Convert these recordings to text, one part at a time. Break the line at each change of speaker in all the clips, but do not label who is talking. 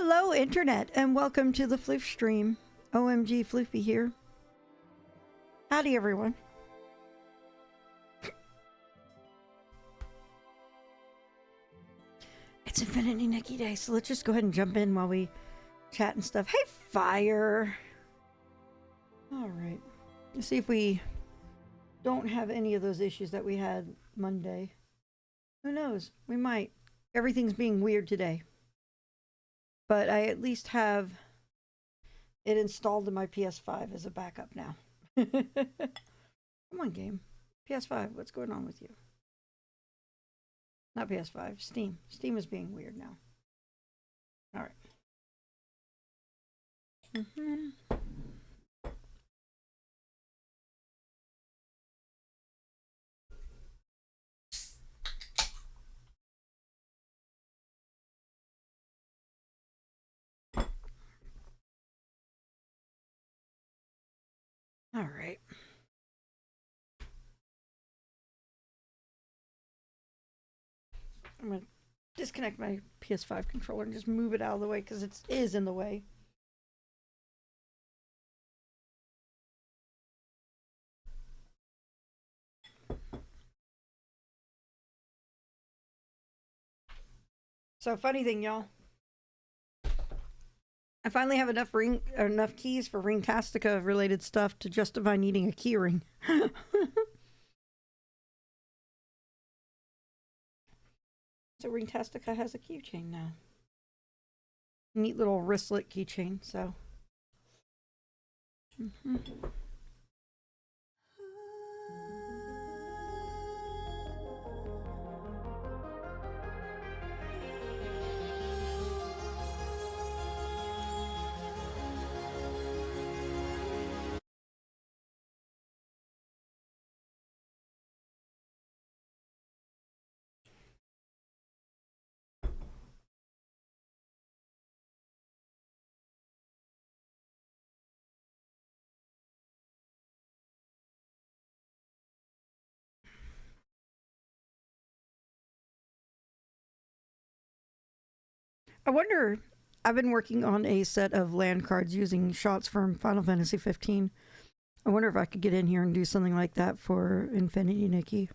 Hello, Internet, and welcome to the Floof stream. OMG Floofy here. Howdy, everyone. It's Infinity Nikki Day, so let's just go ahead and jump in while we chat and stuff. Hey, Fire! Alright. Let's see if we don't have any of those issues that we had Monday. Who knows? We might. Everything's being weird today. But I at least have it installed in my PS5 as a backup now. Come on, game. PS5, what's going on with you? Not PS5, Steam. Steam is being weird now. All right. All right. I'm going to disconnect my PS5 controller and just move it out of the way because it is in the way. So, funny thing, y'all. I finally have enough keys for Ringtastica related stuff to justify needing a key ring. So Ringtastica has a keychain now. Neat little wristlet keychain, so. I wonder, I've been working on a set of land cards using shots from Final Fantasy 15. I wonder if I could get in here and do something like that for Infinity Nikki.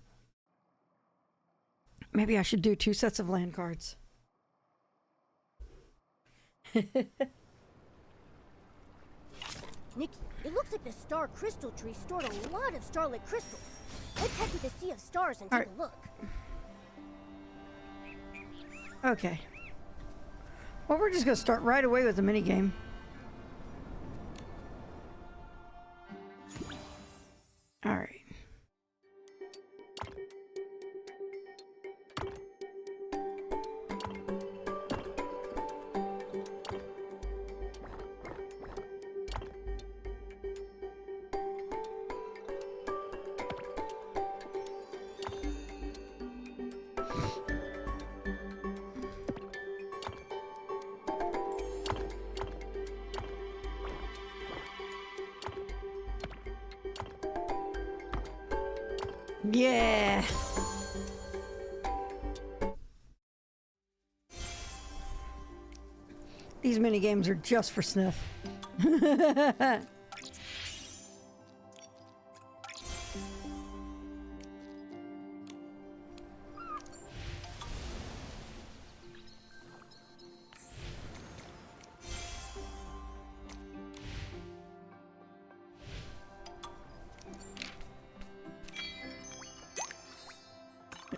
Maybe I should do 2 sets of land cards.
Nikki, it looks like the star crystal tree stored a lot of starlit crystals. Let's head to the Sea of Stars and take a look.
Okay. Well, we're just going to start right away with the minigame. All right. Yeah. These mini games are just for sniff.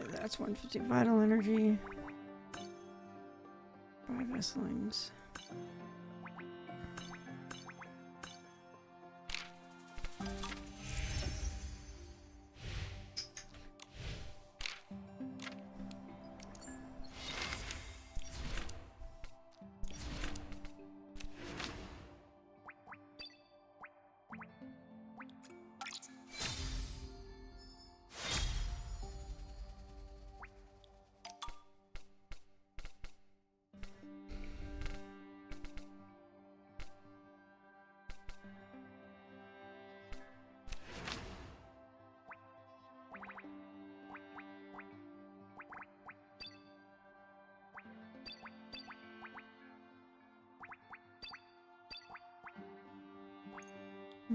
That's 150 vital energy. 5 S-lines.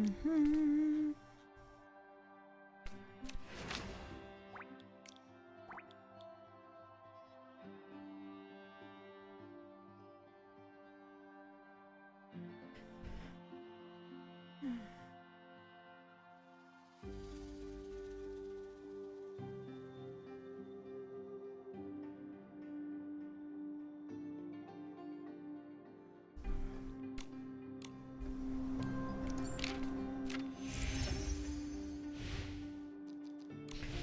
Mm-hmm.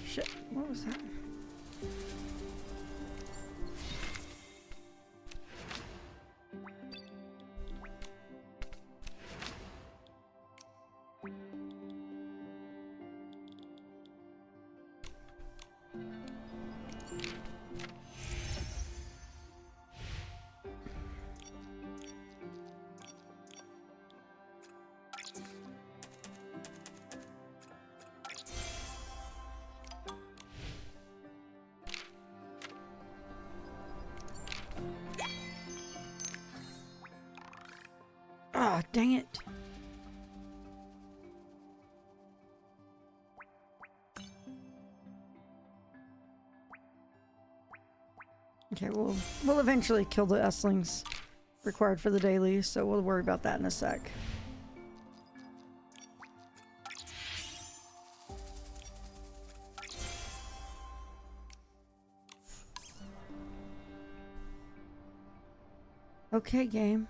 Shit, what was that? Oh, dang it. Okay, we'll eventually kill the Esslings required for the daily, so we'll worry about that in a sec. Okay, game.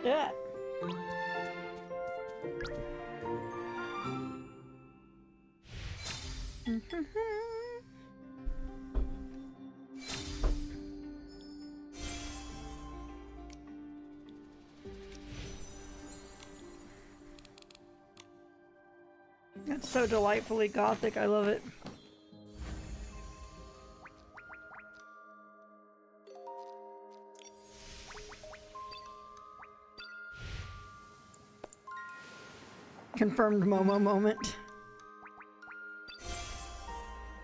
Yeah. That's so delightfully gothic. I love it. Confirmed Momo moment.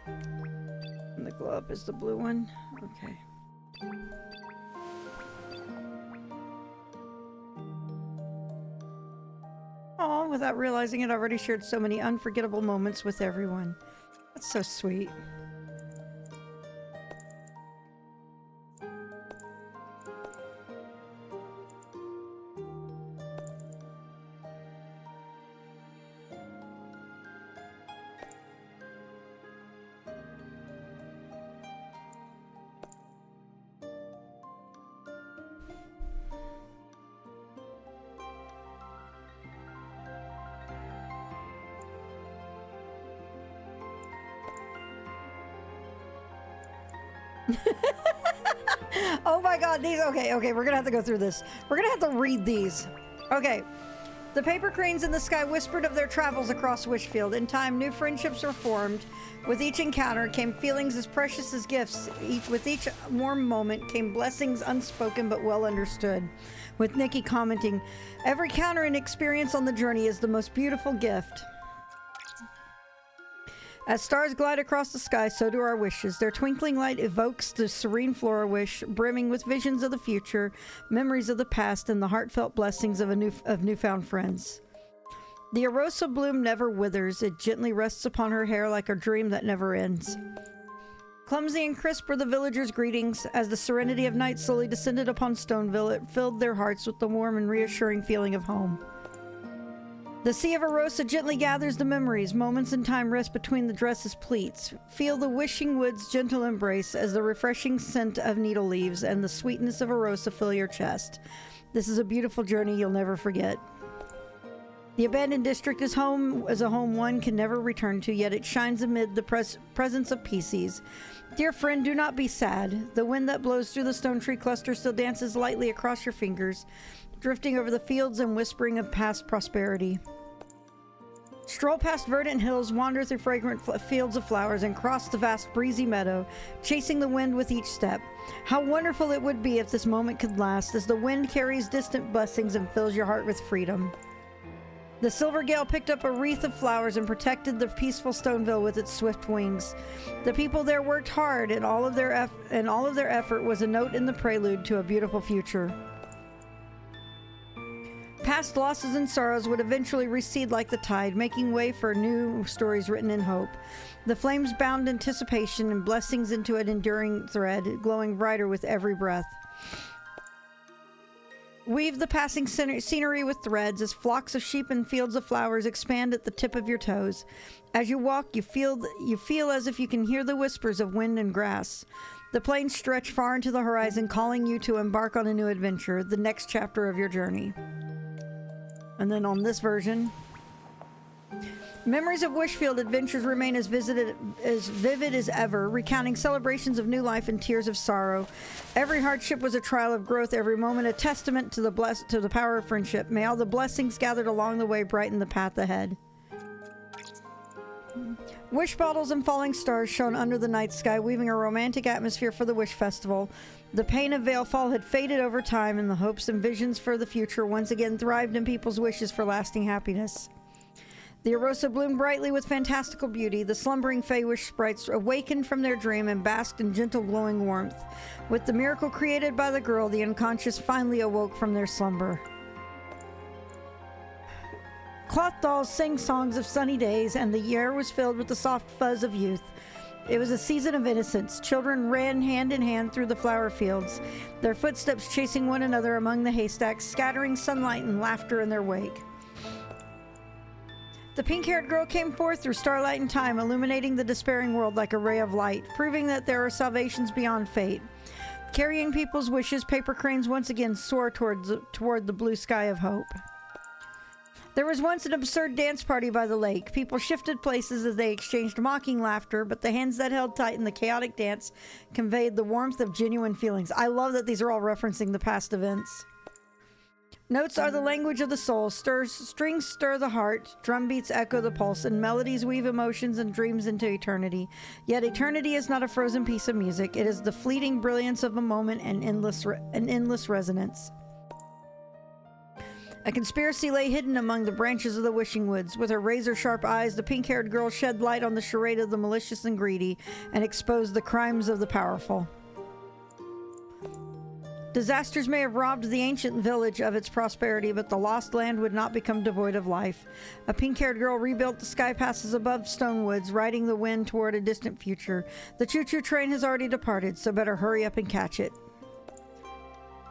And the glow up is the blue one. Okay. Oh, without realizing it, I already shared so many unforgettable moments with everyone. That's so sweet. Oh my god, these, okay, we're gonna have to go through this. We're gonna have to read these. Okay. The paper cranes in the sky whispered of their travels across Wishfield. In time, new friendships were formed. With each encounter came feelings as precious as gifts. With each warm moment came blessings unspoken but well understood. With Nikki commenting, every counter and experience on the journey is the most beautiful gift. As stars glide across the sky, so do our wishes. Their twinkling light evokes the serene Flora wish, brimming with visions of the future, memories of the past, and the heartfelt blessings of newfound friends. The Arosa bloom never withers. It gently rests upon her hair like a dream that never ends. Clumsy and crisp were the villagers' greetings. As the serenity of night slowly descended upon Stoneville, it filled their hearts with the warm and reassuring feeling of home. The Sea of Arosa gently gathers the memories. Moments in time rest between the dress's pleats. Feel the wishing wood's gentle embrace as the refreshing scent of needle leaves and the sweetness of Arosa fill your chest. This is a beautiful journey you'll never forget. The abandoned district is a home one can never return to, yet it shines amid the presence of PCs. Dear friend, do not be sad. The wind that blows through the stone tree cluster still dances lightly across your fingers, drifting over the fields and whispering of past prosperity. Stroll past verdant hills, wander through fragrant fields of flowers, and cross the vast breezy meadow, chasing the wind with each step. How wonderful it would be if this moment could last, as the wind carries distant blessings and fills your heart with freedom. The silver gale picked up a wreath of flowers and protected the peaceful Stoneville with its swift wings. The people there worked hard, and all of their effort was a note in the prelude to a beautiful future. Past losses and sorrows would eventually recede like the tide, making way for new stories written in hope. The flames bound anticipation and blessings into an enduring thread, glowing brighter with every breath. Weave the passing scenery with threads as flocks of sheep and fields of flowers expand at the tip of your toes. As you walk, you feel as if you can hear the whispers of wind and grass. The plains stretch far into the horizon, calling you to embark on a new adventure, the next chapter of your journey. And then on this version, memories of Wishfield adventures remain as vivid as ever, recounting celebrations of new life and tears of sorrow. Every hardship was a trial of growth, every moment a testament to the power of friendship. May all the blessings gathered along the way brighten the path ahead. Wish bottles and falling stars shone under the night sky, weaving a romantic atmosphere for the Wish Festival. The pain of Veilfall had faded over time, and the hopes and visions for the future once again thrived in people's wishes for lasting happiness. The Arosa bloomed brightly with fantastical beauty. The slumbering Fey-Wish sprites awakened from their dream and basked in gentle glowing warmth. With the miracle created by the girl, the unconscious finally awoke from their slumber. Cloth dolls sang songs of sunny days, and the air was filled with the soft fuzz of youth. It was a season of innocence. Children ran hand in hand through the flower fields, their footsteps chasing one another among the haystacks, scattering sunlight and laughter in their wake. The pink-haired girl came forth through starlight and time, illuminating the despairing world like a ray of light, proving that there are salvations beyond fate. Carrying people's wishes, paper cranes once again soar toward the blue sky of hope. There was once an absurd dance party by the lake. People shifted places as they exchanged mocking laughter, but the hands that held tight in the chaotic dance conveyed the warmth of genuine feelings. I love that these are all referencing the past events. Notes are the language of the soul. Strings stir the heart, drum beats echo the pulse, and melodies weave emotions and dreams into eternity. Yet eternity is not a frozen piece of music. It is the fleeting brilliance of a moment and endless resonance. A conspiracy lay hidden among the branches of the wishing woods. With her razor-sharp eyes, the pink-haired girl shed light on the charade of the malicious and greedy and exposed the crimes of the powerful. Disasters may have robbed the ancient village of its prosperity, but the lost land would not become devoid of life. A pink-haired girl rebuilt the sky passes above Stonewoods, riding the wind toward a distant future. The choo-choo train has already departed, so better hurry up and catch it.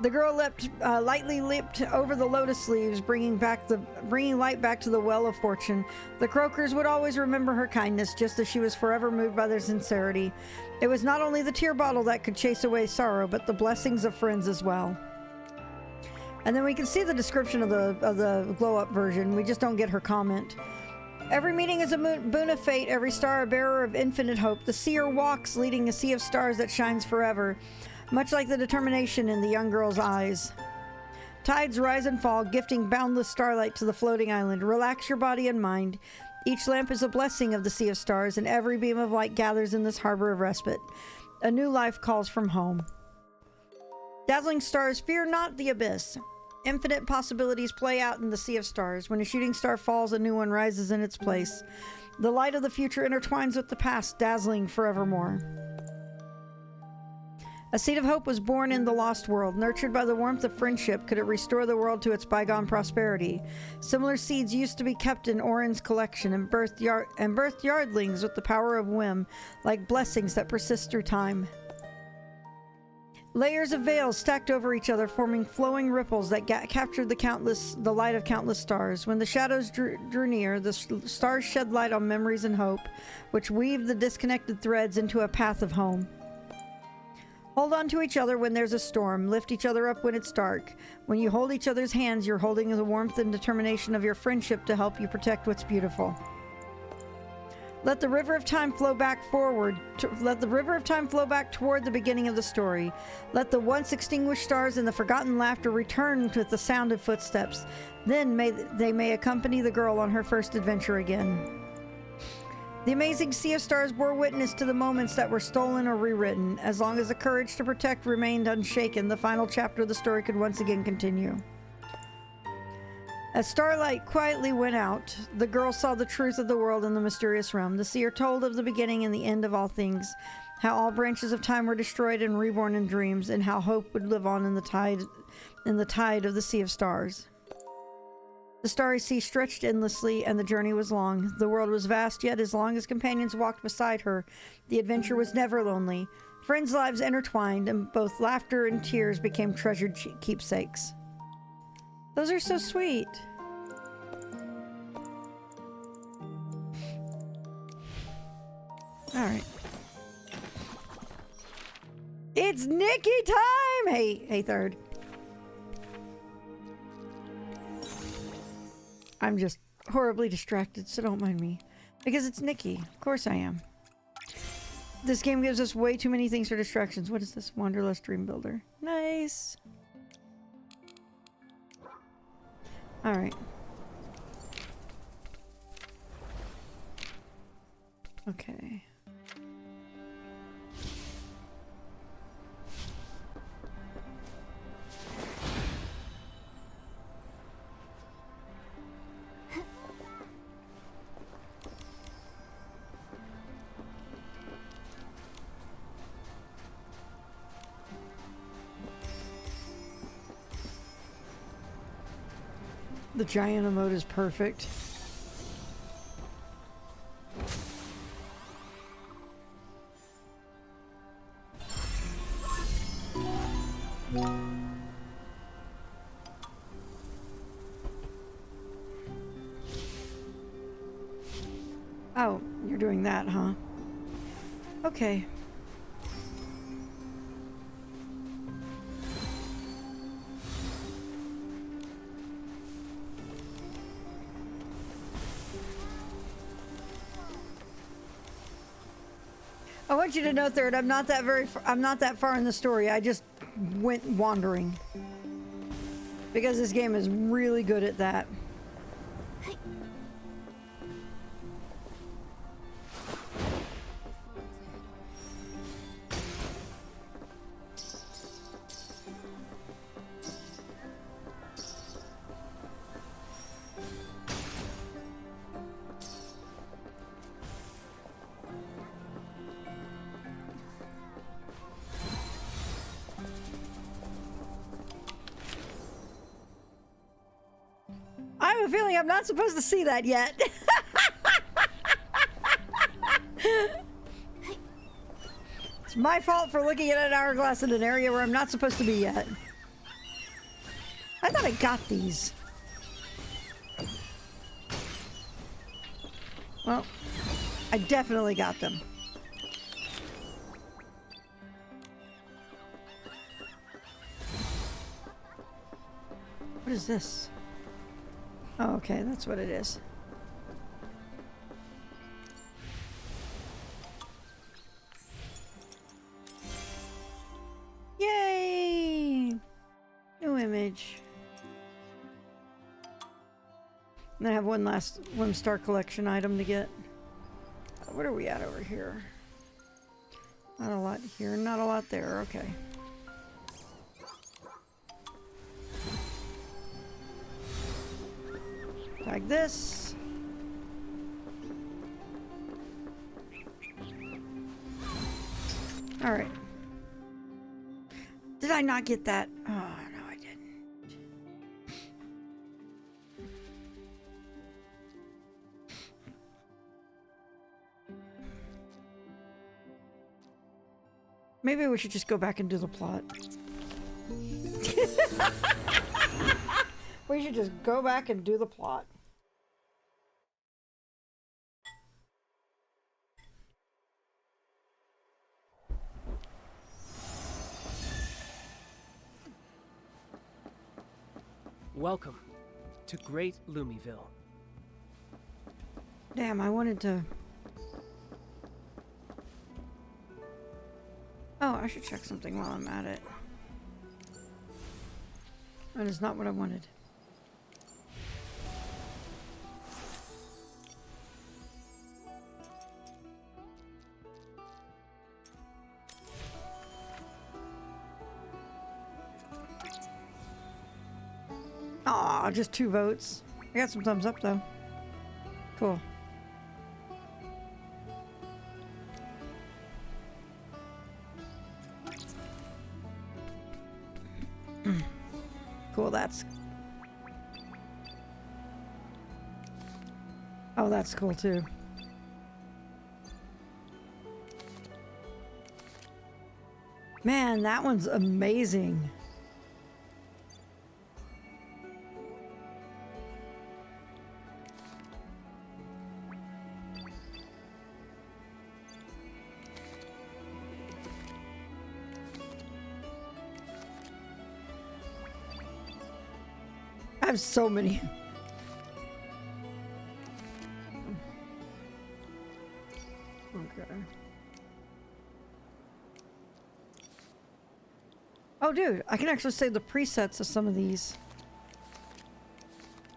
The girl lightly leaped over the lotus leaves, bringing light back to the well of fortune. The croakers would always remember her kindness, just as she was forever moved by their sincerity. It was not only the tear bottle that could chase away sorrow, but the blessings of friends as well. And then we can see the description of the glow-up version. We just don't get her comment. Every meeting is a boon of fate, every star a bearer of infinite hope. The seer walks, leading a sea of stars that shines forever, much like the determination in the young girl's eyes. Tides rise and fall, gifting boundless starlight to the floating island. Relax your body and mind. Each lamp is a blessing of the sea of stars, and every beam of light gathers in this harbor of respite. A new life calls from home. Dazzling stars, fear not the abyss. Infinite possibilities play out in the sea of stars. When a shooting star falls, a new one rises in its place. The light of the future intertwines with the past, dazzling forevermore. A seed of hope was born in the lost world. Nurtured by the warmth of friendship, could it restore the world to its bygone prosperity. Similar seeds used to be kept in Orin's collection and birthed yardlings with the power of whim, like blessings that persist through time. Layers of veils stacked over each other, forming flowing ripples that captured the light of countless stars. When the shadows drew near, the stars shed light on memories and hope, which weaved the disconnected threads into a path of home. Hold on to each other when there's a storm. Lift each other up when it's dark. When you hold each other's hands, you're holding the warmth and determination of your friendship to help you protect what's beautiful. Let the river of time flow back forward. Let the river of time flow back toward the beginning of the story. Let the once extinguished stars and the forgotten laughter return with the sound of footsteps. Then they may accompany the girl on her first adventure again. The amazing sea of stars bore witness to the moments that were stolen or rewritten. As long as the courage to protect remained unshaken, the final chapter of the story could once again continue. As starlight quietly went out, the girl saw the truth of the world in the mysterious realm. The seer told of the beginning and the end of all things, how all branches of time were destroyed and reborn in dreams, and how hope would live on in the tide of the sea of stars. The starry sea stretched endlessly, and the journey was long. The world was vast, yet as long as companions walked beside her, the adventure was never lonely. Friends' lives intertwined, and both laughter and tears became treasured keepsakes. Those are so sweet. All right. It's Nikki time! Hey, third. I'm just horribly distracted, so don't mind me. Because it's Nikki. Of course I am. This game gives us way too many things for distractions. What is this? Wanderlust Dream Builder. Nice. Alright. Okay. The giant emote is perfect. Oh, you're doing that, huh? Okay. I want you to know, Third, I'm not that far in the story. I just went wandering. Because this game is really good at that. I have a feeling I'm not supposed to see that yet. It's my fault for looking at an hourglass in an area where I'm not supposed to be yet. I thought I got these. Well, I definitely got them. What is this? Oh, okay, that's what it is. Yay! New image. And I have one star collection item to get. What are we at over here? Not a lot here, not a lot there. Okay. Like this. All right. Did I not get that? Oh, no, I didn't. Maybe we should just go back and do the plot. We should just go back and do the plot.
Welcome to Great Lumiville.
Damn, I wanted to... Oh, I should check something while I'm at it. That is not what I wanted. Aw, just 2 votes. I got some thumbs up though. Cool. Cool, that's... Oh, that's cool too. Man, that one's amazing. I have so many. Okay. Oh, dude, I can actually save the presets of some of these.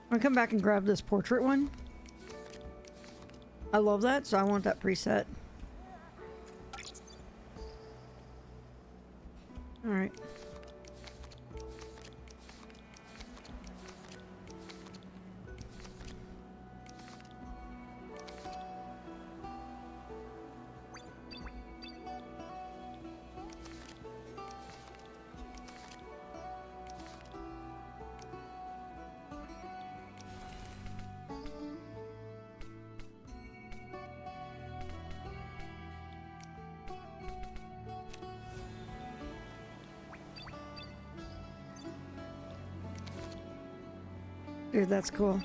I'm gonna come back and grab this portrait one. I love that, so I want that preset. All right. Dude, that's cool.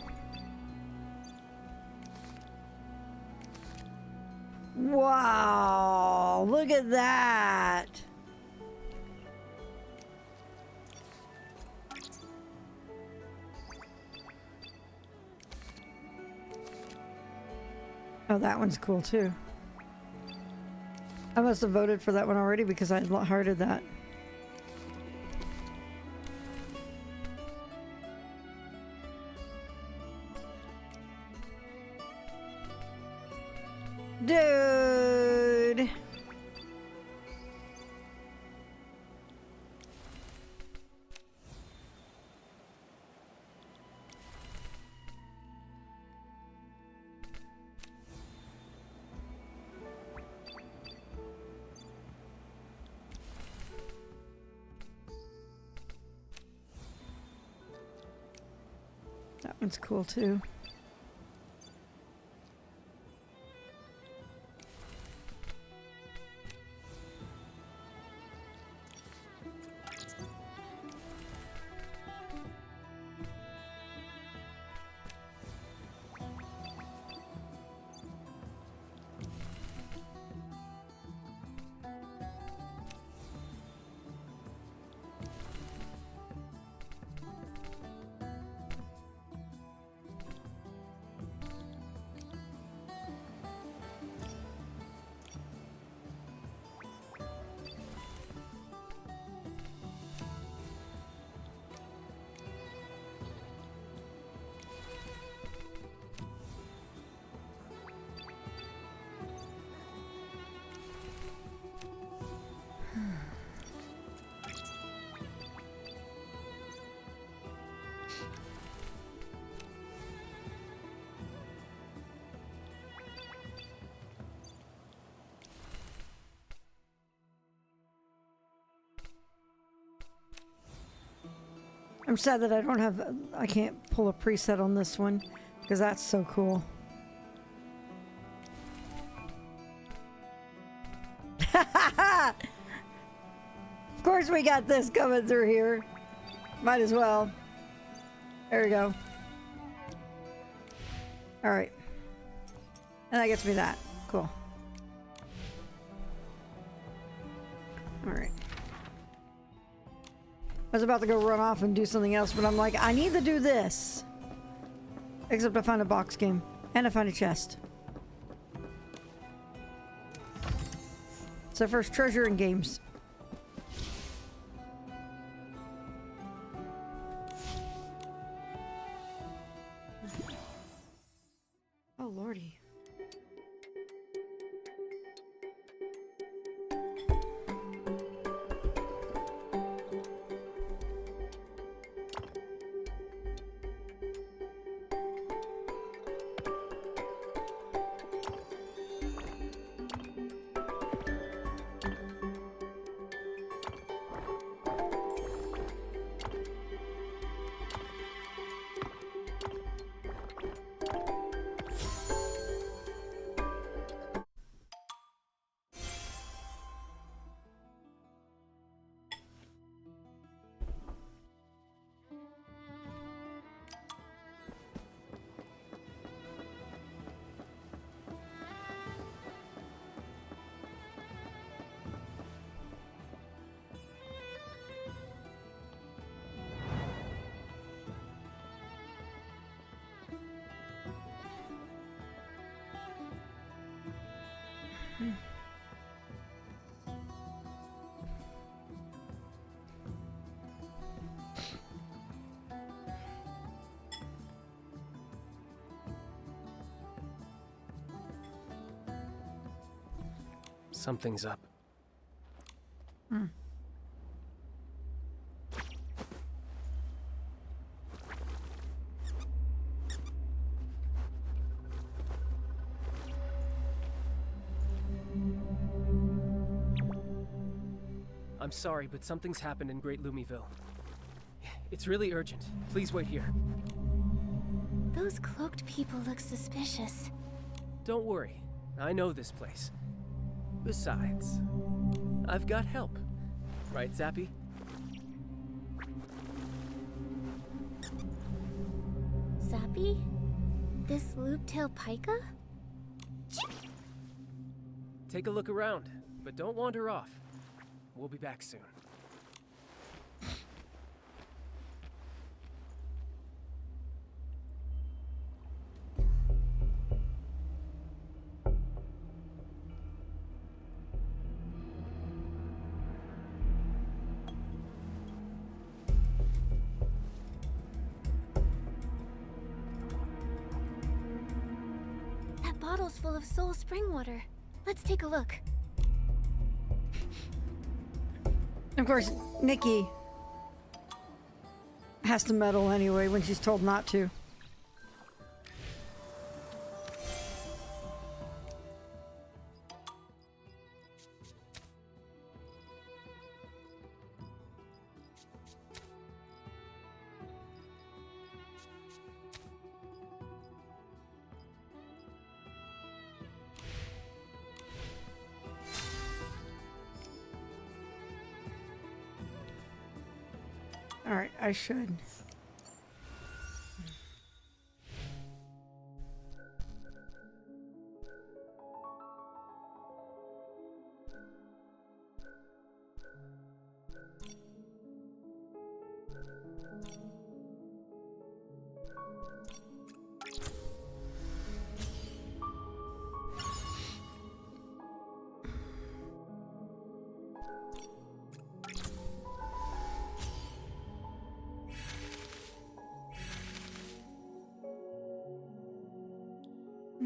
Wow, look at that. Oh, that one's cool too. I must have voted for that one already because I hearted that. Dude. That one's cool too. I'm sad that I can't pull a preset on this one because that's so cool. Of course we got this coming through here. Might as well. There we go. All right. And that gets me that. Cool. All right. I was about to go run off and do something else, but I'm like, I need to do this. Except I found a box game. And I found a chest. So first, treasure and games. Oh, lordy.
Something's up. I'm sorry, but something's happened in Great Lumiville. It's really urgent. Please wait here.
Those cloaked people look suspicious.
Don't worry. I know this place. Besides, I've got help. Right, Zappy?
Zappy? This loop-tailed pika?
Take a look around, but don't wander off. We'll be back soon.
That bottle's full of soul spring water. Let's take a look.
Of course, Nikki has to meddle anyway when she's told not to. Alright, I should.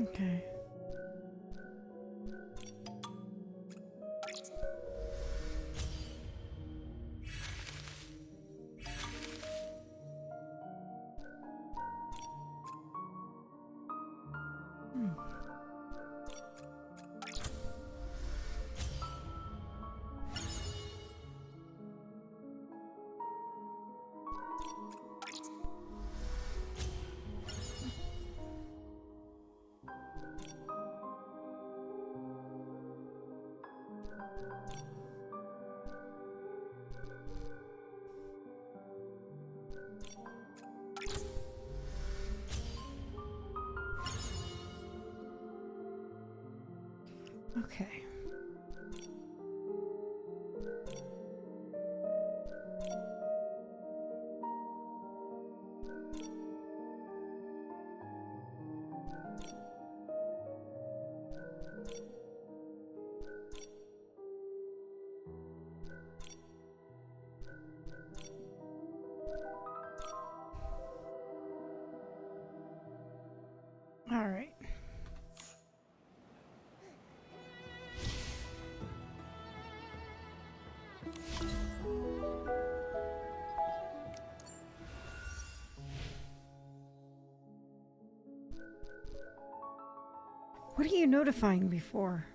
Okay. Okay. What are you notifying me for?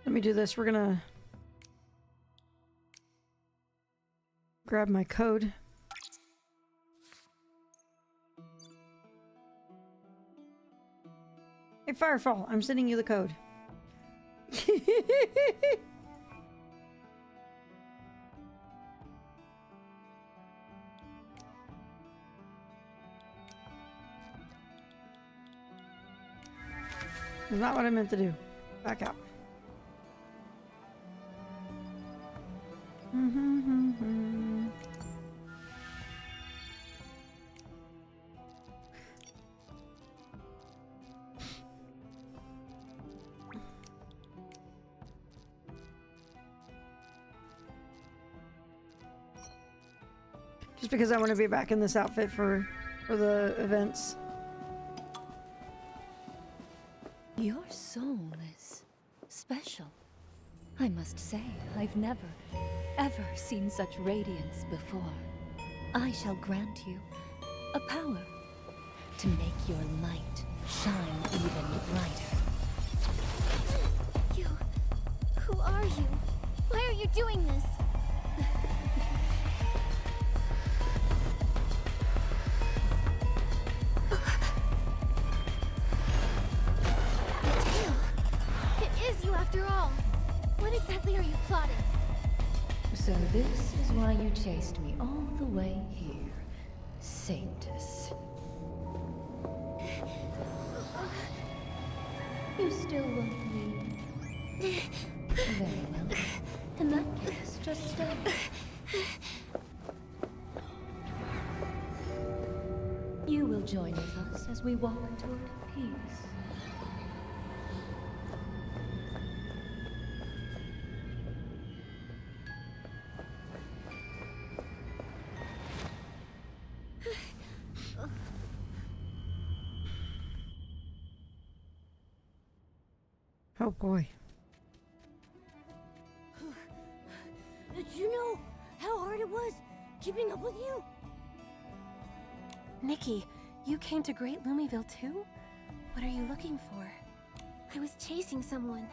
Let me do this. We're gonna grab my code. Hey, Firefall, I'm sending you the code. That's not what I meant to do. Back out. Just because I want to be back in this outfit for the events.
Your soul is special. I must say, I've never, ever seen such radiance before. I shall grant you a power to make your light shine even brighter.
You... Who are you? Why are you doing this? Mateo! It is you after all! What exactly are you plotting?
So this is why you chased me all the way here, Sanctus. You still won't leave? Very well. In that case, just stay. You will join with us as we walk toward peace.
Oh boy.
Did you know how hard it was keeping up with you?
Nikki, you came to Great Lumiville too? What are you looking for?
I was chasing someone.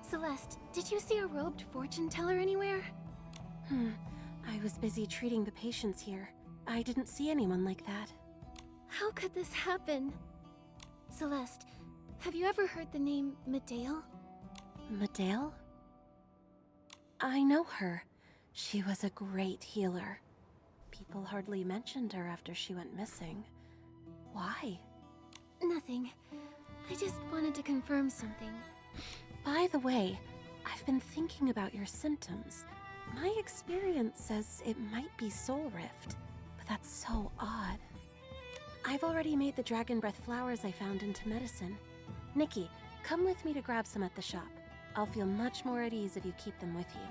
Celeste, did you see a robed fortune teller anywhere?
I was busy treating the patients here. I didn't see anyone like that.
How could this happen? Celeste, have you ever heard the name Medale?
Medale? I know her. She was a great healer. People hardly mentioned her after she went missing. Why?
Nothing. I just wanted to confirm something.
By the way, I've been thinking about your symptoms. My experience says it might be Soul Rift, but that's so odd. I've already made the dragon breath flowers I found into medicine. Nikki, come with me to grab some at the shop. I'll feel much more at ease if you keep them with you.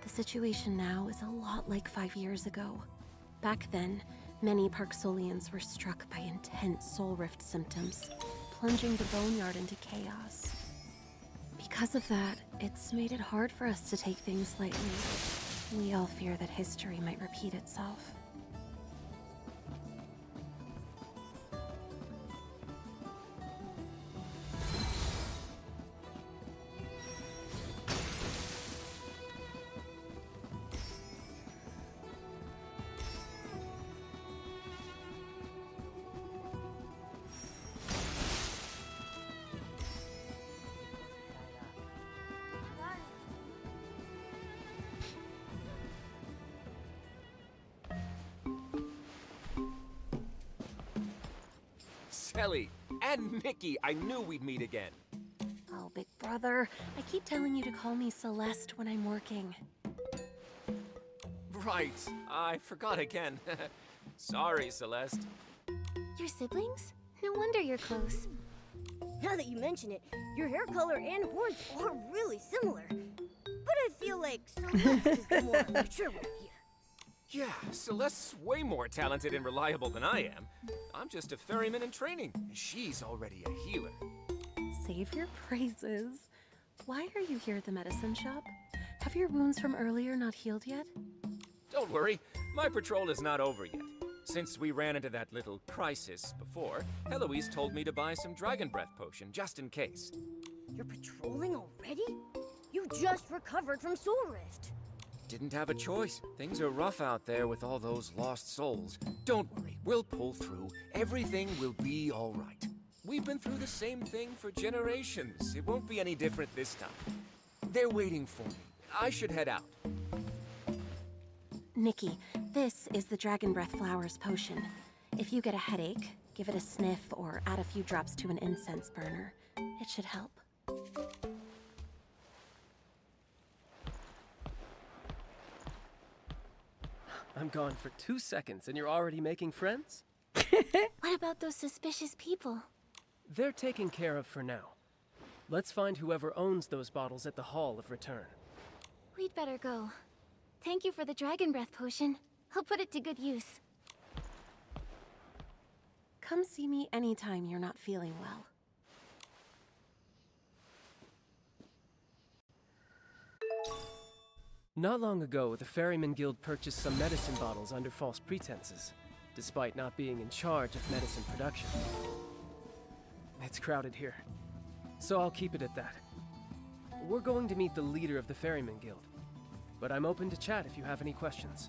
The situation now is a lot like 5 years ago. Back then, many Parksolians were struck by intense soul rift symptoms, plunging the boneyard into chaos. Because of that, it's made it hard for us to take things lightly. We all fear that history might repeat itself.
Selly and Nikki, I knew we'd meet again.
Oh, big brother. I keep telling you to call me Celeste when I'm working.
Right, I forgot again. Sorry, Celeste.
Your siblings? No wonder you're close. Now that you mention it, your hair color and horns are really similar. But I feel like Celeste is the more mature one here.
Yeah, Celeste's way more talented and reliable than I am. I'm just a ferryman in training, and she's already a healer.
Save your praises. Why are you here at the medicine shop? Have your wounds from earlier not healed yet?
Don't worry, my patrol is not over yet. Since we ran into that little crisis before, Heloise told me to buy some dragon breath potion just in case.
You're patrolling already? You just recovered from Soul Rift.
Didn't have a choice. Things are rough out there with all those lost souls. Don't worry, we'll pull through. Everything will be all right. We've been through the same thing for generations. It won't be any different this time. They're waiting for me. I should head out.
Nikki, this is the Dragon Breath Flowers potion. If you get a headache, give it a sniff or add a few drops to an incense burner. It should help.
I'm gone for 2 seconds and you're already making friends?
What about those suspicious people?
They're taken care of for now. Let's find whoever owns those bottles at the Hall of Return.
We'd better go. Thank you for the dragon breath potion. I'll put it to good use.
Come see me anytime you're not feeling well.
Not long ago, the Ferryman Guild purchased some medicine bottles under false pretenses, despite not being in charge of medicine production. It's crowded here, so I'll keep it at that. We're going to meet the leader of the Ferryman Guild, but I'm open to chat if you have any questions.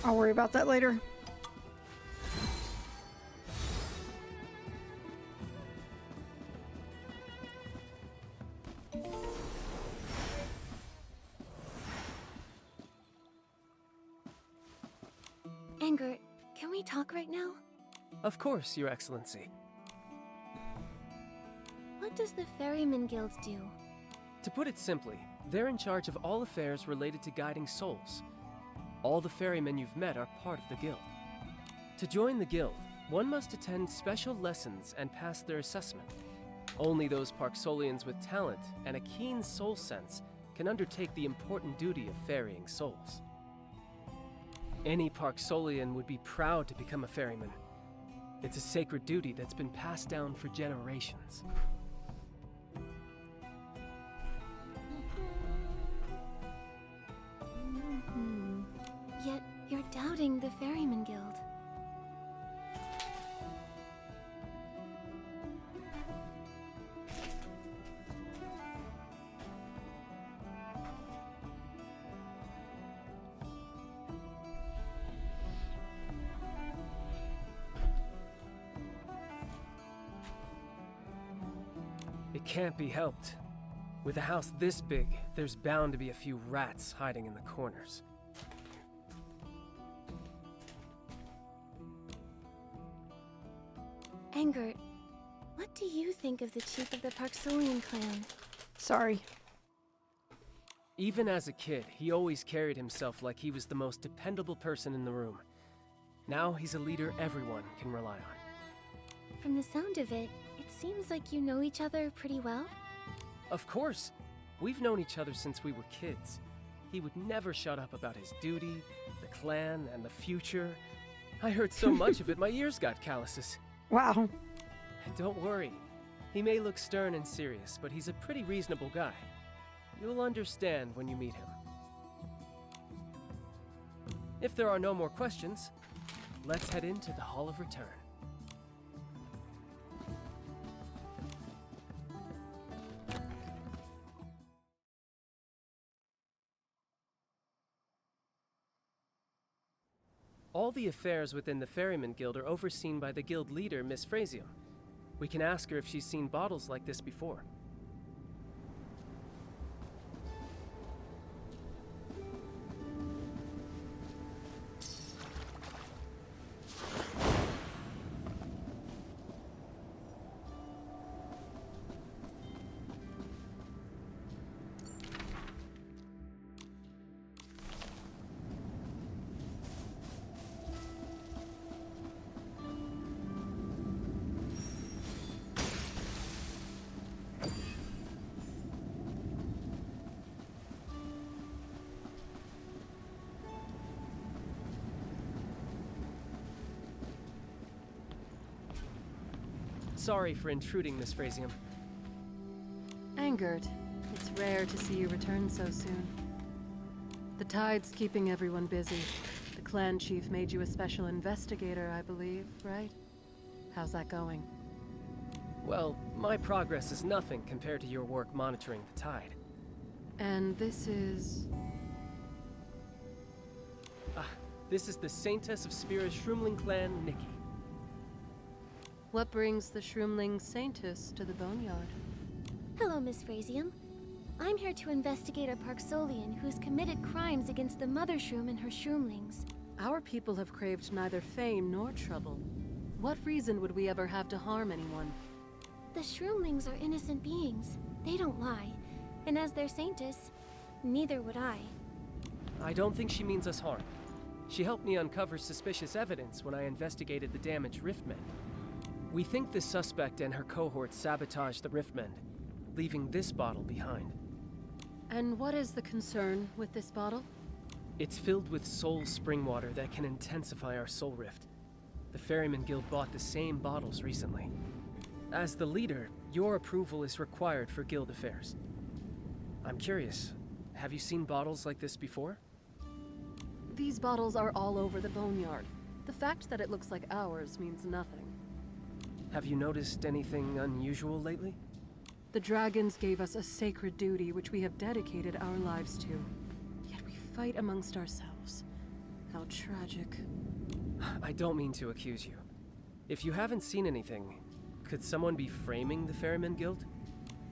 I'll worry about that later.
Anger, can we talk right now?
Of course, Your Excellency.
What does the Ferryman Guild do?
To put it simply, they're in charge of all affairs related to guiding souls. All the ferrymen you've met are part of the guild. To join the guild, one must attend special lessons and pass their assessment. Only those Parksolians with talent and a keen soul sense can undertake the important duty of ferrying souls. Any Parksolian would be proud to become a ferryman. It's a sacred duty that's been passed down for generations.
Yet you're doubting the Ferryman Guild.
It can't be helped. With a house this big, there's bound to be a few rats hiding in the corners.
Angert, what do you think of the chief of the Parksolian clan?
Sorry.
Even as a kid, he always carried himself like he was the most dependable person in the room. Now he's a leader everyone can rely on.
From the sound of it, it seems like you know each other pretty well.
Of course! We've known each other since we were kids. He would never shut up about his duty, the clan, and the future. I heard so much of it, my ears got calluses.
Wow.
Don't worry. He may look stern and serious, but he's a pretty reasonable guy. You'll understand when you meet him. If there are no more questions, let's head into the Hall of Return. All the affairs within the Ferryman Guild are overseen by the guild leader, Miss Frasium. We can ask her if she's seen bottles like this before. Sorry for intruding, Miss Frasium.
Angered. It's rare to see you return so soon. The tide's keeping everyone busy. The clan chief made you a special investigator, I believe, right? How's that going?
Well, my progress is nothing compared to your work monitoring the tide.
And this is...
This is the Saintess of Spira Shroomling clan, Nikki.
What brings the Shroomling Saintess to the Boneyard?
Hello, Miss Frasium. I'm here to investigate a Parksolian who's committed crimes against the Mother Shroom and her Shroomlings.
Our people have craved neither fame nor trouble. What reason would we ever have to harm anyone?
The Shroomlings are innocent beings. They don't lie. And as their Saintess, neither would I.
I don't think she means us harm. She helped me uncover suspicious evidence when I investigated the damaged Riftmen. We think the suspect and her cohort sabotaged the Riftmen, leaving this bottle behind.
And what is the concern with this bottle?
It's filled with soul spring water that can intensify our soul rift. The Ferryman Guild bought the same bottles recently. As the leader, your approval is required for guild affairs. I'm curious, have you seen bottles like this before?
These bottles are all over the Boneyard. The fact that it looks like ours means nothing.
Have you noticed anything unusual lately?
The dragons gave us a sacred duty which we have dedicated our lives to. Yet we fight amongst ourselves. How tragic.
I don't mean to accuse you. If you haven't seen anything, could someone be framing the Ferryman Guild?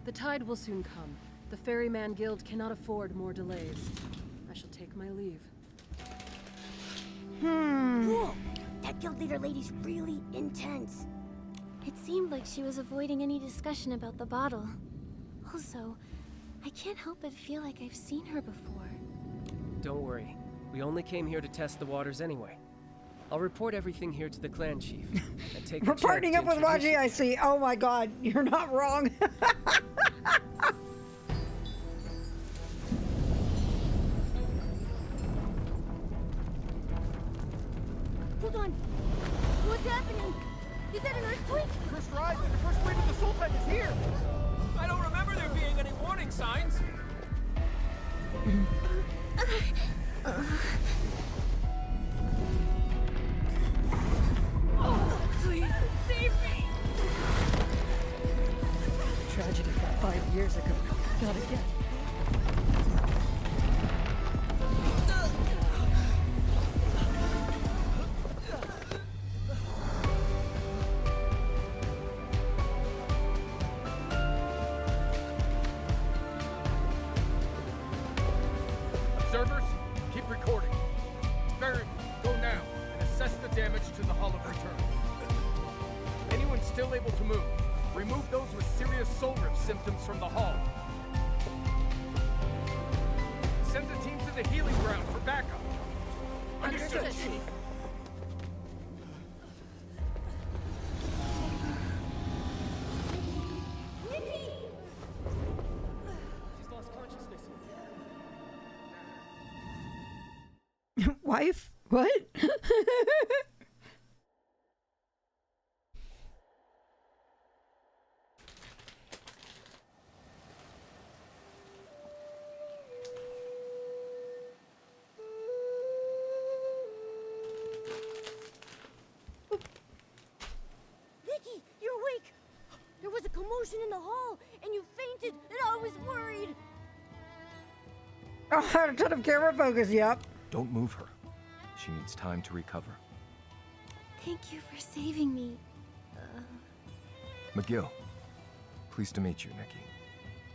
The tide will soon come. The Ferryman Guild cannot afford more delays. I shall take my leave.
Whoa! That guild leader lady's really intense. It seemed like she was avoiding any discussion about the bottle. Also, I can't help but feel like I've seen her before.
Don't worry. We only came here to test the waters anyway. I'll report everything here to the clan chief. And take
We're partnering up with Raji, I see. Oh my god, you're not wrong.
Hold on. What's happening? Is that an earthquake?
First rise, the first wave of the Sultan is here! I don't remember there being any warning signs.
Please, save me!
Tragedy from 5 years ago. Not again.
Observers, keep recording. Barry, go now and assess the damage to the Hall of Return. Anyone still able to move, remove those with serious soul rift symptoms from the hall. Send the team to the healing ground for backup. Understood, Chief.
Nikki!
She's lost consciousness.
Wife? What?
Nikki, you're awake! There was a commotion in the hall, and you fainted, and I was worried!
Oh, I had a ton of camera focus, yep.
Don't move her. She needs time to recover.
Thank you for saving me.
McGill. Pleased to meet you, Nikki.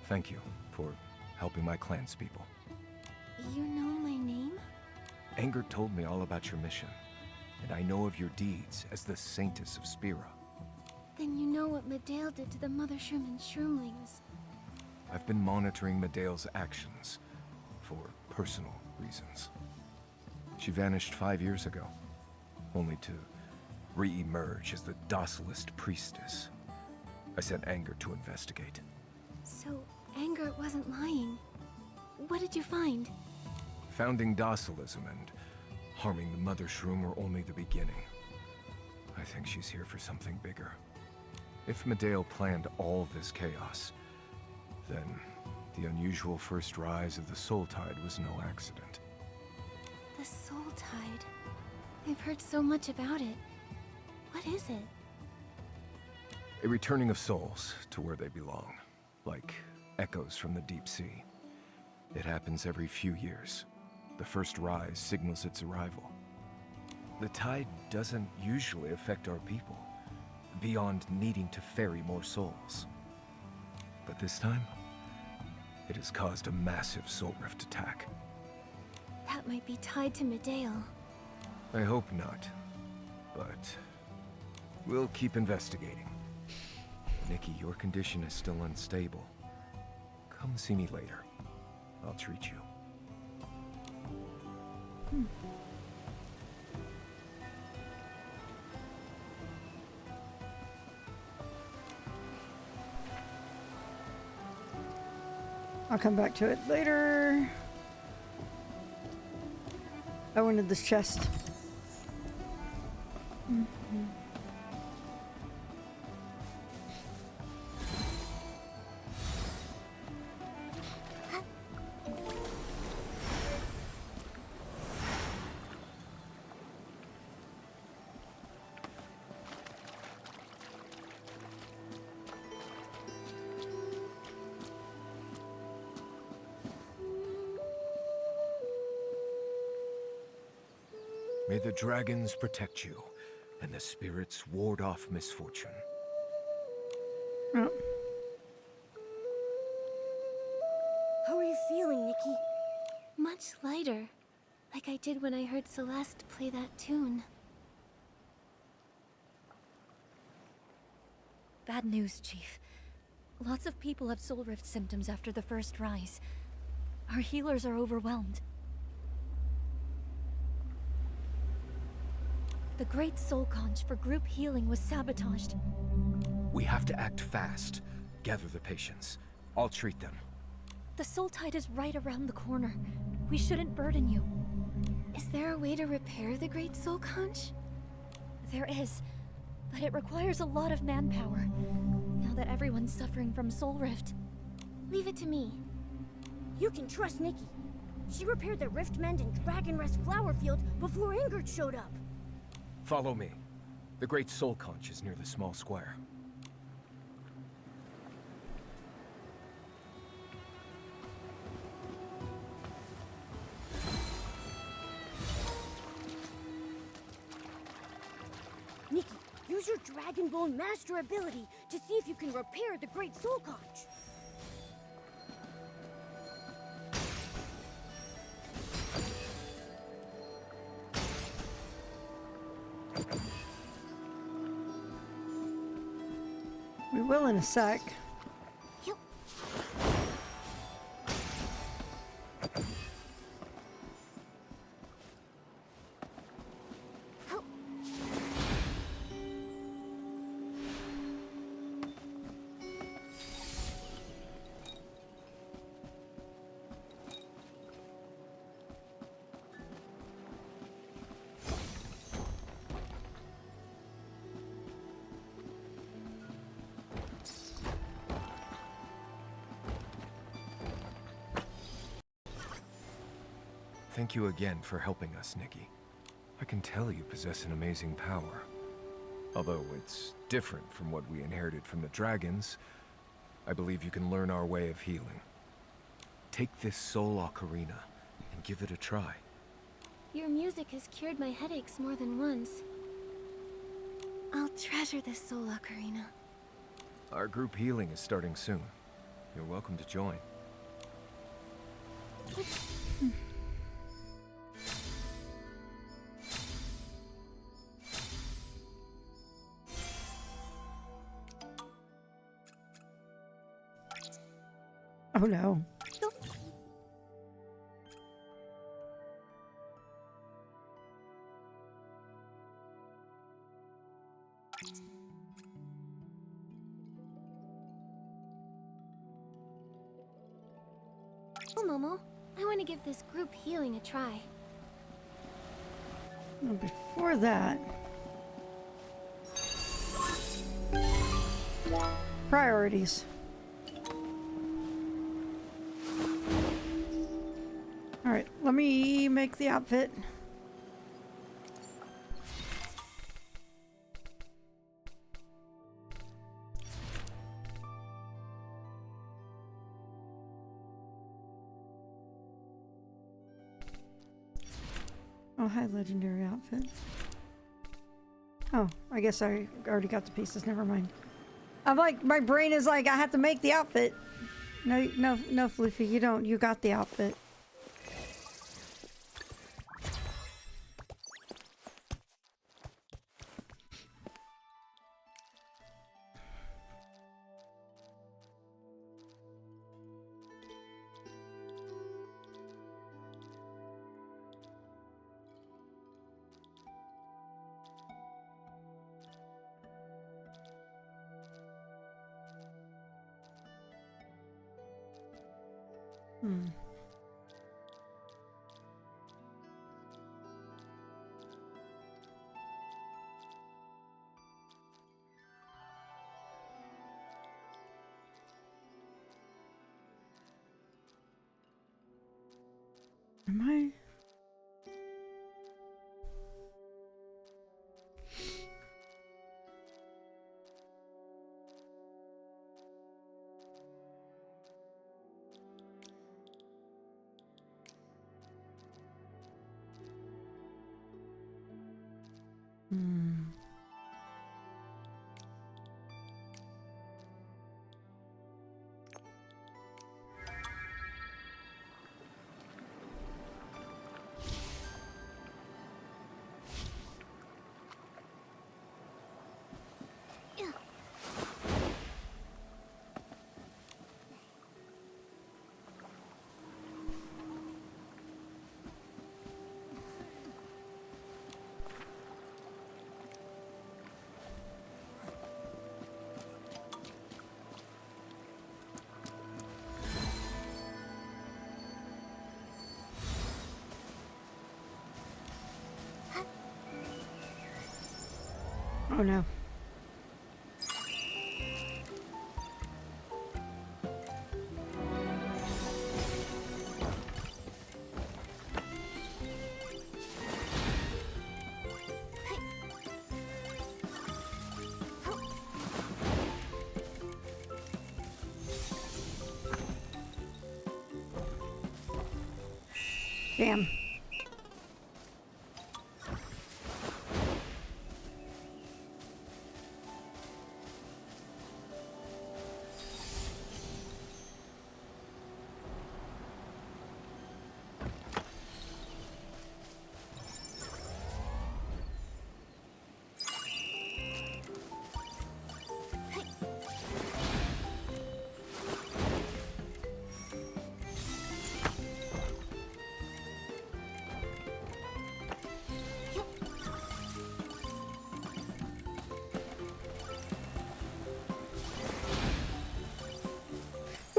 Thank you for helping my clan's people.
You know my name?
Anger told me all about your mission, and I know of your deeds as the Saintess of Spira.
Then you know what Medale did to the Mother Shroom and Shroomlings.
I've been monitoring Medale's actions for personal reasons. She vanished 5 years ago, only to re-emerge as the docilest priestess. I sent Anger to investigate.
So, Anger wasn't lying. What did you find?
Founding docilism and harming the Mother Shroom were only the beginning. I think she's here for something bigger. If Medale planned all this chaos, then the unusual first rise of the Soul Tide was no accident.
The Soul Tide. I've heard so much about it. What is it?
A returning of souls to where they belong, like echoes from the deep sea. It happens every few years. The first rise signals its arrival. The tide doesn't usually affect our people, beyond needing to ferry more souls. But this time, it has caused a massive soul rift attack.
That might be tied to Medale.
I hope not, but we'll keep investigating. Nikki, your condition is still unstable. Come see me later. I'll treat you.
I'll come back to it later. I wanted this chest.
May the dragons protect you, and the spirits ward off misfortune.
Oh.
How are you feeling, Nikki? Much lighter. Like I did when I heard Celeste play that tune.
Bad news, Chief. Lots of people have soul rift symptoms after the first rise. Our healers are overwhelmed. The Great Soul Conch for group healing was sabotaged.
We have to act fast. Gather the patients. I'll treat them.
The Soul Tide is right around the corner. We shouldn't burden you.
Is there a way to repair the Great Soul Conch?
There is, but it requires a lot of manpower. Now that everyone's suffering from soul rift.
Leave it to me. You can trust Nikki. She repaired the Riftmend and Dragonrest flower field before Ingrid showed up.
Follow me. The Great Soul Conch is near the small square.
Nikki, use your Dragon Bone Master ability to see if you can repair the Great Soul Conch.
We will in a sec.
Yep. Oh.
Thank you again for helping us, Nikki. I can tell you possess an amazing power. Although it's different from what we inherited from the dragons, I believe you can learn our way of healing. Take this soul ocarina and give it a try.
Your music has cured my headaches more than once. I'll treasure this soul ocarina.
Our group healing is starting soon. You're welcome to join.
Oh no.
Oh, Momo, I want to give this group healing a try.
Well, before that, priorities. All right, let me make the outfit. Oh, hi, legendary outfit. Oh, I guess I already got the pieces. Never mind. I'm like, my brain is like, I have to make the outfit. No, Floofy, you don't. You got the outfit. Am I? Oh no. Damn.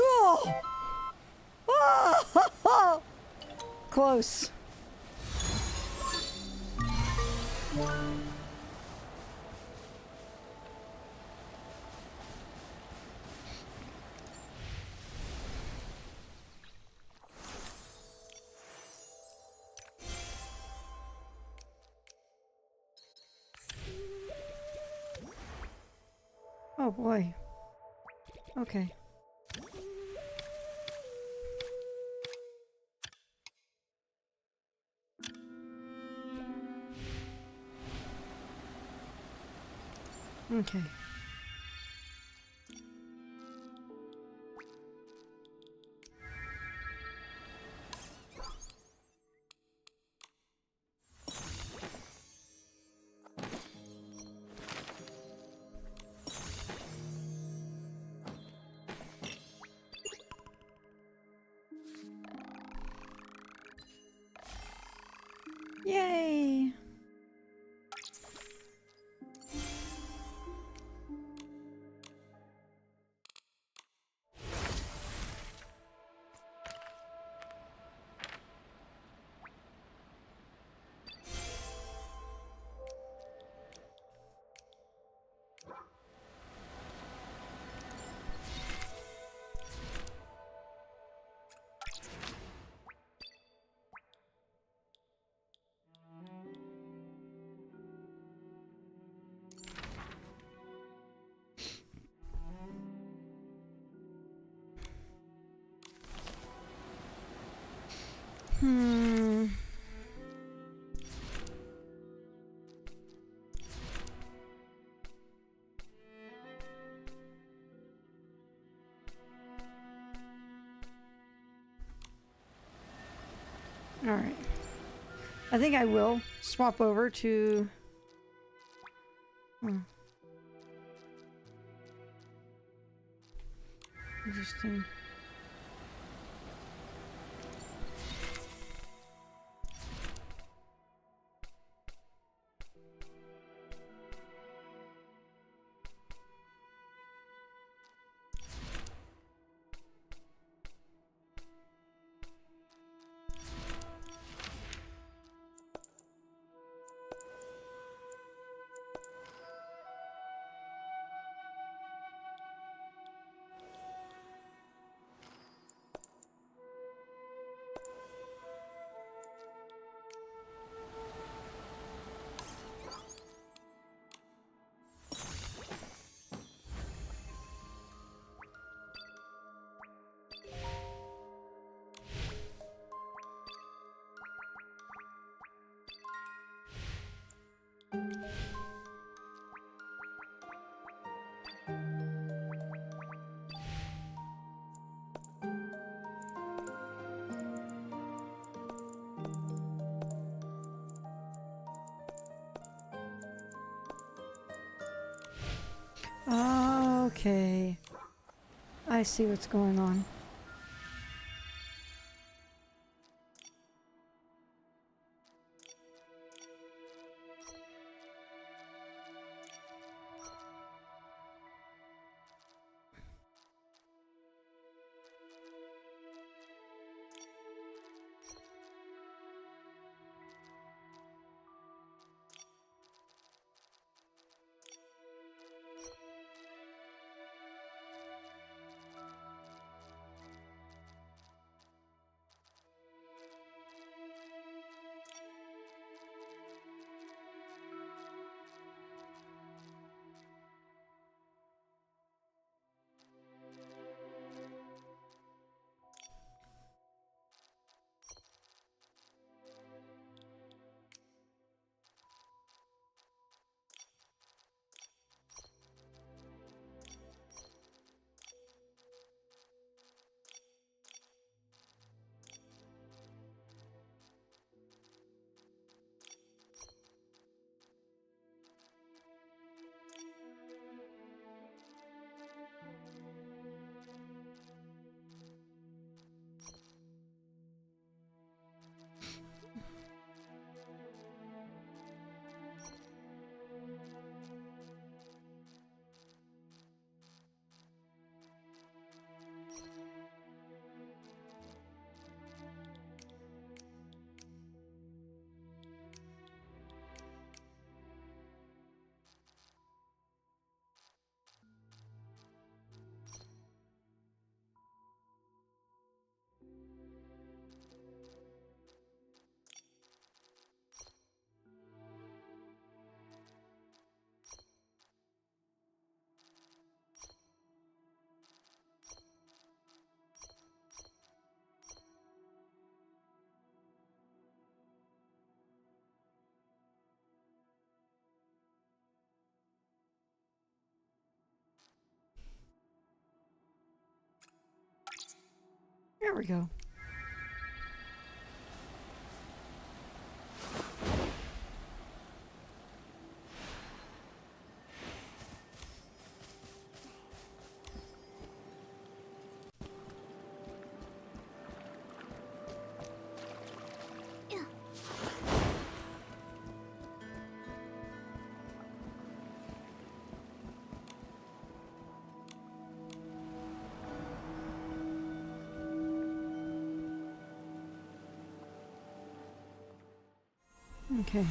Oh! Close. Oh boy. Okay. Okay. Yay! Hmm. All right. I think I will swap over to. Interesting. Okay. I see what's going on. There we go. Okay.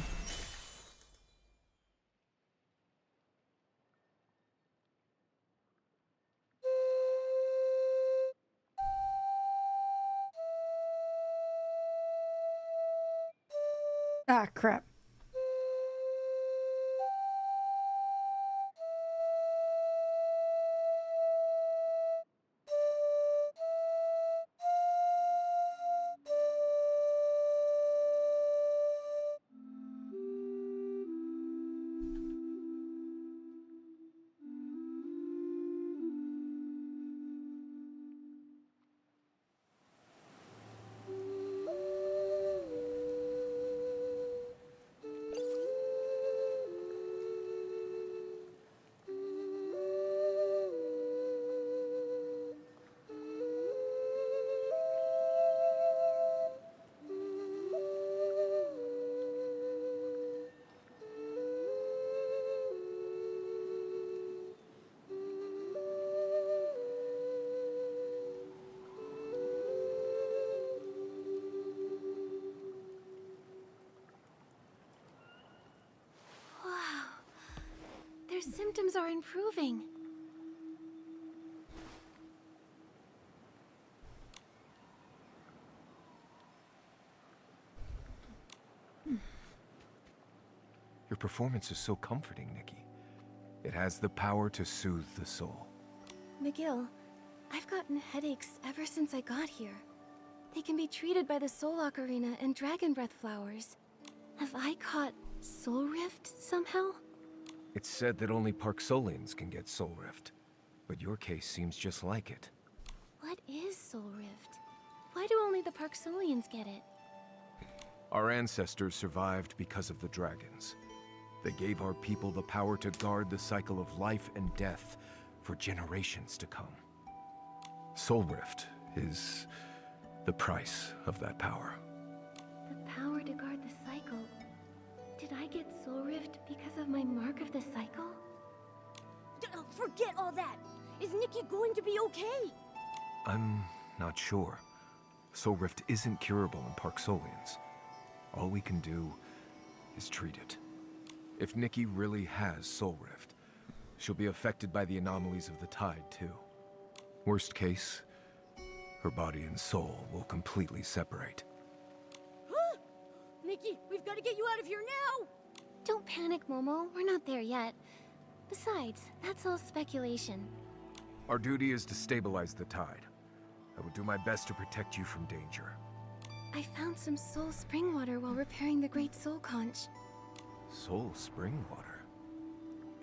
Ah, crap.
Wow. Their symptoms are improving.
Your performance is so comforting, Nikki. It has the power to soothe the soul.
McGill, I've gotten headaches ever since I got here. They can be treated by the Soul Ocarina and Dragon Breath flowers. Have I caught Soul Rift somehow?
It's said that only Parksolians can get Soul Rift, but your case seems just like it.
What is Soul Rift? Why do only the Parksolians get it?
Our ancestors survived because of the dragons. They gave our people the power to guard the cycle of life and death for generations to come. Soul Rift is the price of that power.
The power to guard the cycle. Did I get Soul Rift because of my mark of the cycle?
Forget all that. Is Nikki going to be okay?
I'm not sure. Soul Rift isn't curable in Parksolians. All we can do is treat it. If Nikki really has Soul Rift, she'll be affected by the anomalies of the tide, too. Worst case, her body and soul will completely separate.
Huh? Nikki, we've got to get you out of here now!
Don't panic, Momo. We're not there yet. Besides, that's all speculation.
Our duty is to stabilize the tide. I will do my best to protect you from danger.
I found some soul spring water while repairing the Great Soul Conch.
Soul spring water?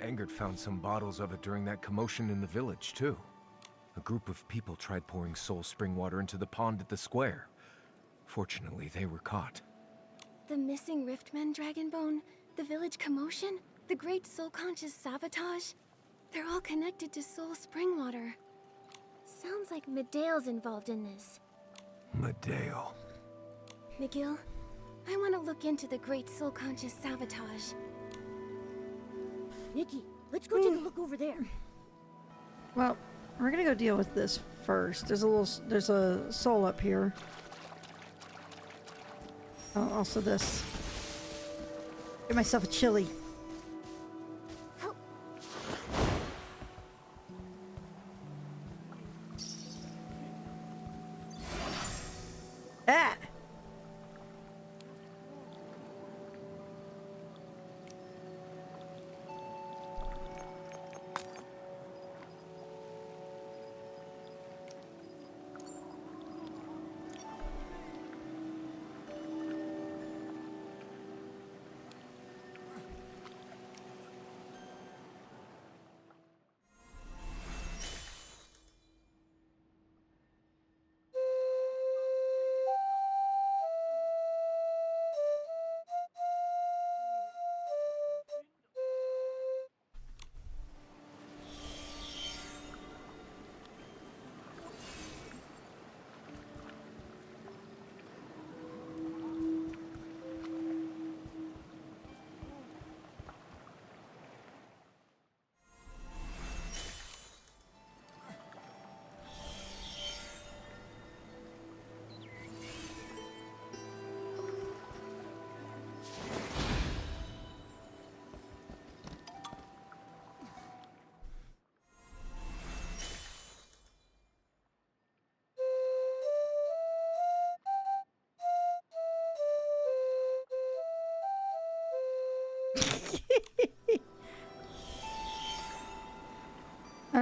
Engert found some bottles of it during that commotion in the village, too. A group of people tried pouring soul spring water into the pond at the square. Fortunately, they were caught.
The missing Riftmen Dragonbone, the village commotion, the Great Soul Conch's sabotage. They're all connected to soul spring water. Sounds like Medea's involved in this.
Medale.
McGill, I want to look into the Great Soul Conch's sabotage.
Nikki, let's go take a look over there.
Well, we're gonna go deal with this first. There's a soul up here. Oh, also this. Get myself a chili. Ah!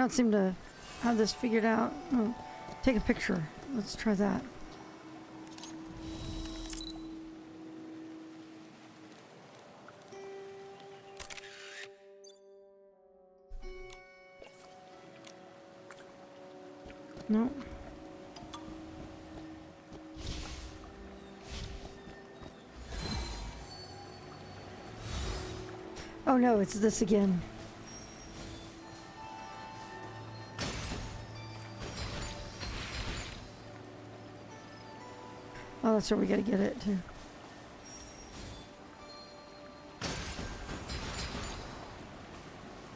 don't seem to have this figured out. Oh, take a picture. Let's try that. No. Oh no, it's this again. Oh, that's where we gotta get it too.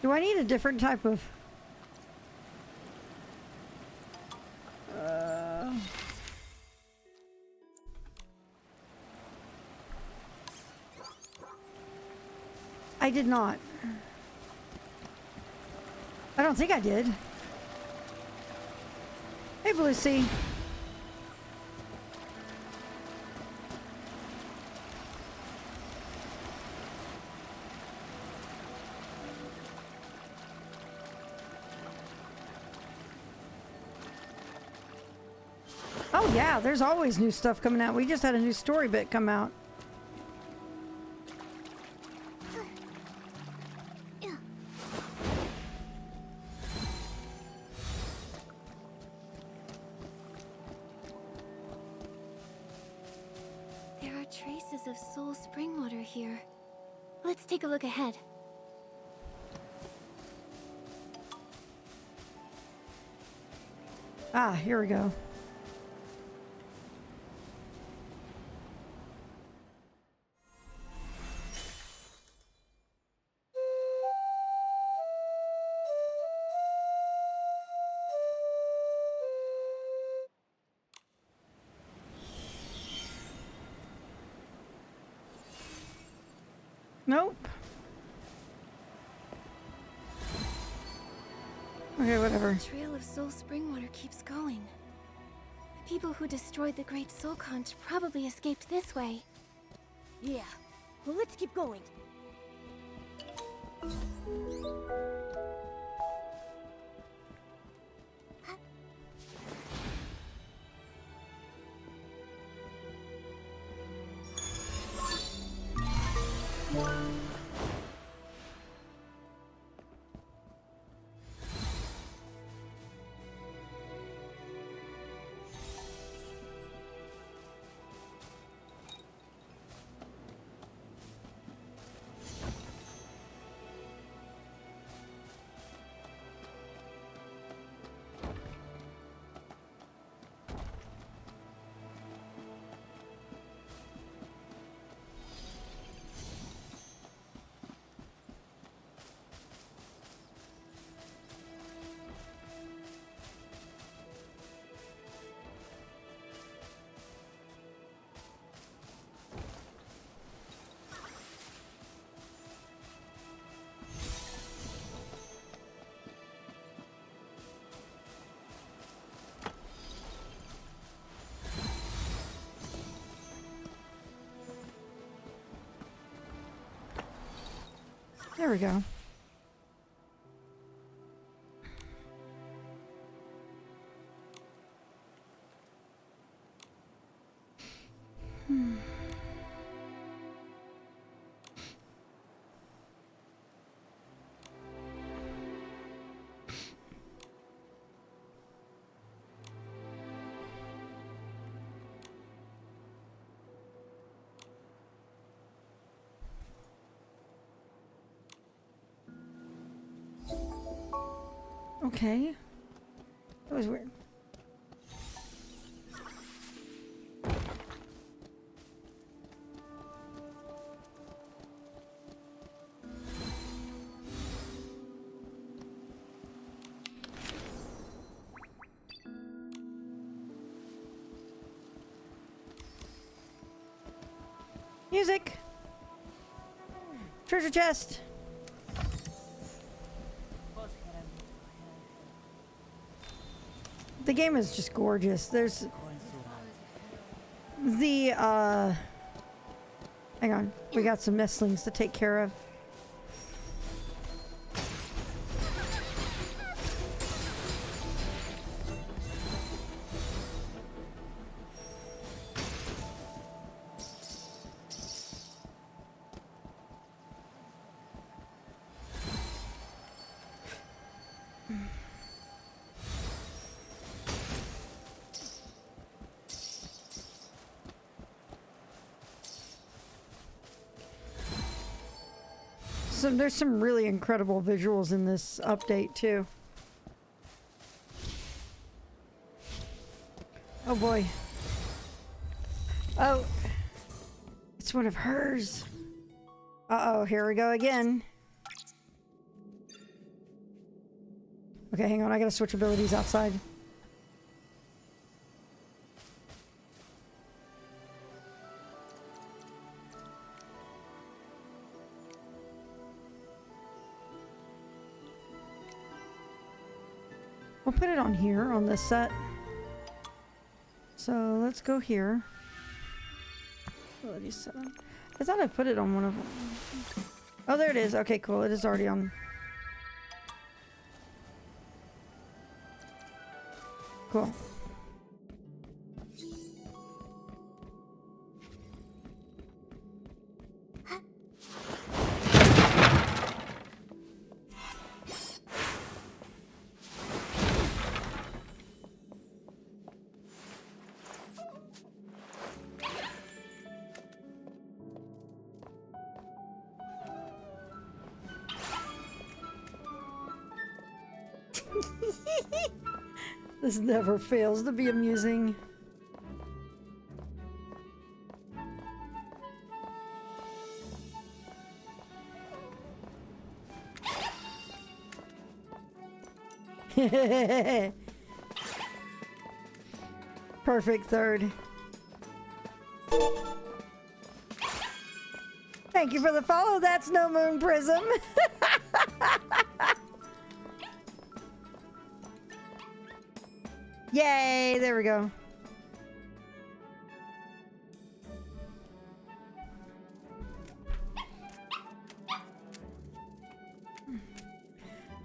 Do I need a different type of... I did not. I don't think I did. Hey, Lucy. Oh yeah, there's always new stuff coming out. We just had a new story bit come out.
There are traces of soul spring water here. Let's take a look ahead.
Ah, here we go. Nope. Okay, whatever.
The trail of soul spring water keeps going. The people who destroyed the Great Soul Conch probably escaped this way. Yeah. Well, let's keep going.
There we go. Okay. That was weird. Music. Treasure chest. The game is just gorgeous. There's the hang on. We got some nestlings to take care of. There's some really incredible visuals in this update too. Oh boy. Oh. It's one of hers. Uh-oh, here we go again. Okay, hang on, I gotta switch abilities outside. We'll put it on here, on this set. So, let's go here. Ability set on. I thought I put it on one of them. Oh, there it is. Okay, cool. It is already on. Cool. This never fails to be amusing. Perfect third. Thank you for the follow. That's No Moon Prism. Yay, there we go.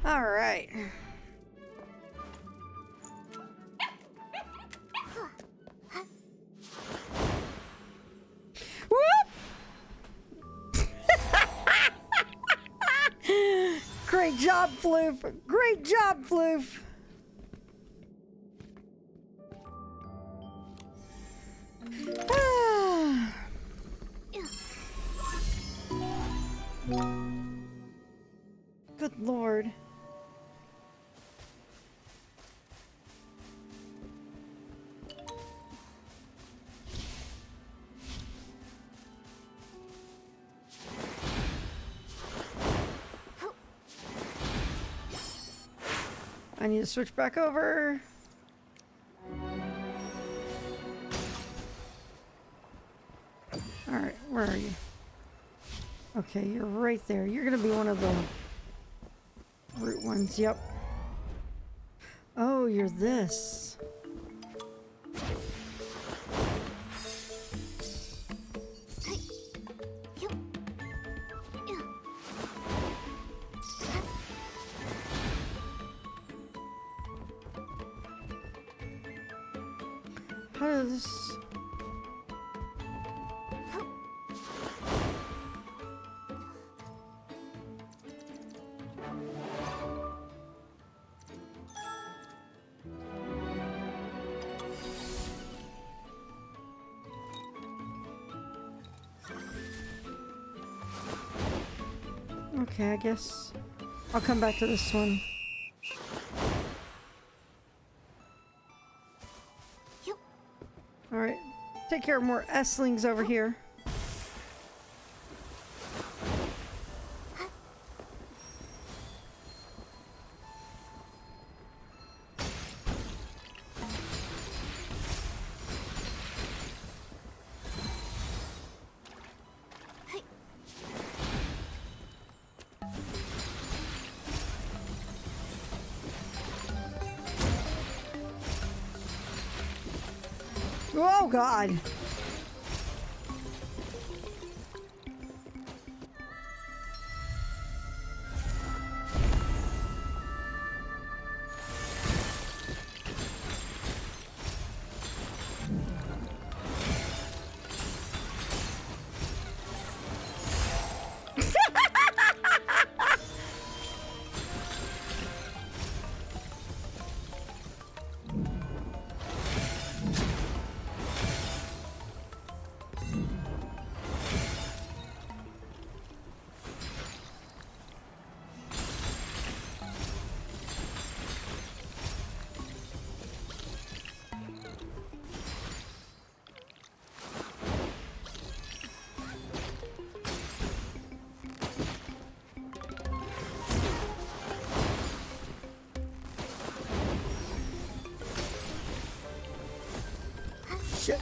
All right. Whoop! Great job, Floof. Great job, Floof. Good Lord. I need to switch back over. Alright, where are you? Okay, you're right there. You're gonna be one of the root ones, yep. Oh, you're this. How does this... Okay, I guess I'll come back to this one. Alright, take care of more S-lings over here. Oh, God. Shit.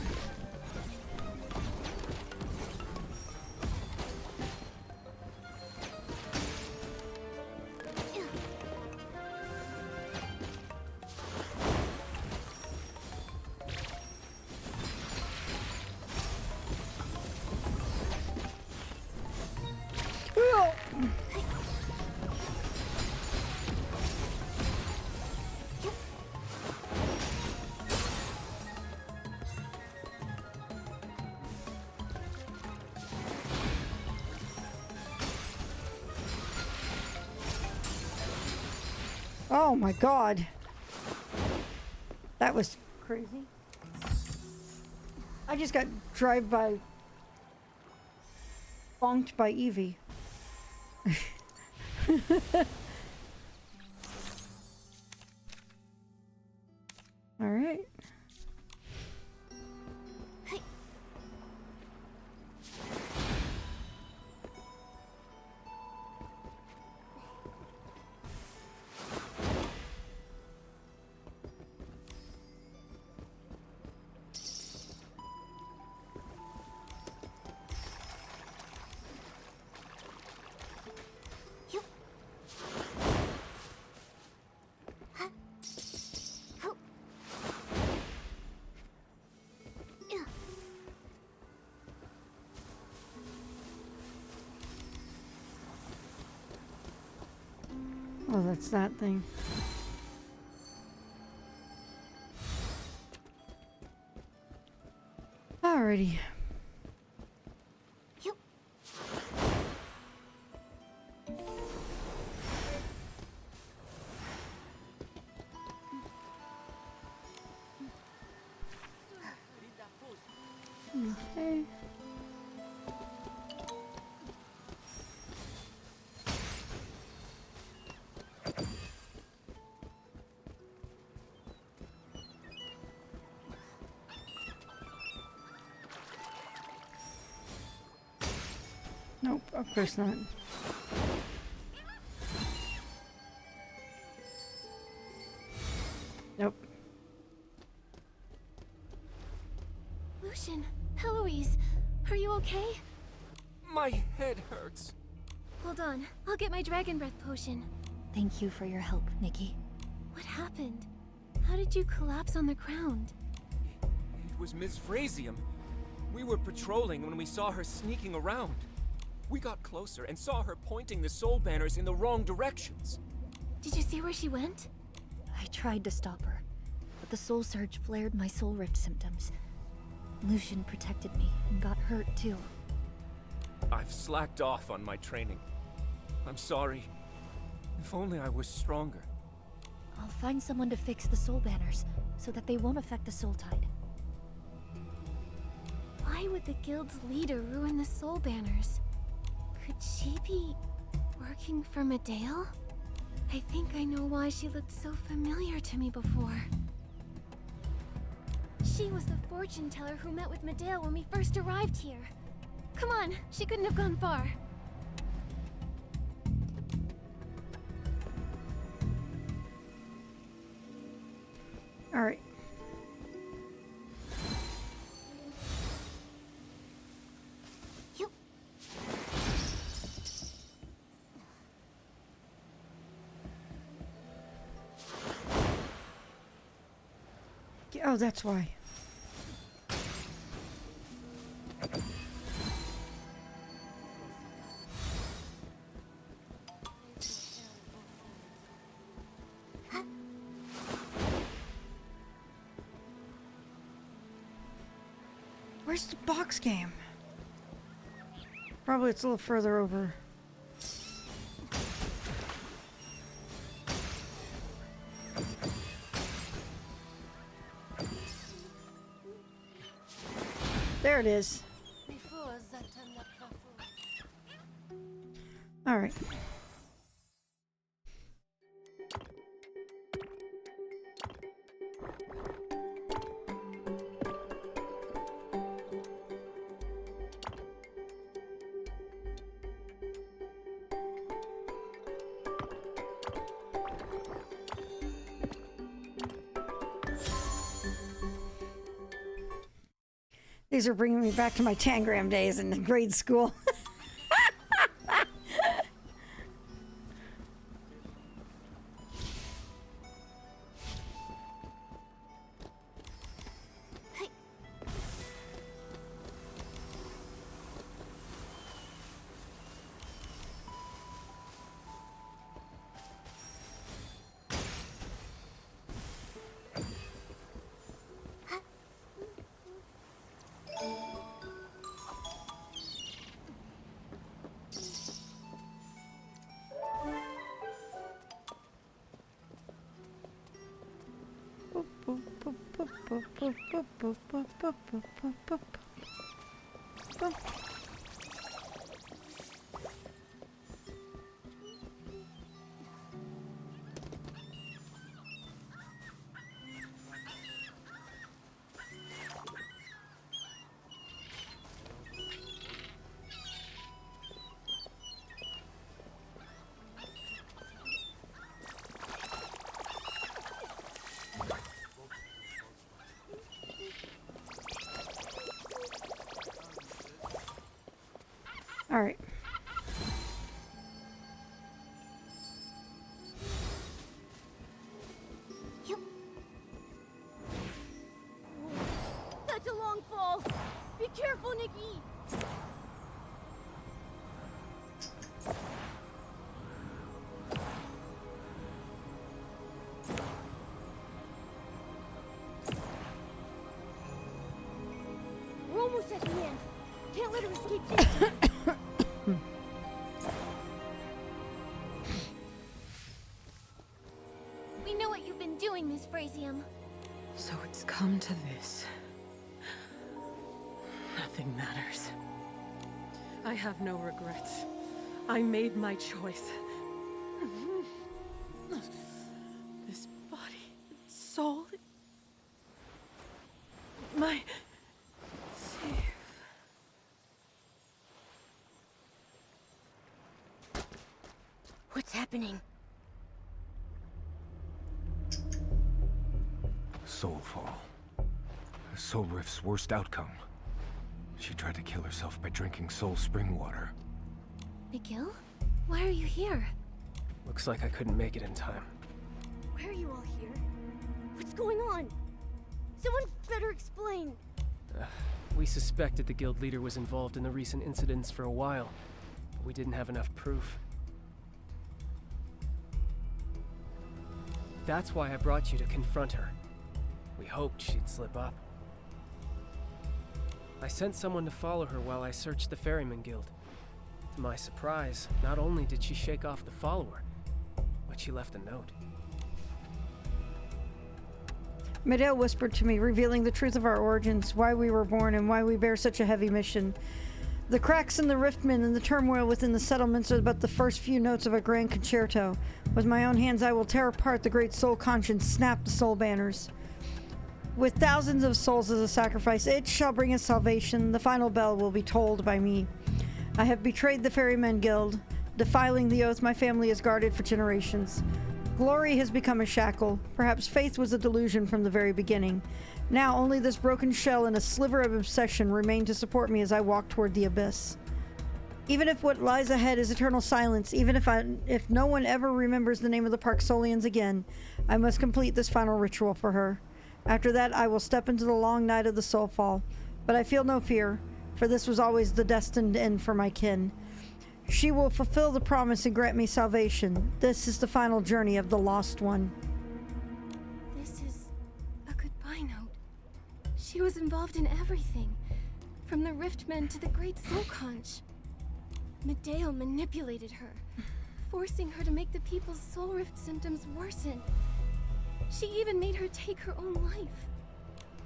Oh my god. That was crazy. I just got drive-by bonked by Evie. All right. Oh, that's that thing. Alrighty. Okay. Nope, of course not. Nope.
Lucian, Eloise, are you okay?
My head hurts.
Hold on, I'll get my dragon breath potion.
Thank you for your help, Nikki.
What happened? How did you collapse on the ground?
It was Ms. Frasium. We were patrolling when we saw her sneaking around. We got closer and saw her pointing the soul banners in the wrong directions.
Did you see where she went?
I tried to stop her, but the soul surge flared my soul rift symptoms. Lucian protected me and got hurt too.
I've slacked off on my training. I'm sorry. If only I was stronger.
I'll find someone to fix the soul banners so that they won't affect the soul tide.
Why would the guild's leader ruin the soul banners? Could she be working for Medale? I think I know why she looked so familiar to me before. She was the fortune teller who met with Medale when we first arrived here. Come on, she couldn't have gone far.
All right. Oh, that's why. Where's the box game? Probably it's a little further over. There it is. All right. These are bringing me back to my tangram days in grade school. All right.
That's a long fall. Be careful, Nikki. We're almost at the end. Can't let her escape this time. We know what you've been doing, Miss Frasium.
So it's come to this. Nothing matters. I have no regrets. I made my choice. This body, soul, my safe.
What's happening?
Soulfall. Soul Rift's worst outcome. She tried to kill herself by drinking soul spring water.
Miguel? Why are you here?
Looks like I couldn't make it in time.
Why are you all here? What's going on? Someone better explain.
We suspected the guild leader was involved in the recent incidents for a while, but we didn't have enough proof. That's why I brought you to confront her. We hoped she'd slip up. I sent someone to follow her while I searched the Ferryman Guild. To my surprise, not only did she shake off the follower, but she left a note.
Medale whispered to me, revealing the truth of our origins, why we were born, and why we bear such a heavy mission. The cracks in the riftmen and the turmoil within the settlements are but the first few notes of a grand concerto. With my own hands I will tear apart the great soul conscience, snap the soul banners. With thousands of souls as a sacrifice, it shall bring us salvation. The final bell will be tolled by me. I have betrayed the Ferryman Guild, defiling the oath my family has guarded for generations. Glory has become a shackle. Perhaps faith was a delusion from the very beginning. Now only this broken shell and a sliver of obsession remain to support me as I walk toward the abyss. Even if what lies ahead is eternal silence, even if no one ever remembers the name of the Parksolians again, I must complete this final ritual for her. After that, I will step into the long night of the soulfall. But I feel no fear, for this was always the destined end for my kin. She will fulfill the promise and grant me salvation. This is the final journey of the lost one.
This is a goodbye note. She was involved in everything, from the Riftmen to the Great Soul Conch. Medeo manipulated her, forcing her to make the people's soul rift symptoms worsen. She even made her take her own life.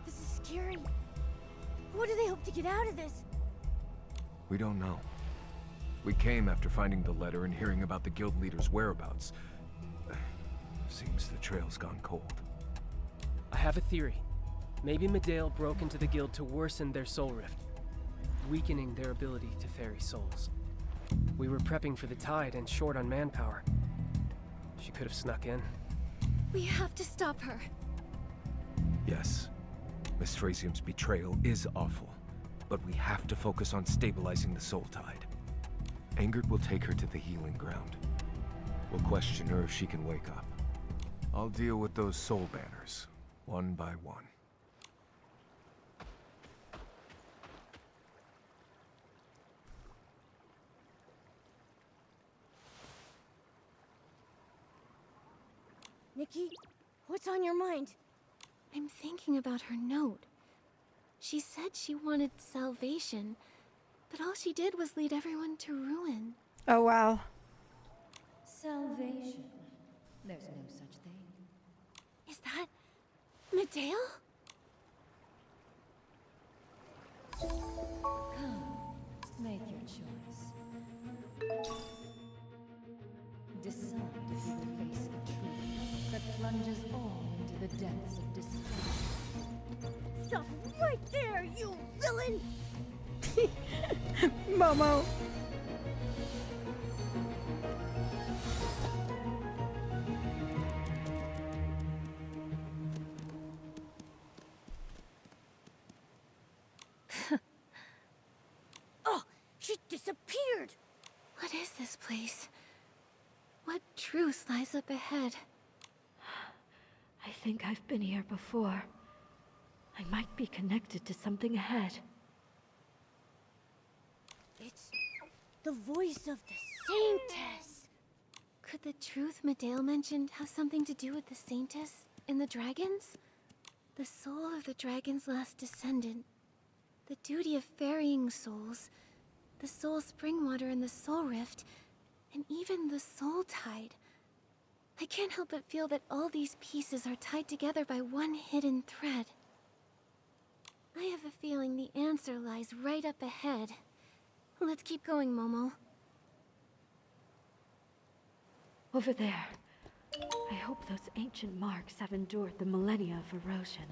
This is scary. What do they hope to get out of this?
We don't know. We came after finding the letter and hearing about the guild leader's whereabouts. Seems the trail's gone cold.
I have a theory. Maybe Medale broke into the guild to worsen their soul rift, weakening their ability to ferry souls. We were prepping for the tide and short on manpower. She could have snuck in.
We have to stop her.
Yes. Miss Frasium's betrayal is awful, but we have to focus on stabilizing the soul tide. Angert will take her to the healing ground. We'll question her if she can wake up. I'll deal with those soul banners, one by one.
Nikki, what's on your mind?
I'm thinking about her note. She said she wanted salvation, but all she did was lead everyone to ruin.
Oh, wow.
Salvation. There's no such thing.
Is that Medale?
Come, make your choice. Decide if you will face the truth that plunges all into the depths of despair.
Stop right there, you villain!
Momo.
Oh, she disappeared!
What is this place? What truth lies up ahead?
I think I've been here before. I might be connected to something ahead.
It's the voice of the Saintess.
Could the truth Medale mentioned have something to do with the Saintess and the dragons? The soul of the dragon's last descendant. The duty of ferrying souls. The soul springwater and the soul rift. And even the soul tide. I can't help but feel that all these pieces are tied together by one hidden thread. I have a feeling the answer lies right up ahead. Let's keep going, Momo.
Over there. I hope those ancient marks have endured the millennia of erosion.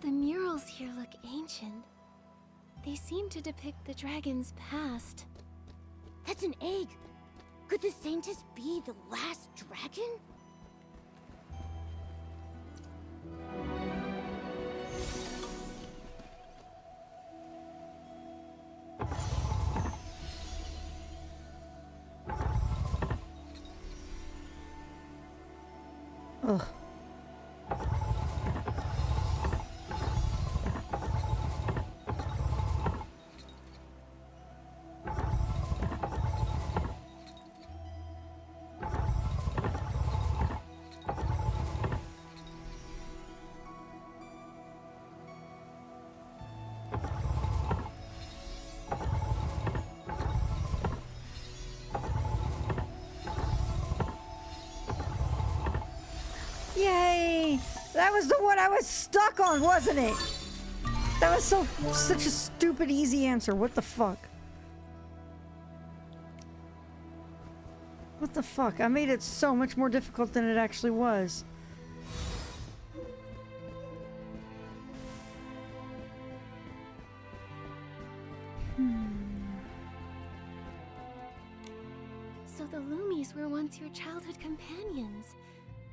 The murals here look ancient. They seem to depict the dragon's past.
That's an egg. Could the Saintess be the last dragon?
Ugh. Yay! That was the one I was stuck on, wasn't it? That was such a stupid easy answer. What the fuck? What the fuck? I made it so much more difficult than it actually was.
So the Loomies were once your childhood companions.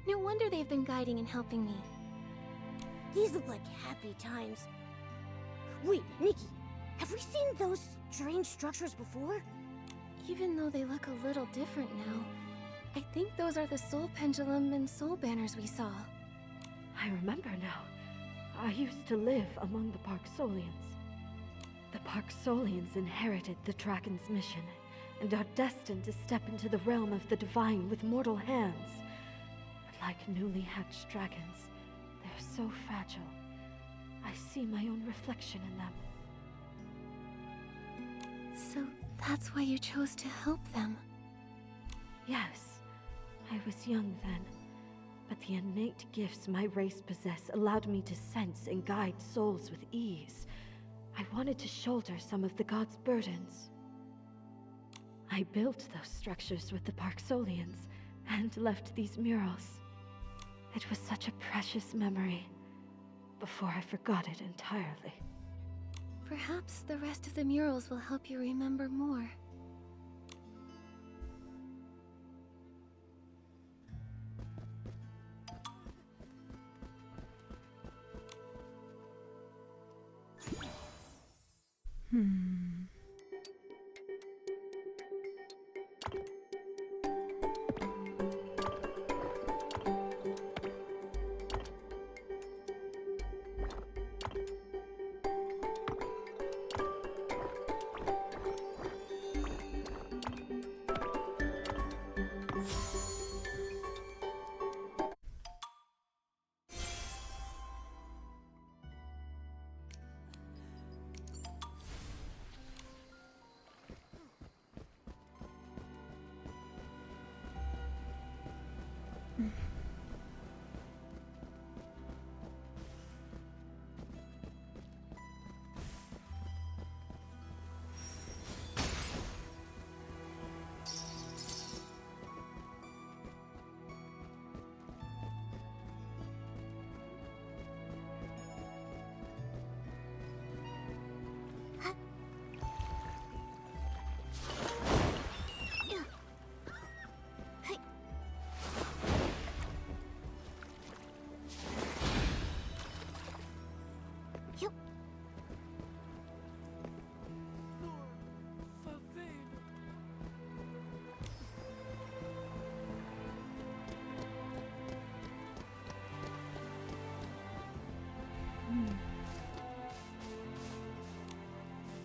No wonder they've been guiding and helping me.
These look like happy times. Wait, Nikki, have we seen those strange structures before?
Even though they look a little different now, I think those are the soul pendulum and soul banners we saw.
I remember now. I used to live among the Parksolians. The Parksolians inherited the dragon's mission, and are destined to step into the realm of the divine with mortal hands. But like newly hatched dragons, they're so fragile. I see my own reflection in them.
So that's why you chose to help them.
Yes, I was young then, but the innate gifts my race possess allowed me to sense and guide souls with ease. I wanted to shoulder some of the gods' burdens. I built those structures with the Parksolians, and left these murals. It was such a precious memory, before I forgot it entirely.
Perhaps the rest of the murals will help you remember more.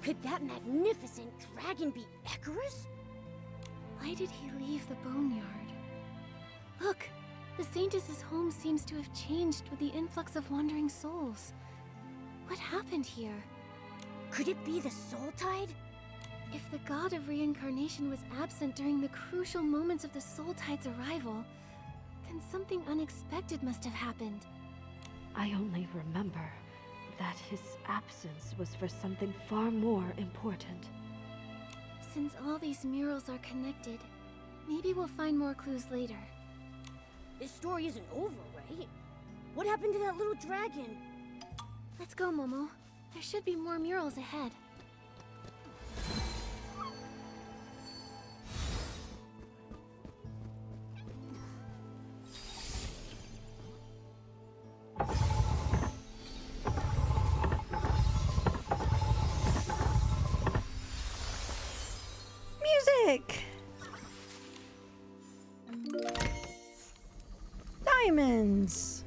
Could that magnificent dragon be Icarus?
Why did he leave the boneyard? Look! The Saintess's home seems to have changed with the influx of wandering souls. What happened here?
Could it be the Soul Tide?
If the god of reincarnation was absent during the crucial moments of the Soul Tide's arrival, then something unexpected must have happened.
I only remember that his absence was for something far more important.
Since all these murals are connected, maybe we'll find more clues later.
This story isn't over, right? What happened to that little dragon?
Let's go, Momo. There should be more murals ahead.
Music! Diamonds!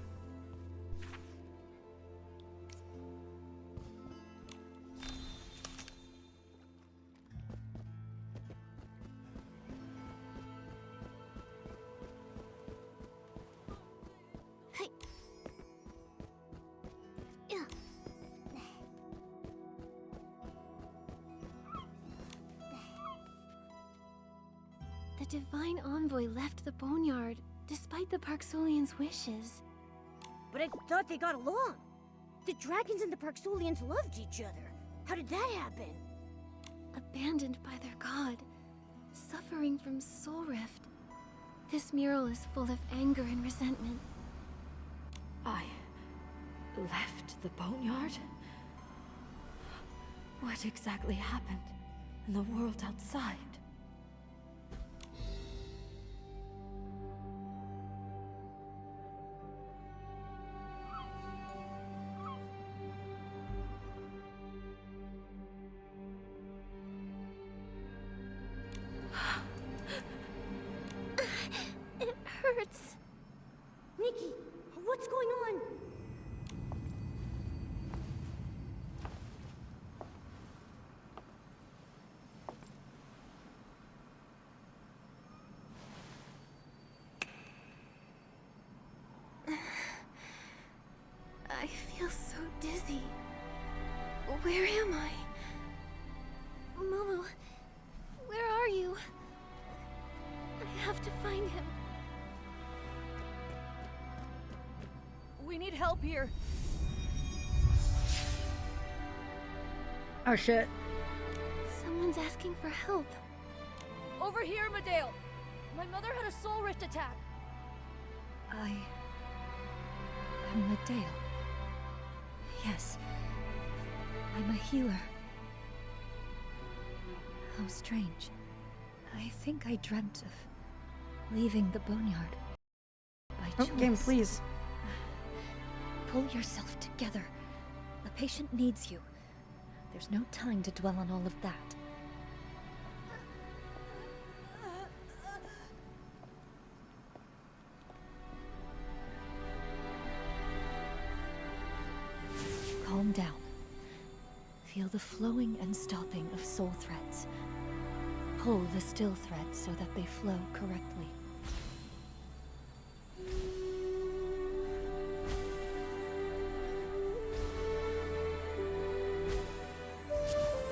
Hey. Yeah.
The Divine Envoy left the boneyard, despite the Parksolians' wishes.
But I thought they got along. The dragons and the Parksolians loved each other. How did that happen?
Abandoned by their god, suffering from soul rift. This mural is full of anger and resentment.
I left the boneyard? What exactly happened in the world outside?
It hurts.
Nikki, what's going on?
I feel so dizzy. Where am I? Momo, where are you? I have to find him.
We need help here.
Oh shit.
Someone's asking for help.
Over here, Medale. My mother had a soul rift attack.
I am Medale. Yes, I'm a healer. How strange. I think I dreamt of leaving the boneyard by
Oh,
choice.
game, please.
Pull yourself together. The patient needs you. There's no time to dwell on all of that. Calm down. Feel the flowing and stopping of soul threads. Pull the still threads so that they flow correctly.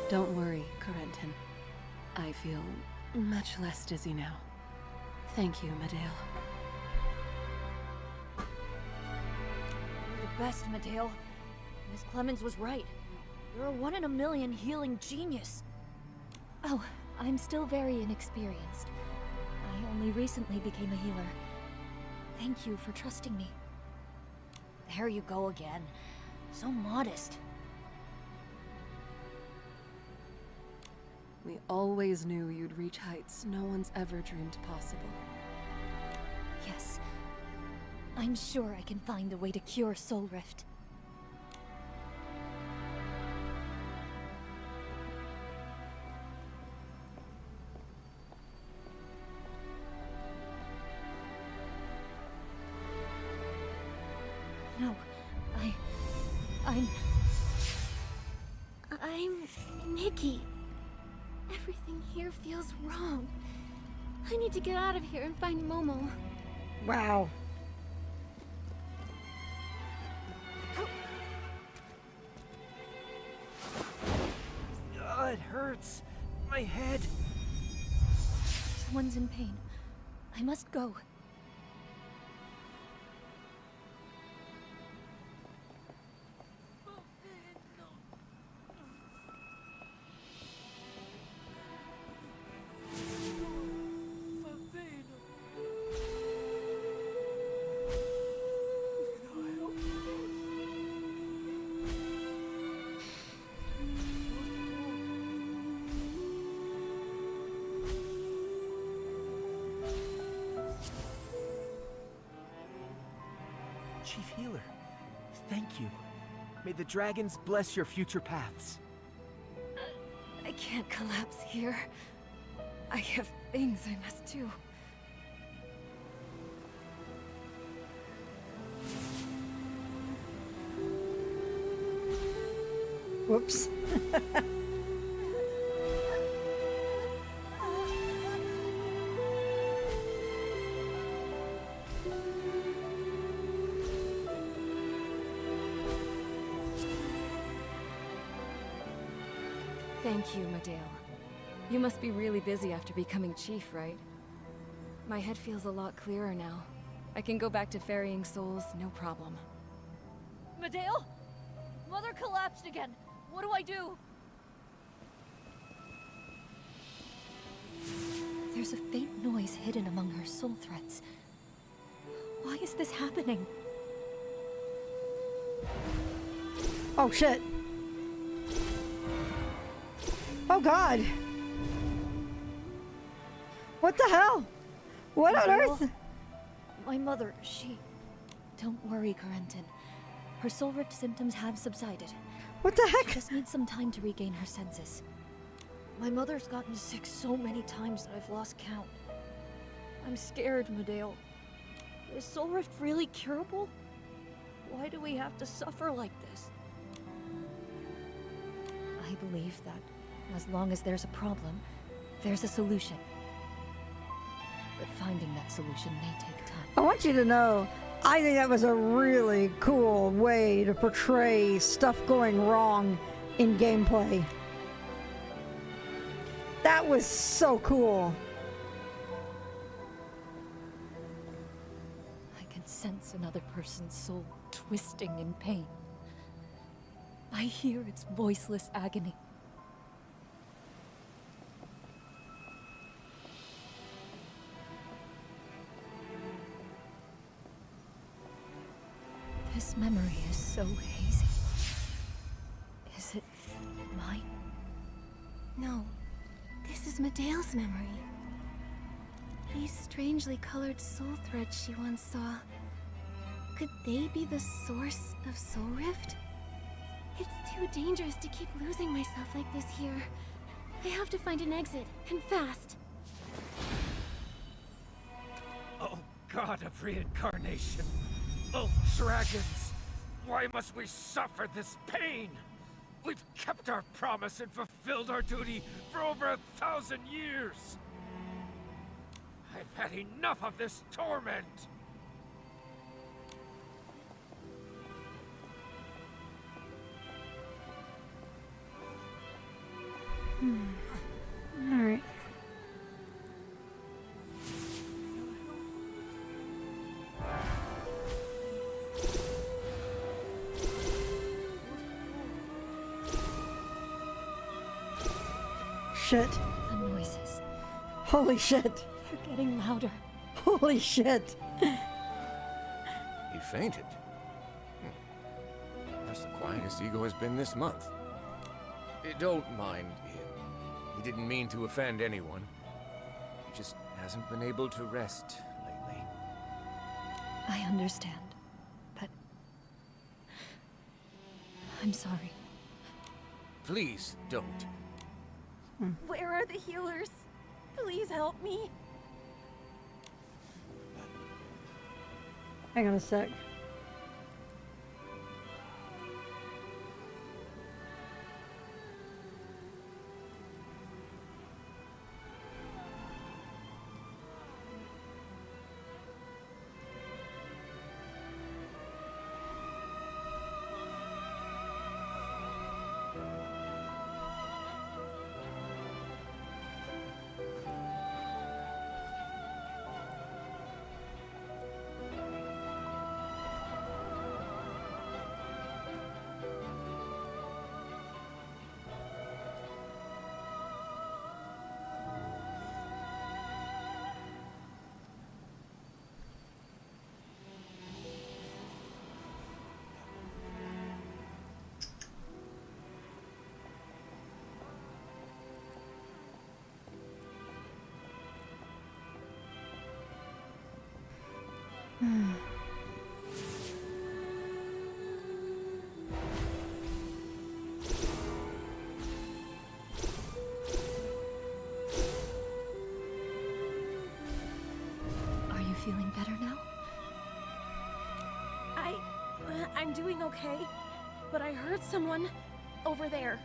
Don't worry, Corentin. I feel much less dizzy now. Thank you, Medale.
best, Mateo. Miss Clemens was right. You're a 1 in a million healing genius.
Oh, I'm still very inexperienced. I only recently became a healer. Thank you for trusting me.
There you go again. So modest.
We always knew you'd reach heights no one's ever dreamed possible.
Yes. I'm sure I can find a way to cure Soul Rift. No,
I'm Nikki. Everything here feels wrong. I need to get out of here and find Momo.
Wow.
It hurts. My head.
Someone's in pain. I must go.
Chief Healer, thank you. May the dragons bless your future paths.
I can't collapse here. I have things I must do.
Whoops.
Thank you, Mateo. You must be really busy after becoming chief, right? My head feels a lot clearer now. I can go back to ferrying souls, no problem.
Mateo? Mother collapsed again. What do I do?
There's a faint noise hidden among her soul threads. Why is this happening?
Oh shit. Oh god. What the hell? What on earth?
My mother, she...
Don't worry, Corentin. Her soul rift symptoms have subsided.
What the
She
heck?
just needs some time to regain her senses.
My mother's gotten sick so many times that I've lost count. I'm scared, Mateo. Is Soul Rift really curable? Why do we have to suffer like this?
I believe that as long as there's a problem, there's a solution. But finding that solution may take time.
I want you to know, I think that was a really cool way to portray stuff going wrong in gameplay. That was so cool.
I can sense another person's soul twisting in pain. I hear its voiceless agony. This memory is so hazy. Is it mine?
No, this is Medea's memory. These strangely colored soul threads she once saw. Could they be the source of Soul Rift? It's too dangerous to keep losing myself like this here. I have to find an exit, and fast.
Oh, God of reincarnation. Oh, dragons. Why must we suffer this pain? We've kept our promise and fulfilled our duty for over 1,000 years. I've had enough of this torment.
All right. shit.
The noises.
Holy shit.
They're getting louder.
Holy shit.
He fainted. That's the quietest Ego has been this month. Don't mind him. He didn't mean to offend anyone. He just hasn't been able to rest lately.
I understand, but I'm sorry.
Please don't.
Where are the healers? Please help me.
Hang on a sec.
Are you feeling better now?
I'm doing okay, but I heard someone over there.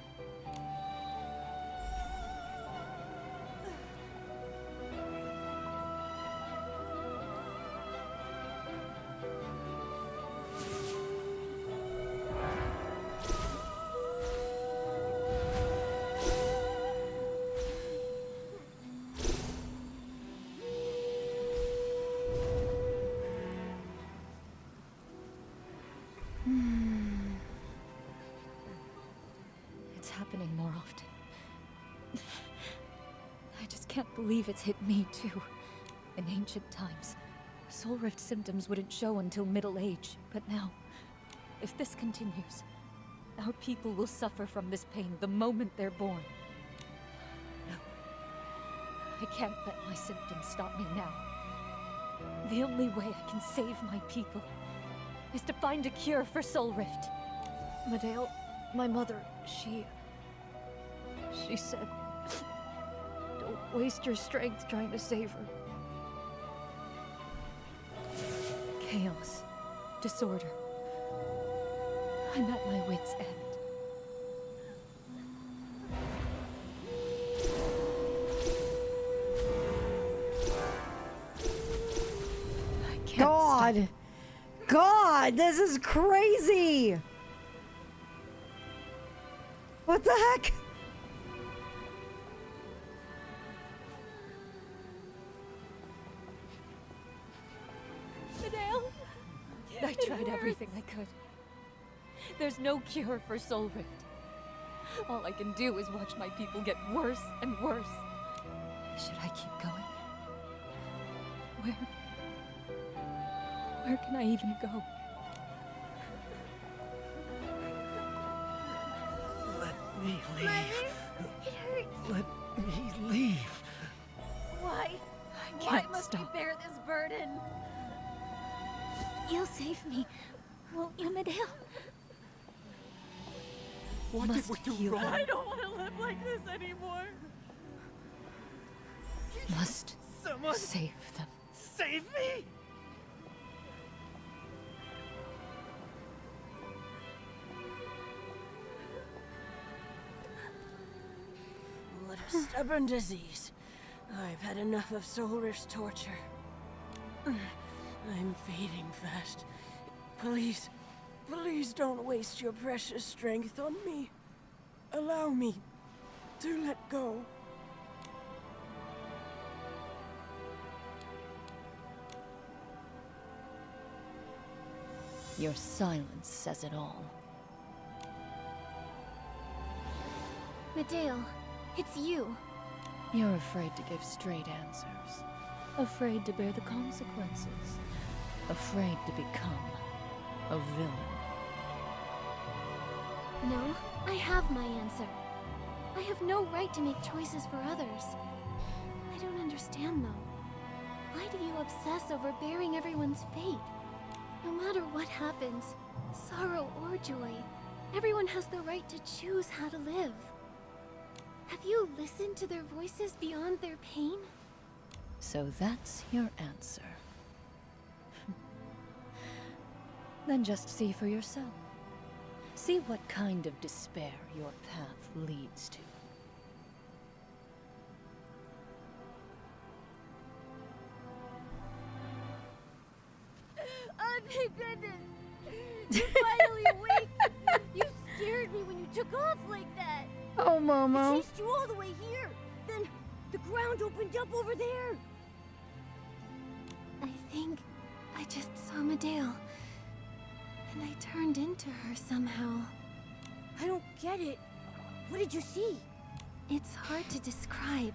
It's happening more often. I just can't believe it's hit me, too. In ancient times, soul rift symptoms wouldn't show until middle age, but now, if this continues, our people will suffer from this pain the moment they're born. No. I can't let my symptoms stop me now. The only way I can save my people is to find a cure for soul rift.
Medale, my mother, she said, don't waste your strength trying to save her.
Chaos. Disorder. I'm at my wit's end. I can't
God!
stop.
God, this is crazy! What the heck?
Medale! I tried everything I could. There's no cure for soul rift. All I can do is watch my people get worse and worse. Should I keep going? Where can I even go?
Let me leave.
It hurts.
Let me leave.
Why?
I
Why
can't
must
stop.
we bear this burden?
You'll save me, won't you, Medale?
What
Must
did we do
heal
wrong?
them.
I don't want to live like this anymore.
Must
Someone
save them.
save me!
What a stubborn disease. I've had enough of Soul Rift's torture. I'm fading fast. Please, please don't waste your precious strength on me. Allow me to let go.
Your silence says it all.
Medale, it's you.
You're afraid to give straight answers. Afraid to bear the consequences. Afraid to become a villain.
No, I have my answer. I have no right to make choices for others. I don't understand, though. Why do you obsess over bearing everyone's fate? No matter what happens, sorrow or joy, everyone has the right to choose how to live. Have you listened to their voices beyond their pain?
So that's your answer. Then just see for yourself. See what kind of despair your path leads to.
Oh, thank goodness! You're finally awake! You scared me when you took off like that!
Oh,
I
Momo.
chased you all the way here! Then the ground opened up over there! I think I just saw Medale. And I turned into her somehow. I don't get it. What did you see? It's hard to describe.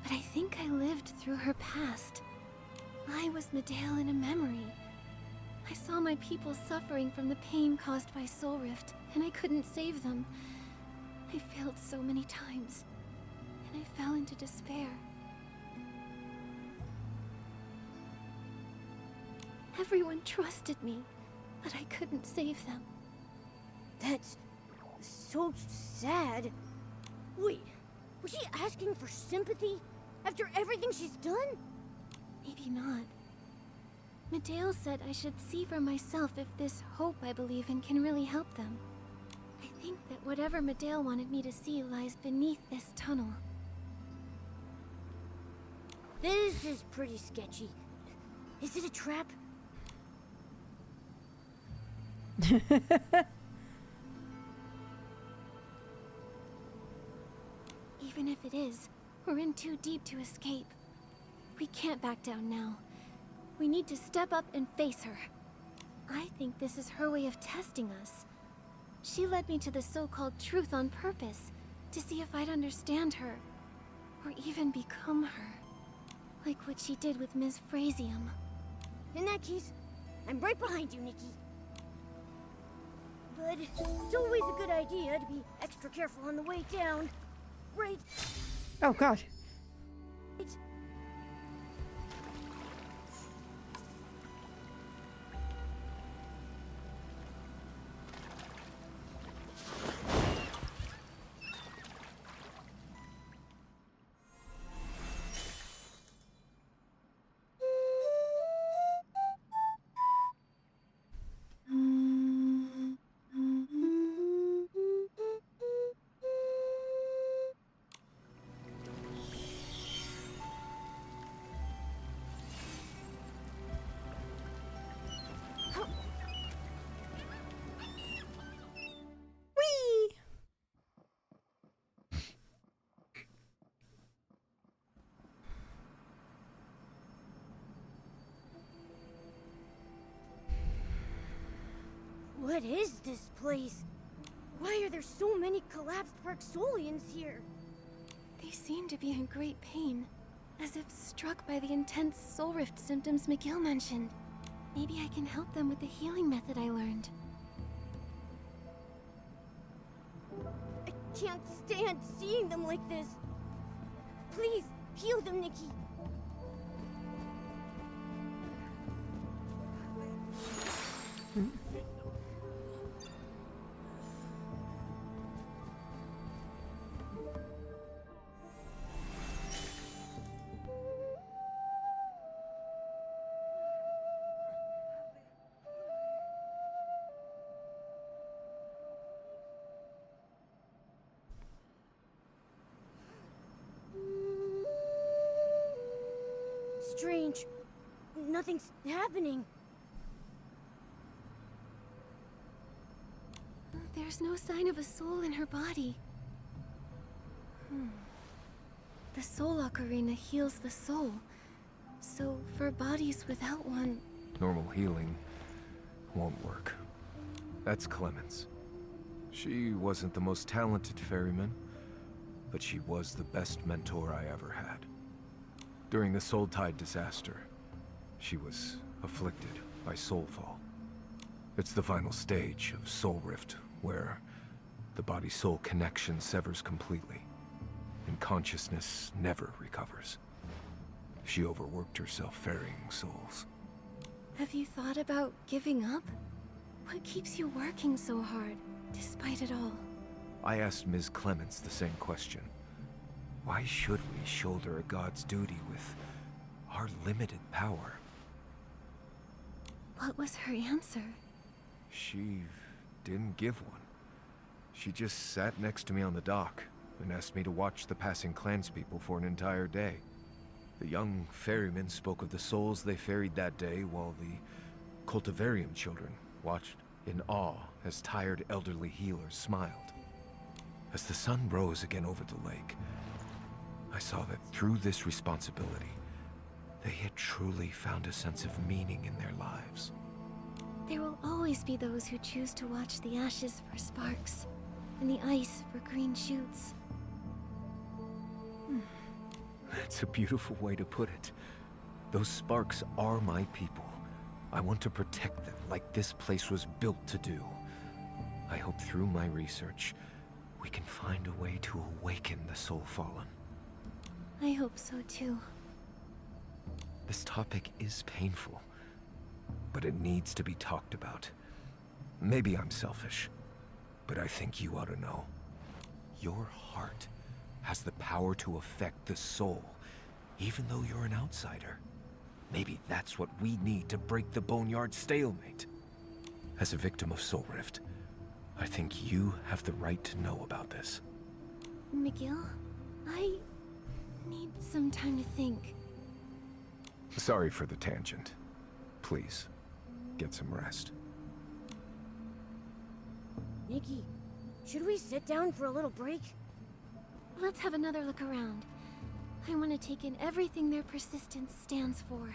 But I think I lived through her past. I was Medale in a memory. I saw my people suffering from the pain caused by Soul Rift, and I couldn't save them. I failed so many times, and I fell into despair. Everyone trusted me, but I couldn't save them. That's so sad. Wait, was she asking for sympathy after everything she's done? Maybe not. Medale said I should see for myself if this hope I believe in can really help them. I think that whatever Medale wanted me to see lies beneath this tunnel. This is pretty sketchy. Is it a trap? Even if it is, we're in too deep to escape. We can't back down now. We need to step up and face her. I think this is her way of testing us. She led me to the so-called truth on purpose, to see if I'd understand her, or even become her. Like what she did with Ms. Frasium. In that case, I'm right behind you, Nikki. But it's always a good idea to be extra careful on the way down. Right?
Oh, God.
It's
Whee!
What is this place? Why are there so many collapsed Parksolians here? They seem to be in great pain, as if struck by the intense soul rift symptoms McGill mentioned. Maybe I can help them with the healing method I learned. I can't stand seeing them like this. Please, heal them, Nikki. Strange. Nothing's happening. There's no sign of a soul in her body. The Soul Ocarina heals the soul. So, for bodies without one...
Normal healing won't work. That's Clemens. She wasn't the most talented ferryman, but she was the best mentor I ever had. During the Soul Tide disaster, she was afflicted by soulfall. It's the final stage of Soul Rift, where the body-soul connection severs completely, and consciousness never recovers. She overworked herself ferrying souls.
Have you thought about giving up? What keeps you working so hard, despite it all?
I asked Ms. Clements the same question. Why should we shoulder a god's duty with our limited power?
What was her answer?
She didn't give one. She just sat next to me on the dock and asked me to watch the passing clanspeople for an entire day. The young ferrymen spoke of the souls they ferried that day, while the cultivarium children watched in awe as tired elderly healers smiled. As the sun rose again over the lake, I saw that through this responsibility, they had truly found a sense of meaning in their lives.
There will always be those who choose to watch the ashes for sparks, and the ice for green shoots.
That's a beautiful way to put it. Those sparks are my people. I want to protect them like this place was built to do. I hope through my research, we can find a way to awaken the Soul Fallen.
I hope so too.
This topic is painful, but it needs to be talked about. Maybe I'm selfish, but I think you ought to know. Your heart has the power to affect the soul, even though you're an outsider. Maybe that's what we need to break the Boneyard stalemate. As a victim of Soul Rift, I think you have the right to know about this.
McGill, I need some time to think.
Sorry for the tangent. Please, get some rest.
Nikki, should we sit down for a little break?
Let's have another look around. I want to take in everything their persistence stands for.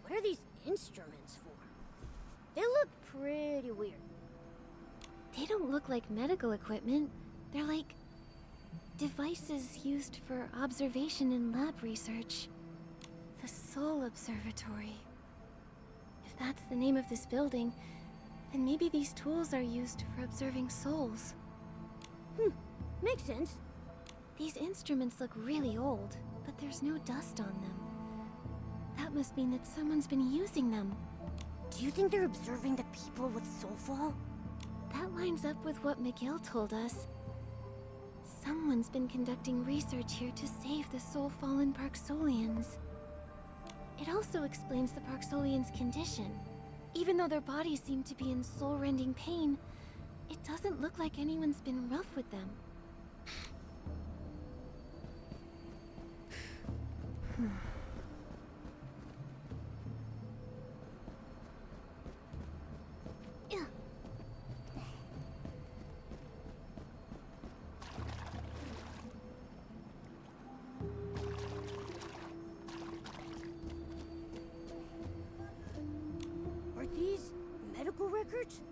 What are these instruments for? They look pretty weird.
They don't look like medical equipment. They're like devices used for observation and lab research. The Soul Observatory. If that's the name of this building, then maybe these tools are used for observing souls.
Makes sense.
These instruments look really old, but there's no dust on them. That must mean that someone's been using them.
Do you think they're observing the people with soulfall?
That lines up with what McGill told us. Someone's been conducting research here to save the soul-fallen Parksolians. It also explains the Parksolians' condition. Even though their bodies seem to be in soul-rending pain, it doesn't look like anyone's been rough with them.
Are these medical records?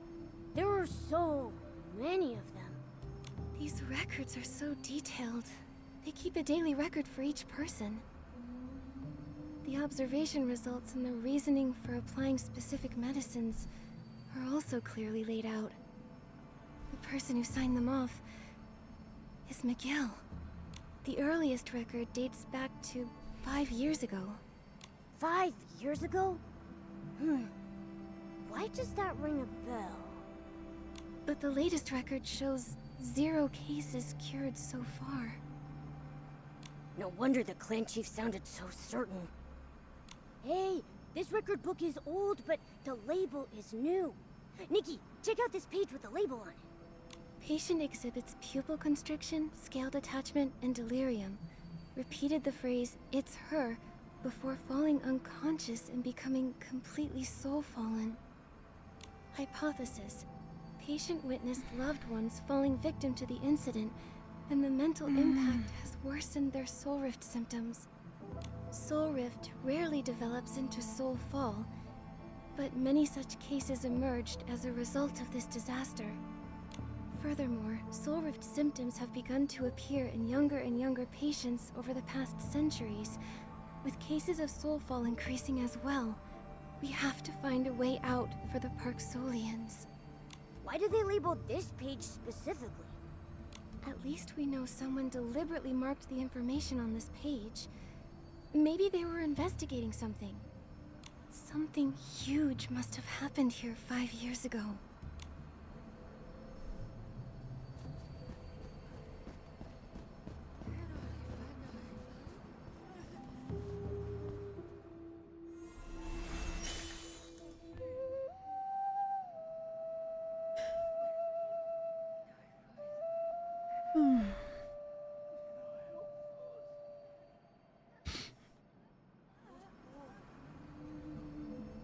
There are so many of them.
These records are so detailed. They keep a daily record for each person. The observation results and the reasoning for applying specific medicines are also clearly laid out. The person who signed them off is McGill. The earliest record dates back to 5 years ago.
5 years ago? Why does that ring a bell?
But the latest record shows 0 cases cured so far.
No wonder the clan chief sounded so certain. Hey, this record book is old, but the label is new. Nikki, check out this page with the label on it.
Patient exhibits pupil constriction, scale detachment, and delirium. Repeated the phrase, "It's her," before falling unconscious and becoming completely soul-fallen.
Hypothesis. Patient witnessed loved ones falling victim to the incident, and the mental impact has worsened their soul rift symptoms. Soul rift rarely develops into soul fall, but many such cases emerged as a result of this disaster. Furthermore, soul rift symptoms have begun to appear in younger and younger patients over the past centuries, with cases of soul fall increasing as well. We have to find a way out for the Parksolians.
Why did they label this page specifically?
At least we know someone deliberately marked the information on this page. Maybe they were investigating something. Something huge must have happened here 5 years ago.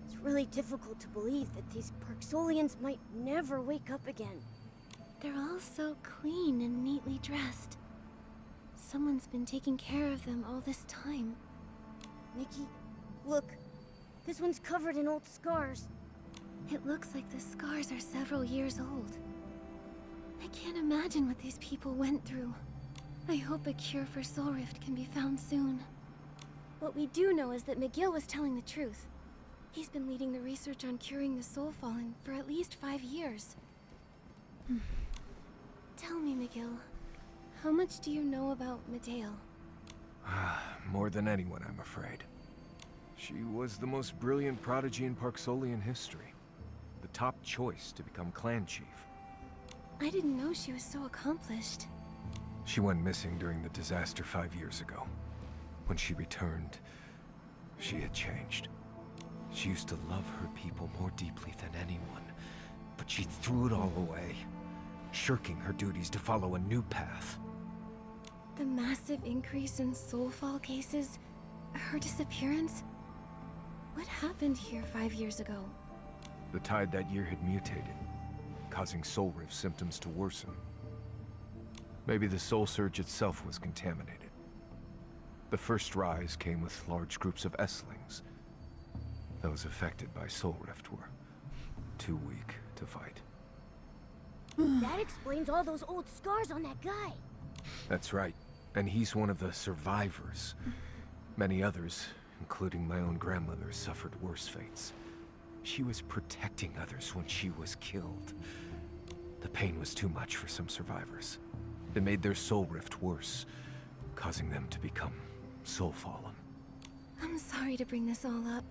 It's really difficult to believe that these Parksolians might never wake up again.
They're all so clean and neatly dressed. Someone's been taking care of them all this time.
Nikki, look. This one's covered in old scars.
It looks like the scars are several years old. I can't imagine what these people went through. I hope a cure for Soul Rift can be found soon. What we do know is that McGill was telling the truth. He's been leading the research on curing the Soul Fallen for at least 5 years. Tell me, McGill, how much do you know about Medale?
More than anyone, I'm afraid. She was the most brilliant prodigy in Parksolian history. The top choice to become clan chief.
I didn't know she was so accomplished.
She went missing during the disaster 5 years ago. When she returned, she had changed. She used to love her people more deeply than anyone, but she threw it all away, shirking her duties to follow a new path.
The massive increase in soulfall cases, her disappearance. What happened here 5 years ago?
The tide that year had mutated, causing soul rift symptoms to worsen. Maybe the soul surge itself was contaminated. The first rise came with large groups of Esslings. Those affected by soul rift were too weak to fight.
That explains all those old scars on that guy.
That's right. And he's one of the survivors. Many others, including my own grandmother, suffered worse fates. She was protecting others when she was killed. The pain was too much for some survivors. It made their soul rift worse, causing them to become soul fallen.
I'm sorry to bring this all up.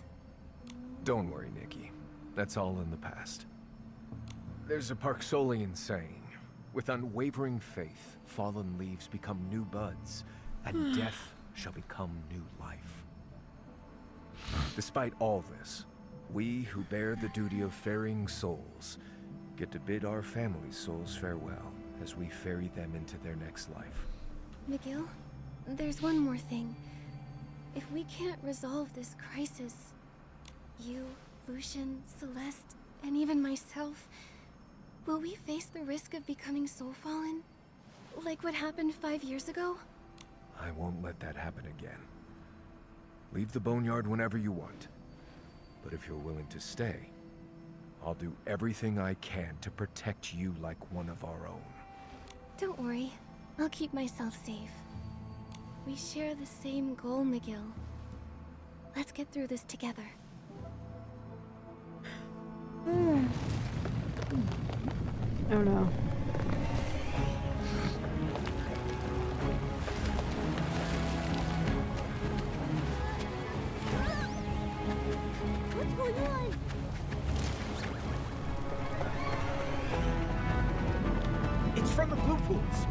Don't worry, Nikki. That's all in the past. There's a Parksolian saying, with unwavering faith, fallen leaves become new buds, and death shall become new life. Despite all this, we who bear the duty of ferrying souls get to bid our family souls farewell as we ferry them into their next life.
McGill, there's one more thing. If we can't resolve this crisis, you, Lucian, Celeste, and even myself, will we face the risk of becoming soul fallen? Like what happened 5 years ago?
I won't let that happen again. Leave the boneyard whenever you want. But if you're willing to stay, I'll do everything I can to protect you like one of our own.
Don't worry, I'll keep myself safe. We share the same goal, McGill. Let's get through this together.
Oh no.
What's going on?
It's from the blue pools.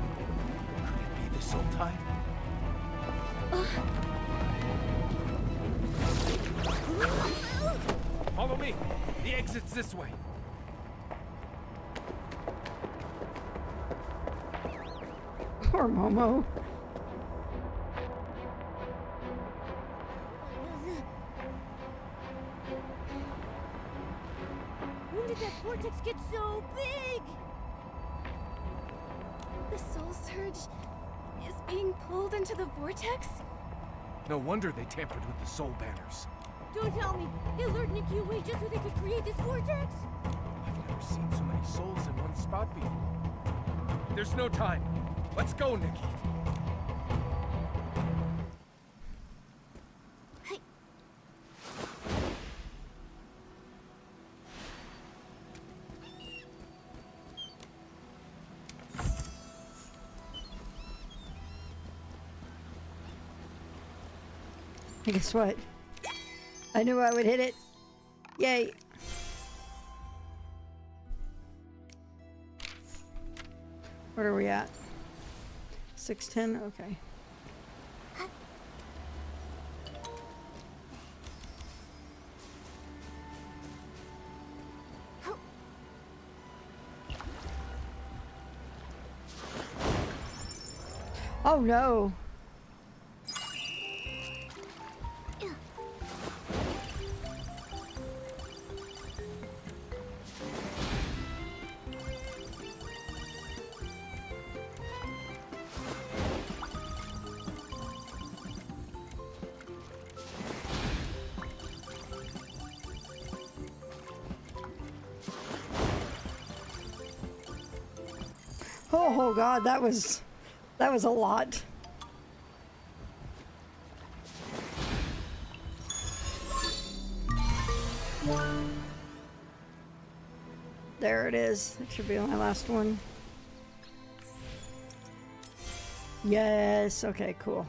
Could it be the soul tide?
Follow me! The exit's this way!
Poor Momo.
When did that vortex get so big?
The soul surge is being pulled into the vortex?
No wonder they tampered with the soul banners.
Don't tell me. They lured Nikki away just so they could create this vortex?
I've never seen so many souls in one spot before. There's no time. Let's go, Nikki.
And guess what? I knew I would hit it. Yay. What are we at? 610? Okay. Oh no. Oh god, that was a lot. There it is. It should be my last one. Yes, okay, cool.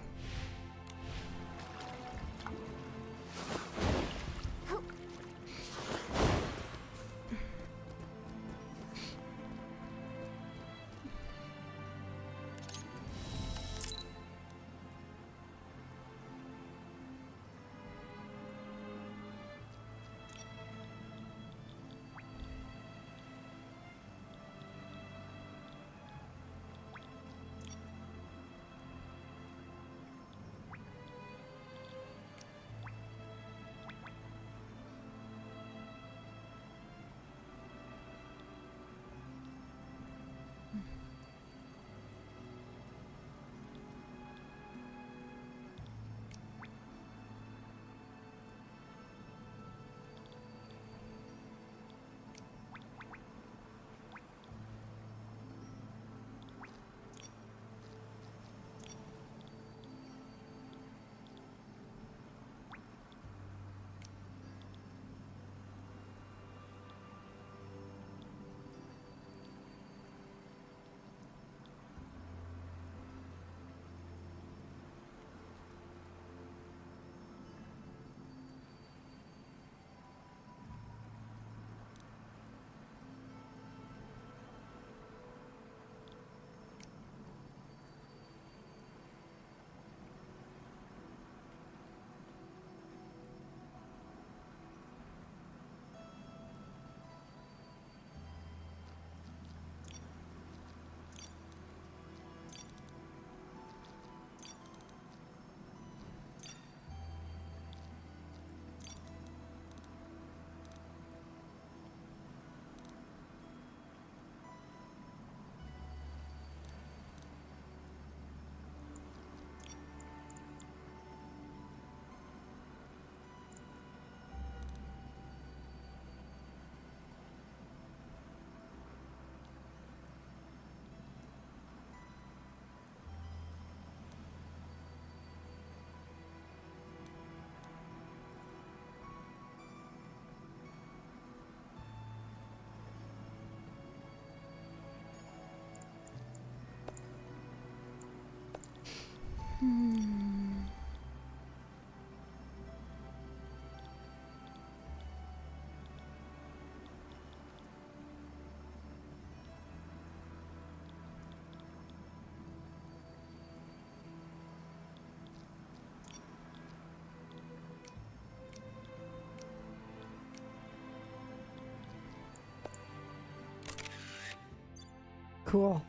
Cool.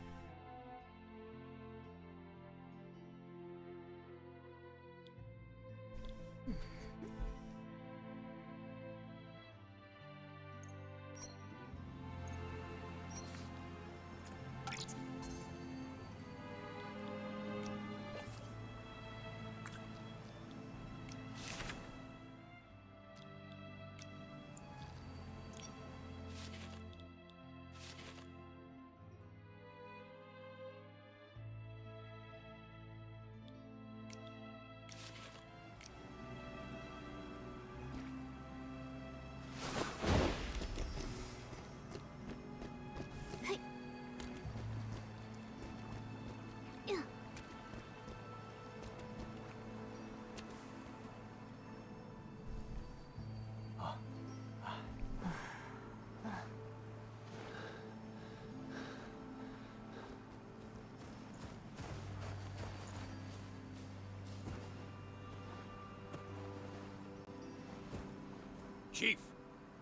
Chief,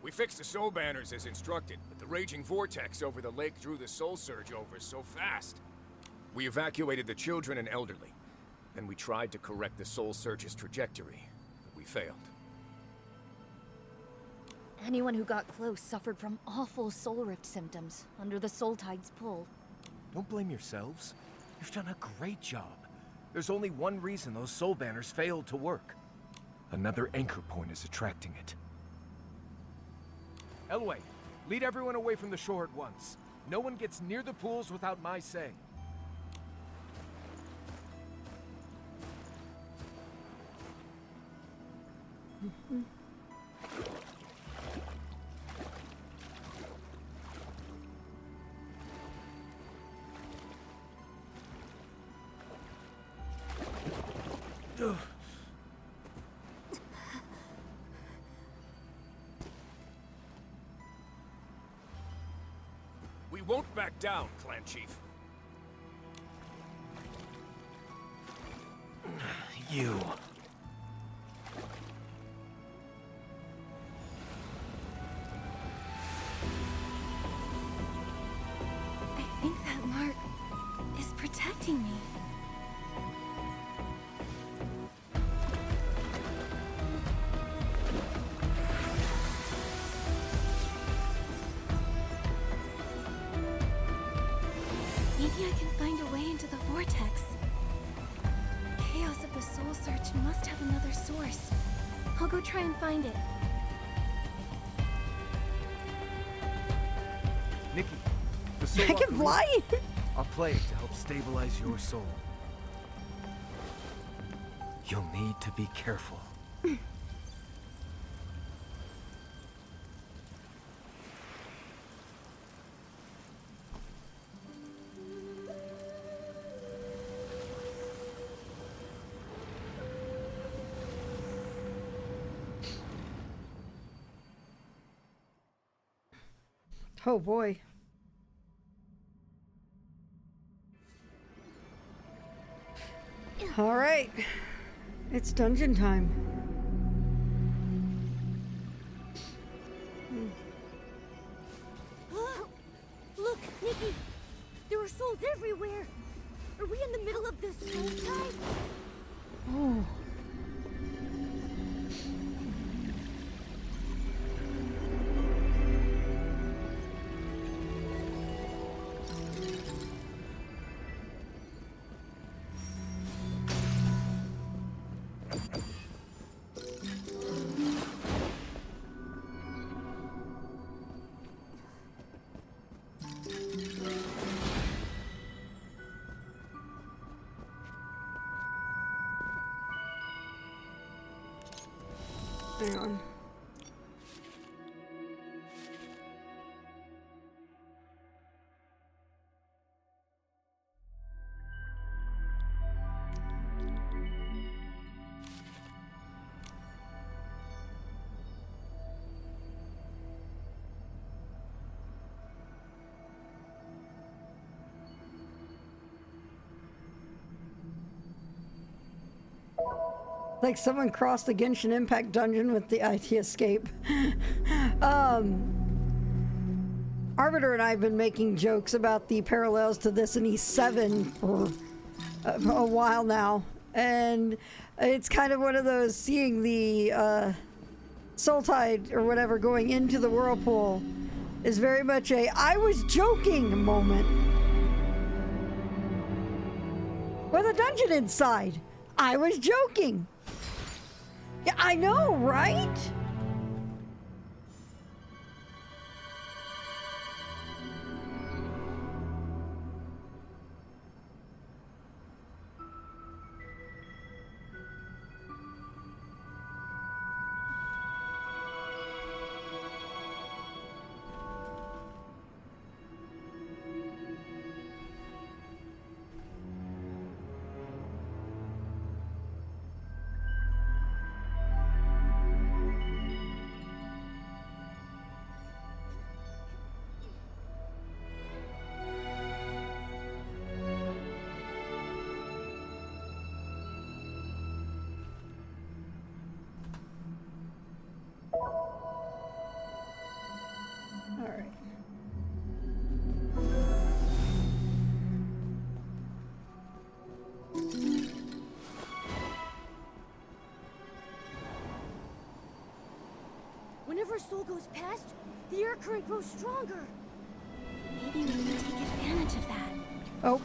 we fixed the soul banners as instructed, but the raging vortex over the lake drew the soul surge over so fast. We evacuated the children and elderly. Then we tried to correct the soul surge's trajectory, but we failed.
Anyone who got close suffered from awful soul rift symptoms under the soul tide's pull.
Don't blame yourselves. You've done a great job. There's only one reason those soul banners failed to work. Another anchor point is attracting it. Elway, lead everyone away from the shore at once. No one gets near the pools without my say.
We won't back down, Clan Chief.
You.
I think that mark is protecting me. Maybe I can find a way into the vortex. Chaos of the soul search must have another source. I'll go try and find it.
Nikki, the soul
I can fly!
I'll play it to help stabilize your soul. You'll need to be careful.
Oh boy. All right. It's dungeon time.
Look, Nikki! There are souls everywhere! Are we in the middle of this soul tide?
Oh. Hang on. Like someone crossed the Genshin Impact dungeon with the IT escape. Arbiter and I have been making jokes about the parallels to this in E7 for a while now. And it's kind of one of those, seeing the Soul Tide or whatever going into the whirlpool is very much a I was joking moment. With a dungeon inside. I was joking. Yeah, I know, right?
whenever a soul goes past, the air current grows stronger.
Maybe we can take advantage of that.
Oh.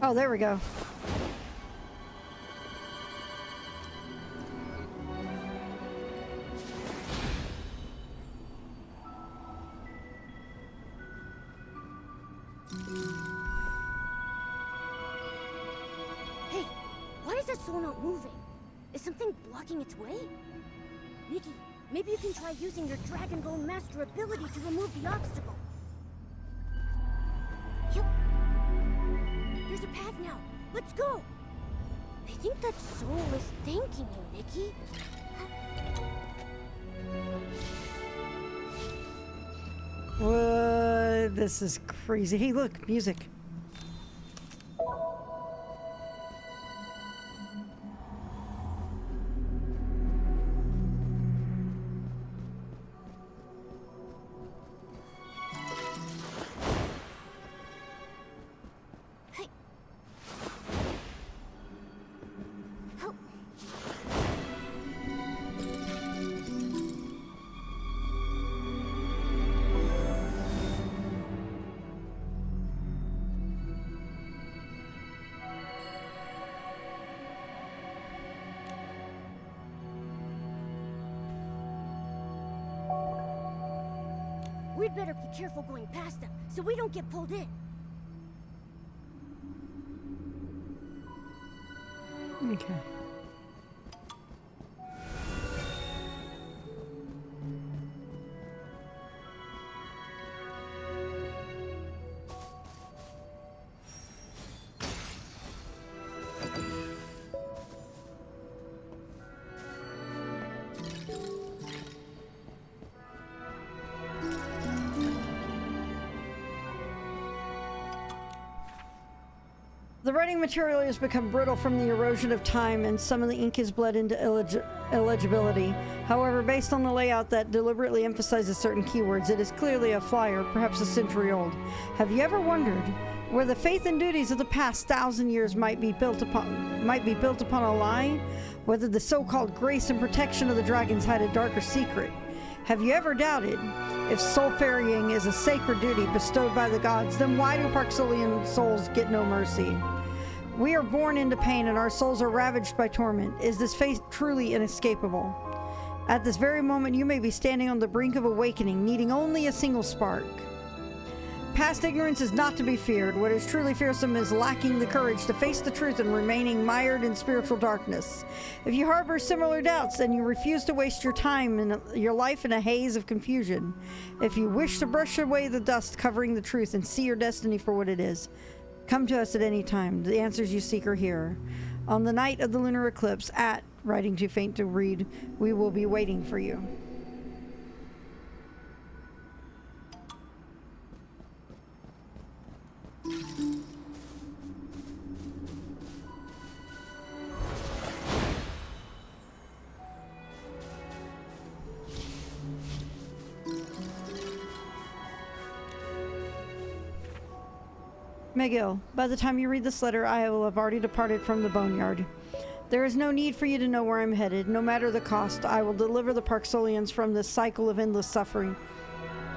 Oh, there we go.
Hey, why is that soul not moving? Is something blocking its way? Nikki, maybe you can try using your Dragon Bone Master ability to remove the obstacle. Yep. There's a path now. Let's go. I think that soul is thanking you, Nikki.
What? This is crazy. Hey, look, music.
Hey. Oh. We'd better be careful going past them, so we don't get pulled in.
Okay. The writing material has become brittle from the erosion of time, and some of the ink has bled into illegibility. However, based on the layout that deliberately emphasizes certain keywords, it is clearly a flyer, perhaps a century old. Have you ever wondered where the faith and duties of the past 1,000 years might be built upon a lie? Whether the so-called grace and protection of the dragons hide a darker secret? Have you ever doubted if soul ferrying is a sacred duty bestowed by the gods, then why do Parksolian souls get no mercy? We are born into pain and our souls are ravaged by torment. Is this fate truly inescapable? At this very moment, you may be standing on the brink of awakening, needing only a single spark. Past ignorance is not to be feared. What is truly fearsome is lacking the courage to face the truth and remaining mired in spiritual darkness. If you harbor similar doubts, then you refuse to waste your time and your life in a haze of confusion. If you wish to brush away the dust covering the truth and see your destiny for what it is, come to us at any time. The answers you seek are here. On the night of the lunar eclipse at Writing Too Faint to Read, we will be waiting for you. Miguel, by the time you read this letter, I will have already departed from the boneyard. There is no need for you to know where I'm headed. No matter the cost, I will deliver the Parksolians from this cycle of endless suffering.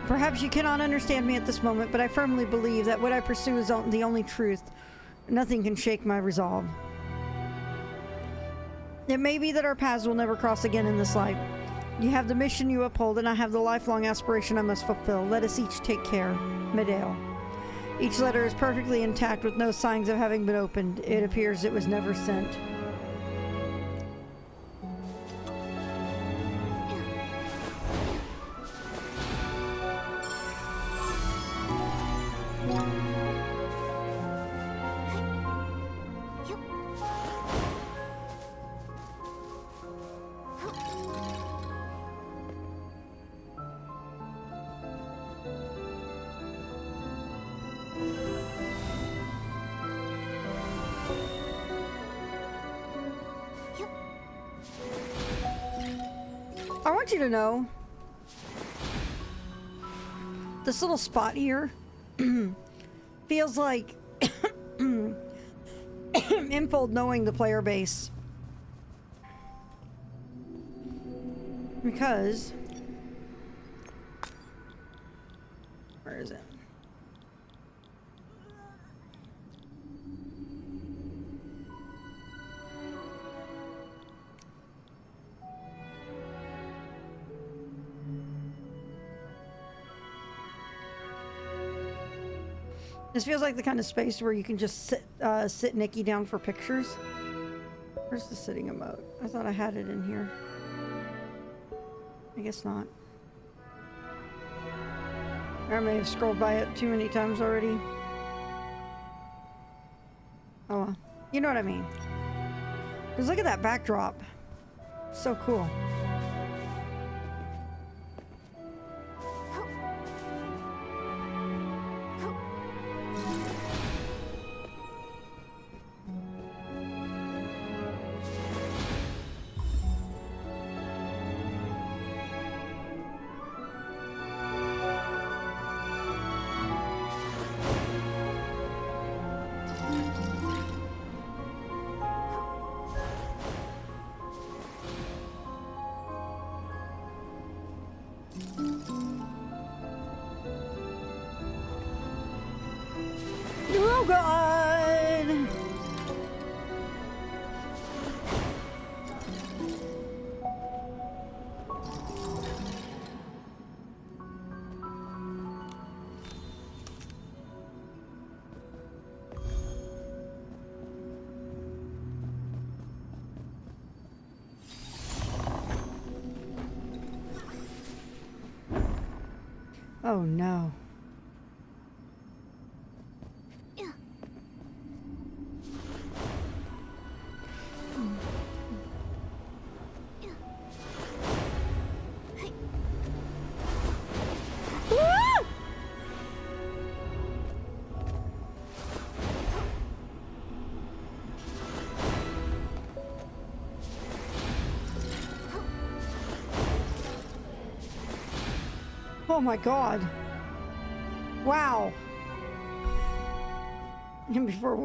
Perhaps you cannot understand me at this moment, but I firmly believe that what I pursue is the only truth. Nothing can shake my resolve. It may be that our paths will never cross again in this life. You have the mission you uphold, and I have the lifelong aspiration I must fulfill. Let us each take care. Medale. Each letter is perfectly intact with no signs of having been opened. It appears it was never sent. I want you to know, this little spot here feels like Infold knowing the player base. Because... where is it? This feels like the kind of space where you can just sit Nikki down for pictures. Where's the sitting emote? I thought I had it in here. I guess not. Or I may have scrolled by it too many times already. Oh well. You know what I mean. Because look at that backdrop. So cool. Oh God! Oh no. Oh my God. Wow. And before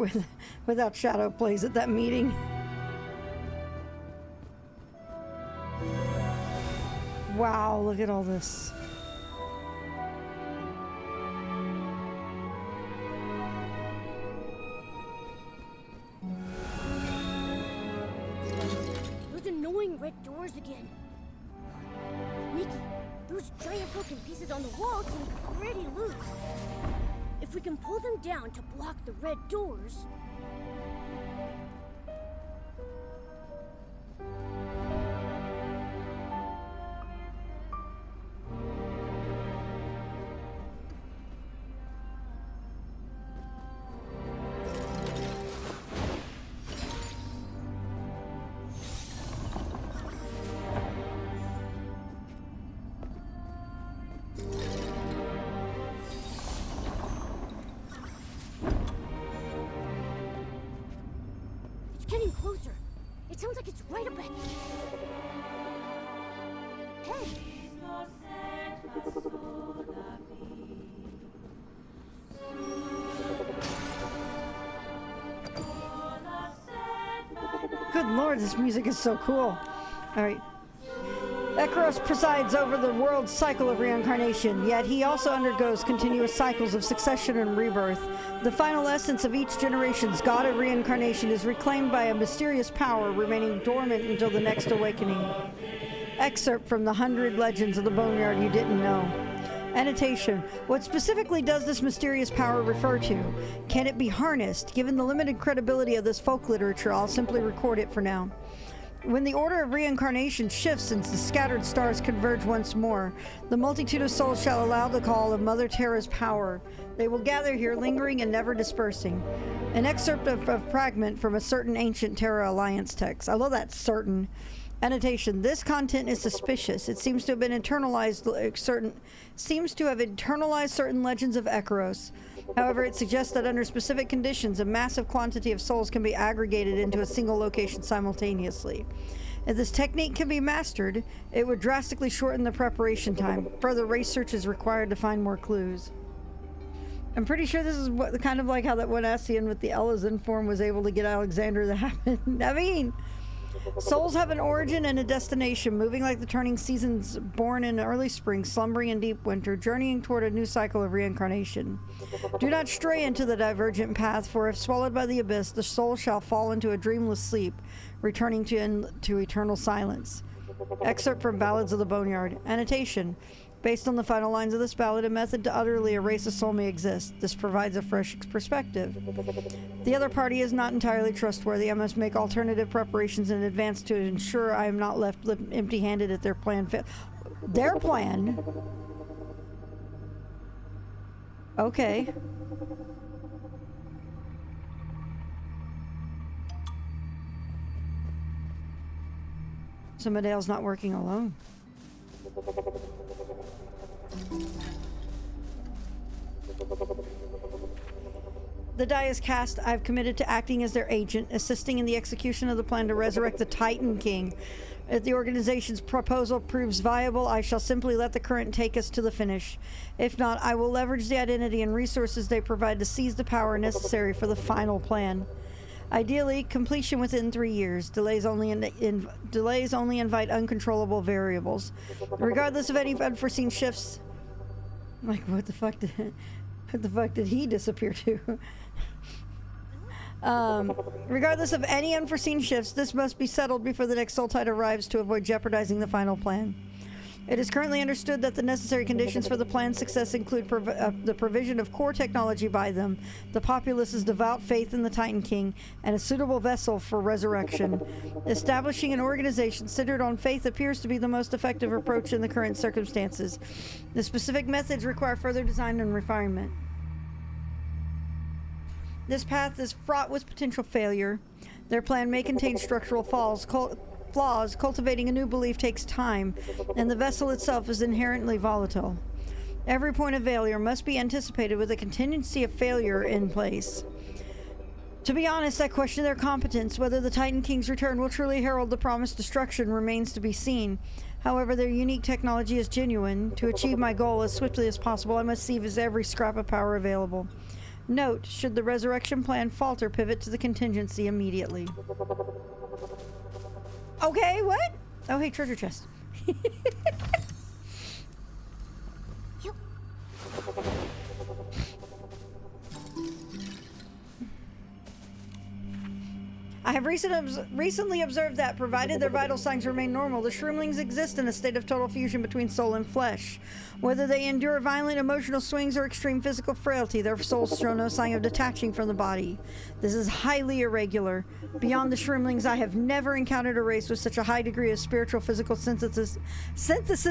without Shadow plays at that meeting. Wow, look at all this.
Those annoying red doors again. Nikki, those giant broken pieces on the wall seem pretty loose. If we can pull them down to block the red doors... Getting closer. It sounds like it's right up ahead.
Good Lord, this music is so cool. All right. Ekros presides over the world's cycle of reincarnation, yet he also undergoes continuous cycles of succession and rebirth. The final essence of each generation's god of reincarnation is reclaimed by a mysterious power remaining dormant until the next awakening. Excerpt from the 100 Legends of the Boneyard You Didn't Know. Annotation. What specifically does this mysterious power refer to? Can it be harnessed? Given the limited credibility of this folk literature, I'll simply record it for now. When the order of reincarnation shifts and the scattered stars converge once more, the multitude of souls shall allow the call of Mother Terra's power. They will gather here, lingering and never dispersing. An excerpt of a fragment from a certain ancient Terra Alliance text. I love that certain. Annotation. This content is suspicious. It seems to have internalized certain legends of Ekros. However, it suggests that under specific conditions, a massive quantity of souls can be aggregated into a single location simultaneously. If this technique can be mastered, it would drastically shorten the preparation time. Further research is required to find more clues. I'm pretty sure this is what kind of like how that one Ascian with the Elizin form was able to get Alexander to happen. I mean, souls have an origin and a destination, moving like the turning seasons, born in early spring, slumbering in deep winter, journeying toward a new cycle of reincarnation. Do not stray into the divergent path, for if swallowed by the abyss, the soul shall fall into a dreamless sleep, returning to eternal silence. Excerpt from Ballads of the Boneyard. Annotation. Based on the final lines of this ballad, a method to utterly erase a soul may exist. This provides a fresh perspective. The other party is not entirely trustworthy. I must make alternative preparations in advance to ensure I am not left empty-handed at their plan. Their plan? Okay. So Medea's not working alone. The die is cast. I've committed to acting as their agent, assisting in the execution of the plan to resurrect the Titan King. If the organization's proposal proves viable, I shall simply let the current take us to the finish. If not, I will leverage the identity and resources they provide to seize the power necessary for the final plan. Ideally, completion within 3 years. Delays only invite uncontrollable variables. Regardless of any unforeseen shifts, like what the fuck did he disappear to? Regardless of any unforeseen shifts, this must be settled before the next soul tide arrives to avoid jeopardizing the final plan. It is currently understood that the necessary conditions for the plan's success include the provision of core technology by them, the populace's devout faith in the Titan King, and a suitable vessel for resurrection. Establishing an organization centered on faith appears to be the most effective approach in the current circumstances. The specific methods require further design and refinement. This path is fraught with potential failure. Their plan may contain structural flaws. Cultivating a new belief takes time, and the vessel itself is inherently volatile. Every point of failure must be anticipated with a contingency of failure in place. To be honest, I question their competence. Whether the Titan King's return will truly herald the promised destruction remains to be seen. However, their unique technology is genuine. To achieve my goal as swiftly as possible, I must seize every scrap of power available. Note, should the resurrection plan falter, pivot to the contingency immediately. Okay, what? Oh, hey, treasure chest. I have recently observed that, provided their vital signs remain normal, the shroomlings exist in a state of total fusion between soul and flesh. Whether they endure violent emotional swings or extreme physical frailty, their souls show no sign of detaching from the body. This is highly irregular. Beyond the shroomlings, I have never encountered a race with such a high degree of spiritual physical synthesis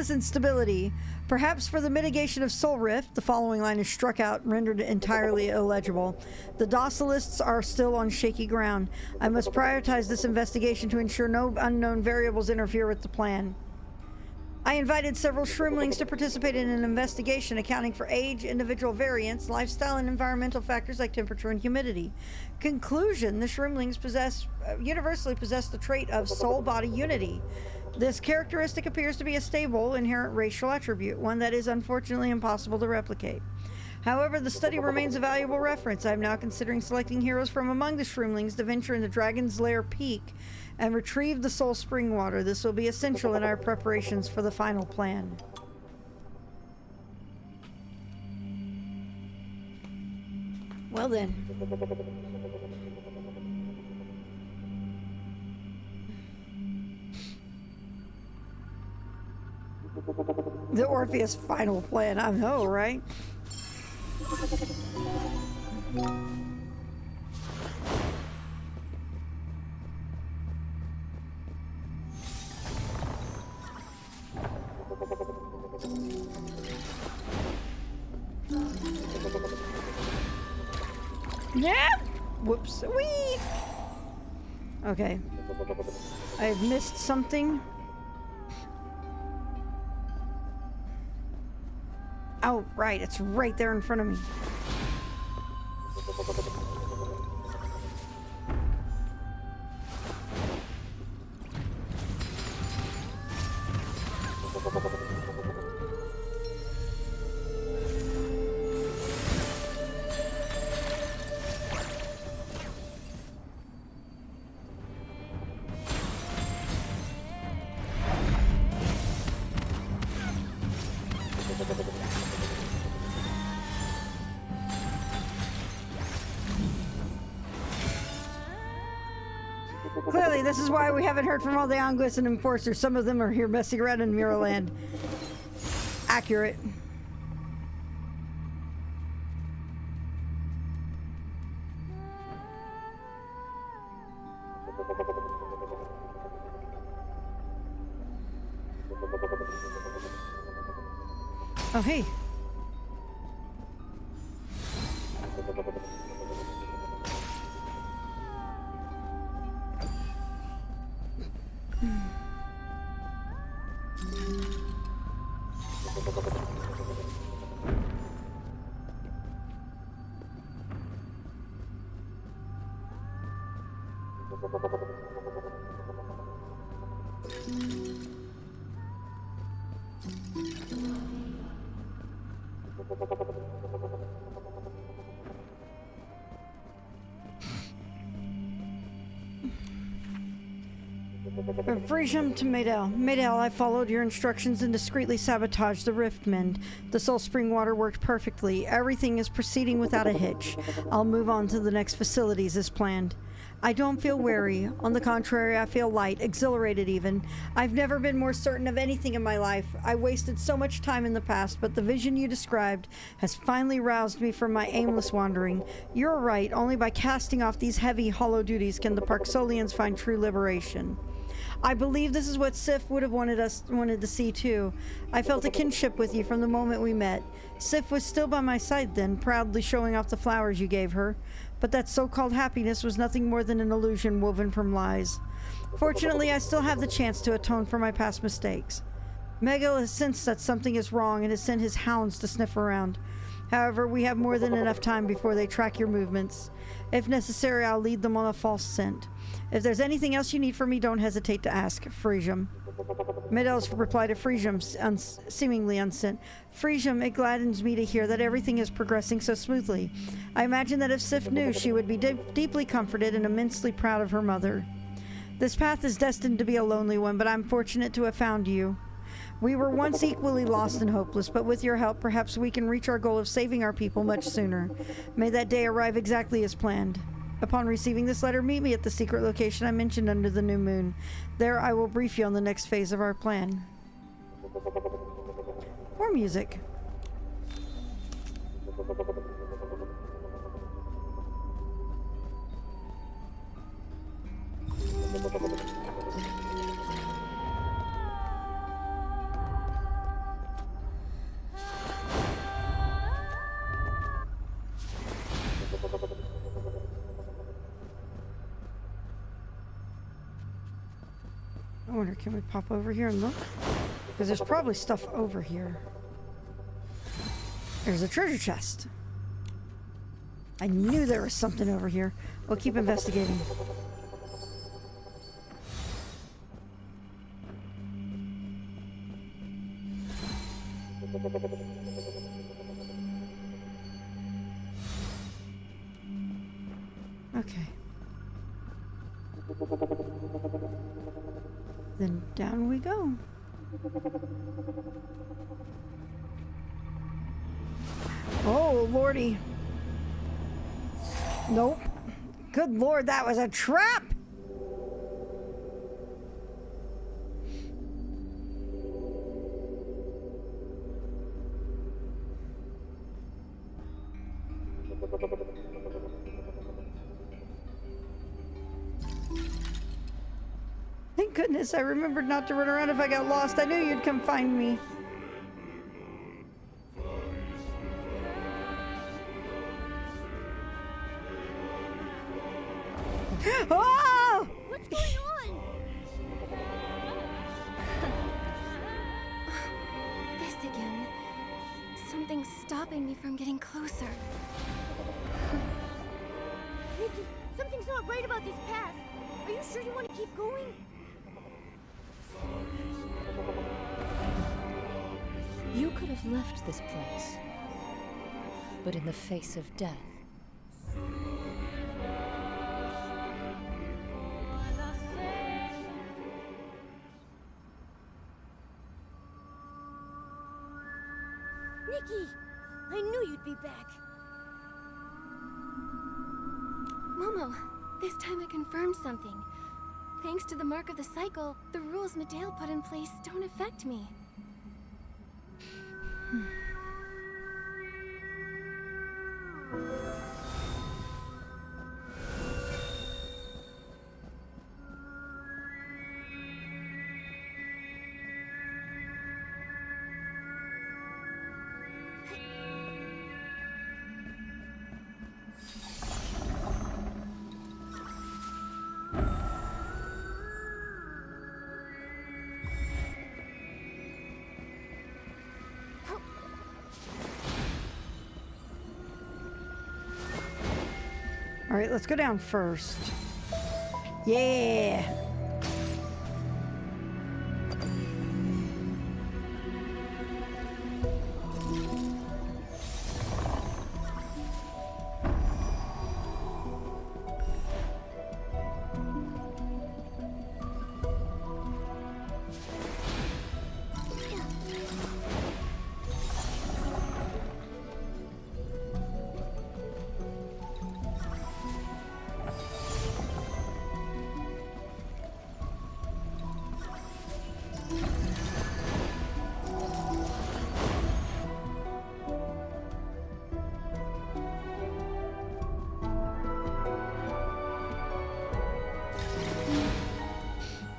and stability. Perhaps for the mitigation of soul rift, the following line is struck out, rendered entirely illegible. The docilists are still on shaky ground. I must prioritize this investigation to ensure no unknown variables interfere with the plan. I invited several shroomlings to participate in an investigation accounting for age, individual variance, lifestyle, and environmental factors like temperature and humidity. Conclusion: the shroomlings universally possess the trait of soul-body unity. This characteristic appears to be a stable, inherent racial attribute, one that is unfortunately impossible to replicate. However, the study remains a valuable reference. I am now considering selecting heroes from among the shroomlings to venture into Dragon's Lair Peak and retrieve the soul spring water. This will be essential in our preparations for the final plan. Well then. The Orpheus final plan, I know, right? Yeah. Whoops. Wee. Okay. I've missed something. Oh, right. It's right there in front of me. Clearly, this is why we haven't heard from all the Anguis and Enforcers. Some of them are here messing around in Mirrorland. Accurate. Oh, hey. From Frisium to Maydell. Maydell, I followed your instructions and discreetly sabotaged the rift mend. The soul spring water worked perfectly. Everything is proceeding without a hitch. I'll move on to the next facilities as planned. I don't feel weary. On the contrary, I feel light, exhilarated even. I've never been more certain of anything in my life. I wasted so much time in the past, but the vision you described has finally roused me from my aimless wandering. You're right, only by casting off these heavy, hollow duties can the Parksolians find true liberation. I believe this is what Sif would have wanted to see too. I felt a kinship with you from the moment we met. Sif was still by my side then, proudly showing off the flowers you gave her. But that so-called happiness was nothing more than an illusion woven from lies. Fortunately, I still have the chance to atone for my past mistakes. Megal has sensed that something is wrong and has sent his hounds to sniff around. However, we have more than enough time before they track your movements. If necessary, I'll lead them on a false scent. If there's anything else you need from me, don't hesitate to ask. Frisium. Medel's reply to Frisium, seemingly unsent. Frisium, it gladdens me to hear that everything is progressing so smoothly. I imagine that if Sif knew, she would be deeply comforted and immensely proud of her mother. This path is destined to be a lonely one, but I'm fortunate to have found you. We were once equally lost and hopeless, but with your help, perhaps we can reach our goal of saving our people much sooner. May that day arrive exactly as planned. Upon receiving this letter, meet me at the secret location I mentioned under the new moon. There I will brief you on the next phase of our plan. More music. I wonder, can we pop over here and look? Because there's probably stuff over here. There's a treasure chest. I knew there was something over here. We'll keep investigating. Okay. Then down we go. Oh, lordy. Nope. Good lord, that was a trap! Thank goodness I remembered not to run around if I got lost. I knew you'd come find me. Oh!
What's going on?
This again. Something's stopping me from getting closer.
Nikki, something's not right about this path. Are you sure you want to keep going?
You could have left this place, but in the face of death,
Nikki! I knew you'd be back.
Momo, this time I confirmed something. Thanks to the mark of the cycle, the rules Medale put in place don't affect me.
All right, let's go down first. Yeah.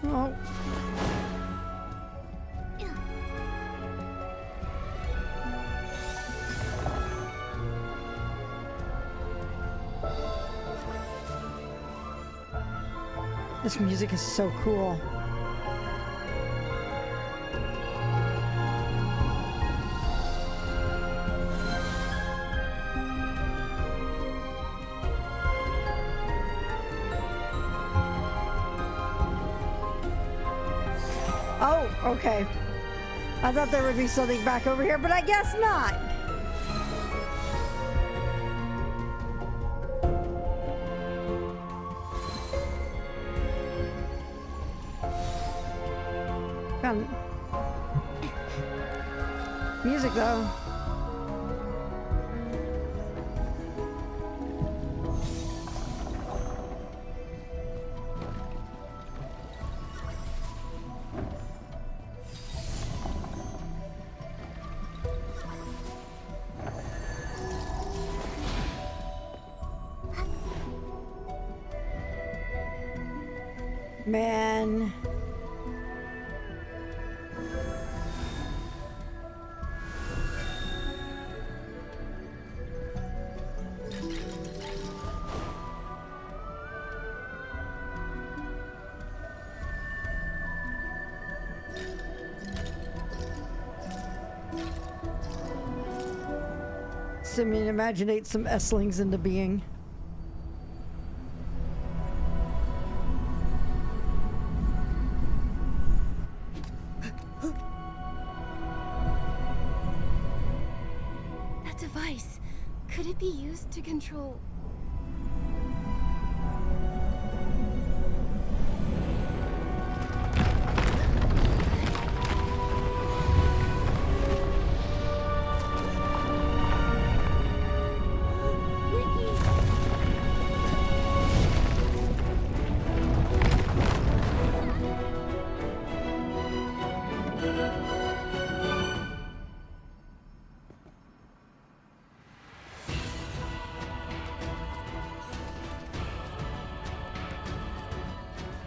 Oh. This music is so cool. Oh, okay. I thought there would be something back over here, but I guess not. Found music though. Man. Simeon imaginate some S-lings into being.
That device, could it be used to control...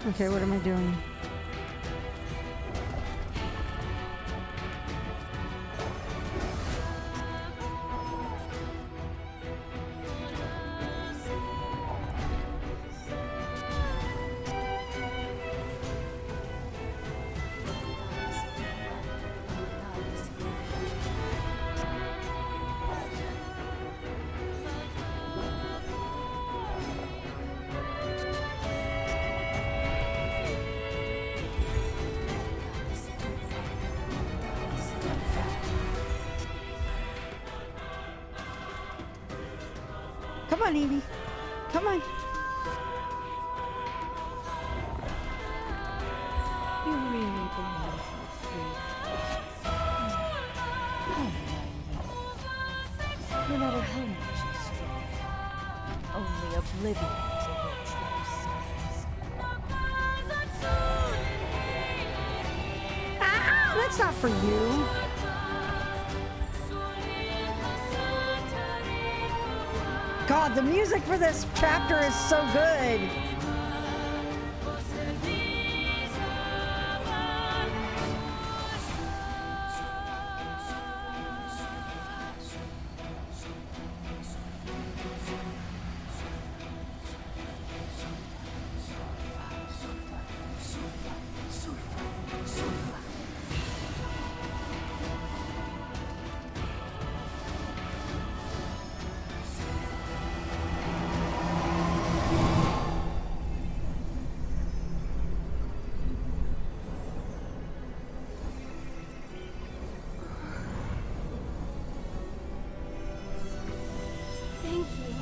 Okay, what am I doing? Come on, Evie. Come on.
You really believe he's free. Oh, matter how much you strive, only oblivion awaits those scars.
Ah, that's not for you. God, the music for this chapter is so good.
Thank you.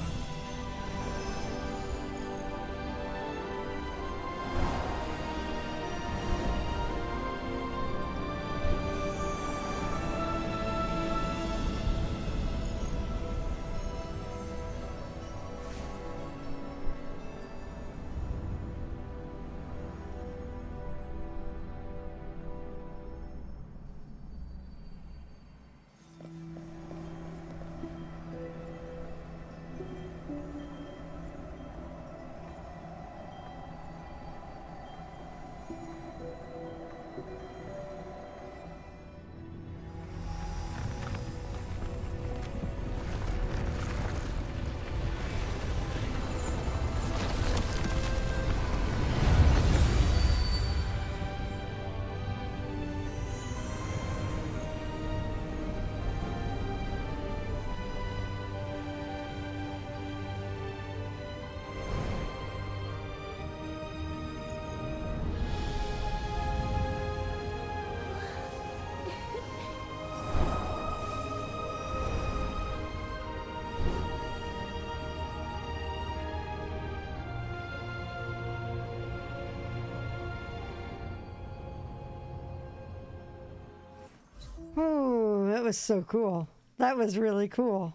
Oh, that was so cool. That was really cool.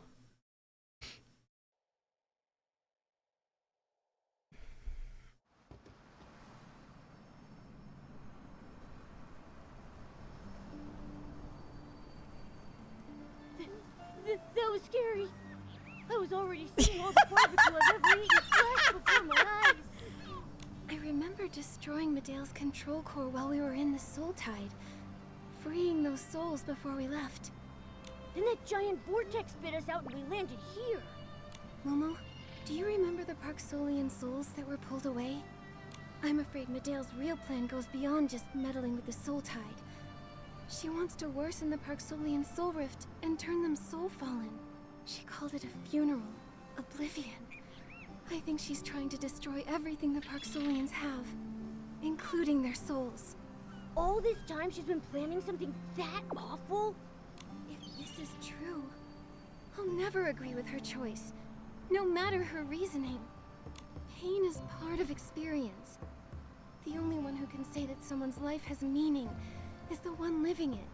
That was scary. I was already seeing all the barbecue I've ever eaten flash before my eyes.
I remember destroying Medea's control core while we were in the Soul Tide, freeing those souls before we left.
Then that giant vortex spit us out and we landed here.
Momo, do you remember the Parksolian souls that were pulled away? I'm afraid Medea's real plan goes beyond just meddling with the Soul Tide. She wants to worsen the Parksolian soul rift and turn them soul fallen. She called it a funeral, oblivion. I think she's trying to destroy everything the Parksolians have, including their souls.
All this time she's been planning something that awful?
If this is true, I'll never agree with her choice, no matter her reasoning. Pain is part of experience. The only one who can say that someone's life has meaning is the one living it.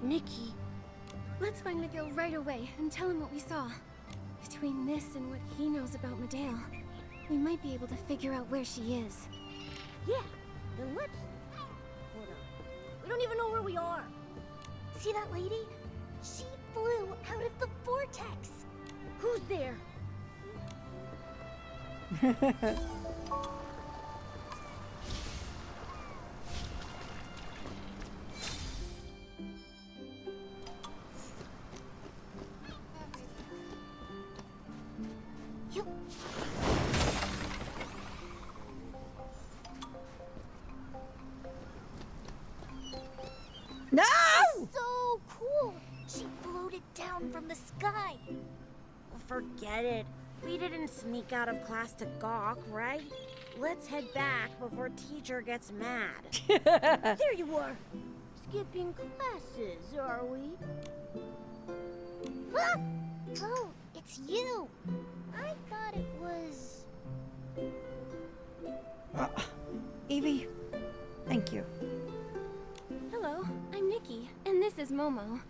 Nikki.
Let's find Miguel right away and tell him what we saw. Between this and what he knows about Medea, we might be able to figure out where she is.
Yeah, then let's... Hold on. We don't even know where we are.
See that lady? She flew out of the vortex.
Who's there?
No!
So cool! She floated down from the sky.
Forget it. We didn't sneak out of class to gawk, right? Let's head back before teacher gets mad.
There you are. Skipping classes, are we?
Ah! Oh, it's you. I thought it was...
Evie, thank you.
Hello, I'm Nikki, and this is Momo.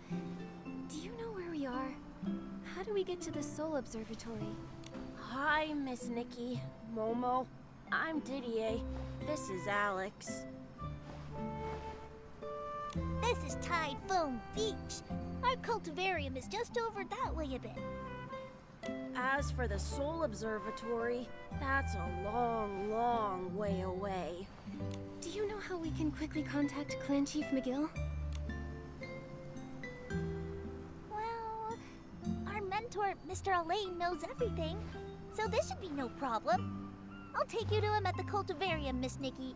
Do you know where we are? get to the Soul Observatory?
Hi, Miss Nikki, Momo. I'm Didier. This is Alex.
This is Tide Foam Beach. Our cultivarium is just over that way a bit.
As for the Soul Observatory, that's a long, long way away.
Do you know how we can quickly contact Clan Chief McGill?
Well, our mentor, Mr. Elaine, knows everything, so this should be no problem. I'll take you to him at the cultivarium, Miss Nikki.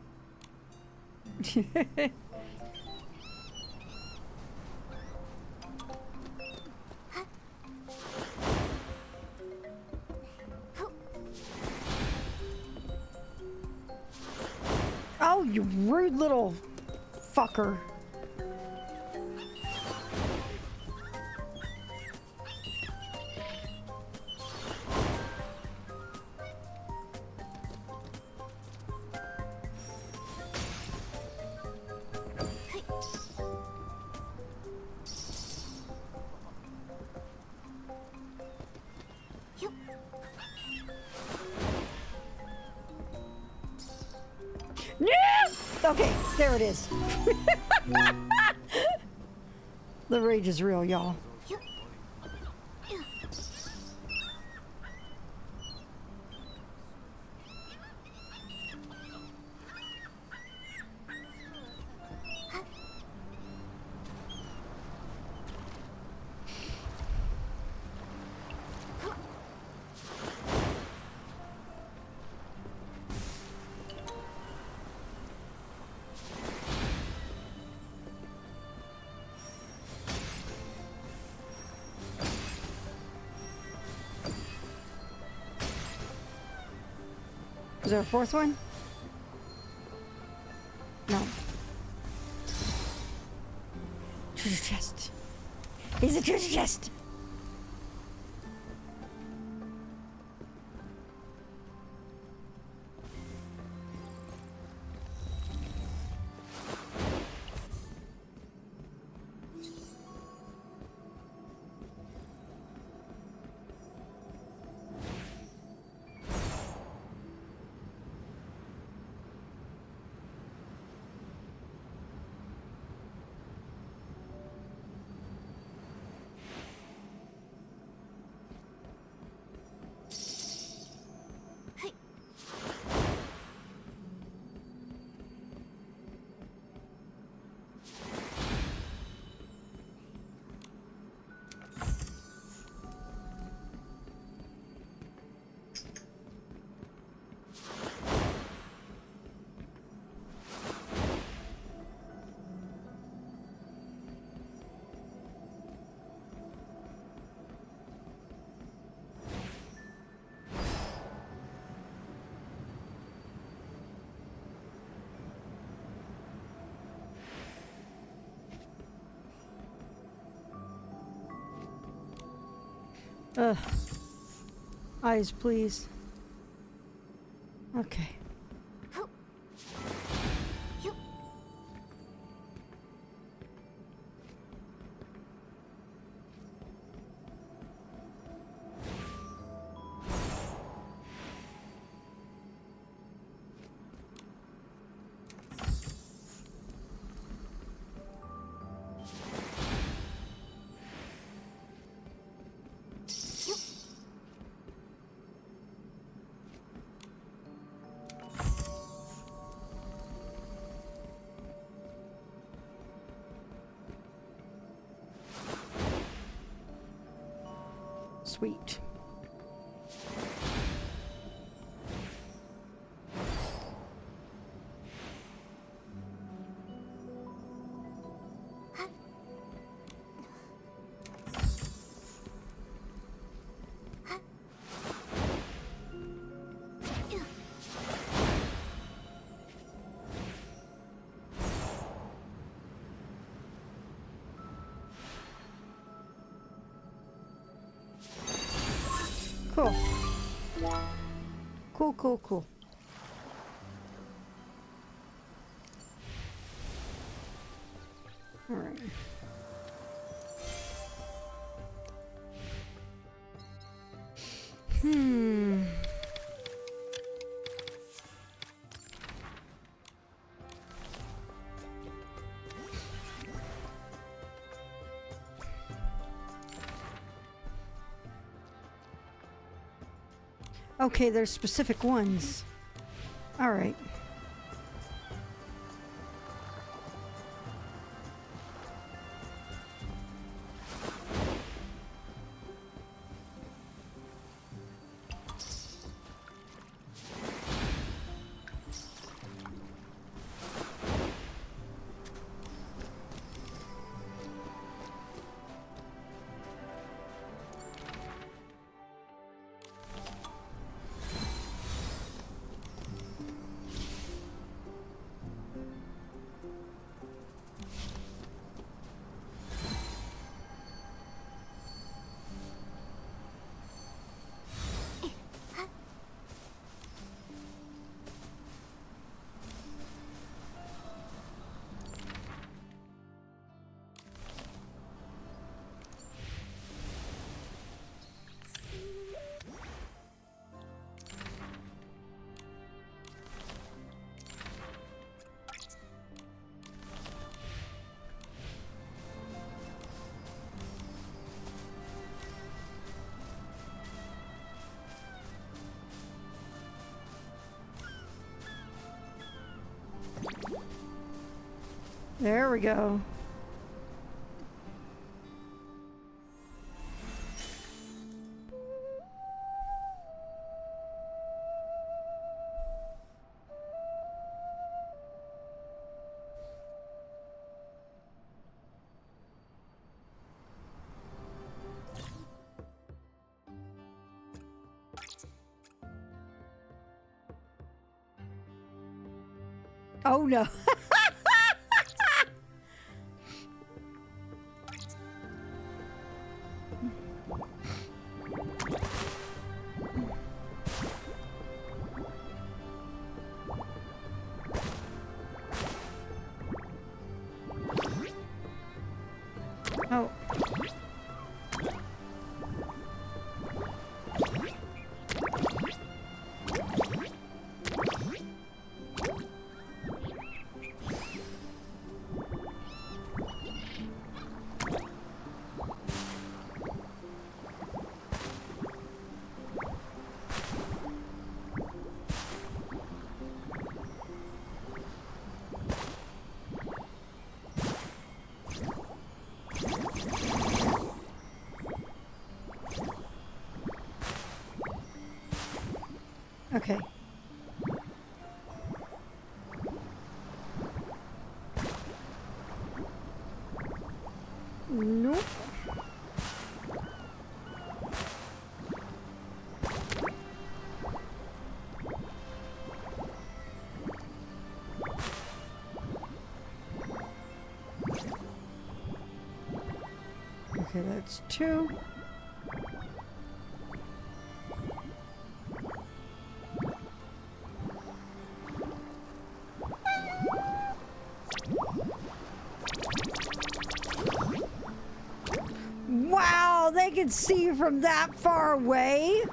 Oh, you rude little fucker. Okay, there it is. The rage is real, y'all. Is there a fourth one? No. Treasure chest. It's a treasure chest. Ugh. Eyes, please. Okay. Sweet. Cool. Cool, cool, cool. All right. Okay, there's specific ones. All right. There we go. Oh no. Oh. Okay. Nope. Okay, that's 2. Wow, they can see you from that far away.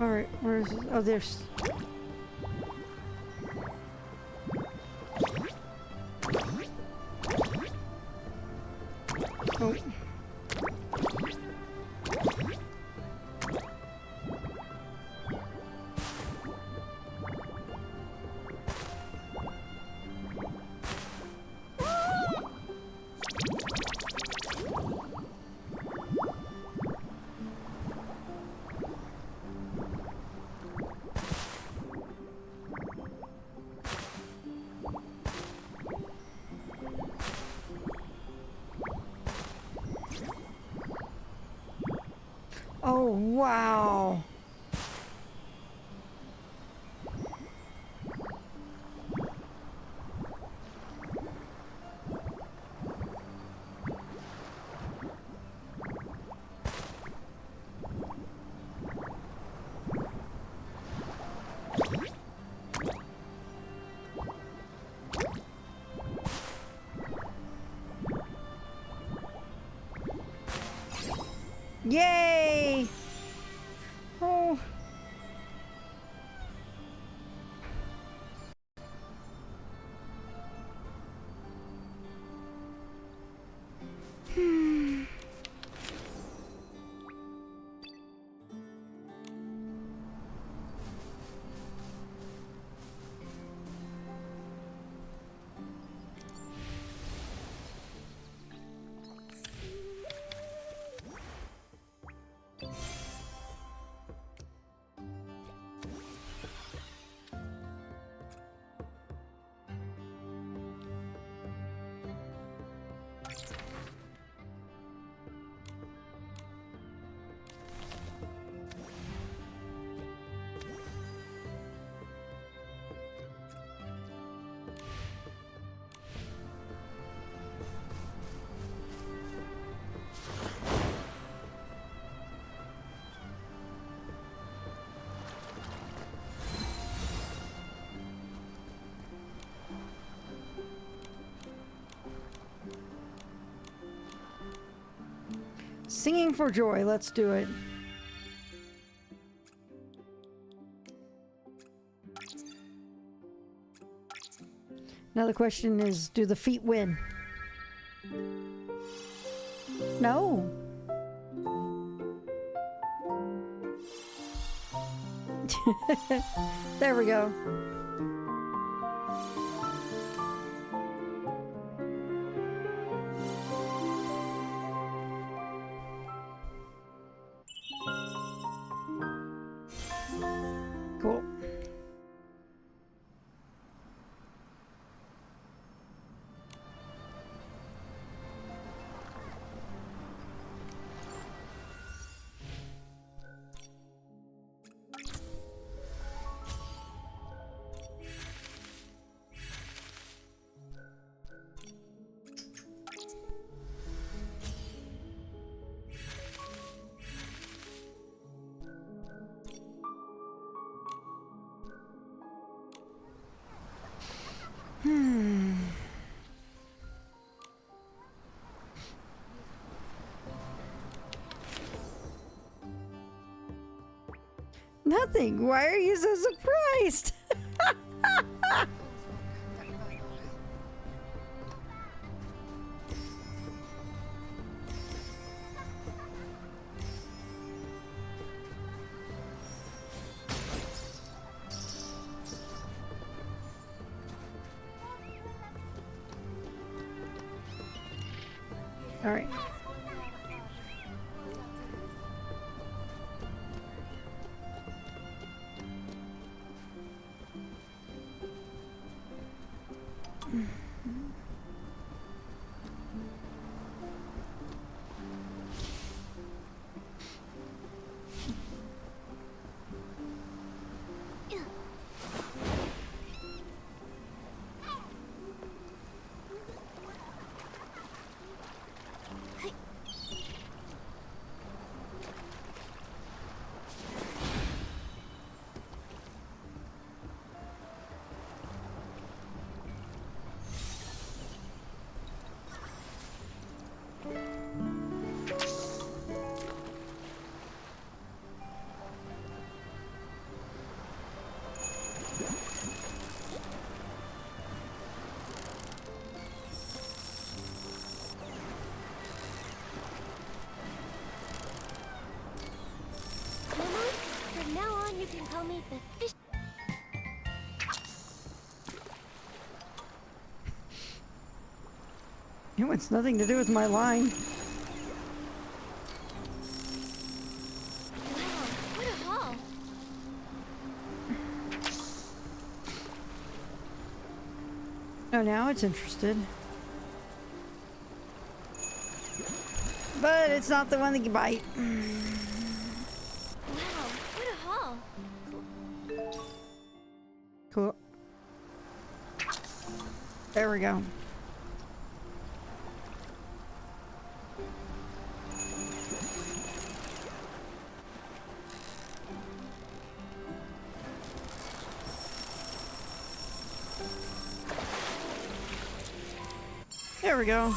All right, where's? Oh, there's. Oh. Yay! Oh. Singing for joy, let's do it. Now the question is, do the feet win? No. There we go. Cool. Nothing. Why are you so surprised? All right.
You can call me the fish.
It wants nothing to do with my line.
Wow, what a haul.
Oh, now it's interested. But it's not the one that you bite.
Wow, what a haul.
Cool. There we go. There we go.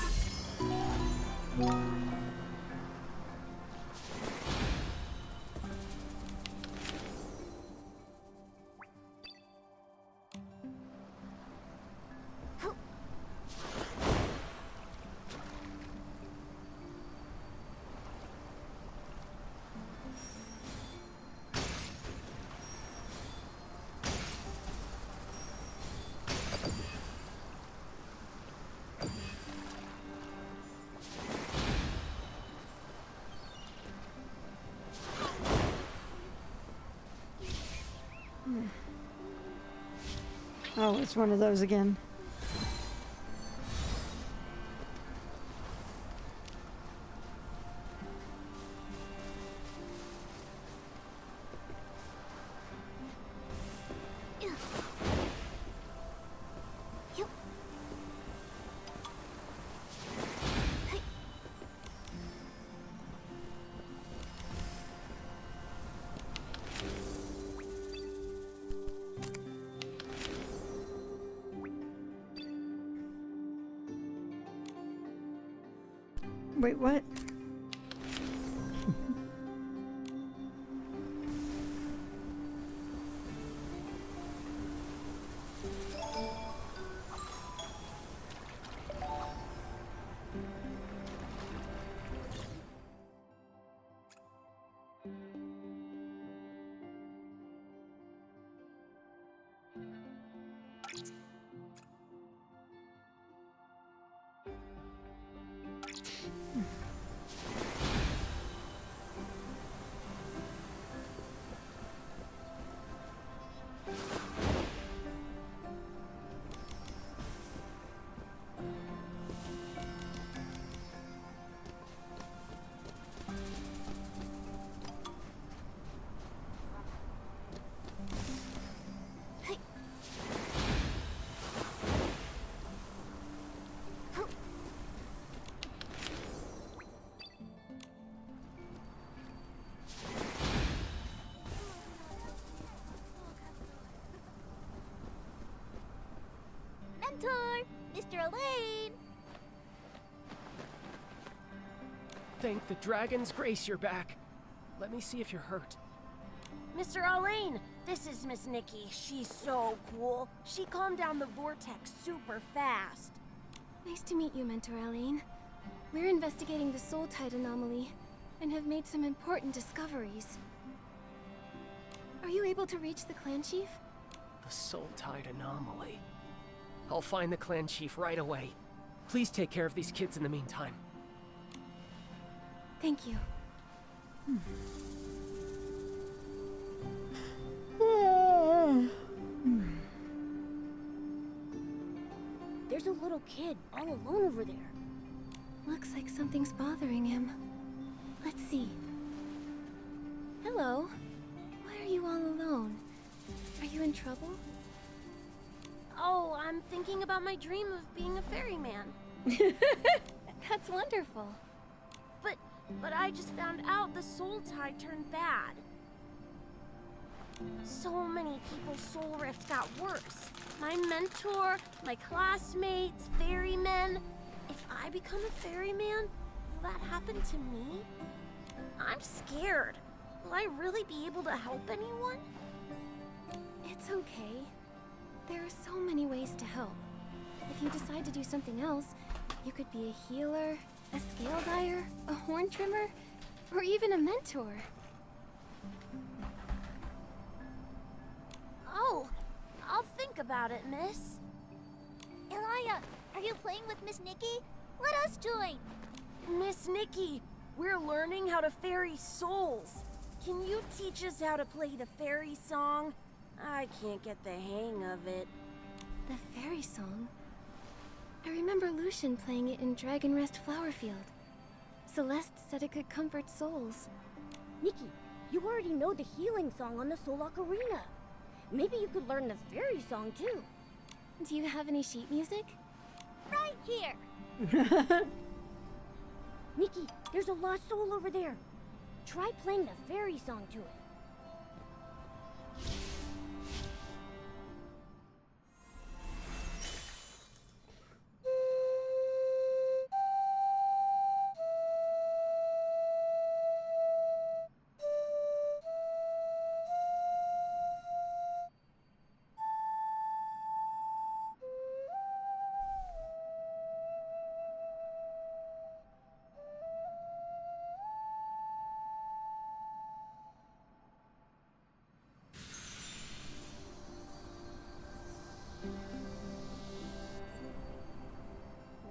Oh, it's one of those again. Wait, what?
Mentor! Mr. Elaine!
Thank the dragon's grace you're back. Let me see if you're hurt.
Mr. Alain, this is Miss Nikki. She's so cool. She calmed down the vortex super fast.
Nice to meet you, Mentor Elaine. We're investigating the soul tide anomaly and have made some important discoveries. Are you able to reach the clan chief?
The soul tide anomaly. I'll find the clan chief right away. Please take care of these kids in the meantime.
Thank you.
There's a little kid all alone over there.
Looks like something's bothering him. Let's see. Hello. Why are you all alone? Are you in trouble?
Oh, I'm thinking about my dream of being a ferryman.
That's wonderful.
But I just found out the soul tide turned bad. So many people's soul rift got worse. My mentor, my classmates, ferrymen. If I become a ferryman, will that happen to me? I'm scared. Will I really be able to help anyone?
It's okay. There are so many ways to help. If you decide to do something else, you could be a healer, a scale dyer, a horn trimmer, or even a mentor.
Oh, I'll think about it, miss.
Elia, are you playing with Miss Nikki? Let us join.
Miss Nikki, we're learning how to ferry souls. Can you teach us how to play the fairy song? I can't get the hang of it.
The fairy song? I remember Lucian playing it in Dragon Rest Flowerfield. Celeste said it could comfort souls.
Nikki, you already know the healing song on the Soul Ocarina. Maybe you could learn the fairy song too.
Do you have any sheet music?
Right here. Nikki, there's a lost soul over there. Try playing the fairy song to it.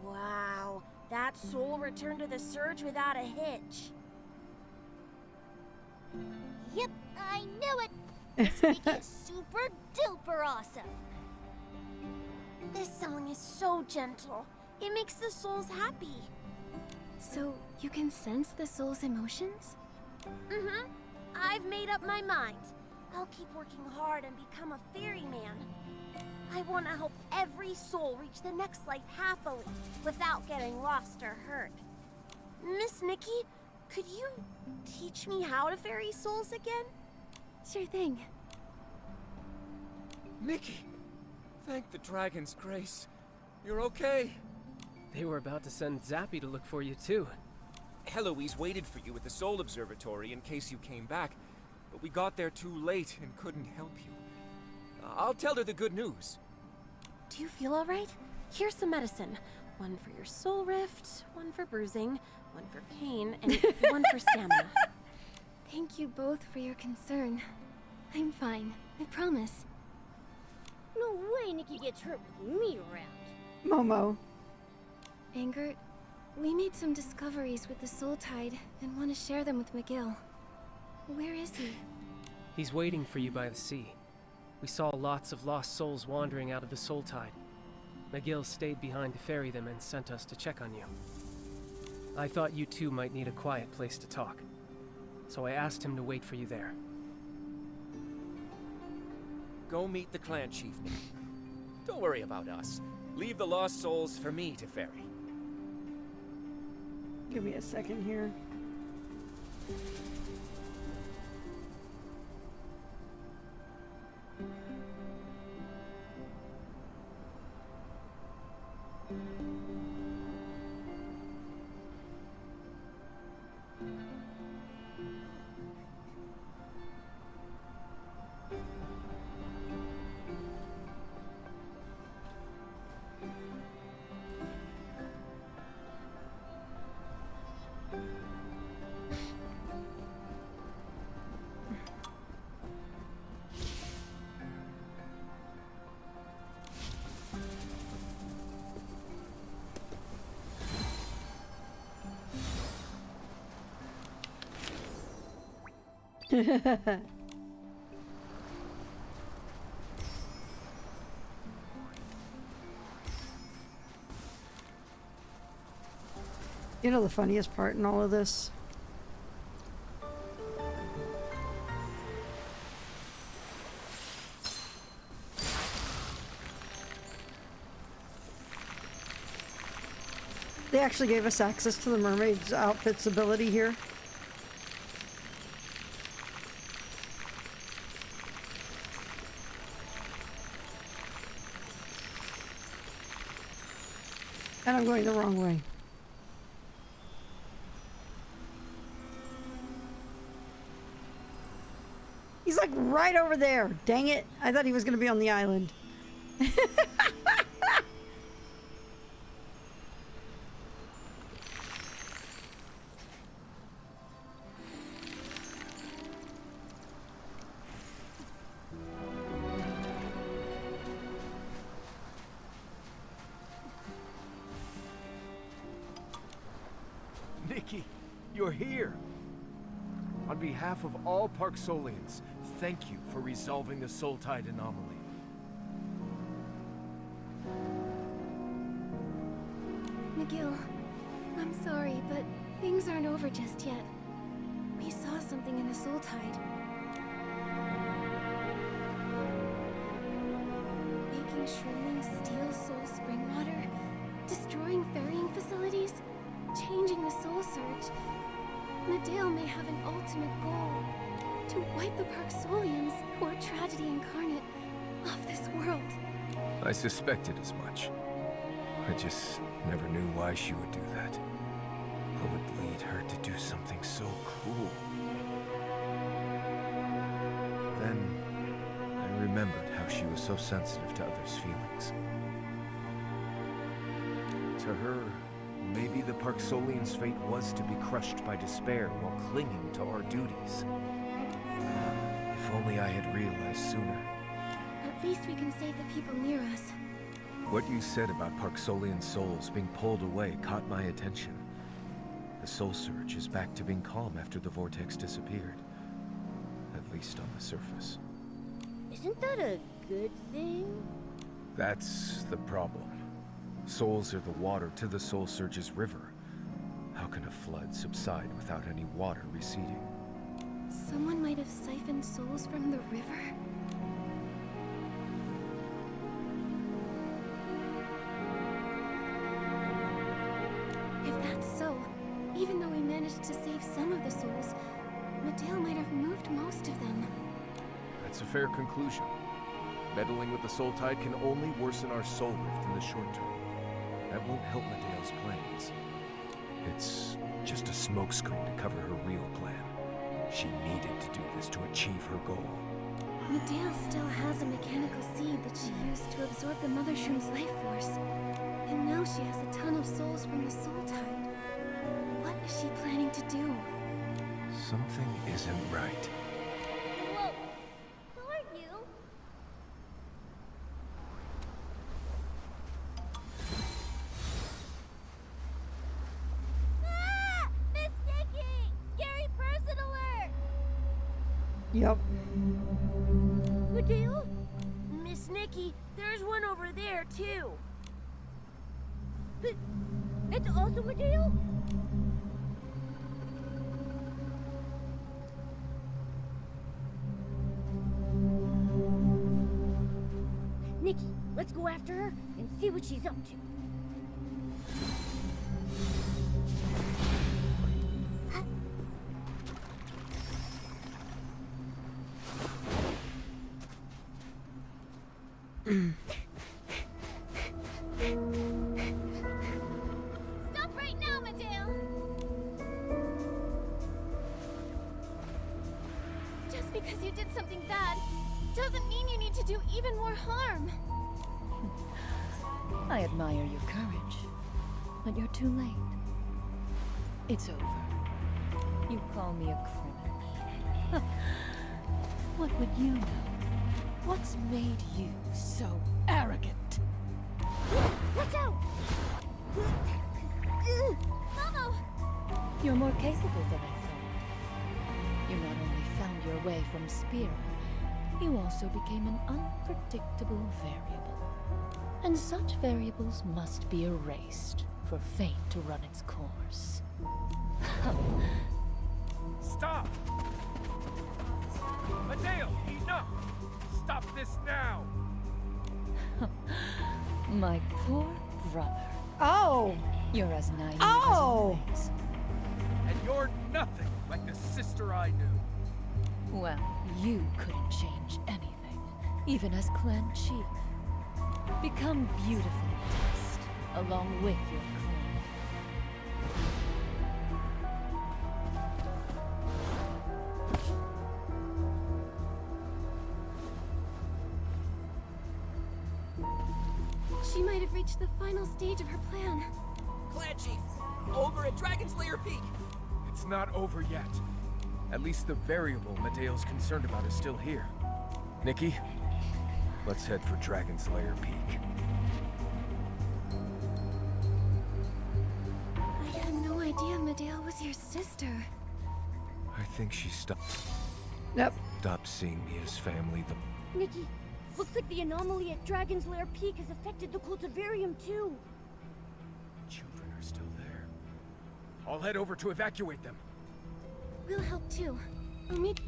Wow, that soul returned to the surge without a hitch.
Yep, I knew it. This Nikki is super duper awesome.
is so gentle. It makes the souls happy.
So, you can sense the soul's emotions?
Mm-hmm. I've made up my mind. I'll keep working hard and become a ferryman. I want to help every soul reach the next life happily, without getting lost or hurt. Miss Nikki, could you teach me how to ferry souls again?
Sure thing.
Nikki! Thank the dragon's grace. You're okay.
They were about to send Zappy to look for you, too.
Heloise waited for you at the Soul Observatory in case you came back, but we got there too late and couldn't help you. I'll tell her the good news.
Do you feel all right? Here's some medicine. One for your soul rift, one for bruising, one for pain, and one for stamina.
Thank you both for your concern. I'm fine, I promise.
No way Nikki gets hurt with me around.
Momo.
Angert, we made some discoveries with the Soul Tide and want to share them with McGill. Where is he?
He's waiting for you by the sea. We saw lots of lost souls wandering out of the Soul Tide. McGill stayed behind to ferry them and sent us to check on you. I thought you two might need a quiet place to talk, so I asked him to wait for you there.
Go meet the clan chief, Nikki. Don't worry about us. Leave the lost souls for me to ferry.
Give me a second here. You know the funniest part in all of this? They actually gave us access to the mermaid's outfit's ability here. And I'm going the wrong way. He's like right over there. Dang it. I thought he was going to be on the island.
Nikki, you're here. On behalf of all Parksolians, thank you for resolving the Soul Tide anomaly.
McGill, I'm sorry, but things aren't over just yet. We saw something in the Soul Tide. Making shrooming steal soul spring water, destroying ferrying facilities, changing the Soul Surge. Nadale may have an ultimate goal: to wipe the Parksolians, who are tragedy incarnate, off this world.
I suspected as much. I just never knew why she would do that. What would lead her to do something so cruel? Then, I remembered how she was so sensitive to others' feelings. To her, maybe the Parksolian's fate was to be crushed by despair while clinging to our duties. If only I had realized sooner.
At least we can save the people near us.
What you said about Parksolian souls being pulled away caught my attention. The Soul Surge is back to being calm after the vortex disappeared. At least on the surface.
Isn't that a good thing?
That's the problem. Souls are the water to the Soul Surge's river. How can a flood subside without any water receding?
Someone might have siphoned souls from the river? If that's so, even though we managed to save some of the souls, Medale might have moved most of them.
That's a fair conclusion. Meddling with the Soul Tide can only worsen our soul rift in the short term. That won't help Medea's plans. It's just a smokescreen to cover her real plan. She needed to do this to achieve her goal.
Medale still has a mechanical seed that she used to absorb the Mother Shroom's life force. And now she has a ton of souls from the Soul Tide. What is she planning to do?
Something isn't right.
Whoa! Who are you? Ah! Miss Nikki! Scary person alert!
Yep.
Medale? Miss Nikki, there's one over there, too. It's also Medale? Nikki, let's go after her and see what she's up to. Stop right now, Medale!
Just because you did something bad doesn't mean you need to do even more harm.
I admire your courage, but you're too late. It's over. You call me a criminal. What would you know? What's made you so arrogant?
Watch out! Momo!
You're more capable than I thought. You not only found your way from Spira, you also became an unpredictable variable. And such variables must be erased for fate to run its course.
Stop! Mateo, enough! Stop this now!
My poor brother.
Oh!
You're as naive
Oh!
as always.
And you're nothing like the sister I knew.
Well, you couldn't change anything, even as clan chief. Become beautiful and taste, along with your clan.
She might have reached the final stage of her plan.
Clan Chief, over at Dragon's Lair Peak.
It's not over yet. At least the variable Medea's concerned about is still here. Nikki, let's head for Dragon's Lair Peak.
I had no idea Medale was your sister.
I think she stopped
Yep.
seeing me as family.
Nikki, looks like the anomaly at Dragon's Lair Peak has affected the cultivarium too.
Children are still there. I'll head over to evacuate them.
We'll help too. I'll meet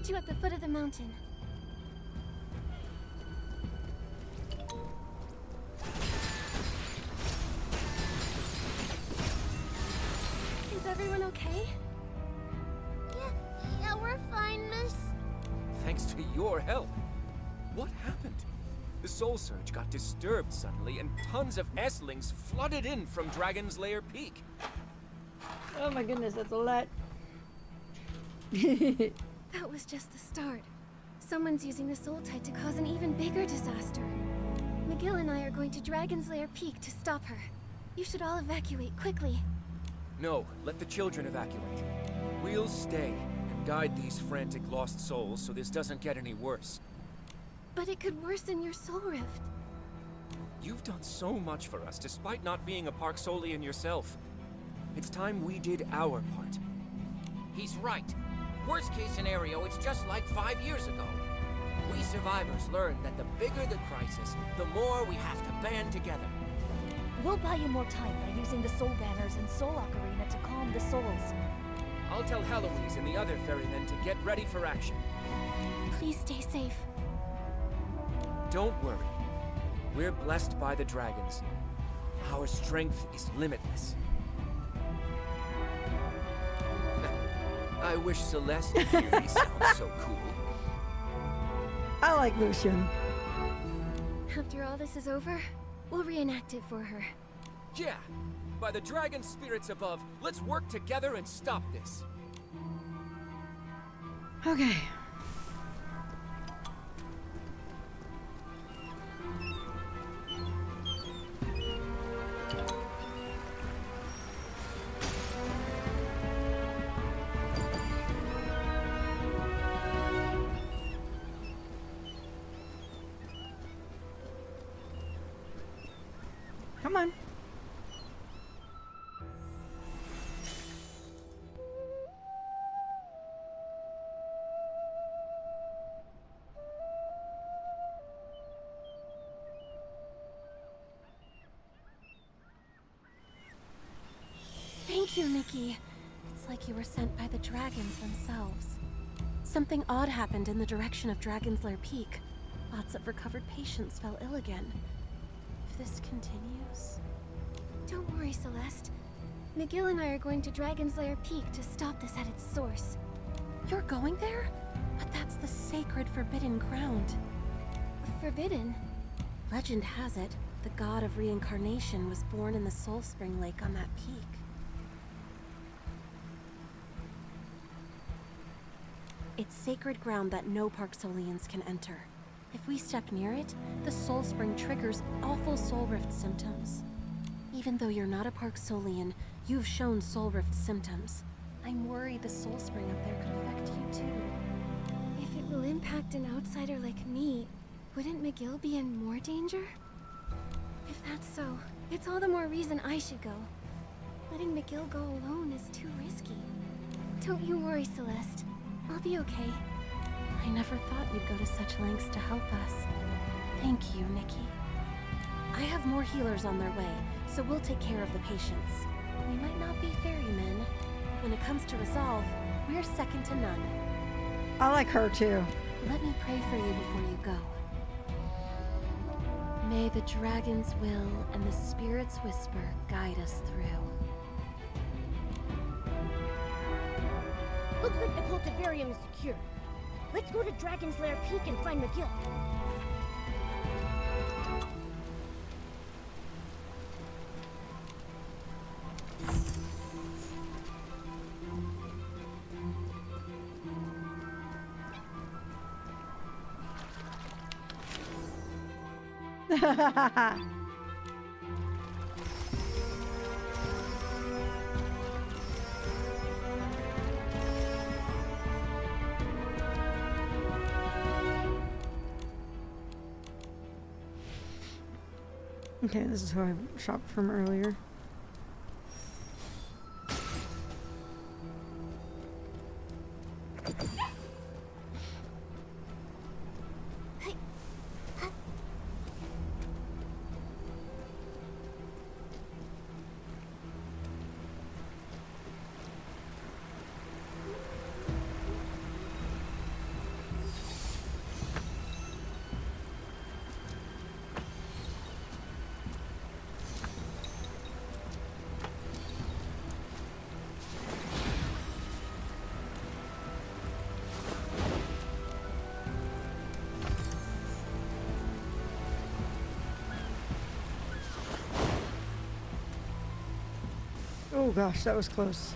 you at the foot of the mountain. Is everyone okay?
Yeah, we're fine, miss.
Thanks to your help. What happened? The Soul Surge got disturbed suddenly, and tons of S-lings flooded in from Dragon's Lair Peak.
Oh my goodness, that's a lot.
That was just the start. Someone's using the Soul Tide to cause an even bigger disaster. McGill and I are going to Dragon's Lair Peak to stop her. You should all evacuate quickly.
No, let the children evacuate. We'll stay and guide these frantic lost souls so this doesn't get any worse.
But it could worsen your soul rift.
You've done so much for us despite not being a Park Solian yourself. It's time we did our part.
He's right. Worst case scenario, it's just like 5 years ago.
we survivors learned that the bigger the crisis, the more we have to band together.
We'll buy you more time by using the soul banners and soul ocarina to calm the souls.
I'll tell Heloise and the other ferrymen to get ready for action.
Please stay safe.
Don't worry. We're blessed by the dragons. Our strength is limitless. I wish Celeste could hear me sound so cool.
I like Lucian.
After all this is over, we'll reenact it for her.
Yeah! By the dragon spirits above, let's work together and stop this.
Okay. Come on.
Thank you, Nikki. It's like you were sent by the dragons themselves. Something odd happened in the direction of Dragon's Lair Peak. Lots of recovered patients fell ill again. If this continues...
Don't worry, Celeste. McGill and I are going to Dragon's Lair Peak to stop this at its source.
You're going there? But that's the sacred forbidden ground.
Forbidden?
Legend has it, the god of reincarnation was born in the Soul Spring Lake on that peak. It's sacred ground that no Parksolians can enter. If we step near it, the Soul Spring triggers awful Soul Rift symptoms. Even though you're not a Parksolian, you've shown Soul Rift symptoms. I'm worried the Soul Spring up there could affect you too.
If it will impact an outsider like me, wouldn't McGill be in more danger? If that's so, it's all the more reason I should go. Letting McGill go alone is too risky. Don't you worry, Celeste. I'll be okay.
I never thought you'd go to such lengths to help us. Thank you, Nikki. I have more healers on their way, so we'll take care of the patients. We might not be ferrymen. When it comes to resolve, we're second to none.
I like her too.
Let me pray for you before you go. May the dragon's will and the spirit's whisper guide us through.
Looks like the cultivarium is secure. Let's go to Dragon's Lair Peak and find McGill.
Okay, this is who I shopped from earlier. Oh gosh, that was close.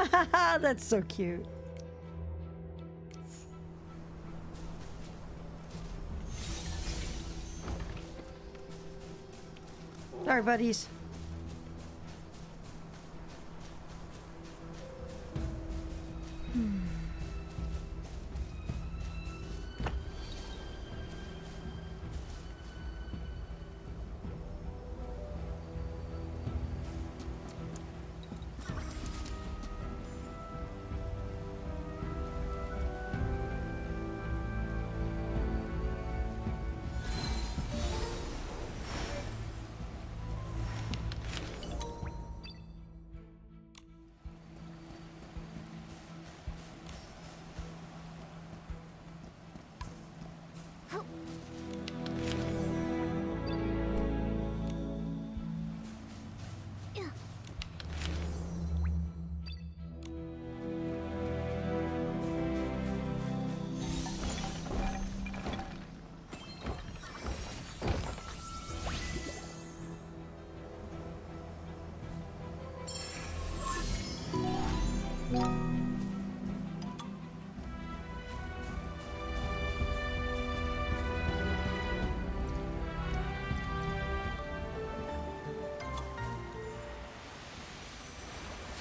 That's so cute. Sorry, buddies.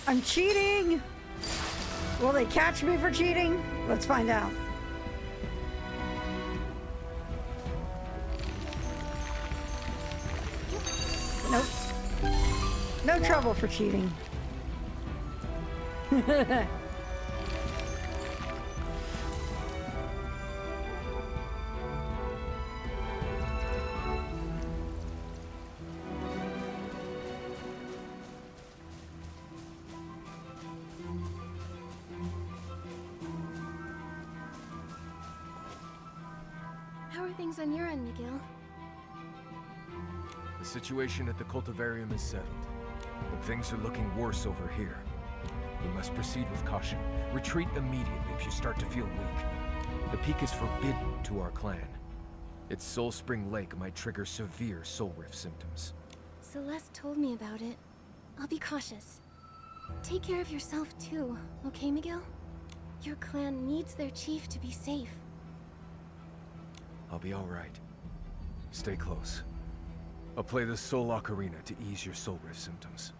I'm cheating! Will they catch me for cheating? Let's find out. Nope. No trouble for cheating.
How are things on your end, Miguel?
The situation at the cultivarium is settled, but things are looking worse over here. We must proceed with caution. Retreat immediately if you start to feel weak. The peak is forbidden to our clan. Its Soul Spring Lake might trigger severe soul rift symptoms.
Celeste told me about it. I'll be cautious. Take care of yourself too, okay, Miguel? Your clan needs their chief to be safe.
I'll be all right. Stay close. I'll play the Soul Ocarina to ease your soul rift symptoms.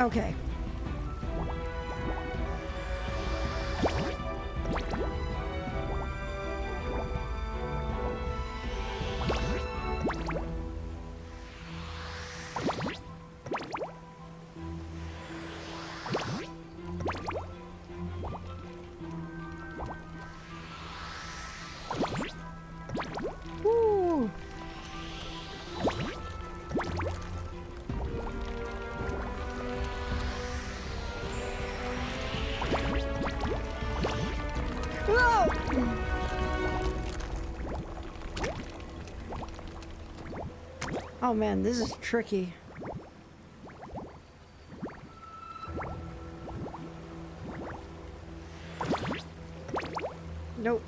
Okay. Woo. Whoa! Oh man, this is tricky. Nope.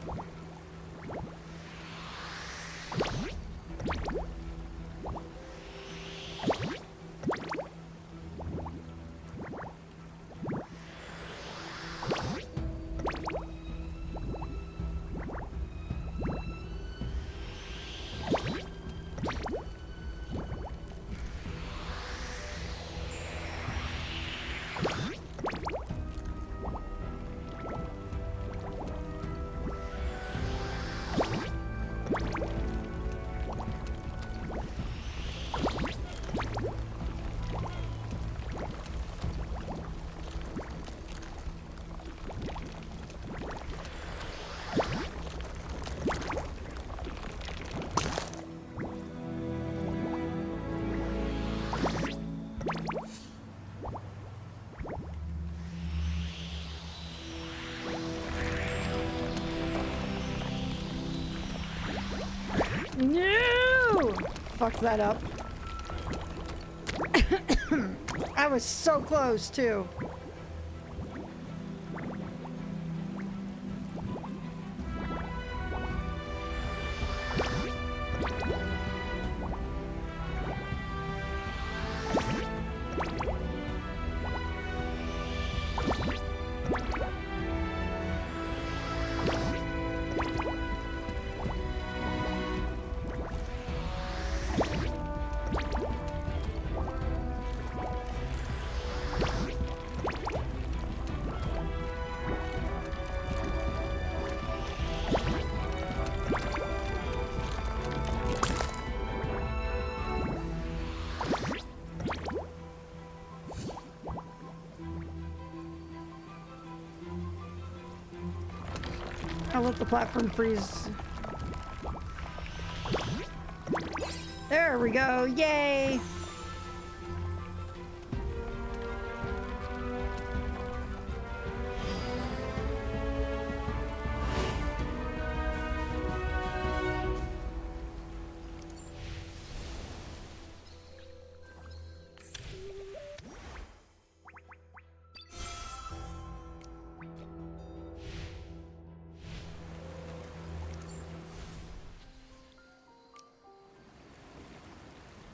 No! Fuck that up. I was so close, too. I'll let the platform freeze. There we go. Yay!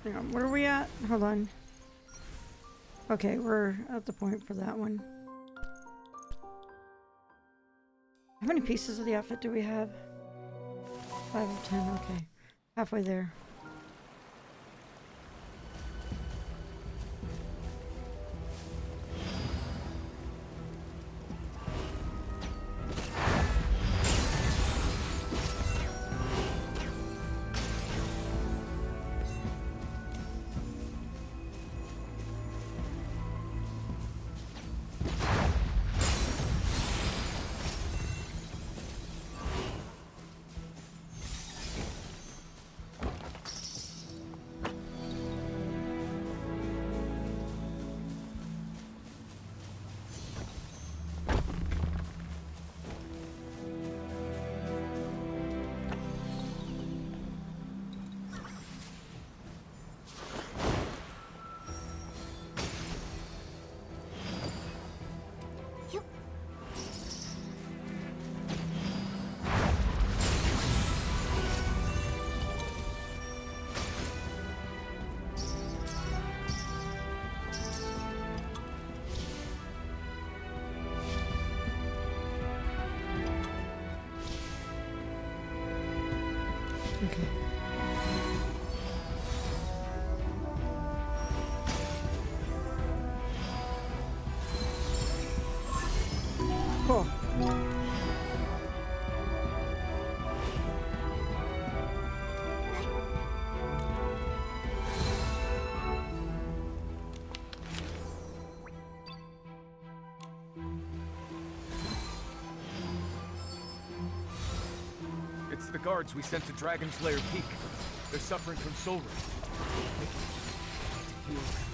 Hang on, where are we at? Hold on. Okay, we're at the point for that one. How many pieces of the outfit do we have? 5 of 10, okay. Halfway there. Okay. Cool.
It's the guards we sent to Dragon's Lair Peak. They're suffering from soul rift. Heal them.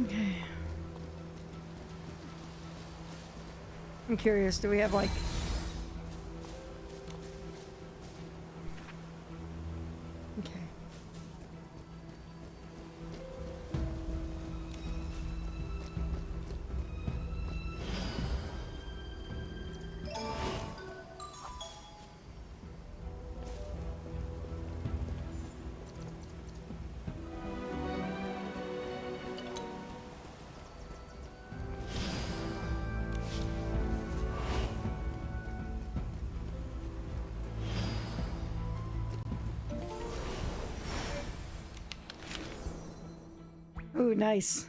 Okay. I'm curious, do we have like... Okay. Ooh, nice.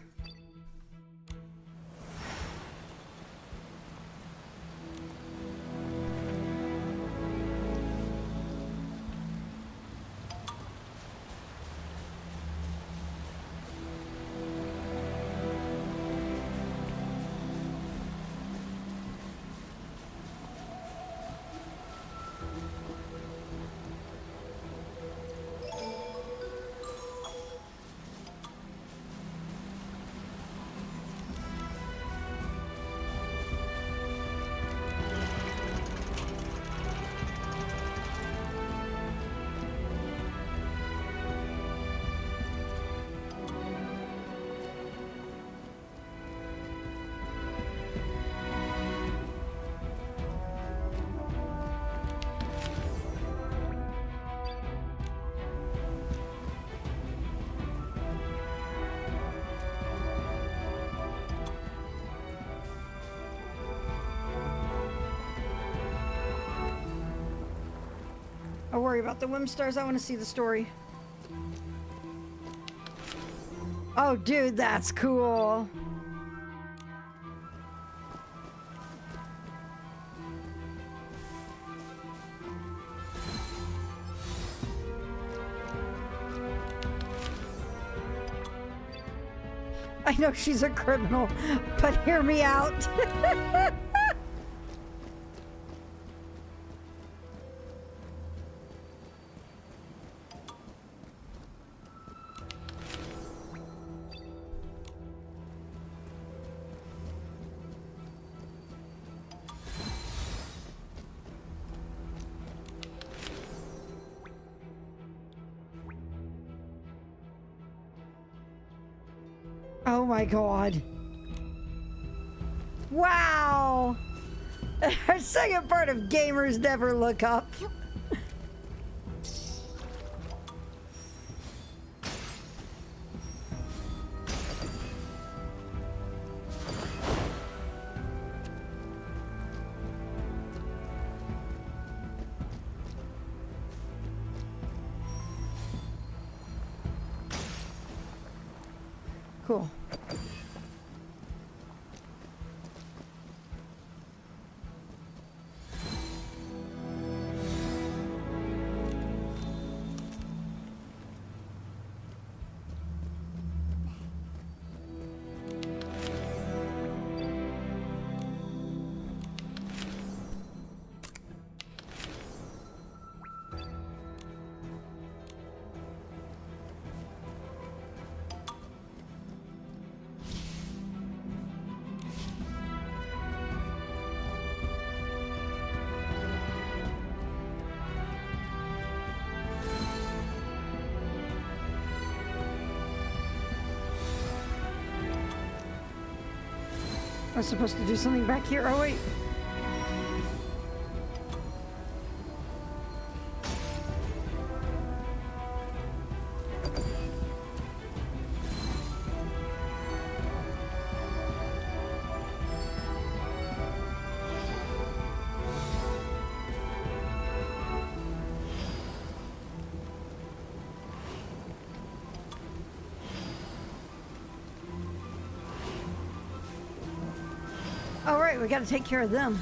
I'll worry about the Wim stars. I want to see the story. Oh, dude, that's cool. I know she's a criminal, but hear me out. Oh my god. Wow! Our second part of Gamers Never Look Up. Cool. I was supposed to do something back here. Oh, wait. All right, we got to take care of them.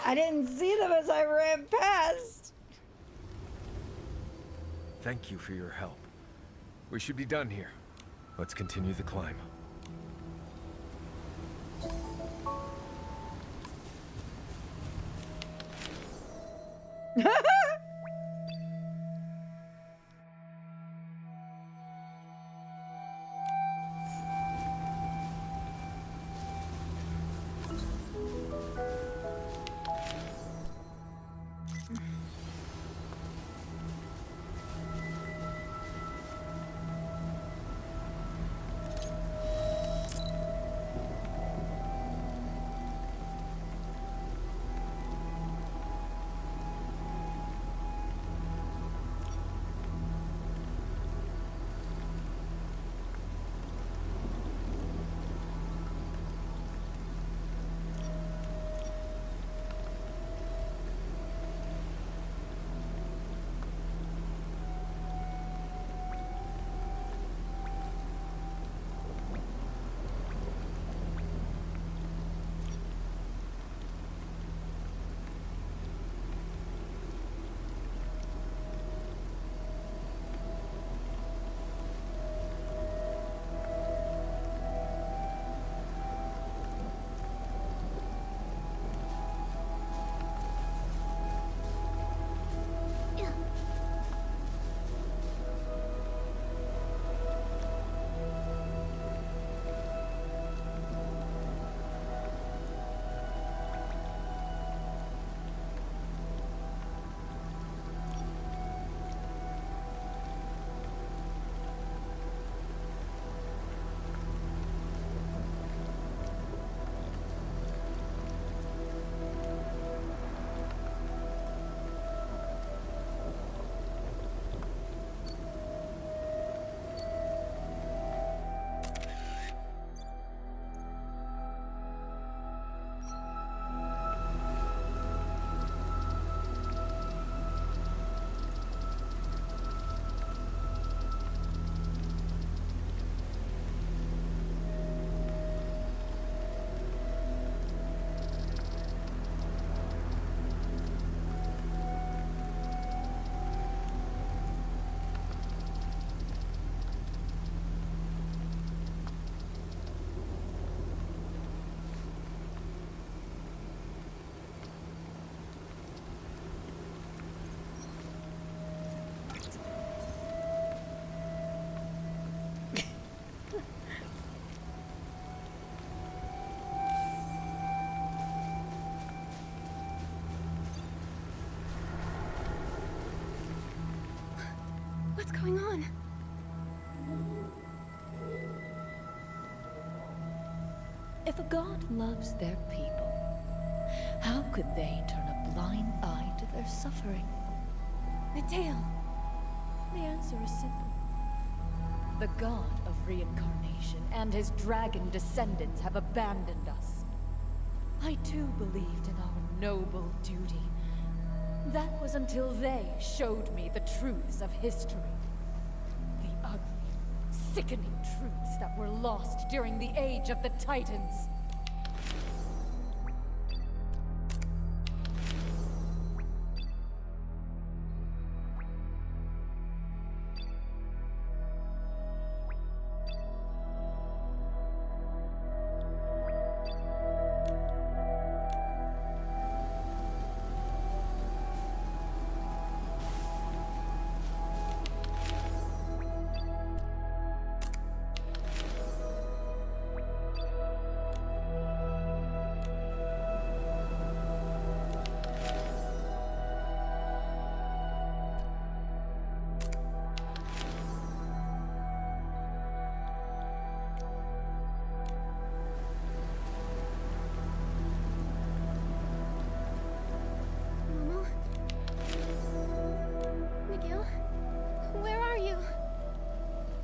I didn't see them as I ran past.
Thank you for your help. We should be done here. Let's continue the climb.
What's going on?
If a god loves their people, how could they turn a blind eye to their suffering?
Mateo.
The answer is simple. The god of reincarnation and his dragon descendants have abandoned us. I too believed in our noble duty. That was until they showed me the truths of history. The ugly, sickening truths that were lost during the Age of the Titans.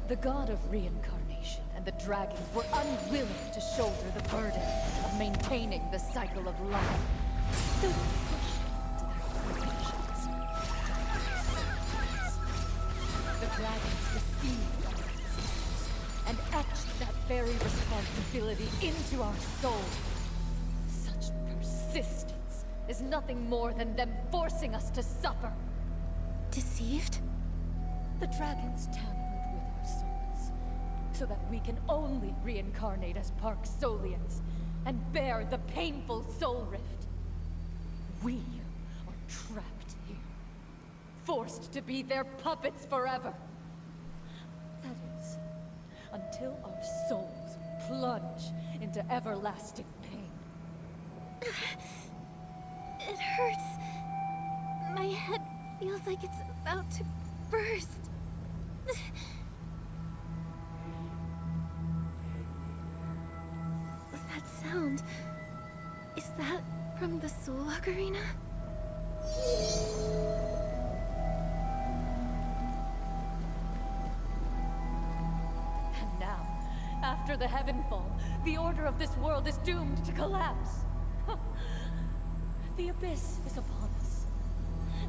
The god of reincarnation and the dragons were unwilling to shoulder the burden of maintaining the cycle of life. So they pushed to their creations. The dragons deceived our ancestors and etched that very responsibility into our souls. Such persistence is nothing more than them forcing us to suffer.
Deceived?
The dragons tampered with our souls, so that we can only reincarnate as Park Solians and bear the painful soul rift. We are trapped here, forced to be their puppets forever. That is, until our souls plunge into everlasting pain.
It hurts. My head feels like it's about to burst. That sound... is that from the Soul Ocarina?
And now, after the Heavenfall, the order of this world is doomed to collapse. The abyss is upon us,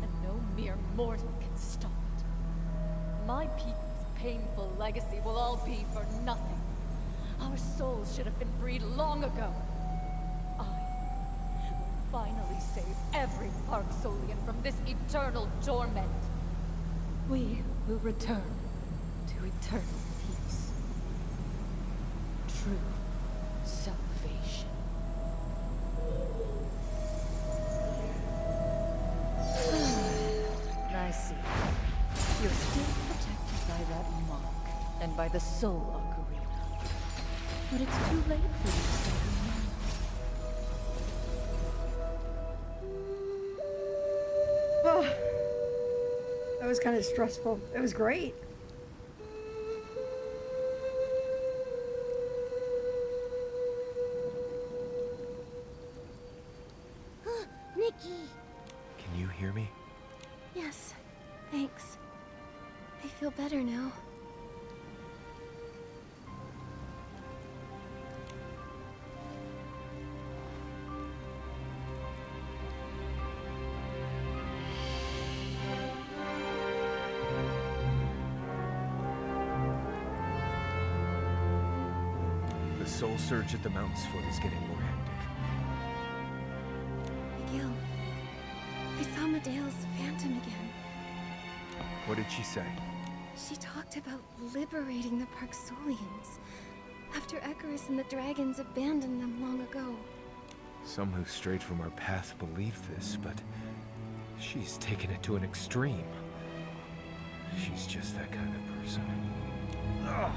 and no mere mortal can stop it. My people's painful legacy will all be for nothing. Our souls should have been freed long ago. I will finally save every Parksolian from this eternal torment. We will return to eternal peace. True salvation. I see. You're still protected by that mark, and by the Soul Ocarina. But it's too late for you to start now.
Oh, that was kind of stressful. It was great.
Nikki!
Can you hear me?
Yes, thanks. I feel better now.
The soul surge at the mountain's foot is getting more hectic.
Miguel, I saw Medea's phantom again.
What did she say?
She talked about liberating the Parksolians after Icarus and the dragons abandoned them long ago.
Some who strayed from our path believe this, but she's taken it to an extreme. She's just that kind of person. Ugh.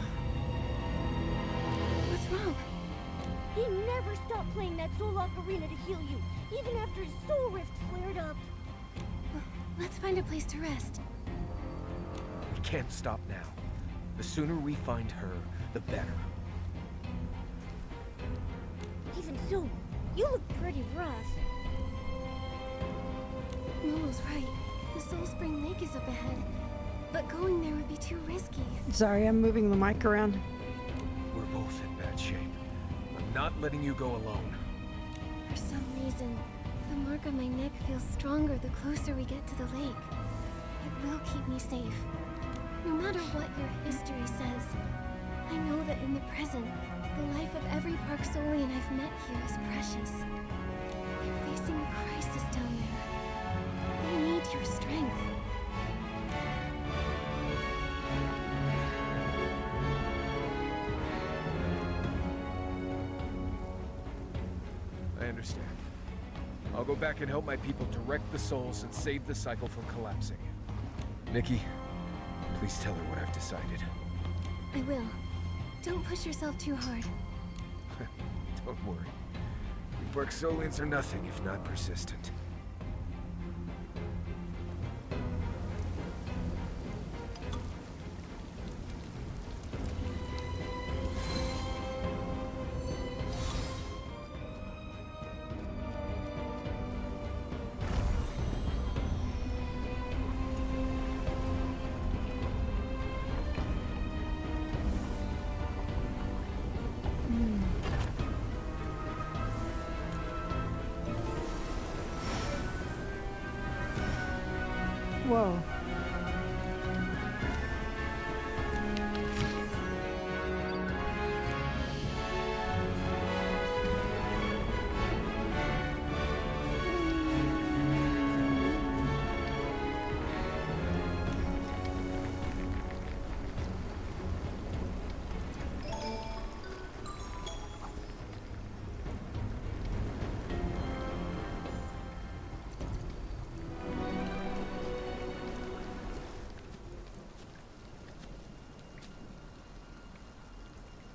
What's wrong? He never stopped playing that Soul Ocarina to heal you, even after his soul rift flared up. Let's find a place to rest.
We can't stop now. The sooner we find her, the better.
Even so, you look pretty rough. Lulu's right. The Soul Spring Lake is up ahead. But going there would be too risky.
Sorry, I'm moving the mic around.
We're both in bad shape. I'm not letting you go alone.
For some reason, the mark on my neck feels stronger the closer we get to the lake. It will keep me safe. No matter what your history says, I know that in the present, the life of every Parksolian I've met here is precious. They're facing a crisis down there. They need your strength.
I understand. I'll go back and help my people direct the souls and save the cycle from collapsing. Nikki, please tell her what I've decided.
I will. Don't push yourself too hard.
Don't worry. We Parksolians are nothing if not persistent.
Whoa.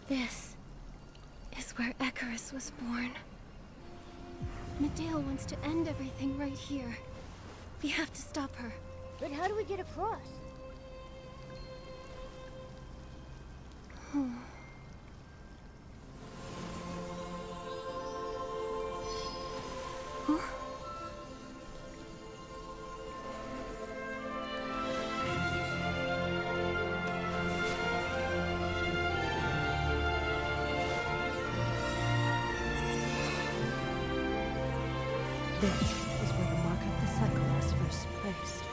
This is where Icarus was born. Medea wants to end everything right here. We have to stop her.
But how do we get across?
This is where the mark of the cycle was first placed.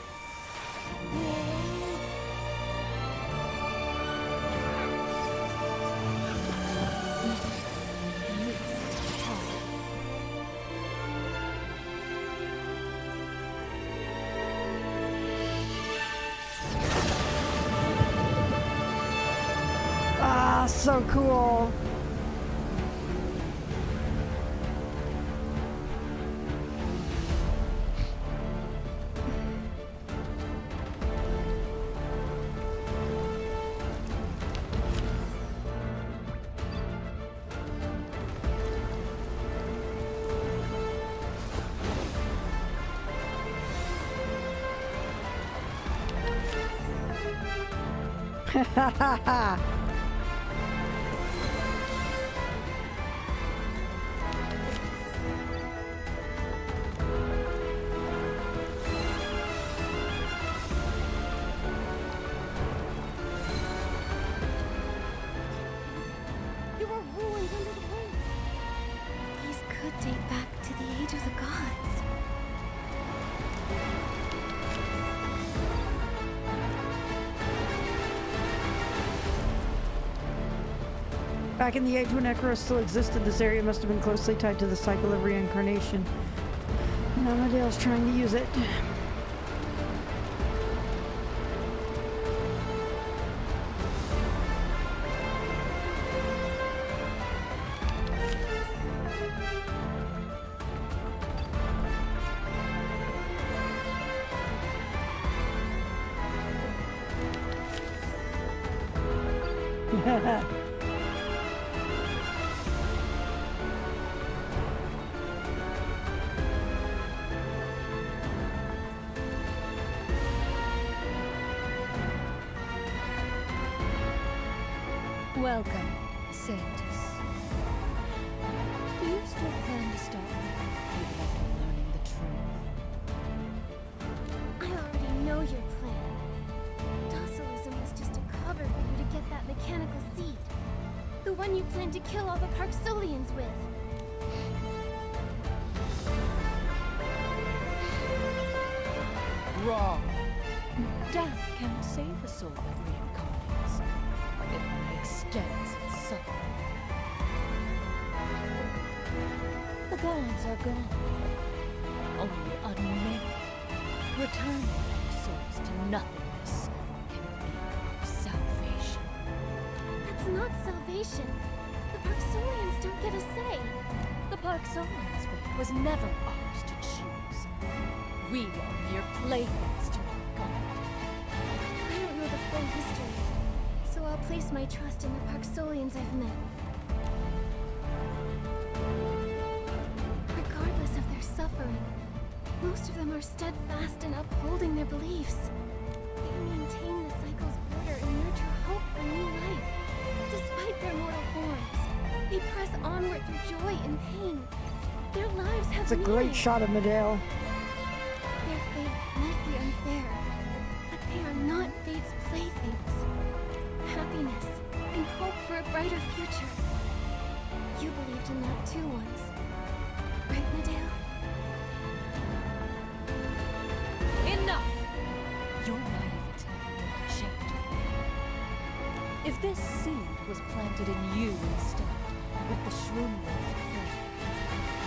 Ah, so cool. Ha ha ha!
There were ruins under the waves. These could date back to the age of the gods.
Back in the age when Icarus still existed, this area must have been closely tied to the cycle of reincarnation. Now Medea's trying to use it.
Welcome, Sanctus. Do you still plan to stop me, even after learning the truth?
I already know your plan. Docilism was just a cover for you to get that mechanical seed. The one you planned to kill all the Parksolians with.
Wrong. Death can't save a soul that reincarnates. It only extends its suffering. The gods are gone. Only unmade. Returning our souls to nothingness can be our salvation.
That's not salvation. The Parksolians don't get a say.
The Parksolians' fate was never ours to choose. We are mere playthings to our god.
I don't know the full history, so I'll place my trust in the Parksolians I've met. Regardless of their suffering, most of them are steadfast in upholding their beliefs. They maintain the cycle's order and nurture hope for new life. Despite their mortal forms, they press onward through joy and pain. Their lives have
It's a
meaning.
great shot of Medea.
Their fate might be unfair, but they are not fate's playthings. Happiness and hope for a brighter future. You believed in that too once, right, Medea?
Enough! Your naivety will change me. If this seed was planted in you instead, with the Shroomworld flame,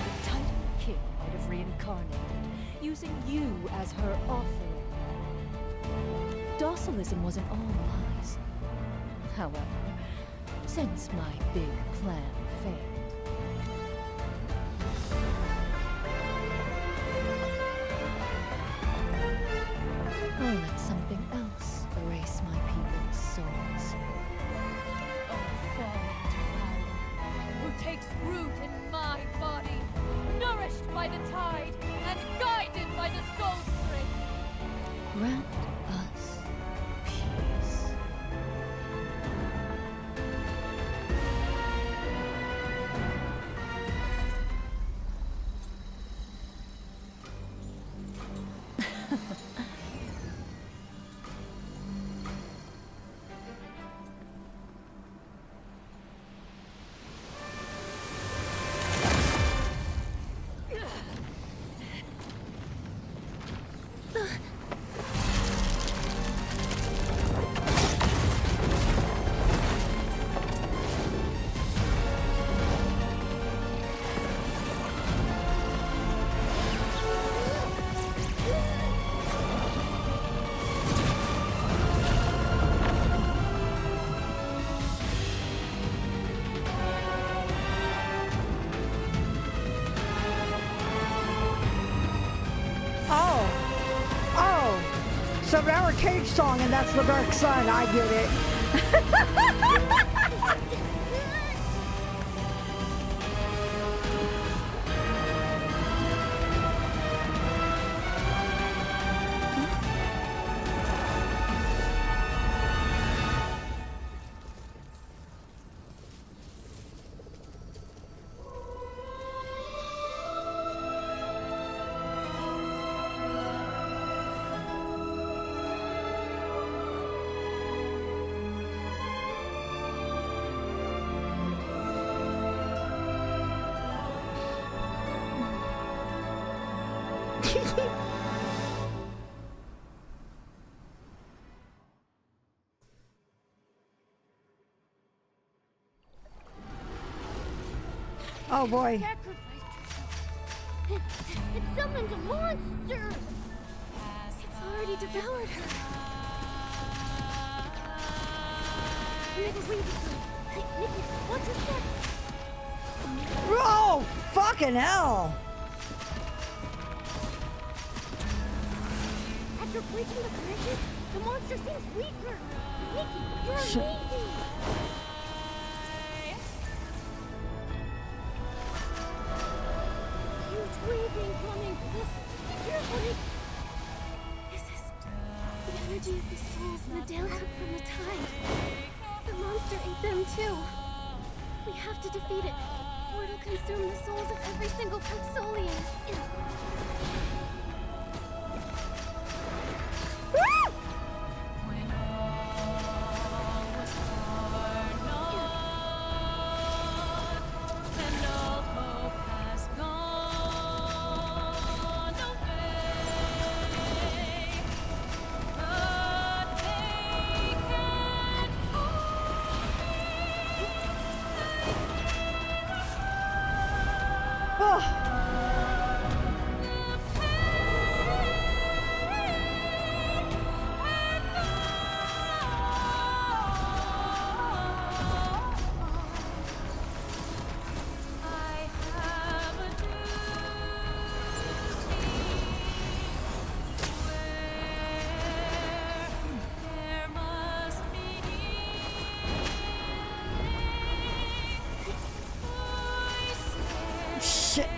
the Titan King might have reincarnated, using you as her offering. Docilism wasn't all lies. However, since my big plan failed, I'll let something else erase my people's souls. Oh, fallen
root in my body, nourished by the tide and guided by the soul string.
Grant us peace.
So now we're Cage Song and that's the Dark Sun. I get it. Oh boy.
It summoned a monster! It's already devoured her. Never wait for Nikki, watch your step!
Oh, fucking hell!
After breaking the branches, the monster seems weaker. Nikki, you're amazing! Huge wave incoming! Carefully!
This is the energy of the souls Nadale took from the tide. The monster ate them too. We have to defeat it, or it'll consume the souls of every single Paxolian.
Shit.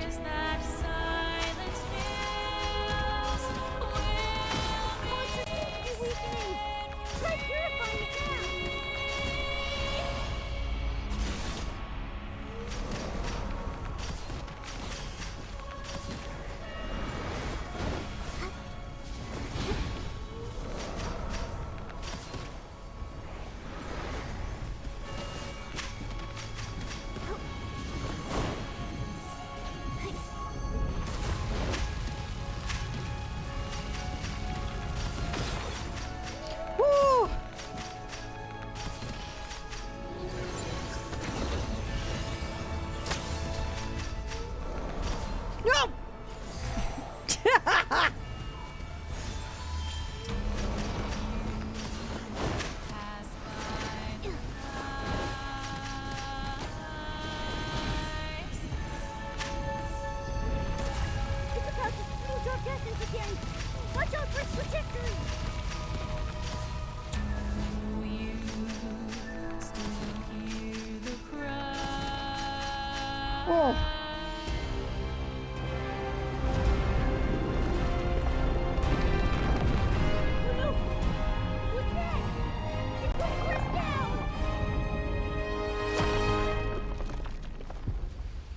Oh.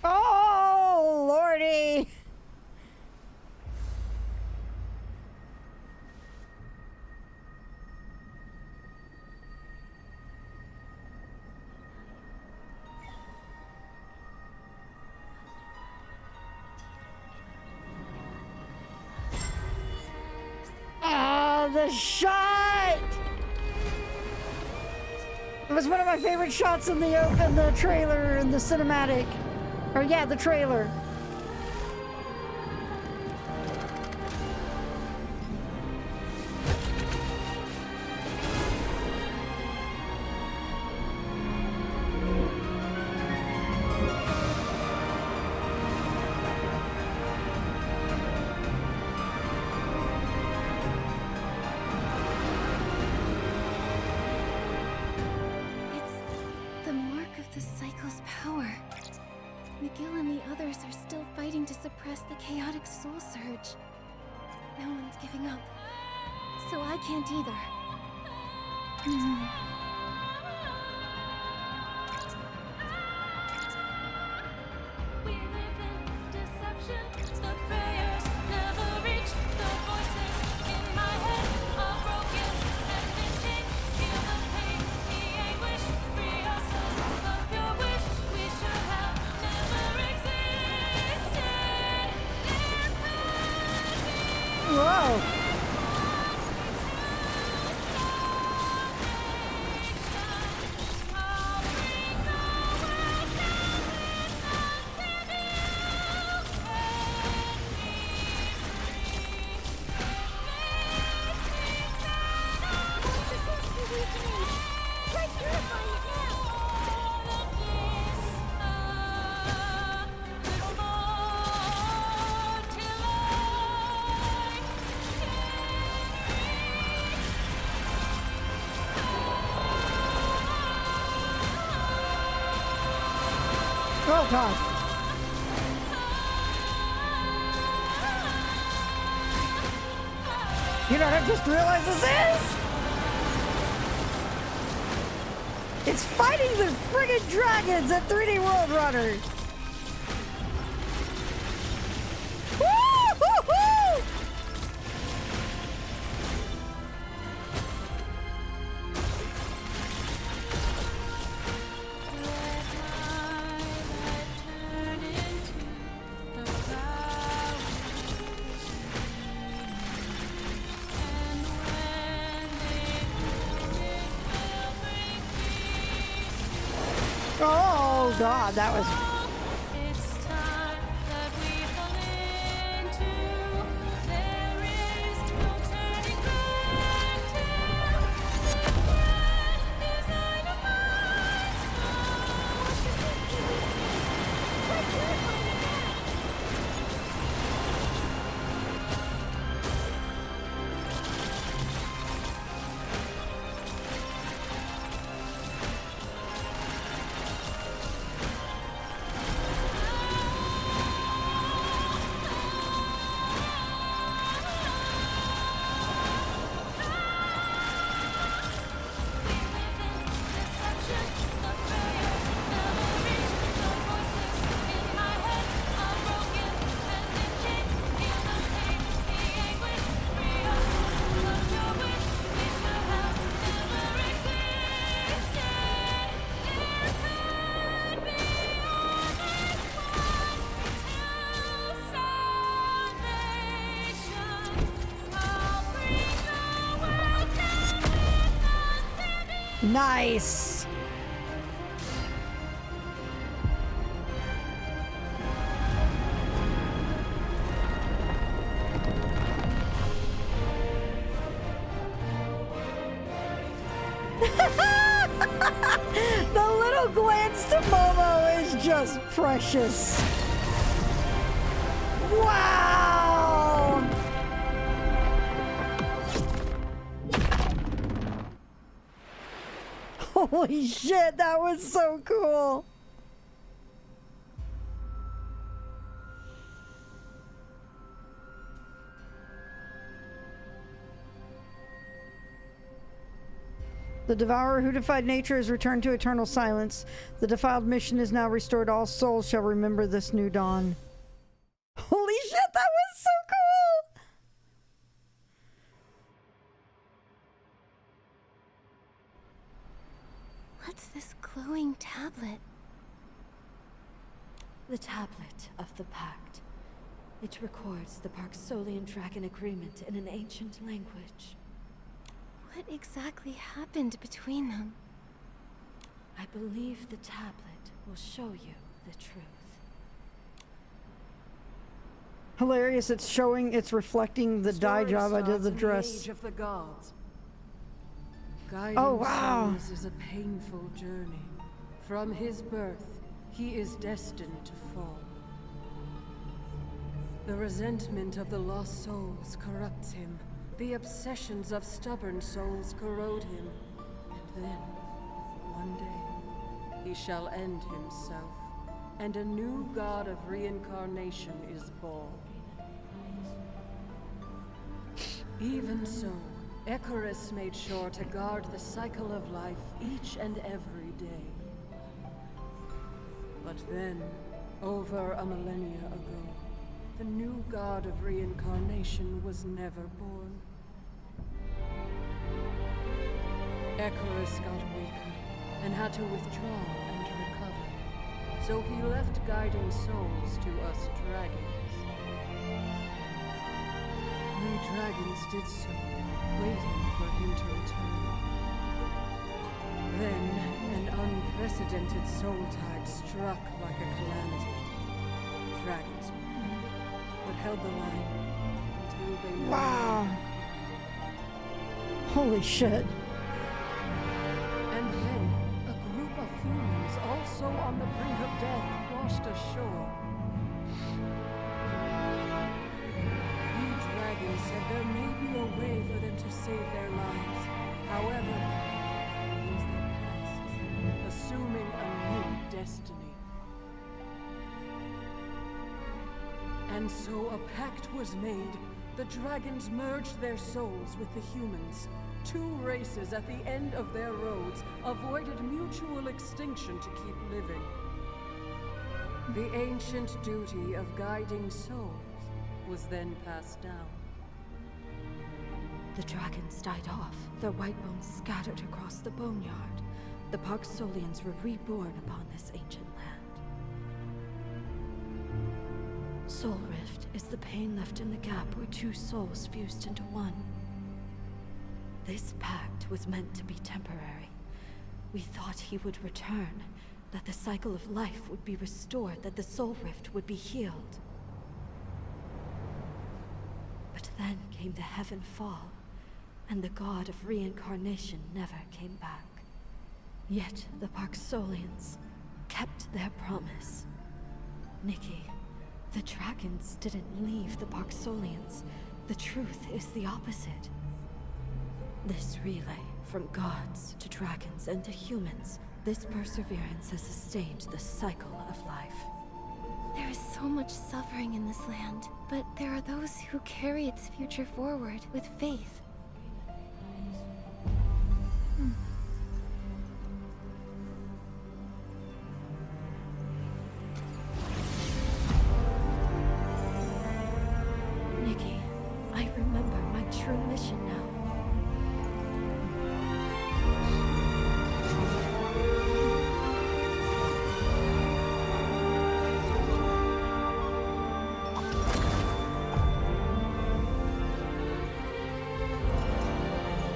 Oh, Lordy. Ah, the shot! It was one of my favorite shots in the trailer, in the cinematic. Or yeah, the trailer.
It's the mark of the cycle's power. McGill and the others are still fighting to suppress the chaotic soul surge. No one's giving up. So I can't either.
We live in deception. The prayers never reach. The voices in my head are broken and in chains. Feel the pain, the anguish. Free ourselves of your wish. We should have never existed.
Whoa. Oh, God. You know what I just realized this is? It's fighting the friggin' dragons at 3D World Runner. Woo-hoo-hoo! Oh, God, that was...
It's time that we fall into. There is no turning back to the grand design of my
Nice. The little glance to Momo is just precious. Wow! Holy shit, that was so cool. The devourer who defied nature has returned to eternal silence. The defiled mission is now restored. All souls shall remember this new dawn. Holy shit, that was so cool!
What's this glowing tablet?
The tablet of the pact. It records the Parksolian Dragon Agreement in an ancient language.
What exactly happened between them?
I believe the tablet will show you the truth.
Hilarious, it's reflecting the dye job I did the dress.
Age of the gods. Guiding
Oh, wow.
souls is a painful journey. From his birth, he is destined to fall. The resentment of the lost souls corrupts him. The obsessions of stubborn souls corrode him. And then, one day, he shall end himself, and a new god of reincarnation is born. Even so, Icarus made sure to guard the cycle of life each and every day. But then, over a millennia ago, the new god of reincarnation was never born. Icarus got weaker and had to withdraw and recover. So he left guiding souls to us dragons. We dragons did so, waiting for him to return. Then, an unprecedented soul tide struck like a calamity. Dragons won, but held the line until they...
Wow. Holy shit.
And then, a group of humans, also on the brink of death, washed ashore. We dragons said there may be a way for them to save their lives. However, it was their past, assuming a new destiny. And so a pact was made. The dragons merged their souls with the humans. Two races at the end of their roads avoided mutual extinction to keep living. The ancient duty of guiding souls was then passed down.
The dragons died off, their white bones scattered across the boneyard. The Parksolians were reborn upon this ancient land. Soul Rift is the pain left in the gap where two souls fused into one. This pact was meant to be temporary. We thought he would return, that the cycle of life would be restored, that the Soul Rift would be healed. But then came the Heaven Fall, and the god of reincarnation never came back. Yet the Parksolians kept their promise. Nikki, the dragons didn't leave the Parksolians. The truth is the opposite. This relay, from gods to dragons and to humans, this perseverance has sustained the cycle of life.
There is so much suffering in this land, but there are those who carry its future forward with faith.
Nikki, I remember my true mission now.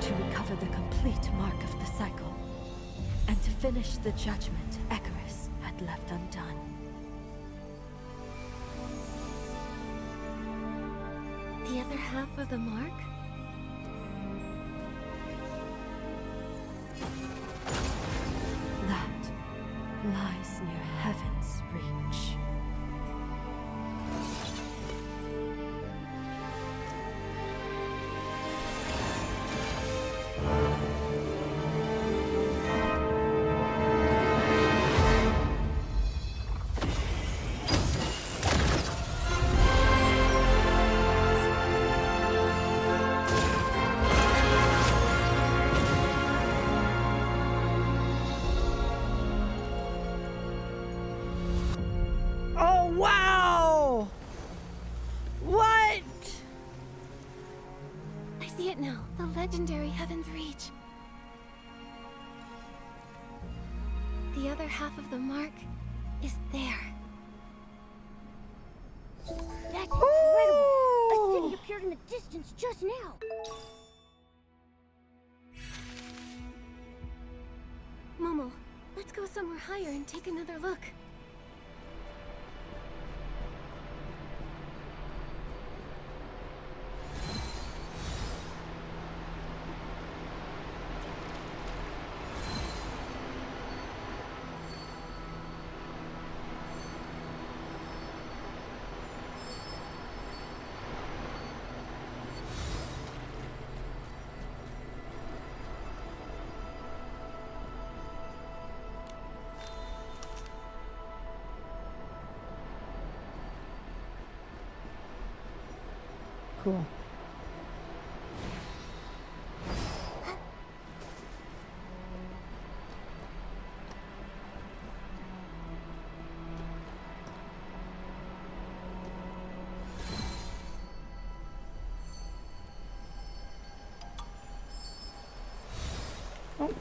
To recover the complete mark of the cycle, and to finish the judgment Icarus had left undone.
The other half of the mark?
That lies near heaven's reach.
legendary Heaven's Reach. The other half of the mark is there.
That's incredible! A city appeared in the distance just now.
Momo, let's go somewhere higher and take another look.
Cool. Oh.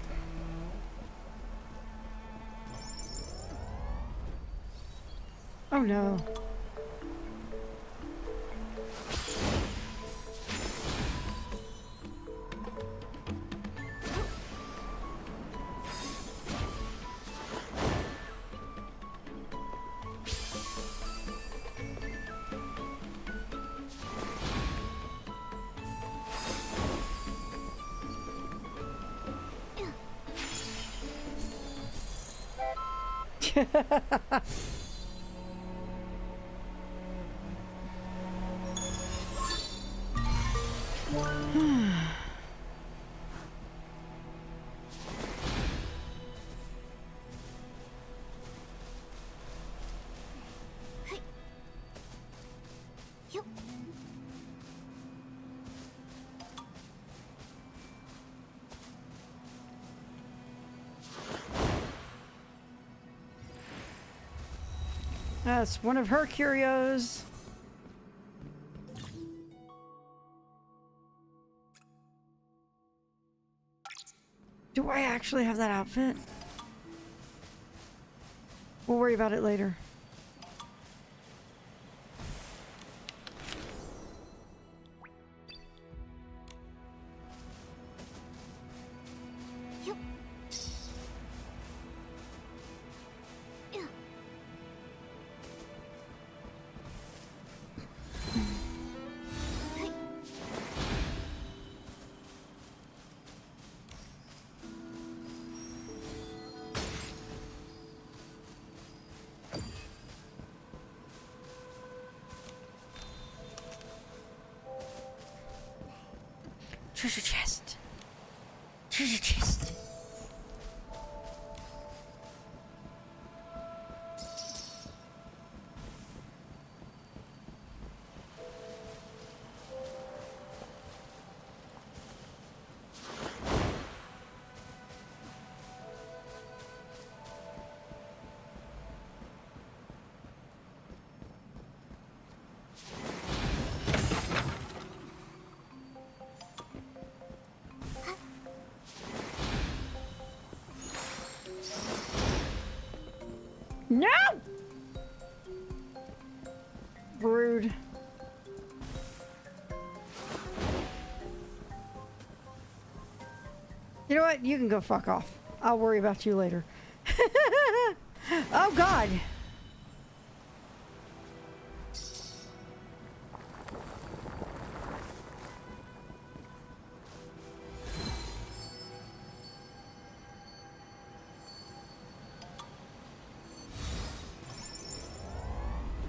Oh no. That's one of her curios. Do I actually have that outfit? We'll worry about it later. Treasure chest. Treasure chest. No! Rude. You know what? You can go fuck off. I'll worry about you later. Oh, God.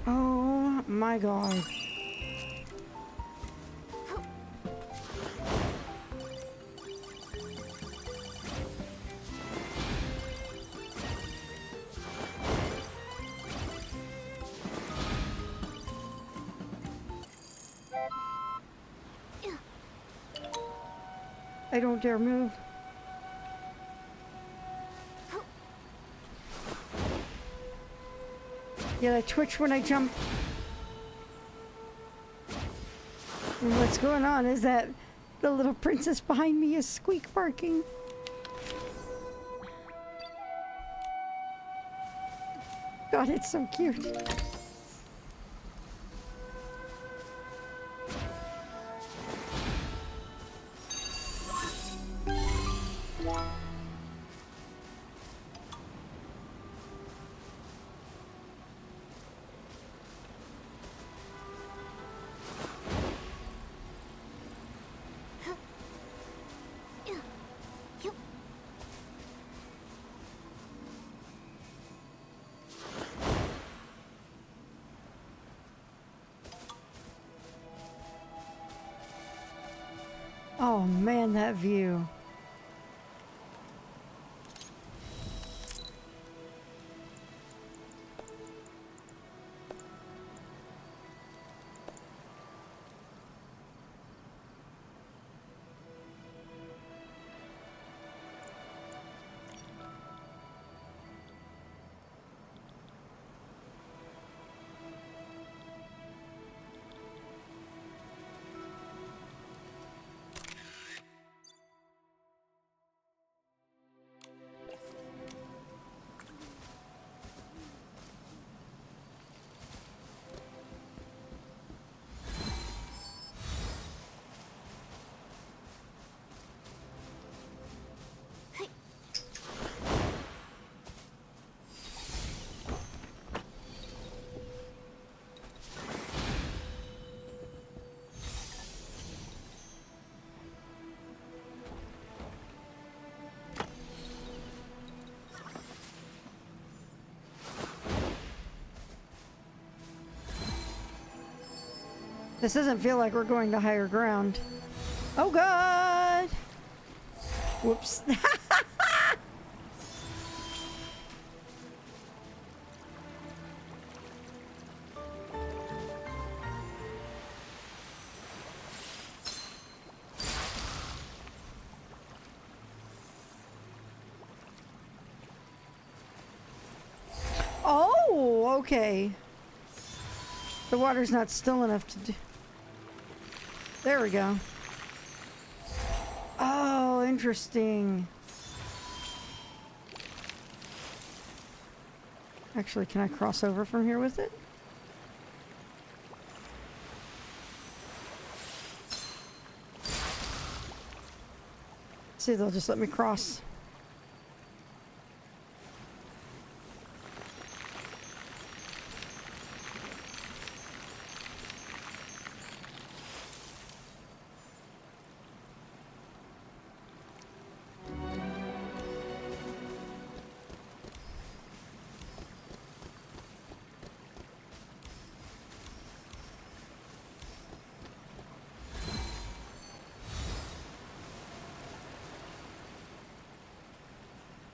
Oh, my God. I don't dare move. Yet I twitch when I jump. And what's going on is that The little princess behind me is squeak barking. God, it's so cute. Oh man, that view. This doesn't feel like we're going to higher ground. Oh God! Whoops. Oh, okay. The water's not still enough to do. There we go. Oh, interesting. Actually, can I cross over from here with it? See, they'll just let me cross.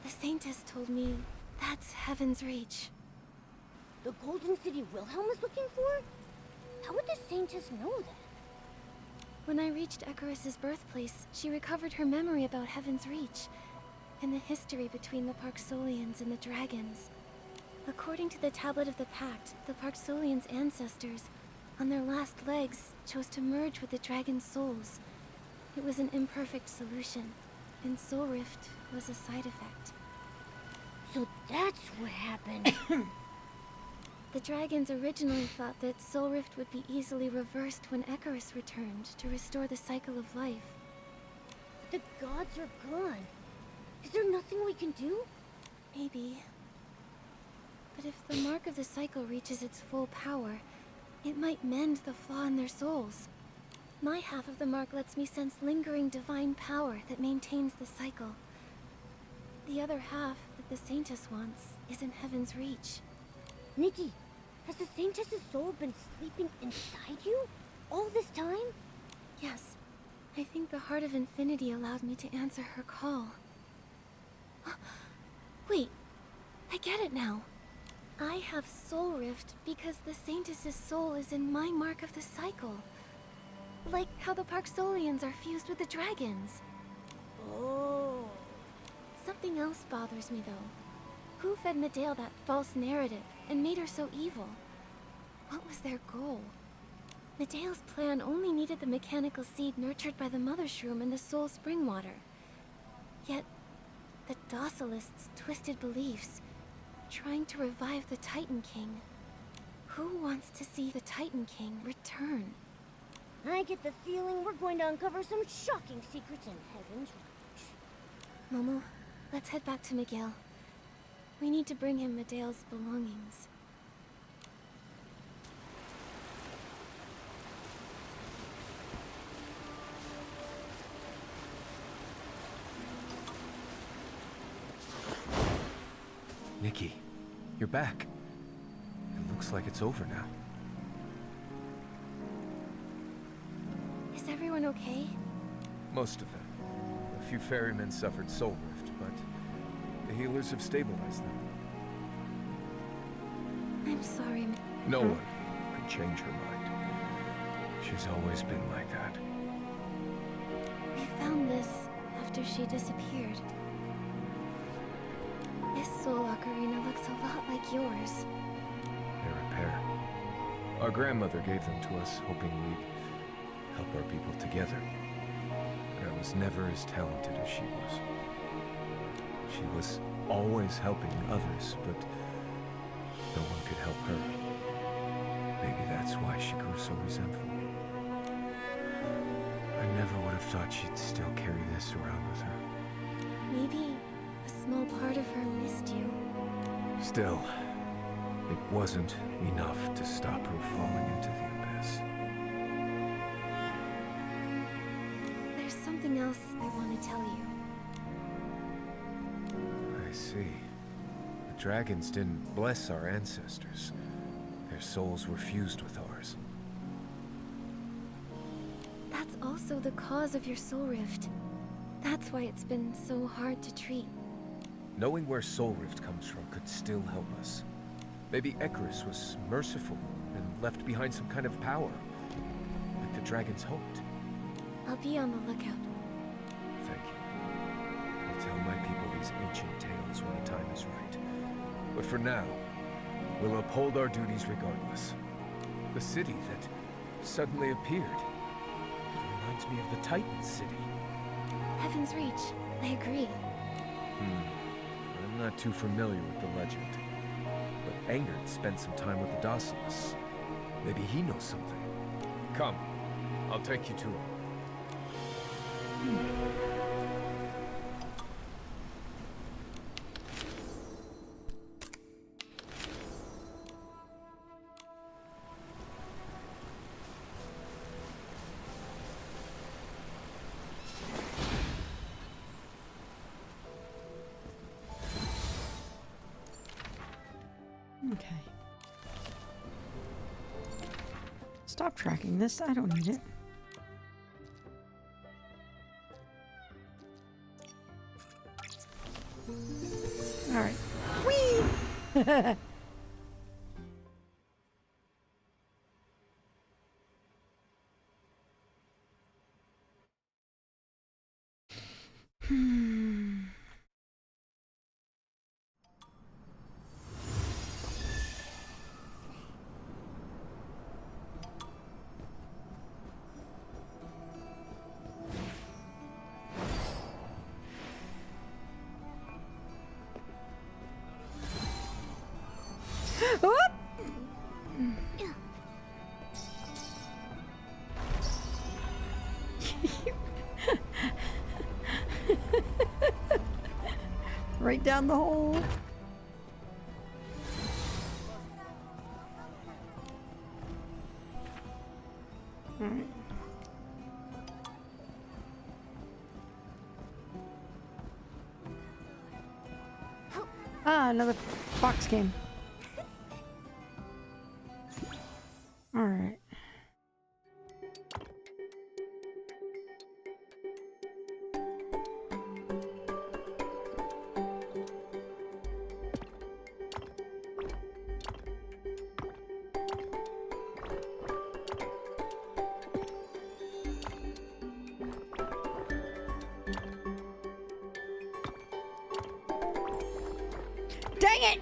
The Saintess told me that's Heaven's Reach.
The Golden City Wilhelm is looking for? How would the Saintess know that?
When I reached Icarus's birthplace, she recovered her memory about Heaven's Reach and the history between the Parksolians and the dragons. According to the Tablet of the Pact, the Parksolians' ancestors, on their last legs, chose to merge with the dragon's souls. It was an imperfect solution, and Soul Rift was a side effect.
So that's what happened.
The dragons originally thought that Soul Rift would be easily reversed when Icarus returned to restore the cycle of life.
The gods are gone. Is there nothing we can do?
Maybe. But if the mark of the cycle reaches its full power, it might mend the flaw in their souls. My half of the mark lets me sense lingering divine power that maintains the cycle. The other half that the Saintess wants is in Heaven's Reach.
Nikki, has the Saintess's soul been sleeping inside you all this time?
Yes. I think the Heart of Infinity allowed me to answer her call. Wait, I get it now. I have Soul Rift because the Saintess's soul is in my mark of the cycle. Like how the Parksolians are fused with the dragons.
Oh.
Something else bothers me though. Who fed Medale that false narrative and made her so evil? What was their goal? Medeo's plan only needed the mechanical seed nurtured by the mother shroom and the soul spring water. Yet, the docilists' twisted beliefs, trying to revive the Titan King. Who wants to see the Titan King return?
I get the feeling we're going to uncover some shocking secrets in Heaven's Reach.
Momo, let's head back to Miguel. We need to bring him Medeo's belongings.
Nikki, you're back. It looks like it's over now.
Is everyone okay?
Most of them. A few ferrymen suffered soul rift, but the healers have stabilized them.
I'm sorry,
No one could change her mind. She's always been like that.
We found this after she disappeared. This soul ocarina looks a lot like yours.
They're a pair. Our grandmother gave them to us, hoping we'd help our people together. But I was never as talented as she was. She was always helping others, but no one could help her. Maybe that's why she grew so resentful. I never would have thought she'd still carry this around with her.
Maybe a small part of her missed you.
Still, it wasn't enough to stop her falling into the abyss.
There's something else I want to tell you.
I see. The dragons didn't bless our ancestors. Their souls were fused with ours.
That's also the cause of your soul rift. That's why it's been so hard to treat.
Knowing where Soul Rift comes from could still help us. Maybe Icarus was merciful and left behind some kind of power, like the dragons hoped.
I'll be on the lookout.
Thank you. I'll tell my people these ancient tales when the time is right. But for now, we'll uphold our duties regardless. The city that suddenly appeared. It reminds me of the Titan City.
Heaven's Reach. I agree.
I'm not too familiar with the legend. But Engard spent some time with the Docilists. Maybe he knows something. Come, I'll take you to him.
Okay. Stop tracking this. I don't need it. All right. Whee! Right down the hole. All right. Ah, another box game. All right. Dang it!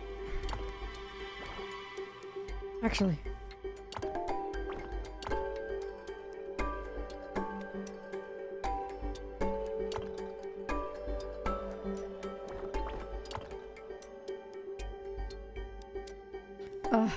Ugh.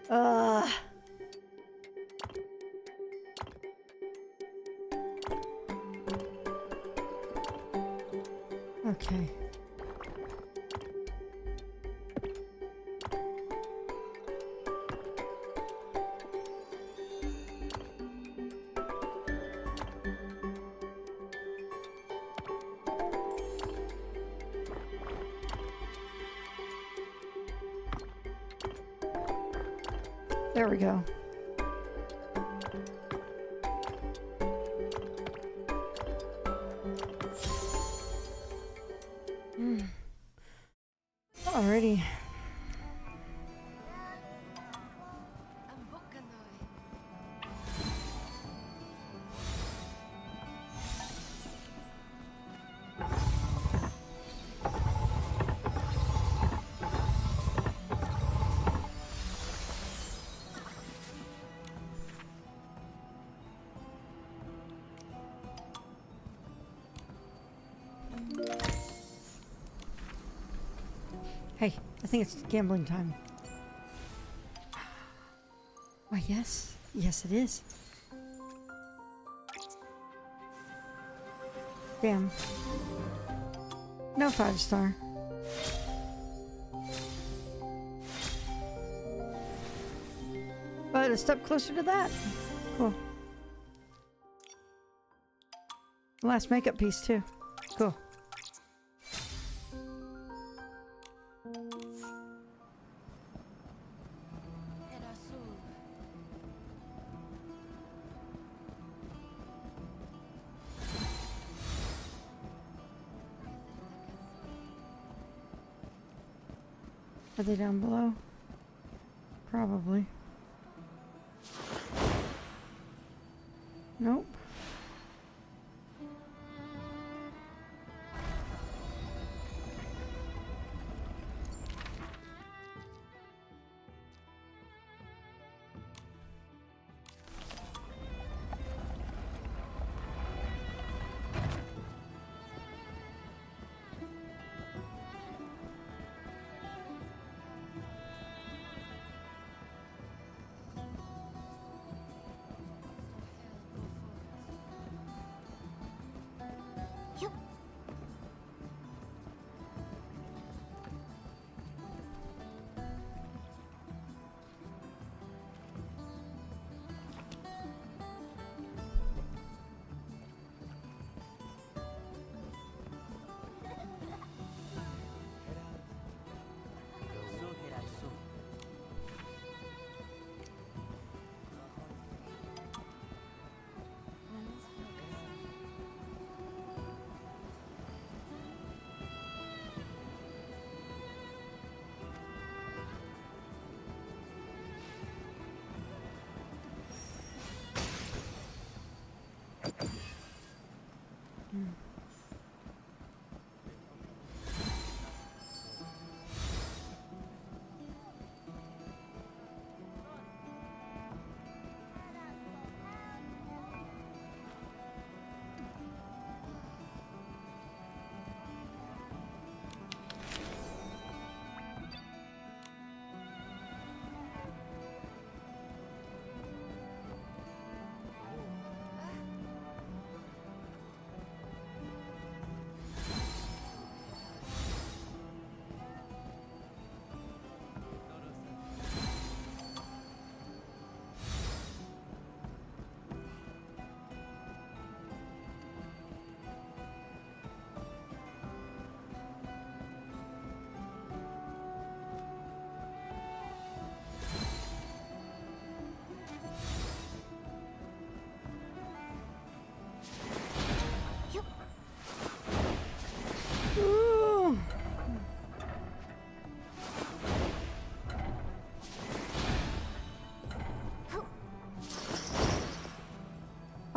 Ugh. Okay. There we go. Alrighty. Hey, I think it's gambling time. Why, yes. Yes, it is. Damn. No 5-star. But a step closer to that. Cool. Last makeup piece, too. Cool. Are they down below? Probably. Nope.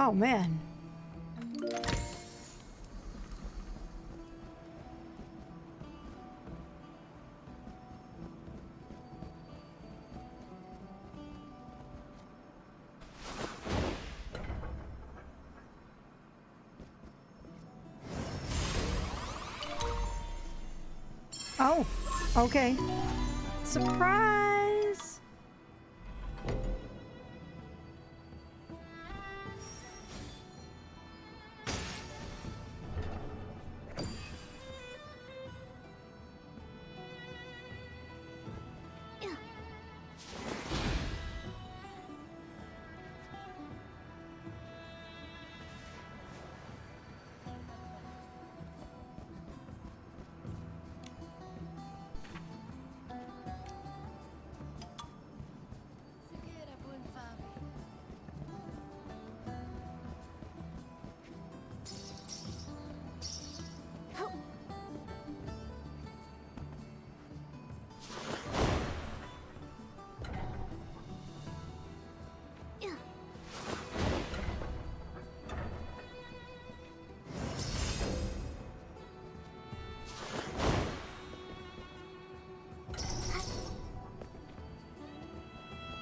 Oh, man. Oh, okay. Surprise!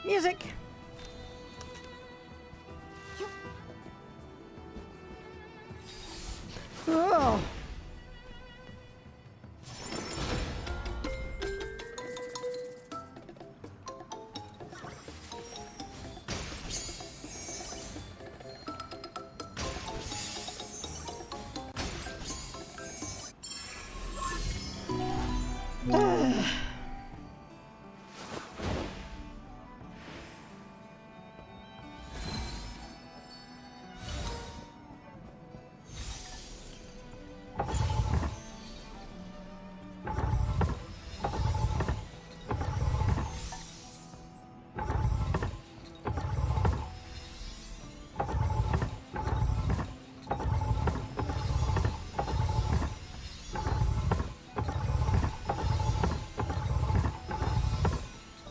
Music. Oh.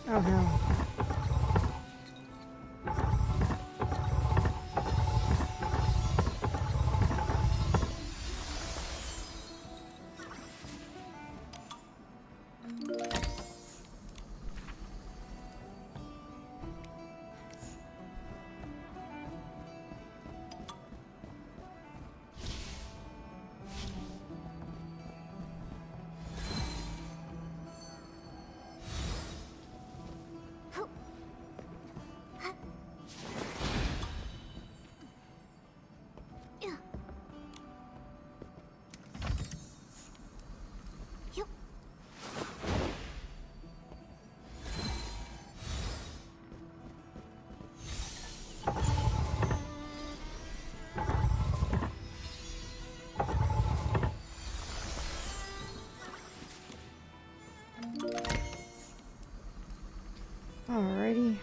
Oh no. Alrighty.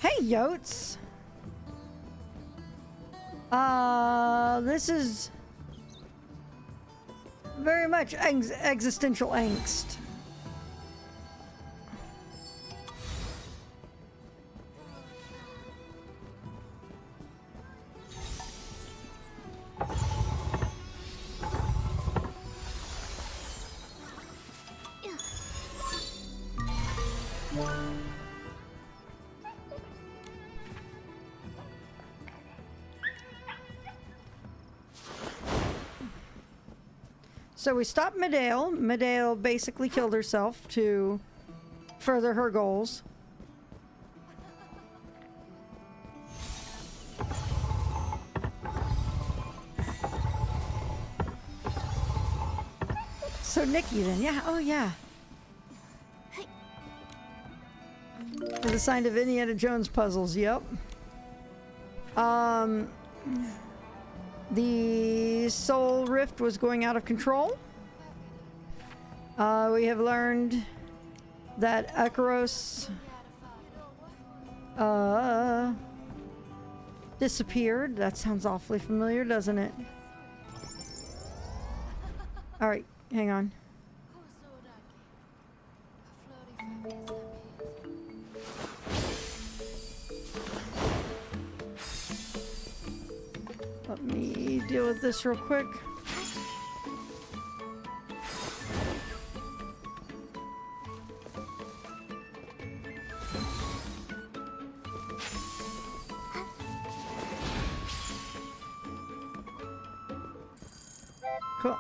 Hey, Yotes. This is very much existential angst. So we stopped Medale. Medale basically killed herself to further her goals. So Nikki then, yeah, oh yeah. For the sign of Indiana Jones puzzles, yep. The soul rift was going out of control. We have learned that Ikaros disappeared. That sounds awfully familiar, doesn't it? Alright, hang on. Let me deal with this real quick. Cool.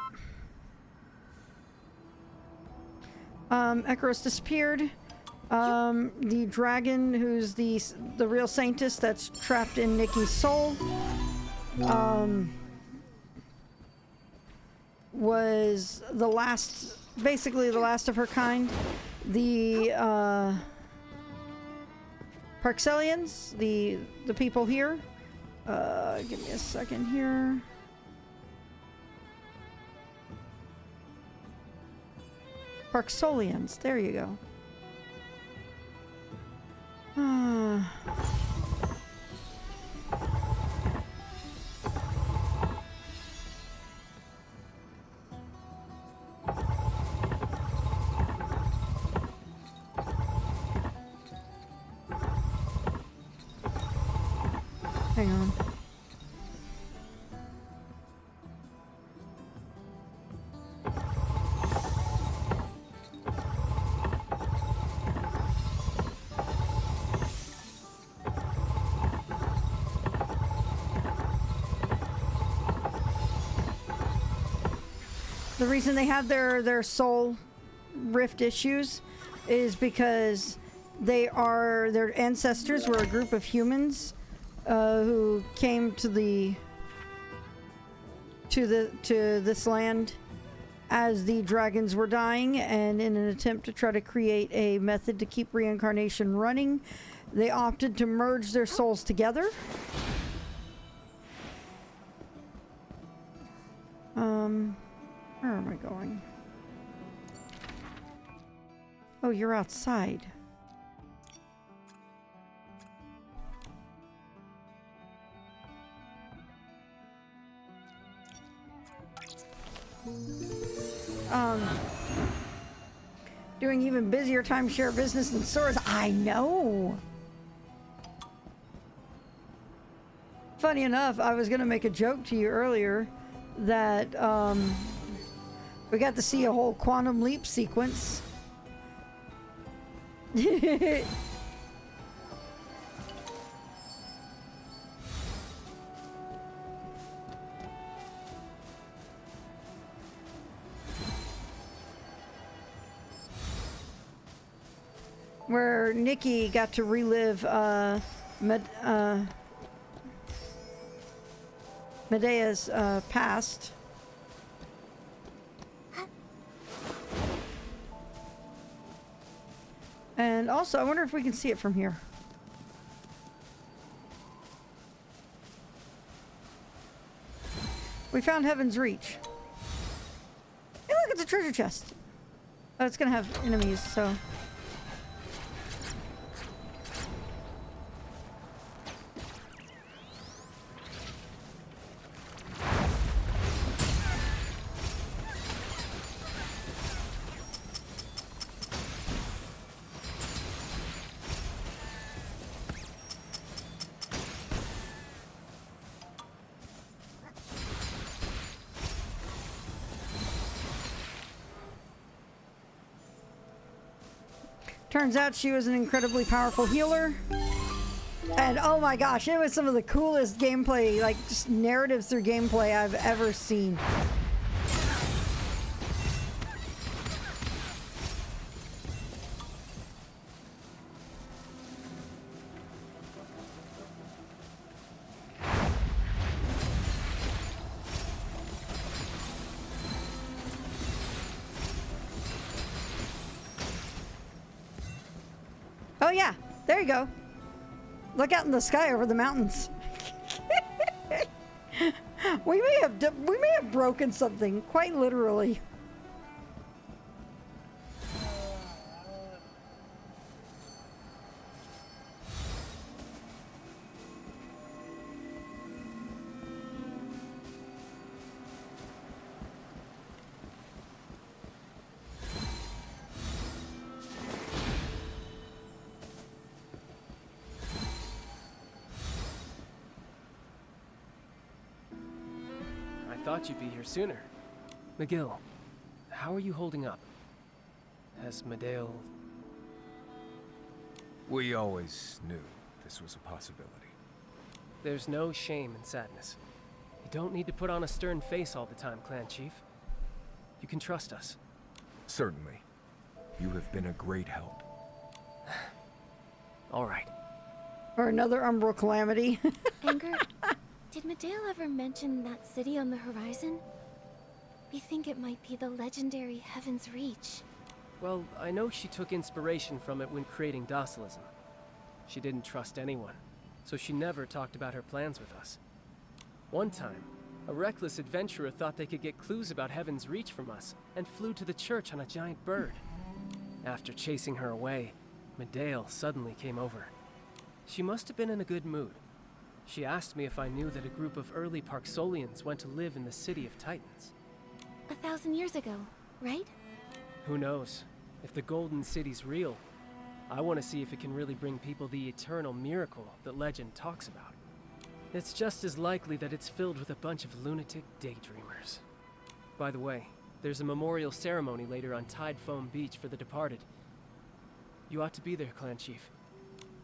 Ikaros disappeared. The dragon, who's the real saintess that's trapped in Nikki's soul, was the last, basically the last of her kind. The Parxelians, the people here. Give me a second here. Parxolians, there you go. Hang on. The reason they have their soul rift issues is because their ancestors were a group of humans who came to this land as the dragons were dying, and in an attempt to try to create a method to keep reincarnation running, they opted to merge their souls together. Where am I going? Oh, you're outside. Doing even busier timeshare business than stores. I know. Funny enough, I was gonna make a joke to you earlier that we got to see a whole quantum leap sequence. Where Nikki got to relive Medea's past. And also, I wonder if we can see it from here. We found Heaven's Reach. Hey, look, it's a treasure chest. Oh, it's gonna have enemies, so... Turns out she was an incredibly powerful healer. And oh my gosh, it was some of the coolest gameplay, like just narrative through gameplay I've ever seen. Oh yeah, there you go. Look out in the sky over the mountains. we may have broken something, quite literally.
thought you'd be here sooner. McGill, how are you holding up? Has Medale...
We always knew this was a possibility.
There's no shame in sadness. You don't need to put on a stern face all the time, Clan Chief. You can trust us.
Certainly. You have been a great help.
All right.
Or another Umbral calamity.
Anger, did Medale ever mention that city on the horizon? We think it might be the legendary Heaven's Reach.
Well, I know she took inspiration from it when creating Docilism. She didn't trust anyone, so she never talked about her plans with us. One time, a reckless adventurer thought they could get clues about Heaven's Reach from us, and flew to the church on a giant bird. After chasing her away, Medale suddenly came over. She must have been in a good mood. She asked me if I knew that a group of early Parksolians went to live in the City of Titans.
1,000 years ago, right?
Who knows? If the Golden City's real, I want to see if it can really bring people the eternal miracle that legend talks about. It's just as likely that it's filled with a bunch of lunatic daydreamers. By the way, there's a memorial ceremony later on Tide Foam Beach for the departed. You ought to be there, Clan Chief.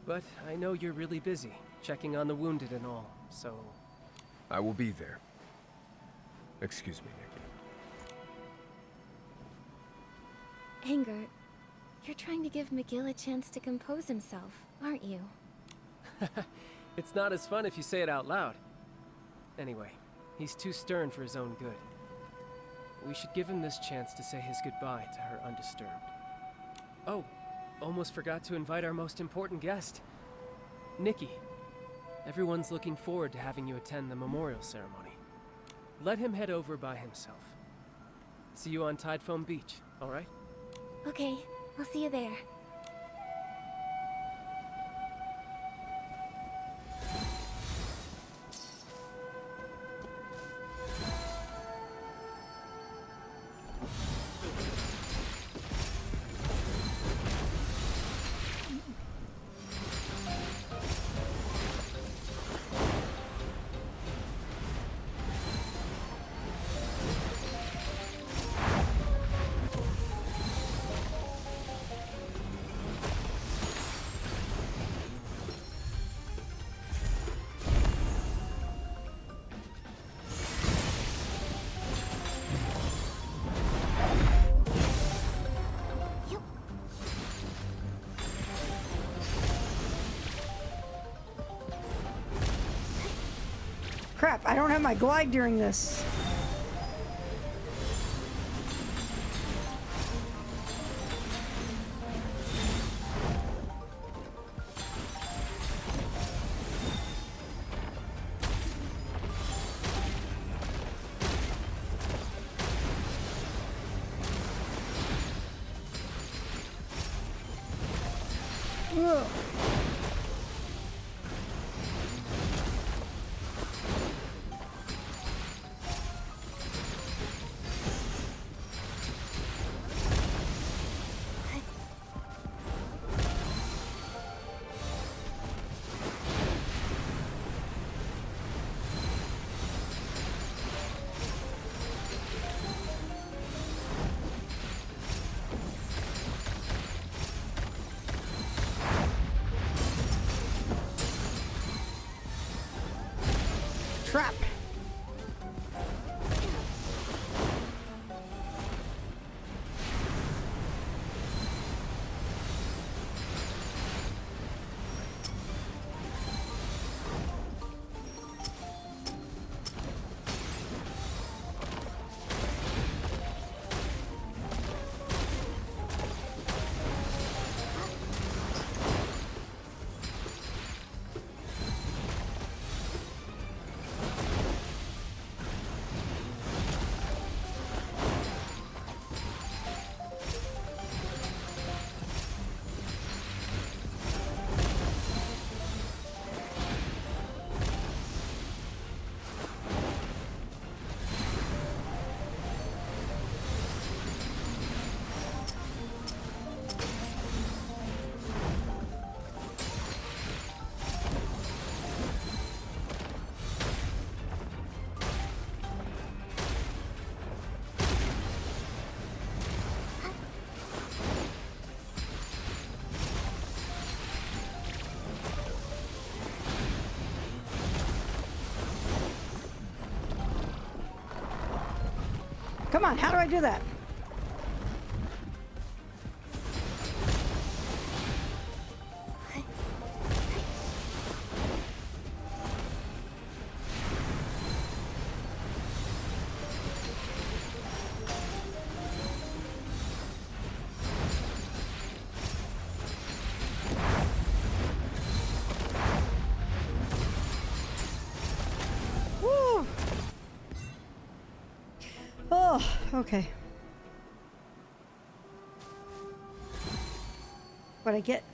But I know you're really busy, checking on the wounded and all, so...
I will be there. Excuse me, Nikki.
Anger, you're trying to give McGill a chance to compose himself, aren't you?
It's not as fun if you say it out loud. Anyway, he's too stern for his own good. We should give him this chance to say his goodbye to her undisturbed. Oh, almost forgot to invite our most important guest. Nikki. Everyone's looking forward to having you attend the memorial ceremony. Let him head over by himself. See you on Tide Foam Beach, all right?
Okay, I'll see you there.
Crap, I don't have my glide during this. Ugh. Trap. Come on, how do I do that? Woo! Oh, okay. What'd I get?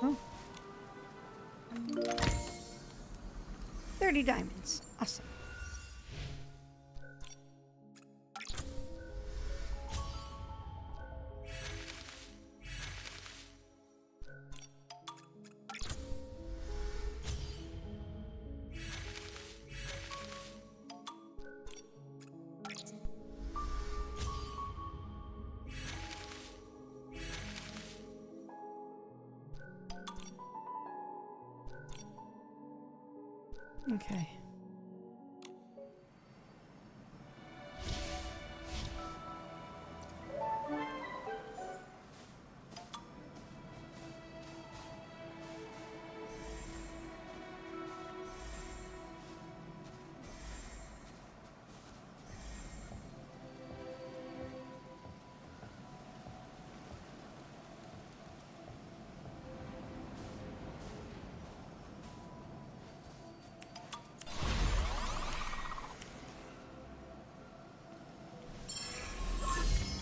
Oh. 30 diamonds. Awesome. Okay.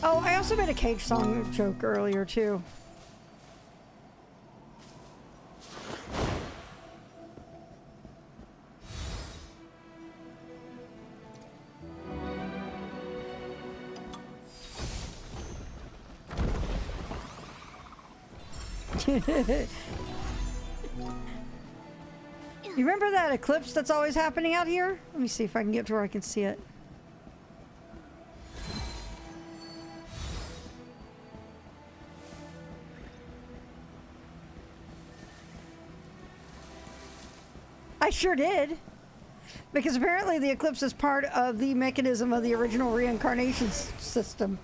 Oh, I also made a cage song joke earlier, too. You remember that eclipse that's always happening out here? Let me see if I can get to where I can see it. I sure did. Because apparently the eclipse is part of the mechanism of the original reincarnation system.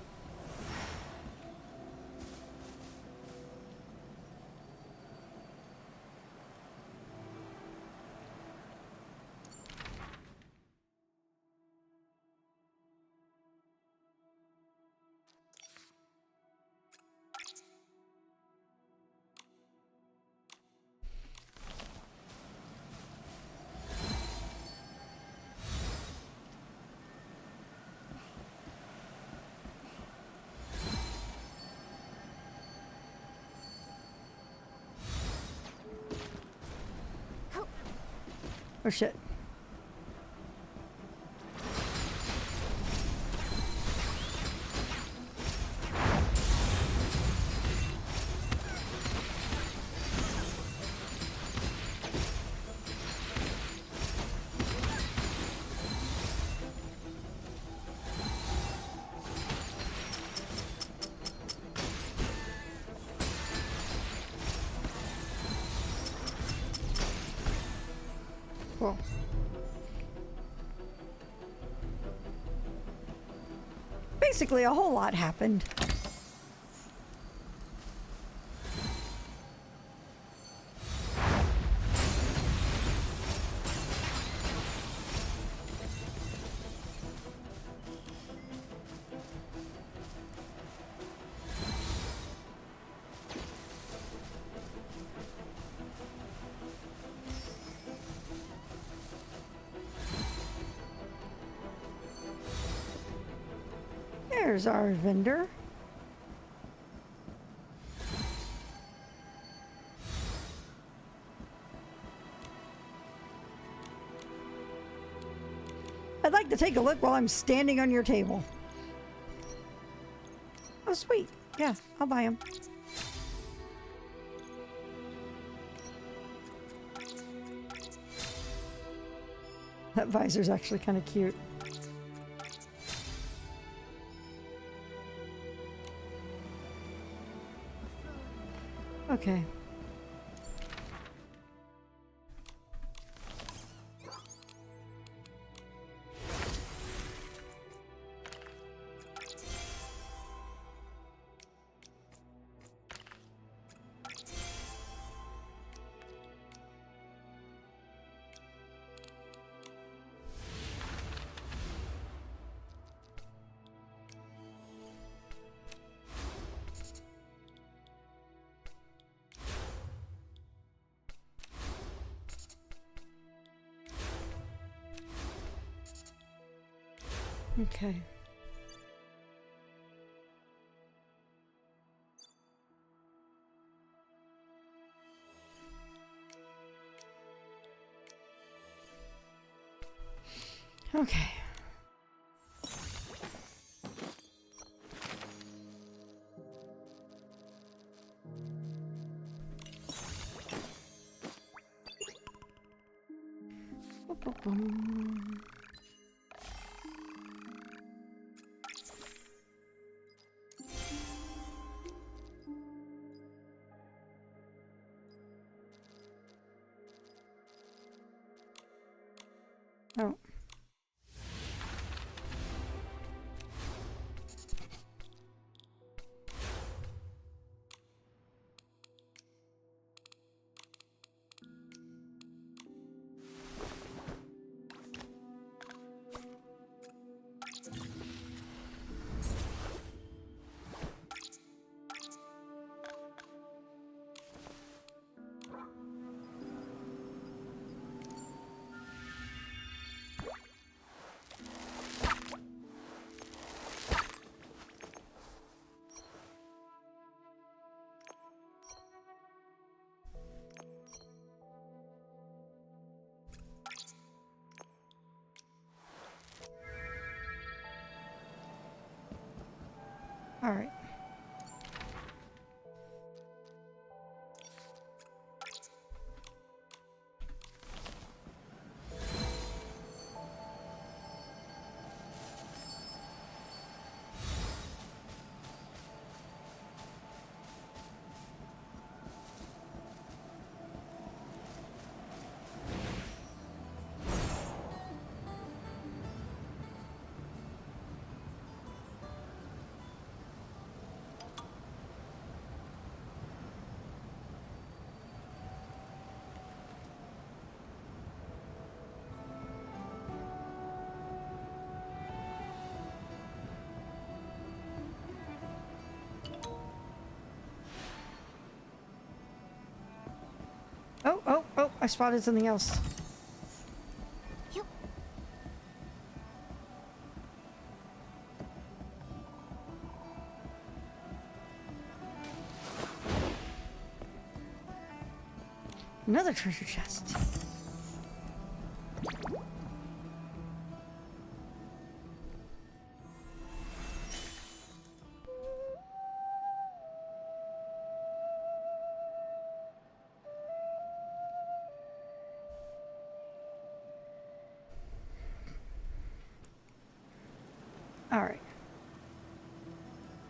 Oh shit. Cool. Basically, a whole lot happened. There's our vendor. I'd like to take a look while I'm standing on your table. Oh, sweet. Yeah, I'll buy them. That visor's actually kind of cute. Okay. Okay. Okay. Boom. Oh. All right. Oh, I spotted something else.
Yep.
Another treasure chest. All right.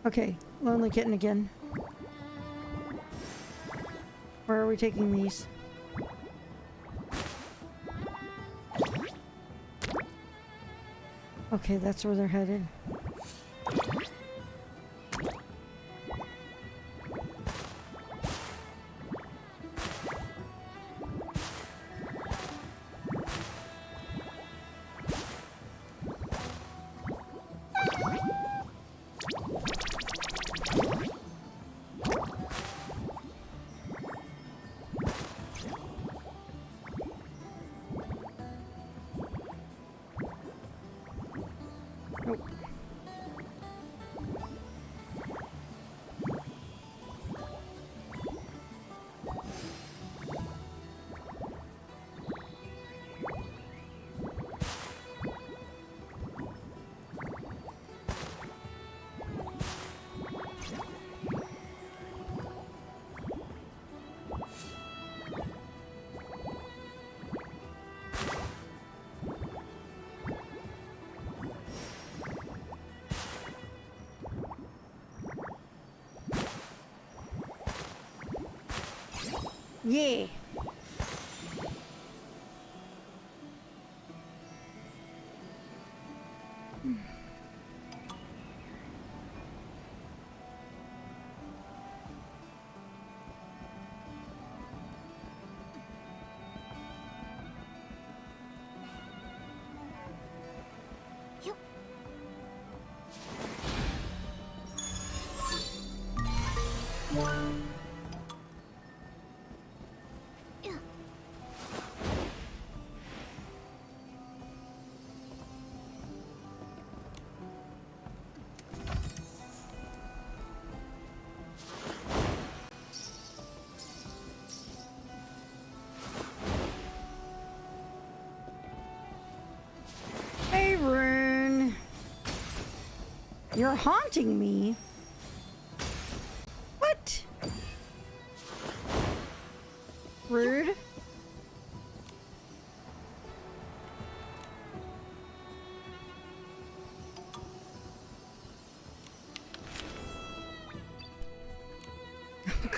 Okay, lonely kitten again. Where are we taking these? Okay, that's where they're headed. Nope. Yeah.
Yep.
You're haunting me? What? Rude.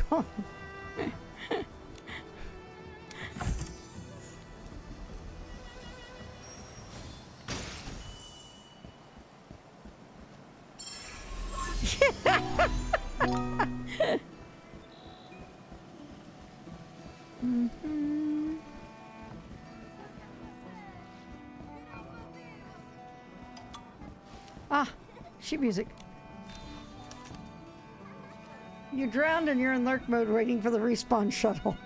God. Mm-hmm. Ah, sheet music. You drowned and you're in lurk mode waiting for the respawn shuttle.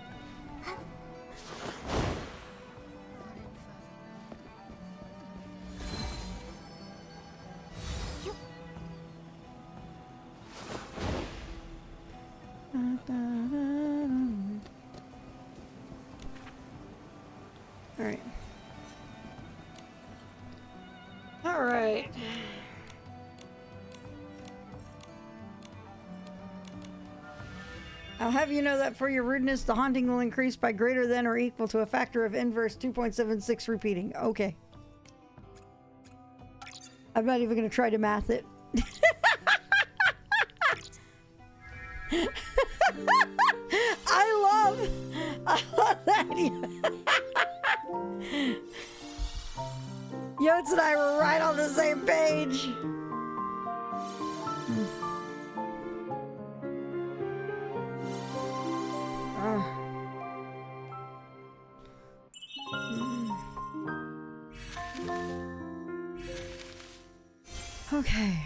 Alright. Alright. I'll have you know that for your rudeness, the haunting will increase by greater than or equal to a factor of inverse 2.76 repeating. Okay. I'm not even going to try to math it. I love that. Yotes and I were right on the same page. Okay.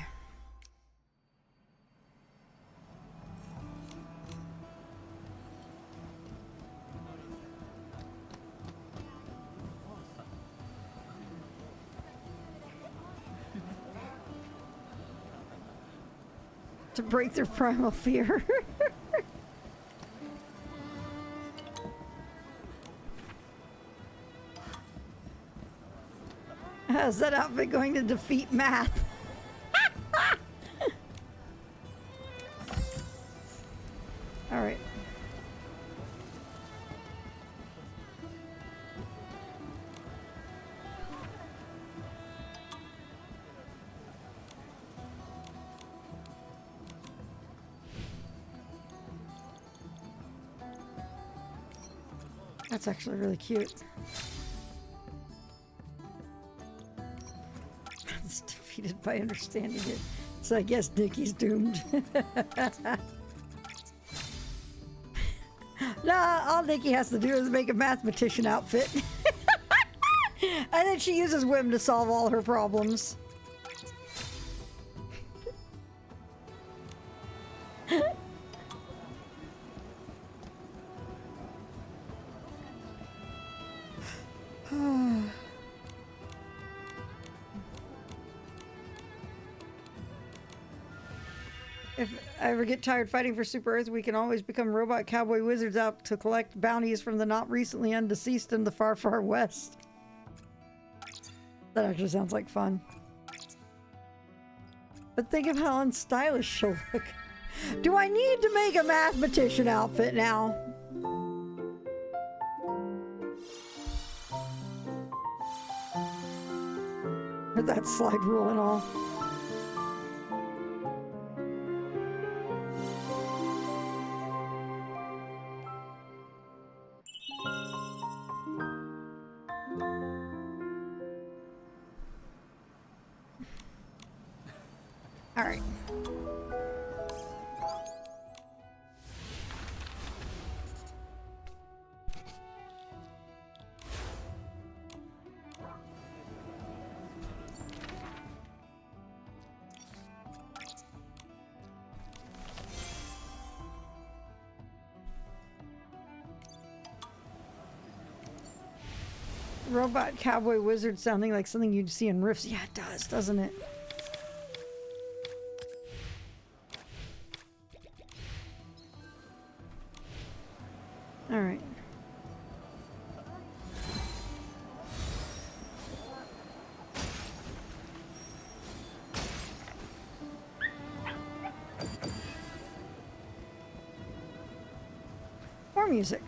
To break their primal fear. How's that outfit going to defeat math? All right. That's actually really cute. It's defeated by understanding it. So I guess Nikki's doomed. Nah, all Nikki has to do is make a mathematician outfit. And then she uses whim to solve all her problems. If I ever get tired fighting for Super Earth, we can always become robot cowboy wizards out to collect bounties from the not recently undeceased in the far, far west. That actually sounds like fun. But think of how unstylish she'll look. Do I need to make a mathematician outfit now? With that slide rule and all. All right. Robot cowboy wizard sounding like something you'd see in riffs. Yeah, it does, doesn't it? All right. More music.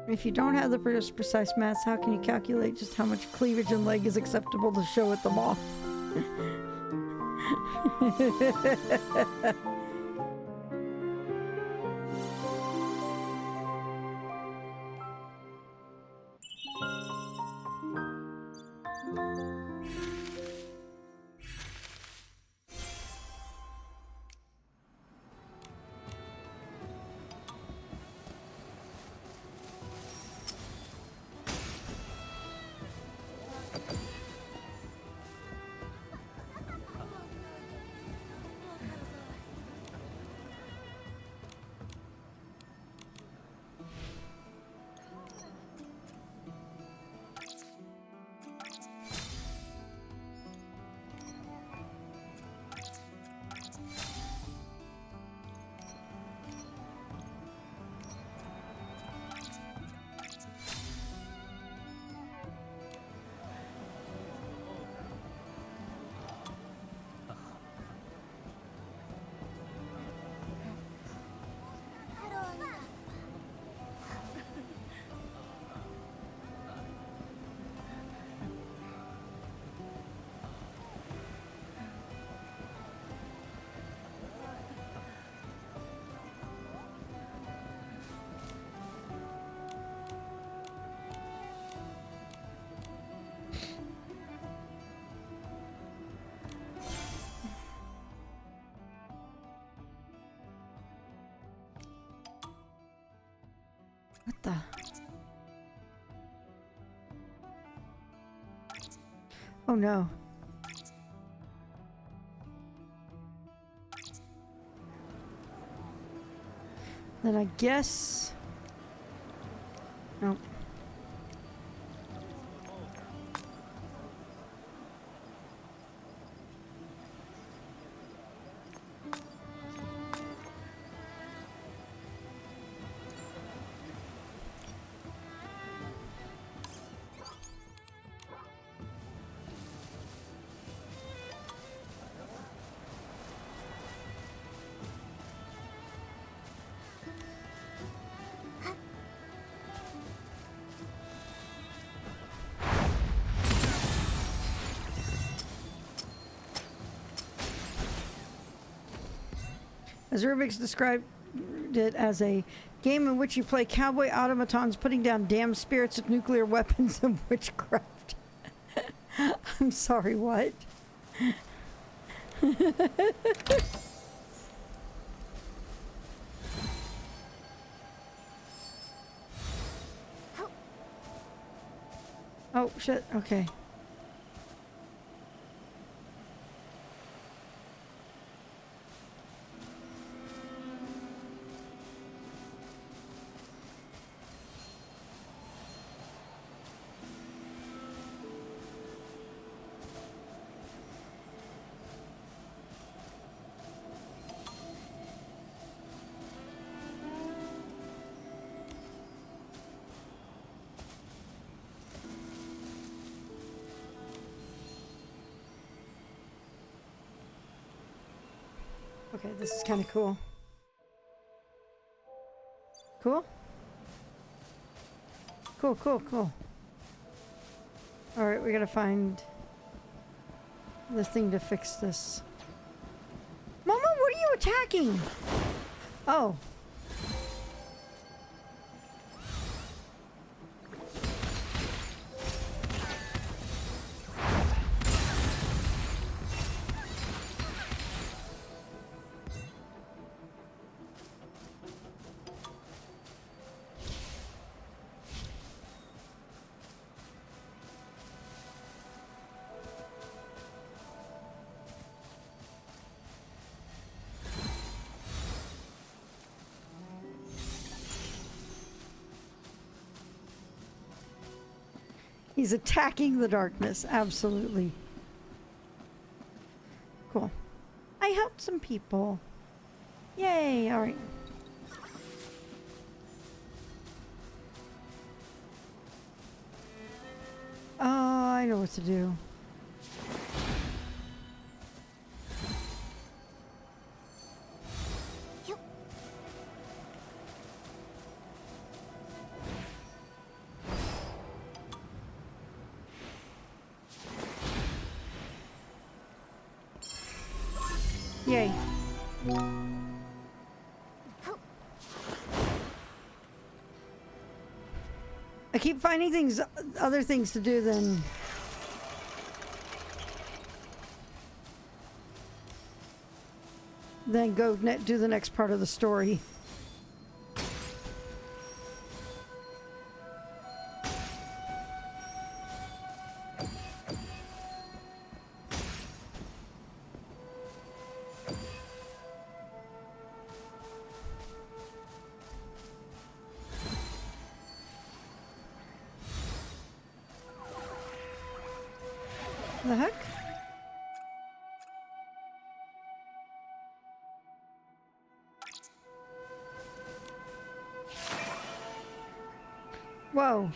If you don't have the precise maths, how can you calculate just how much cleavage and leg is acceptable to show at the mall? What the? Oh no. Then I guess... No. As Rubik's described it as a game in which you play cowboy automatons putting down damned spirits with nuclear weapons and witchcraft. I'm sorry, what? Oh, shit. Okay. Okay, this is kind of cool. Cool? Cool, cool, cool. Alright, we gotta find the thing to fix this. Mama, what are you attacking? Oh. He's attacking the darkness. Absolutely. Cool. I helped some people. Yay! All right. Oh, I know what to do. Yay. I keep finding things, other things to do than go do the next part of the story. The heck? Whoa.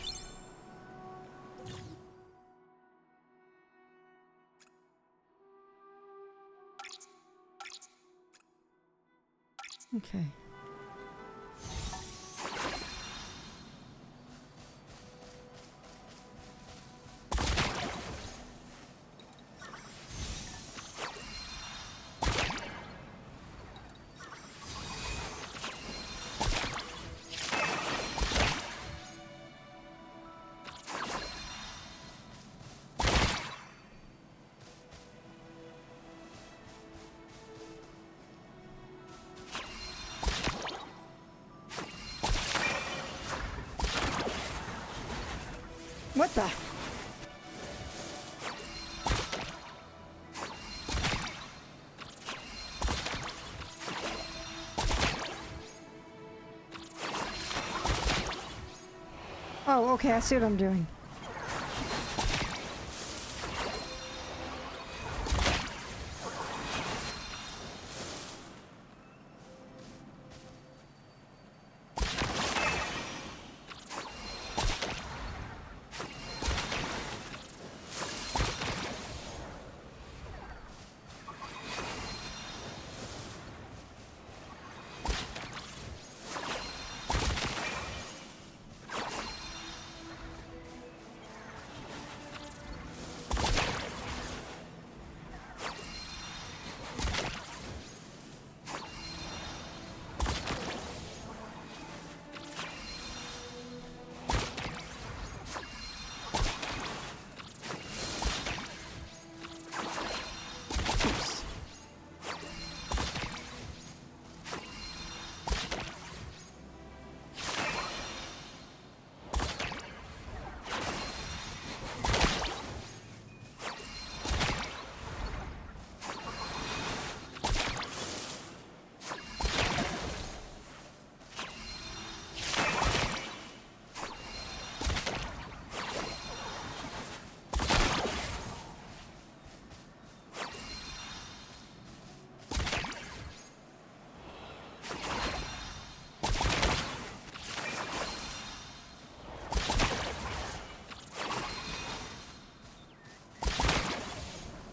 Okay. What the? Oh, okay, I see what I'm doing.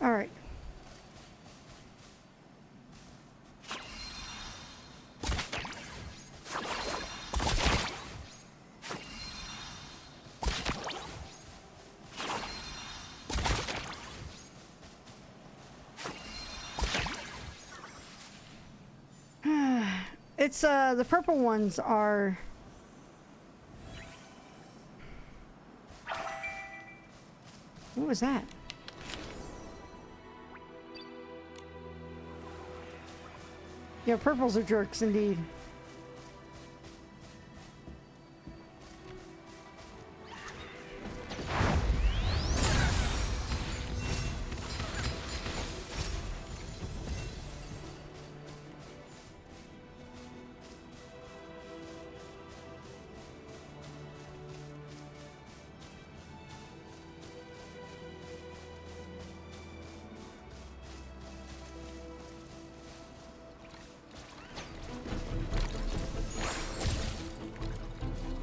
All right. It's the purple ones are what was that? Yeah, purples are jerks indeed.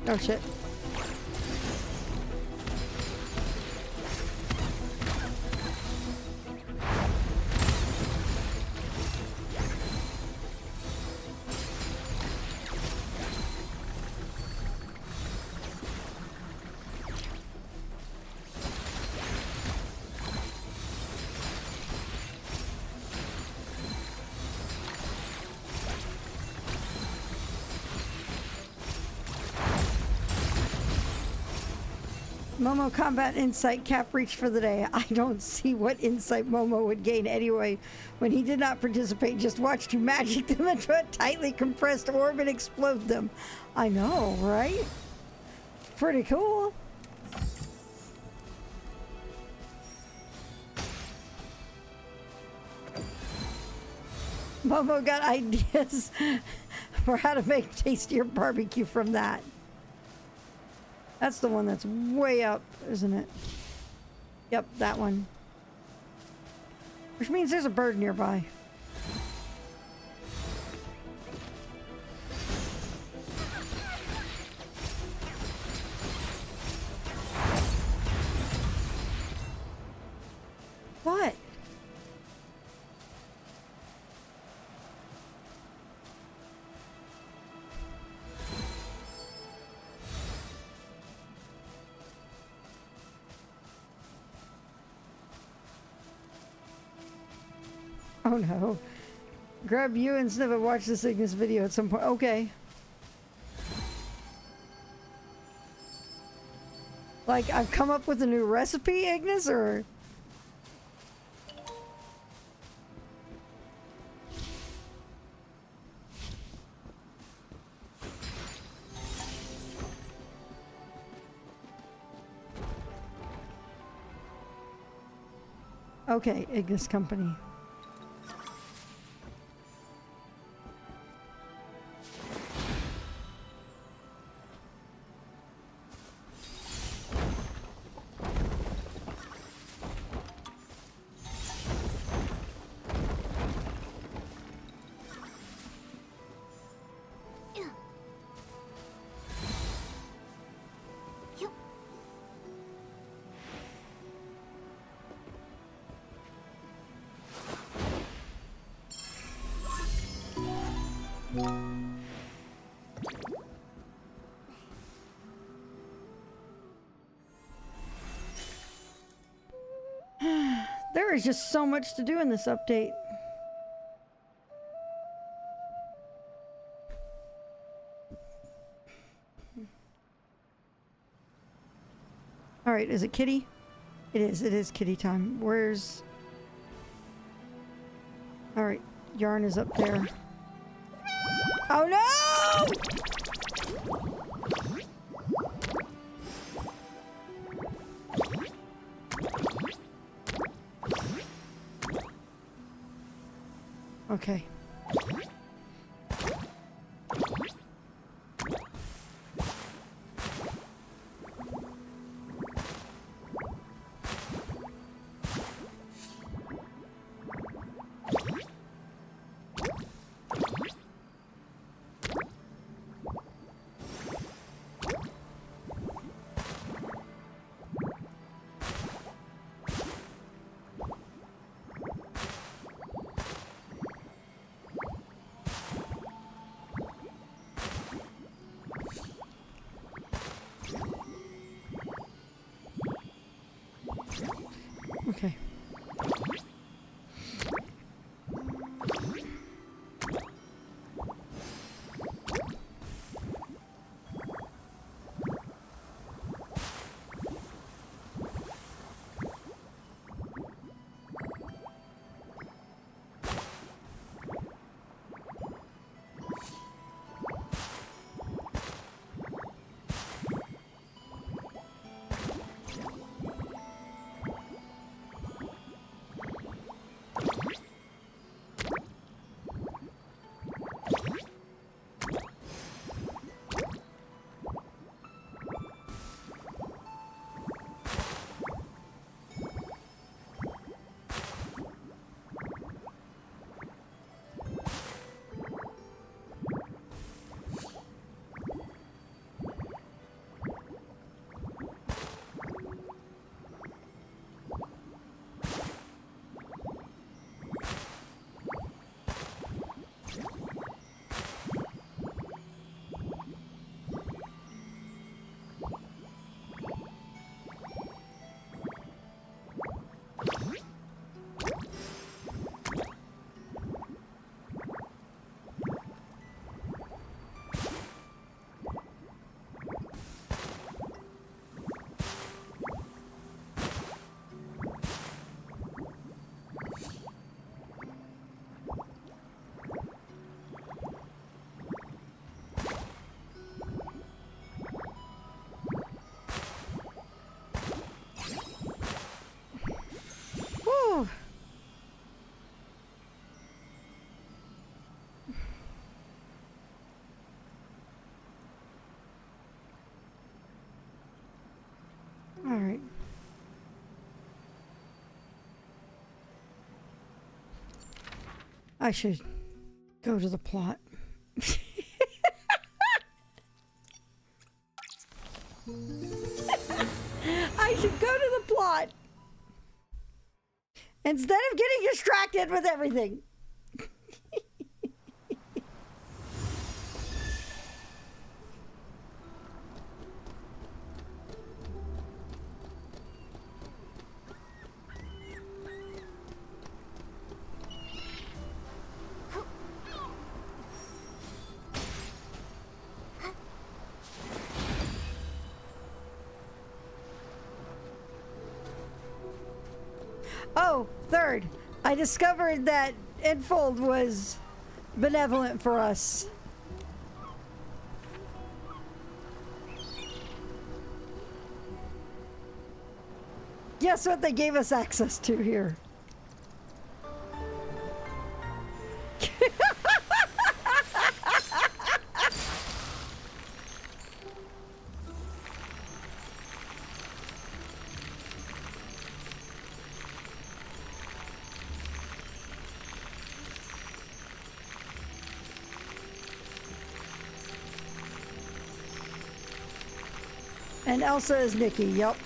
Oh shit. Momo combat insight cap reach for the day. I don't see what insight Momo would gain anyway when he did not participate, just watched you magic them into a tightly compressed orb and explode them. I know, right? Pretty cool. Momo got ideas for how to make tastier barbecue from that. That's the one that's way up, isn't it? Yep, that one. Which means there's a bird nearby. What? Oh no. Grab you and Snivet, watch this Ignis video at some point. Okay. Like, I've come up with a new recipe, Ignis, or? Okay, Ignis Company. There is just so much to do in this update. Alright, is it kitty? It is kitty time. Where's... Alright, Yarn is up there. Oh no! Okay. I should go to the plot. I should go to the plot instead of getting distracted with everything. Oh, third, I discovered that Enfold was benevolent for us. Guess what they gave us access to here? And Elsa is Nikki, yep.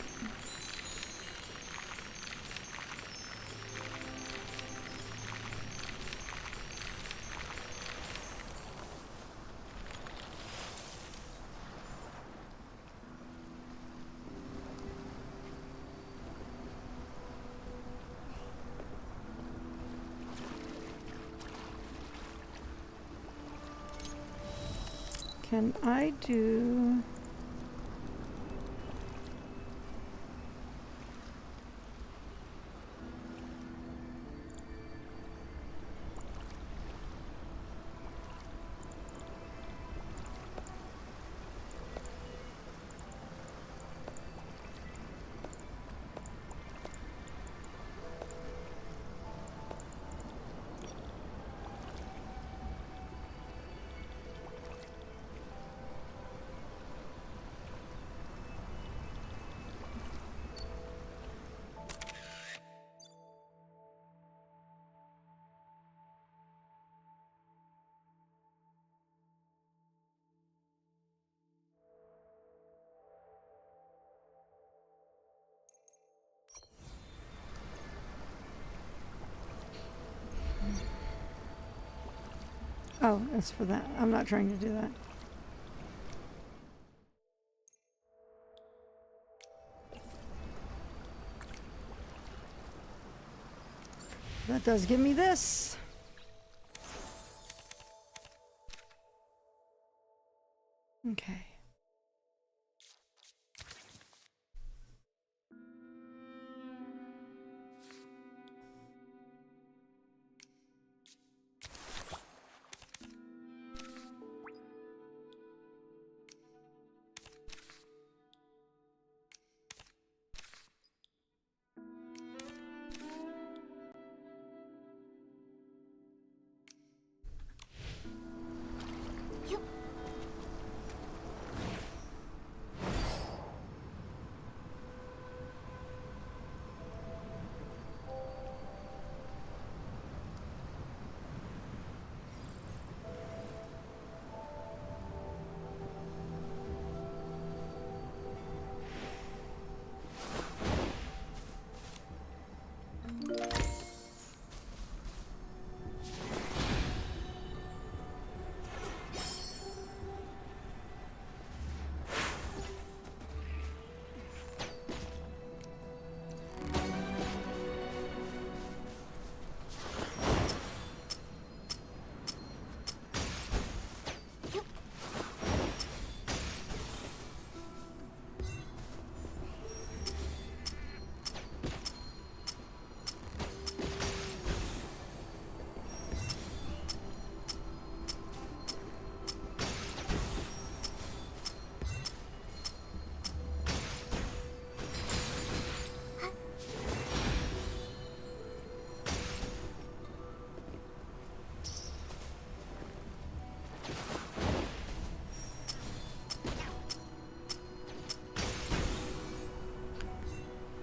Can I do... Oh, that's for that. I'm not trying to do that. That does give me this. Okay.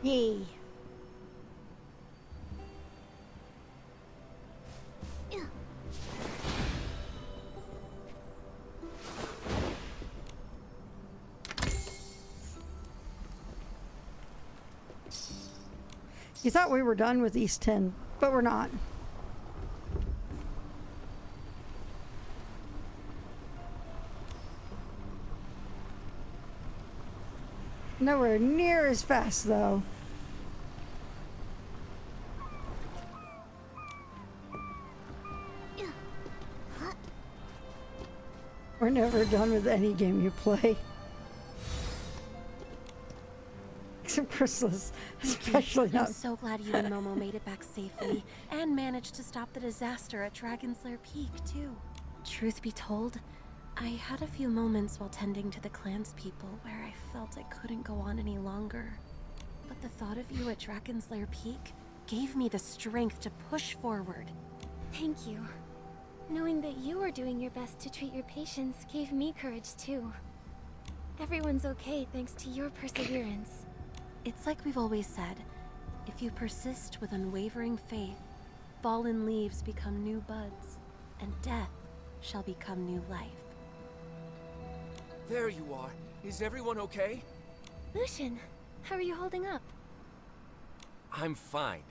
Yay. You thought we were done with East 10, but we're not. Nowhere near as fast, though. We're never done with any game you play. Except Chrysalis, especially
I'm
not.
so glad you and Momo made it back safely and managed to stop the disaster at Dragon's Lair Peak, too. Truth be told, I had a few moments while tending to the clanspeople where I felt I couldn't go on any longer. But the thought of you at Dragon's Lair Peak gave me the strength to push forward.
Thank you. Knowing that you were doing your best to treat your patients gave me courage too. Everyone's okay thanks to your perseverance.
It's like we've always said, if you persist with unwavering faith, fallen leaves become new buds, and death shall become new life.
There you are. Is everyone okay?
Lucian, how are you holding up?
I'm fine.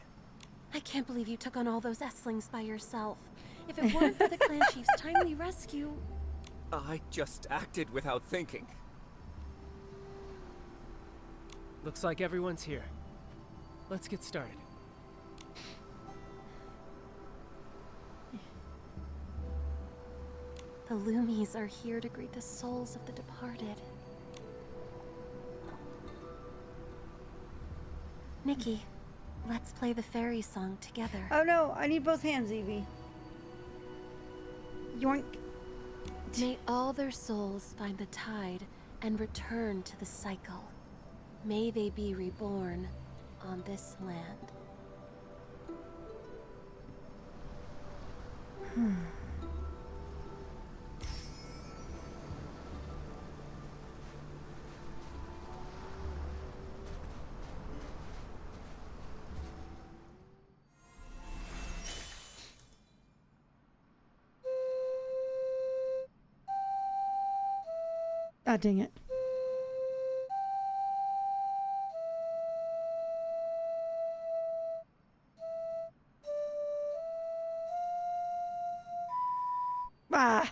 I can't believe you took on all those Esslings by yourself. If it weren't for the clan chief's timely rescue...
I just acted without thinking.
Looks like everyone's here. Let's get started.
The Loomies are here to greet the souls of the departed. Nikki, let's play the fairy song together.
Oh no, I need both hands, Evie. Yoink.
May all their souls find the tide and return to the cycle. May they be reborn on this land.
Ah, dang it. Ah.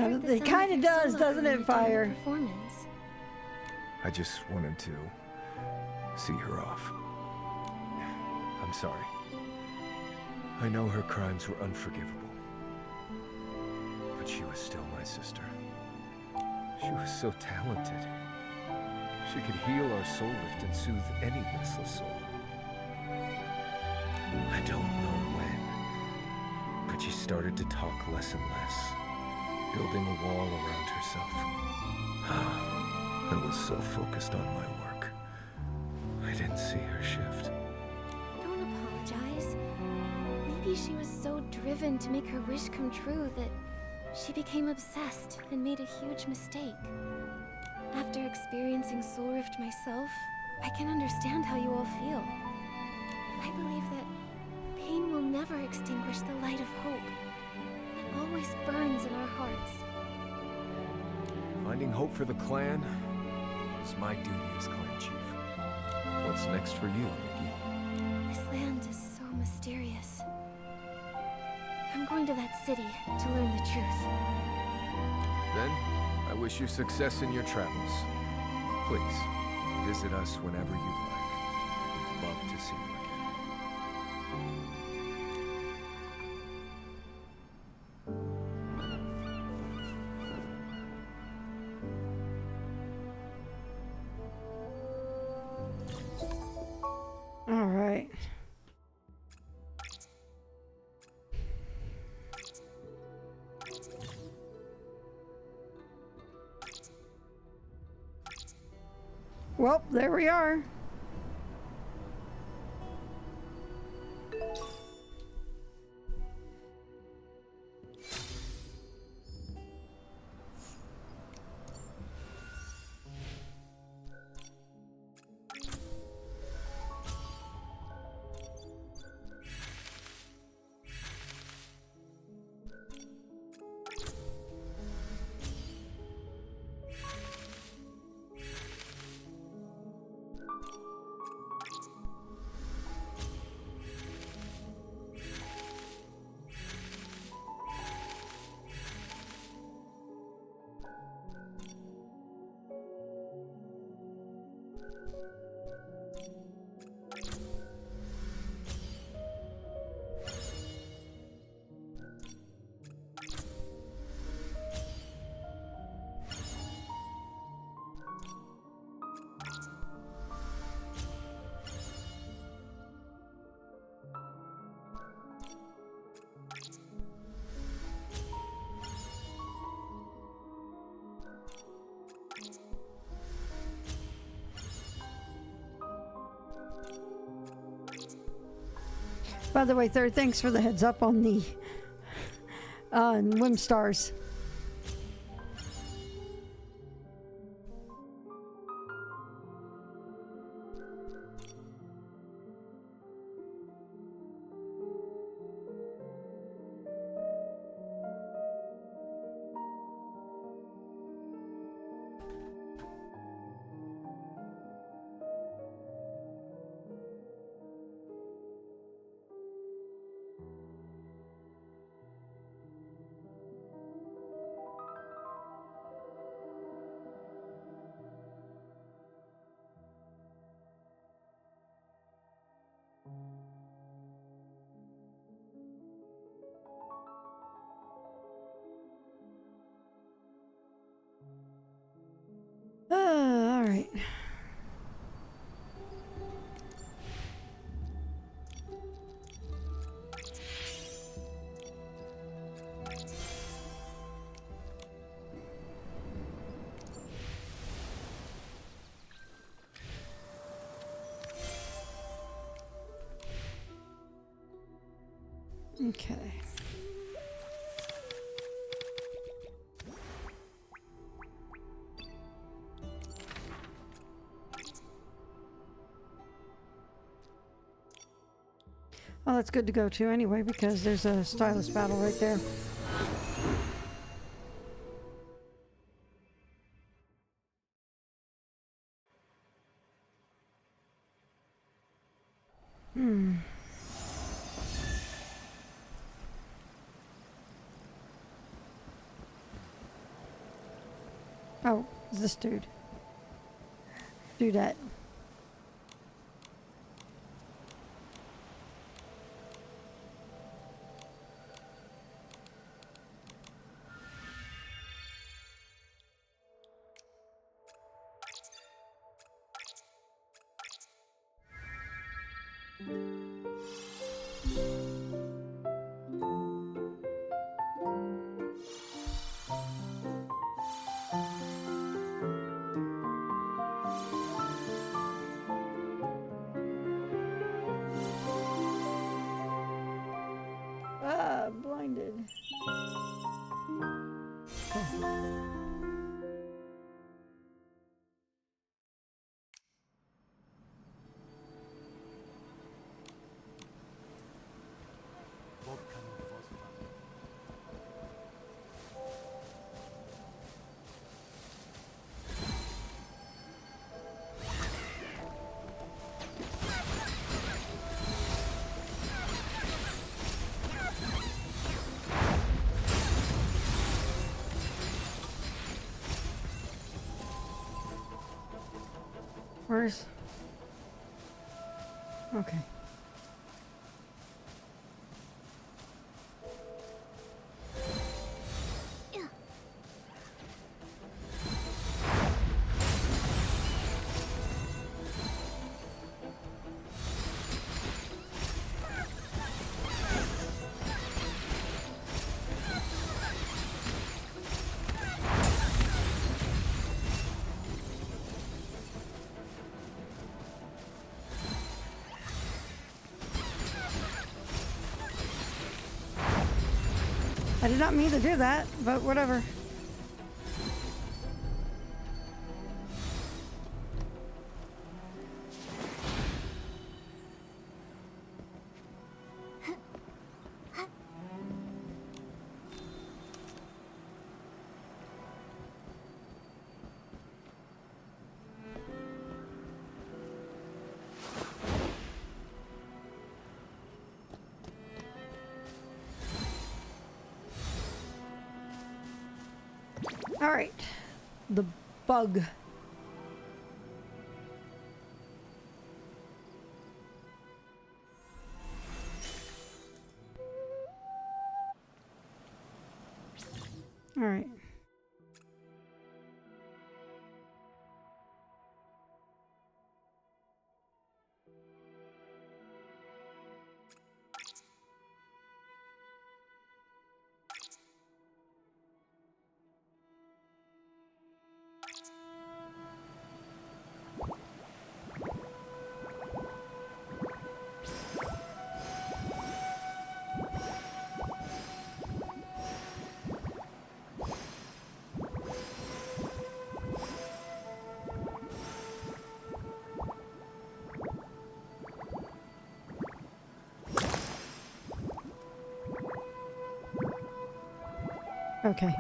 It kind of does, doesn't it, Fire?
Performance.
I just wanted to see her off. I'm sorry. I know her crimes were unforgivable. But she was still my sister. She was so talented. She could heal our soul rift and soothe any restless soul. I don't know when, but she started to talk less and less, building a wall around herself. I was so focused on my work, I didn't see her shift.
Don't apologize. Maybe she was so driven to make her wish come true that she became obsessed and made a huge mistake. After experiencing Soul Rift myself, I can understand how you all feel. I believe that pain will never extinguish the light of hope. It always burns in our hearts.
Finding hope for the clan is my duty as clan chief. What's next for you, Nikki?
This land is so mysterious. I'm going to that city to learn the truth.
Then, I wish you success in your travels. Please, visit us whenever you'd like. We'd love to see you again.
Well, there we are. By the way, Third, thanks for the heads up on the Whim Stars. All right. Okay. Well, that's good to go to anyway, because there's a stylus battle right there. Oh, it's this dude. Do that. Ah, blinded. Where's... Okay. I did not mean to do that, but whatever. All right, the bug. All right. Okay.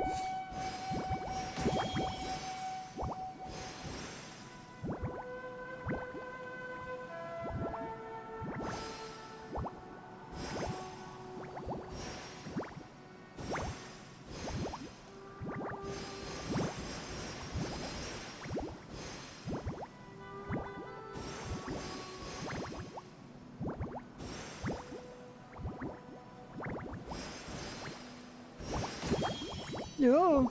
Oh.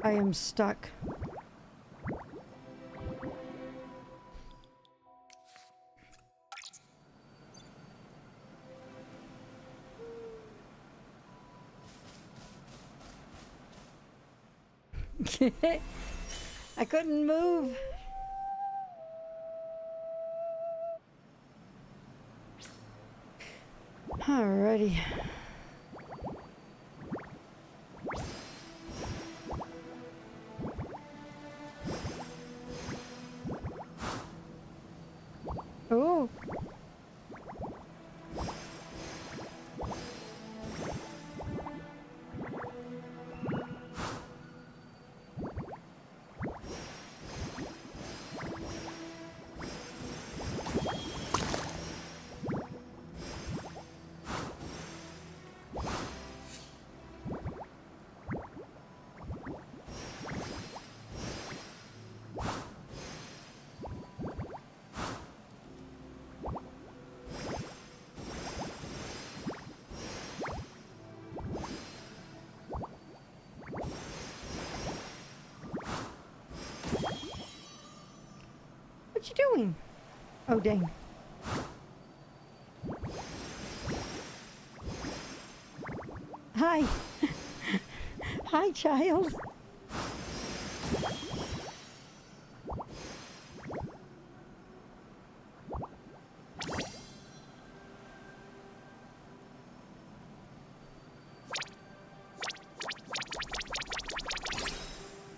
I am stuck. I couldn't move. Alrighty. Oh. What you doing? Oh, dang. Hi. Hi, child.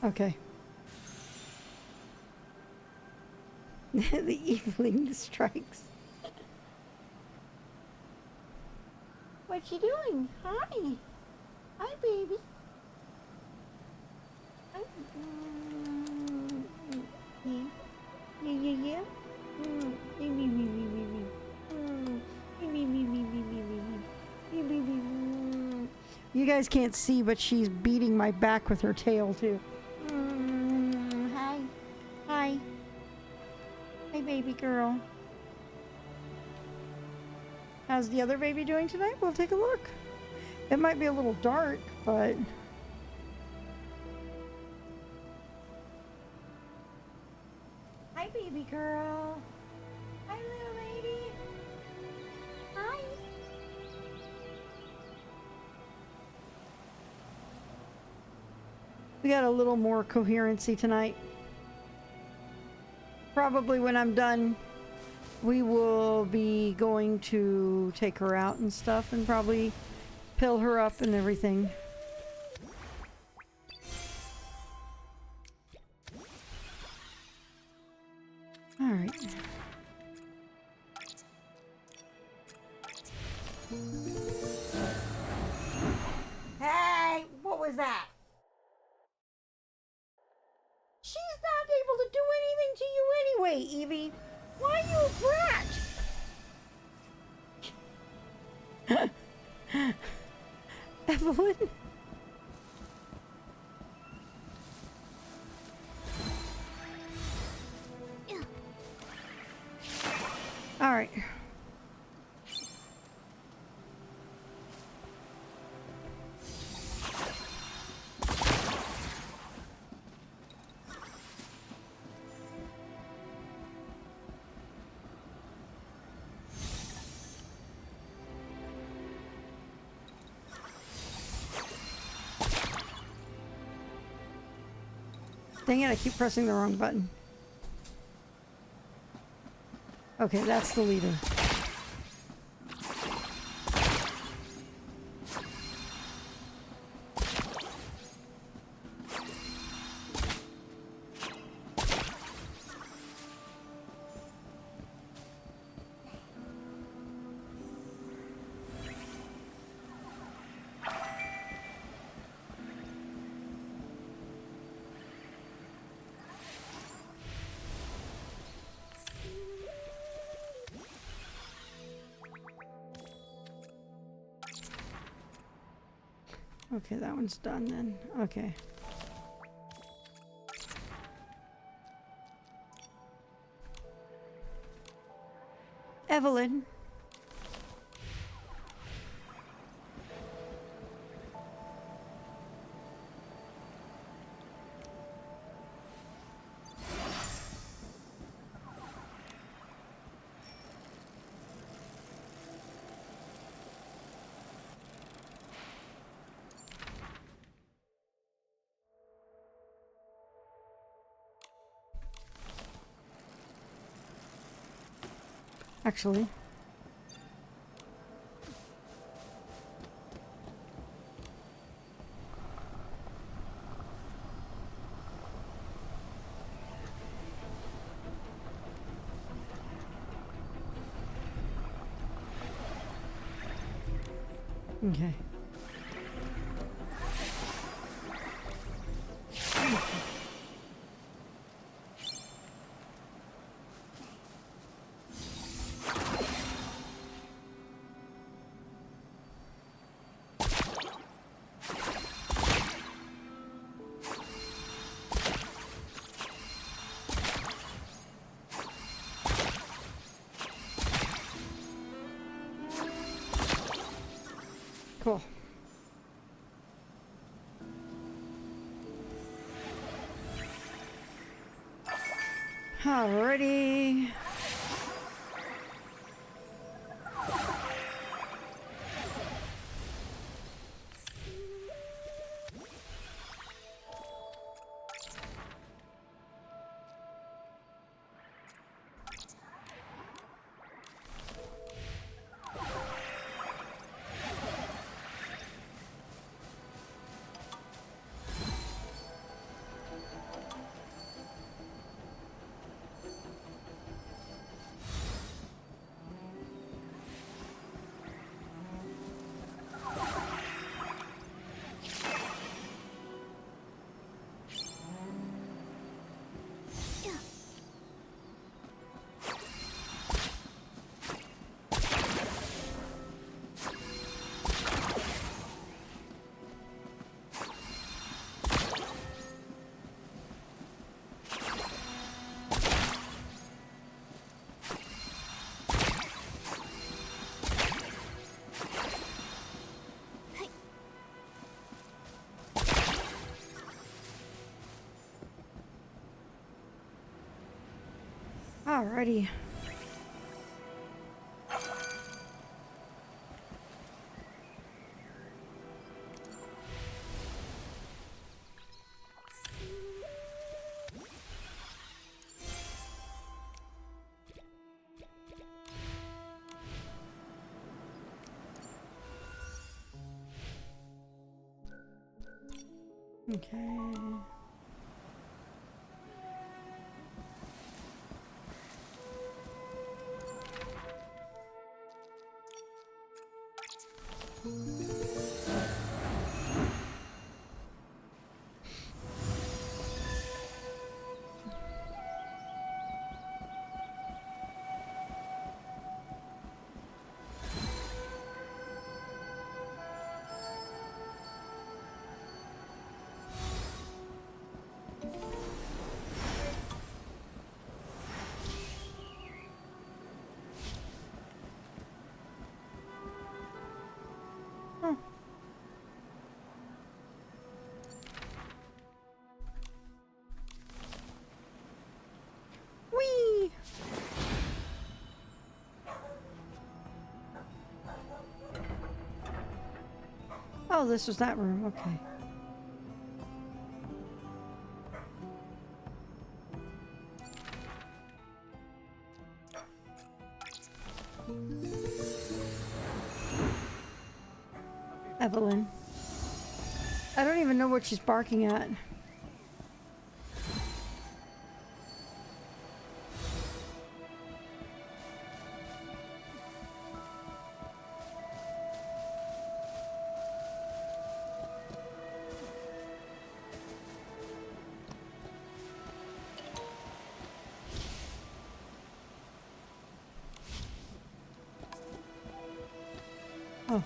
Okay. The evening strikes. What you doing? Hi. Hi, baby. Hi. Yeah. Yeah, yeah, yeah. Me, me, me, me, me, me. Me, me, me, me, me, me, me, me. Me, me, me, me. You guys can't see, but she's beating my back with her tail, too. Hi. Hi. girl. How's the other baby doing tonight? We'll take a look. It might be a little dark, but... Hi, baby girl. Hi, little lady. Hi. We got a little more coherency tonight. Probably when I'm done, we will be going to take her out and stuff and probably pill her up and everything. All right. Hey, what was that? She's not able to do anything to you anyway, Evie. Why are you a brat? Evelyn? All right. Dang it, I keep pressing the wrong button. Okay, that's the leader. Okay, that one's done then. Okay. Evelyn. Actually. Okay. Cool. Alrighty. Alrighty. Okay. Whee! Oh, this was that room. Okay. Evelyn. I don't even know what she's barking at. Oh.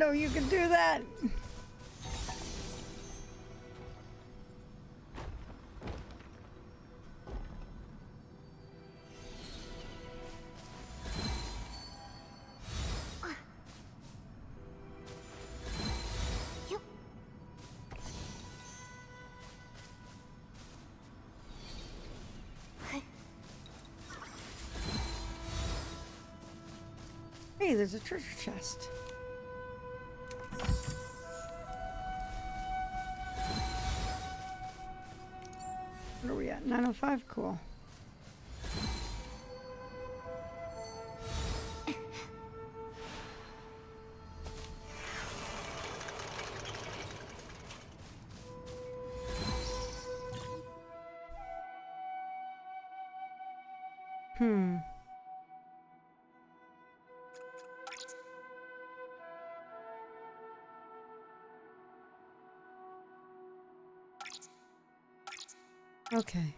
know you could do that. Hey, there's a treasure chest. Where are we at? 905? Cool. Okay.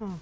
Oh.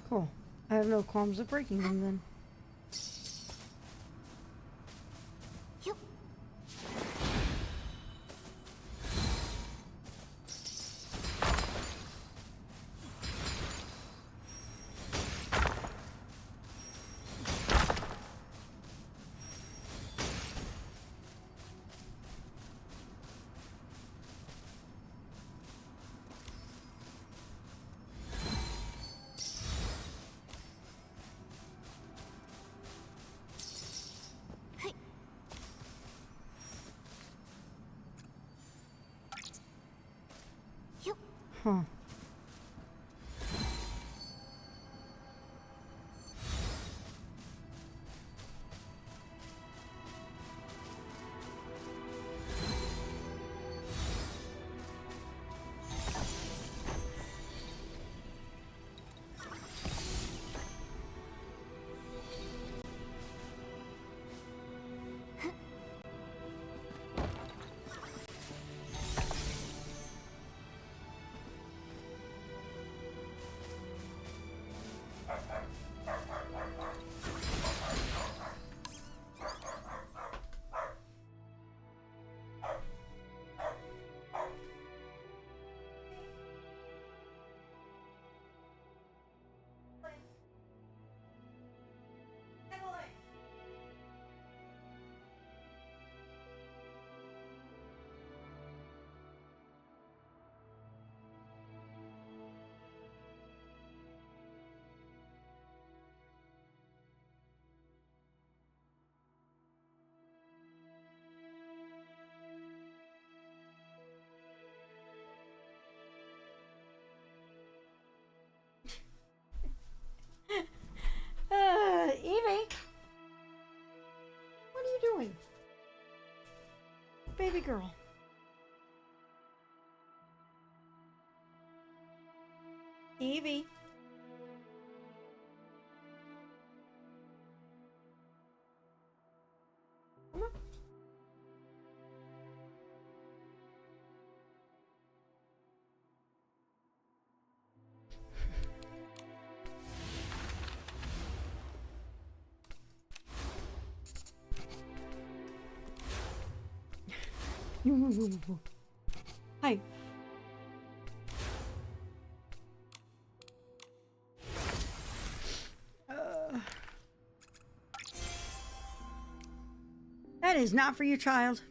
Cool. I have no qualms of breaking them then. Huh. you doing? Baby girl. Evie. Come on. Hi. That is not for you, child.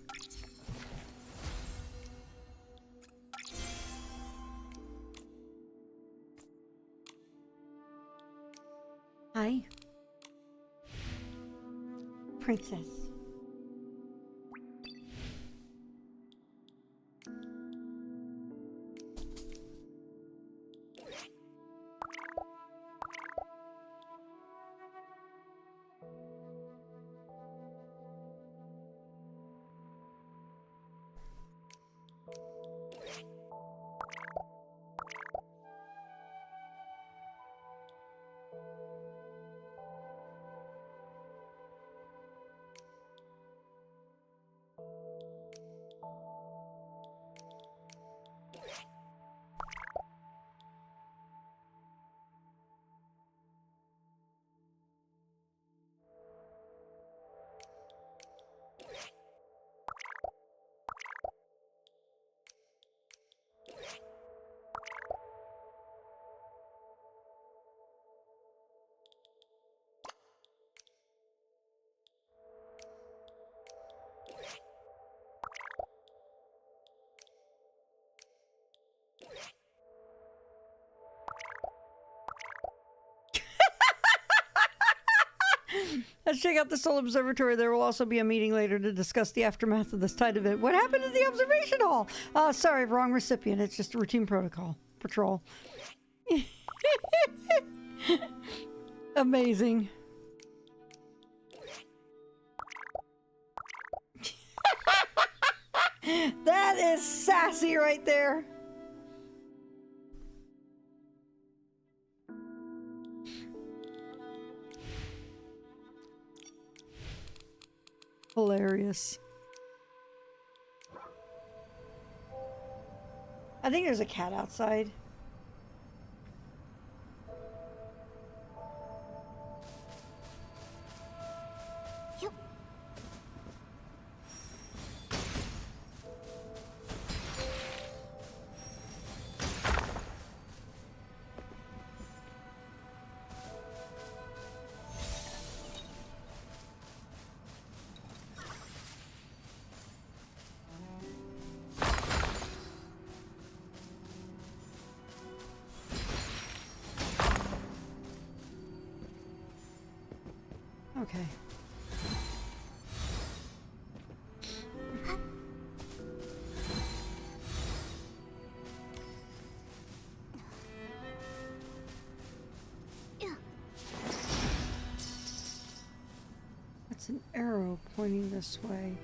Hi. Princess. Let's check out the Soul Observatory. There will also be a meeting later to discuss the aftermath of this tide event. What happened at the observation hall? Sorry, wrong recipient. It's just a routine patrol. Amazing. That is sassy right there. Hilarious. I think there's a cat outside. Okay. That's an arrow pointing this way.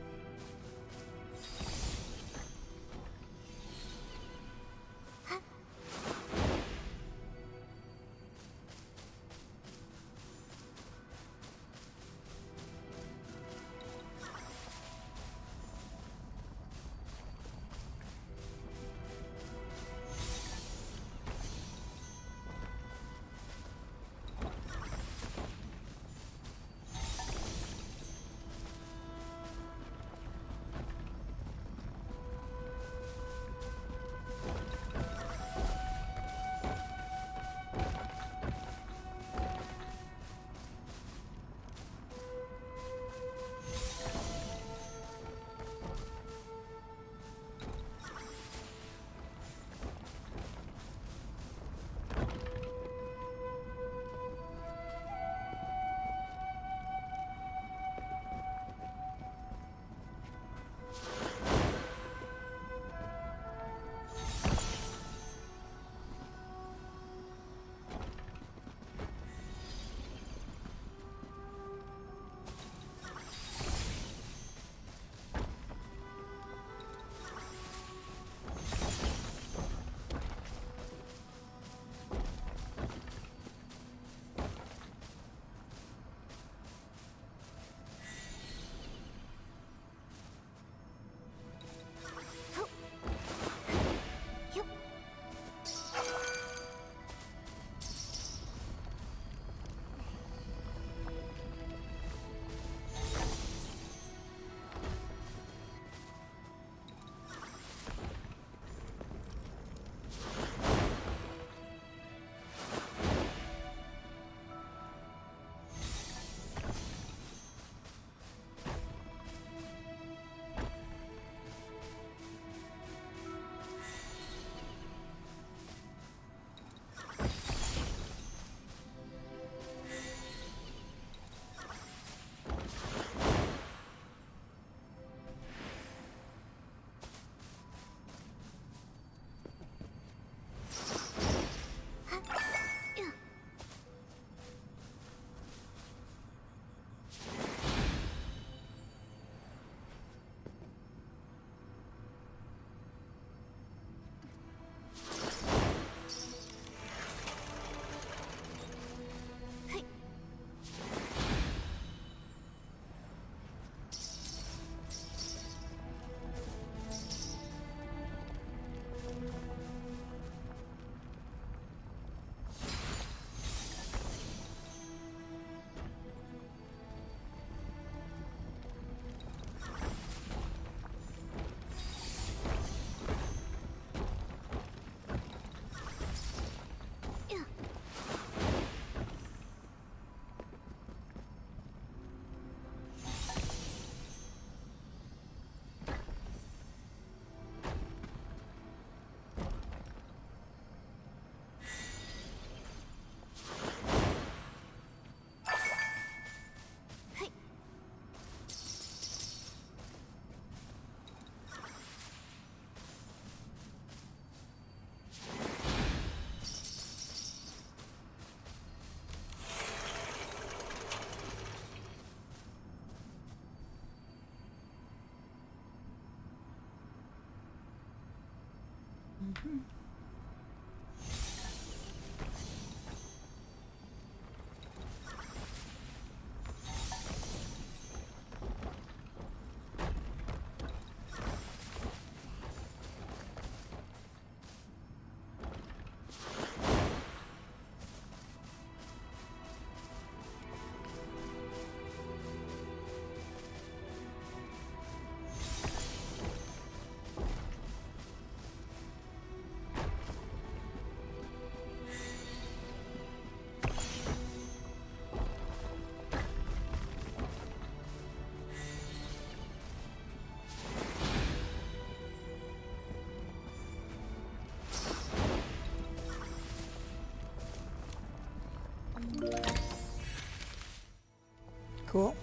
Cool.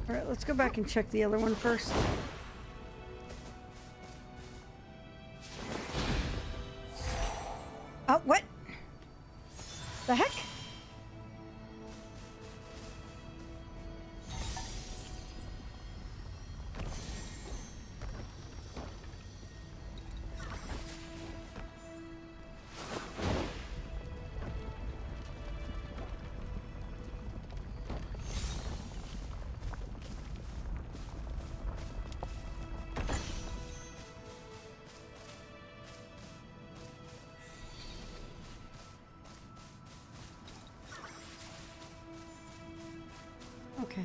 All right, let's go back and check the other one first. Oh, what? The heck? Okay.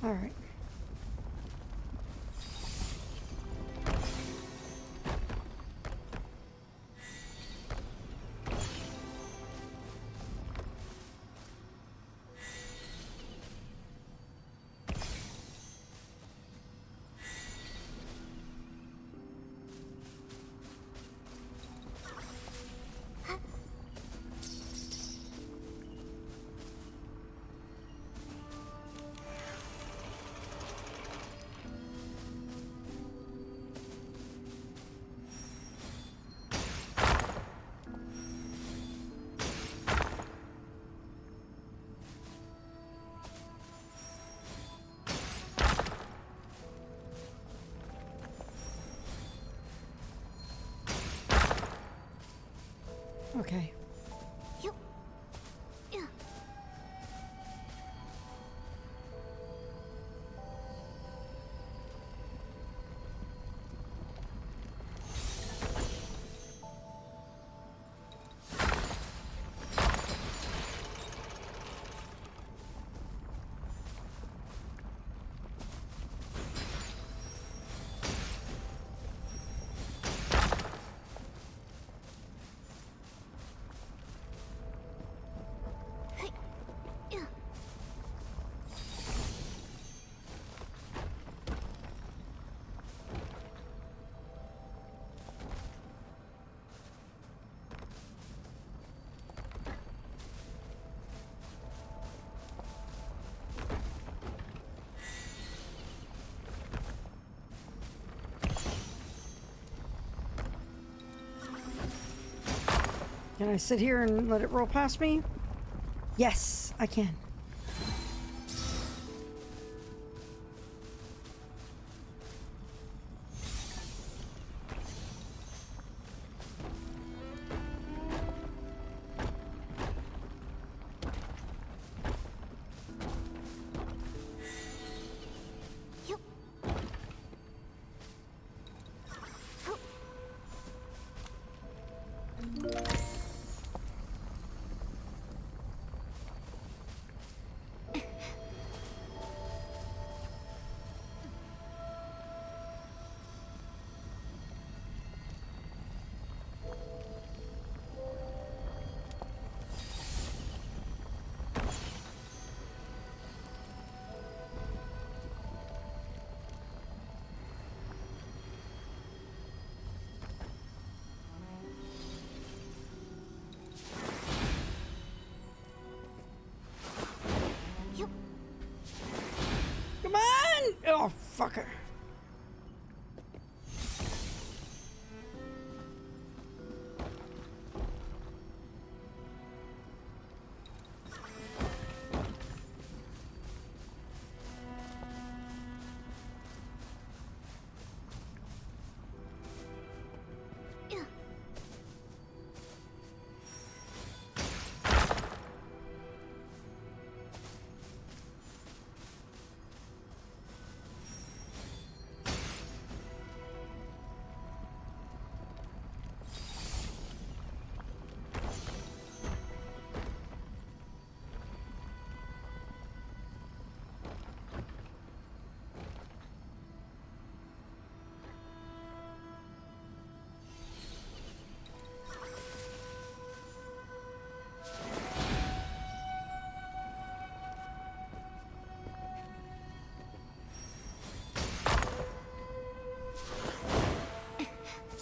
All right. Okay.
Yep. Yeah.
Can I sit here and let it roll past me? Yes, I can. Motherfucker.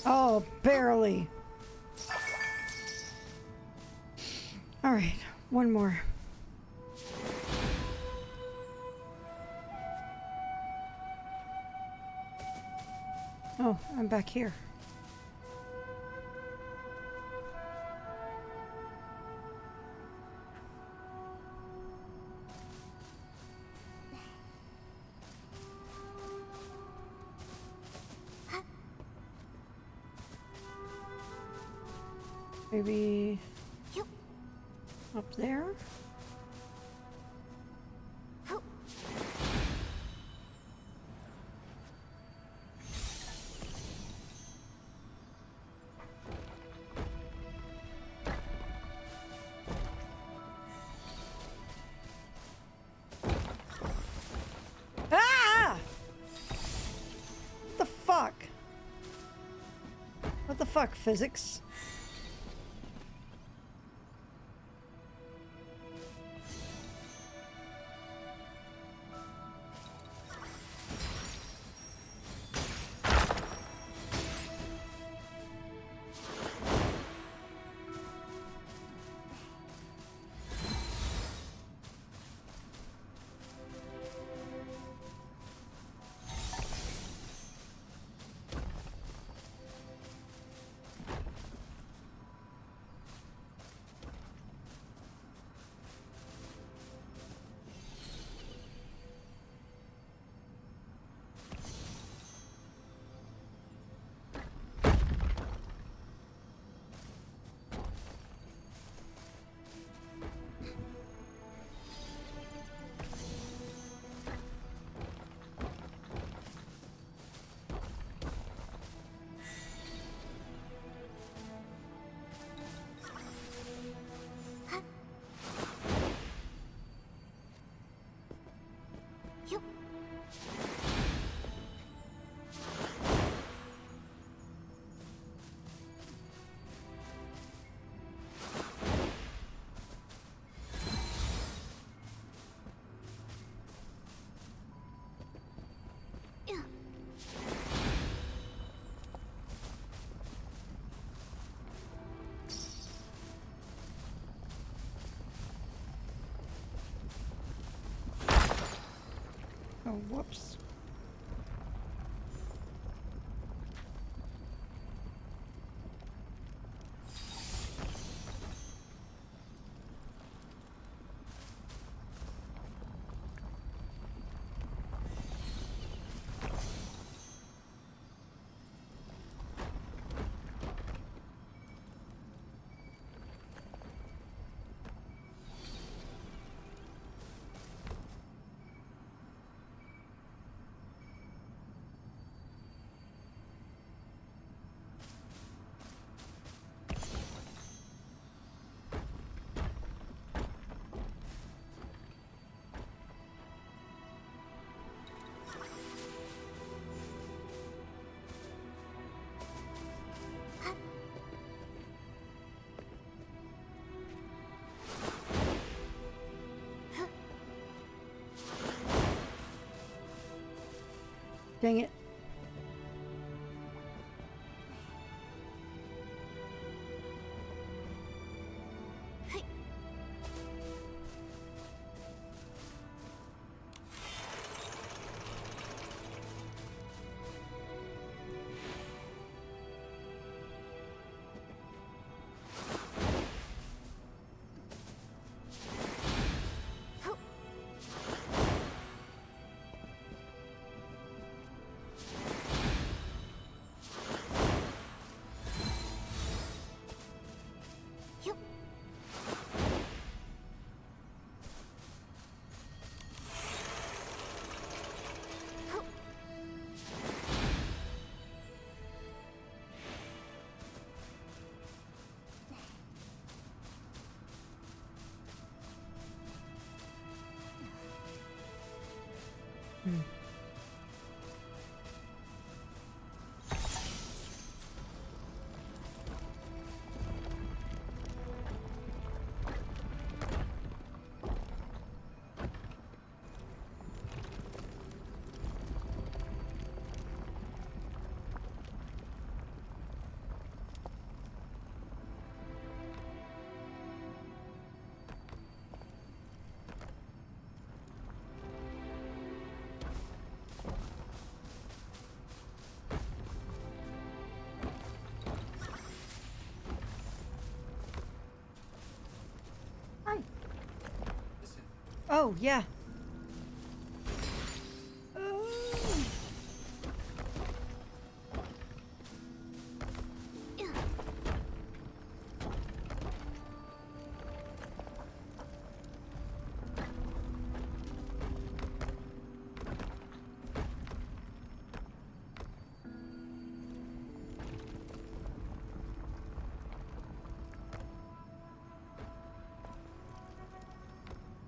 Oh, barely. All right, one more. Oh, I'm back here. Maybe up there? Ah! What the fuck? What the fuck, physics? Oh, whoops. Dang it. Hmm. Hi. Oh, yeah.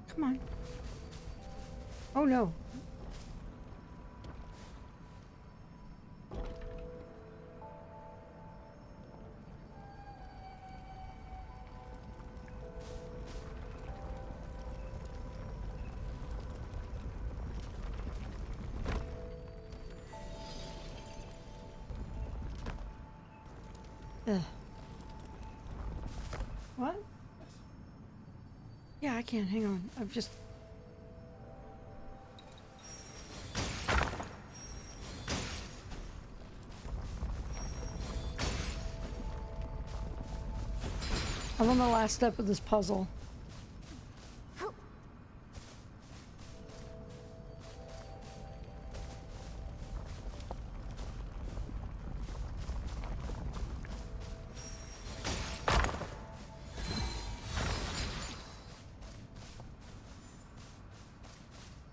Come on. Oh no. Ugh. What? Yeah, I can. Hang on. I'm just. I'm on the last step of this puzzle.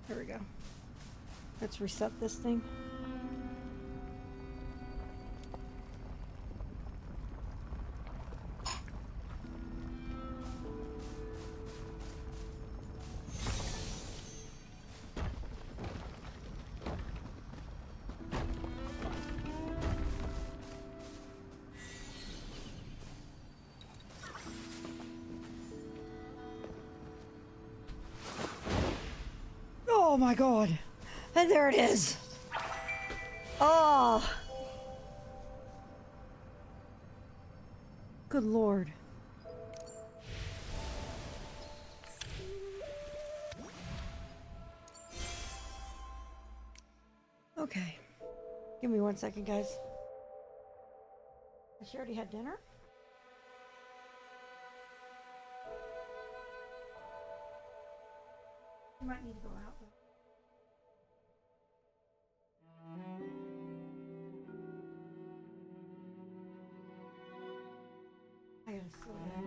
There we go. Let's reset this thing. Oh my god. And there it is. Oh. Good lord. Okay. Give me 1 second, guys. Has she already had dinner? You might need to go out though. I gotta slow down.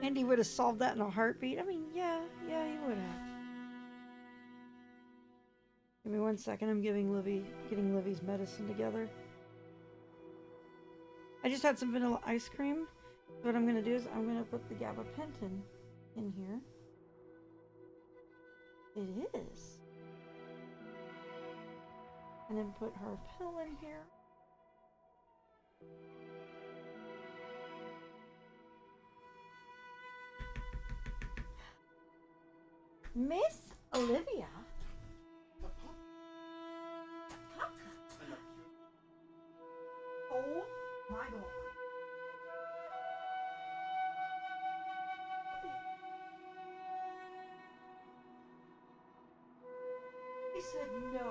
Andy would have solved that in a heartbeat. I mean, yeah, he would have. Give me 1 second. I'm getting Livy's medicine together. I just had some vanilla ice cream. So what I'm gonna do is I'm gonna put the gabapentin in here. It is. And then put her pill in here. Miss Olivia. Oh my god. He said no.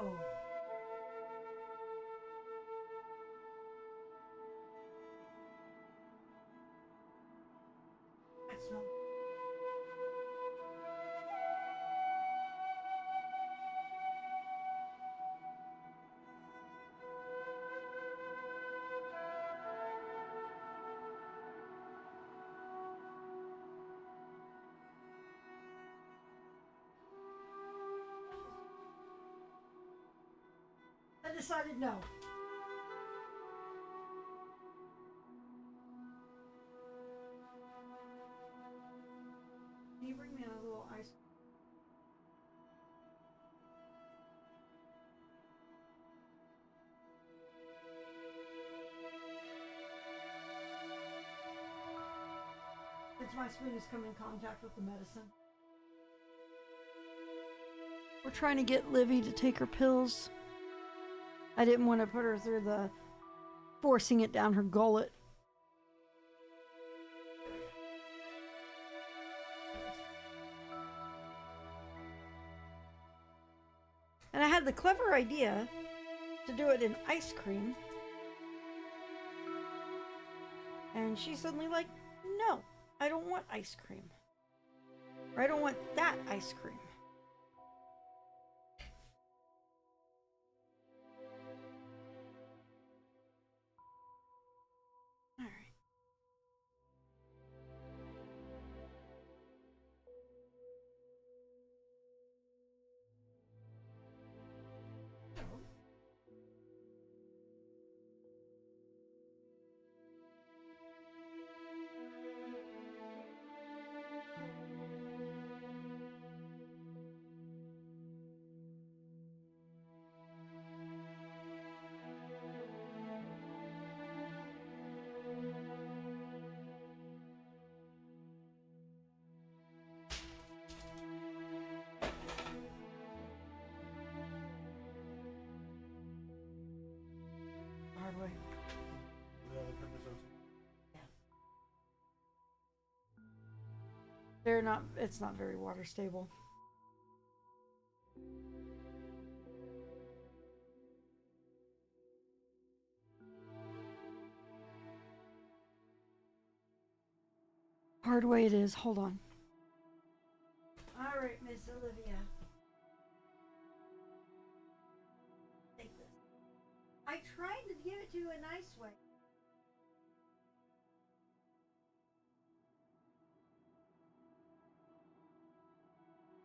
That's not. decided no. Can you bring me a little ice? Since my spoon has come in contact with the medicine. We're trying to get Livy to take her pills. I didn't want to put her through the forcing it down her gullet. And I had the clever idea to do it in ice cream. And she's suddenly like, no, I don't want ice cream. Or I don't want that ice cream. All right. Hard way. They're not, it's not very water stable. Hard way it is. Hold on. All right, Miss Olivia. Take this. I tried to give it to you a nice way.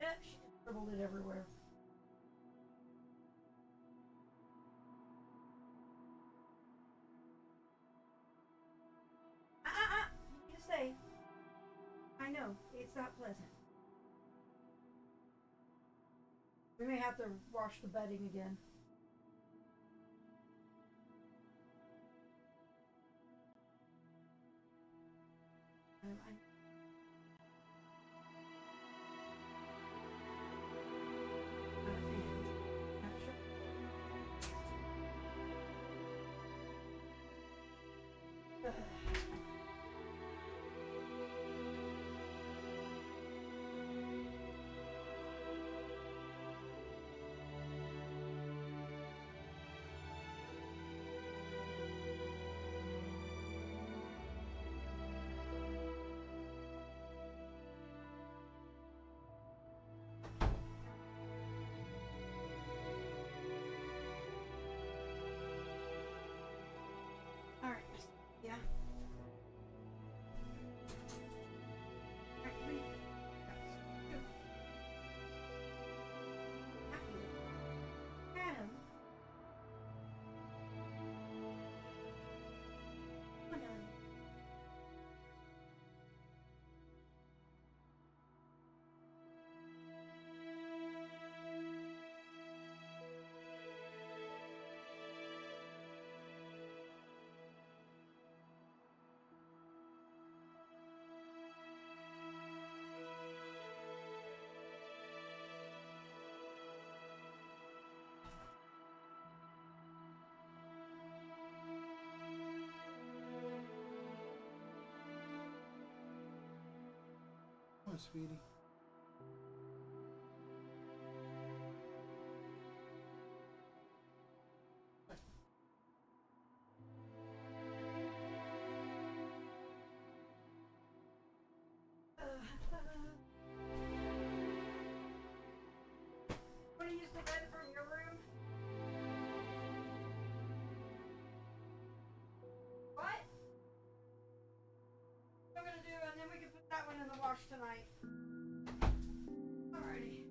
Yep, she just scribbled it everywhere. You need to stay. I know, it's not pleasant. We may have to wash the bedding again. All right. Yeah. Adam. Come on.
Oh, sweetie.
Want to use the bed from your room? What? I'm gonna do, and then we can put that one in the wash tonight. Alrighty.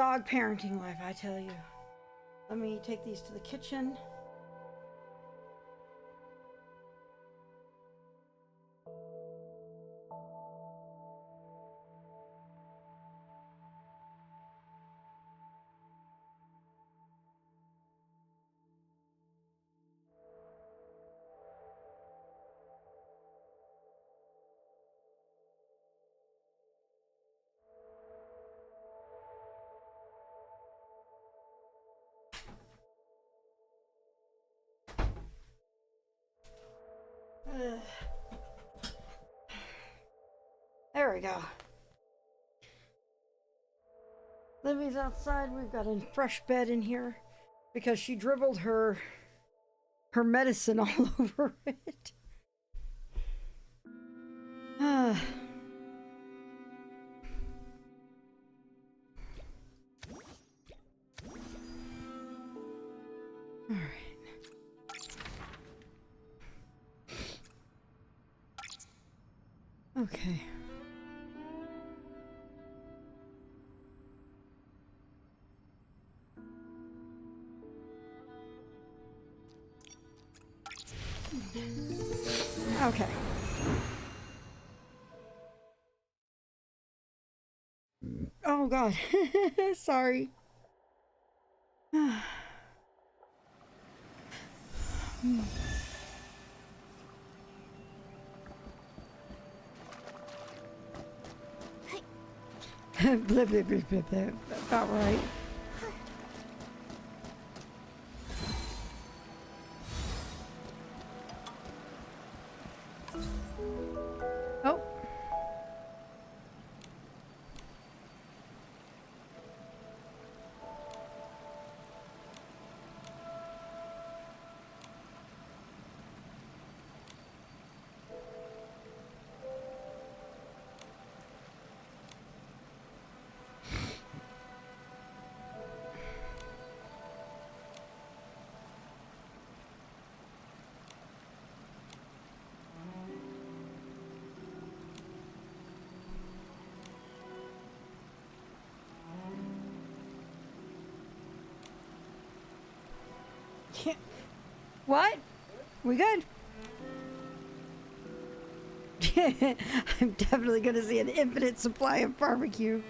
dog parenting life, I tell you. Let me take these to the kitchen. There we go. Livy's outside. We've got a fresh bed in here because she dribbled her medicine all over it. All right. Okay. Okay. Oh God. Sorry. Blip, blip, blip, blip, blip. About right. Oh. What? We good? I'm definitely going to see an infinite supply of barbecue.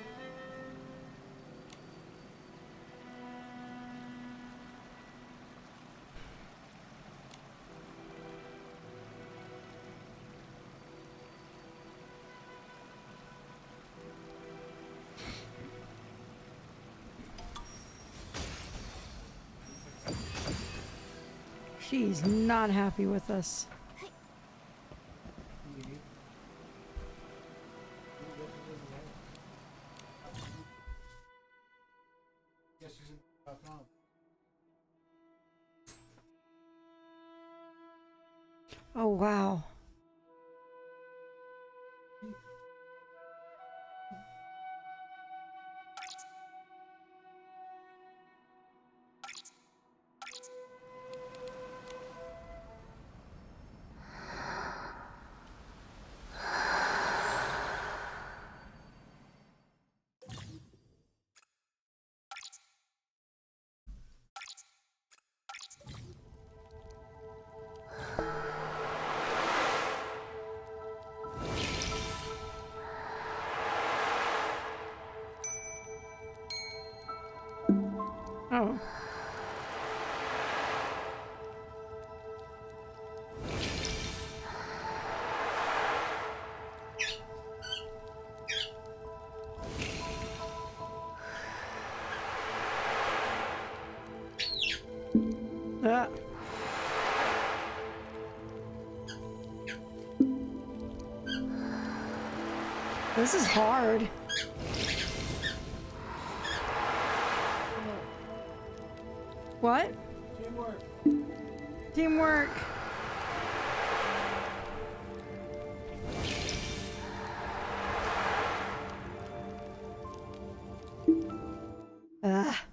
She's not happy with us. Oh, wow. Oh. Ah. This is hard. What? Teamwork. Teamwork. Ah.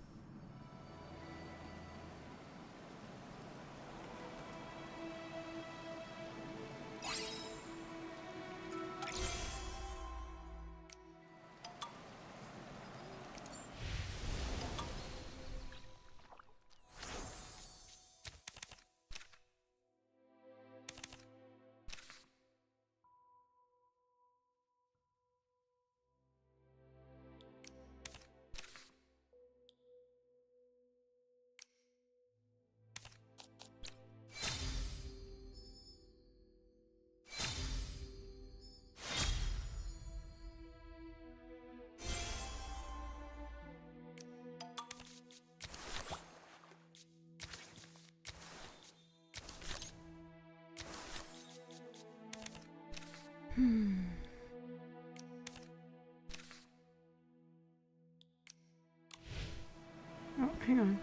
Oh, hang on.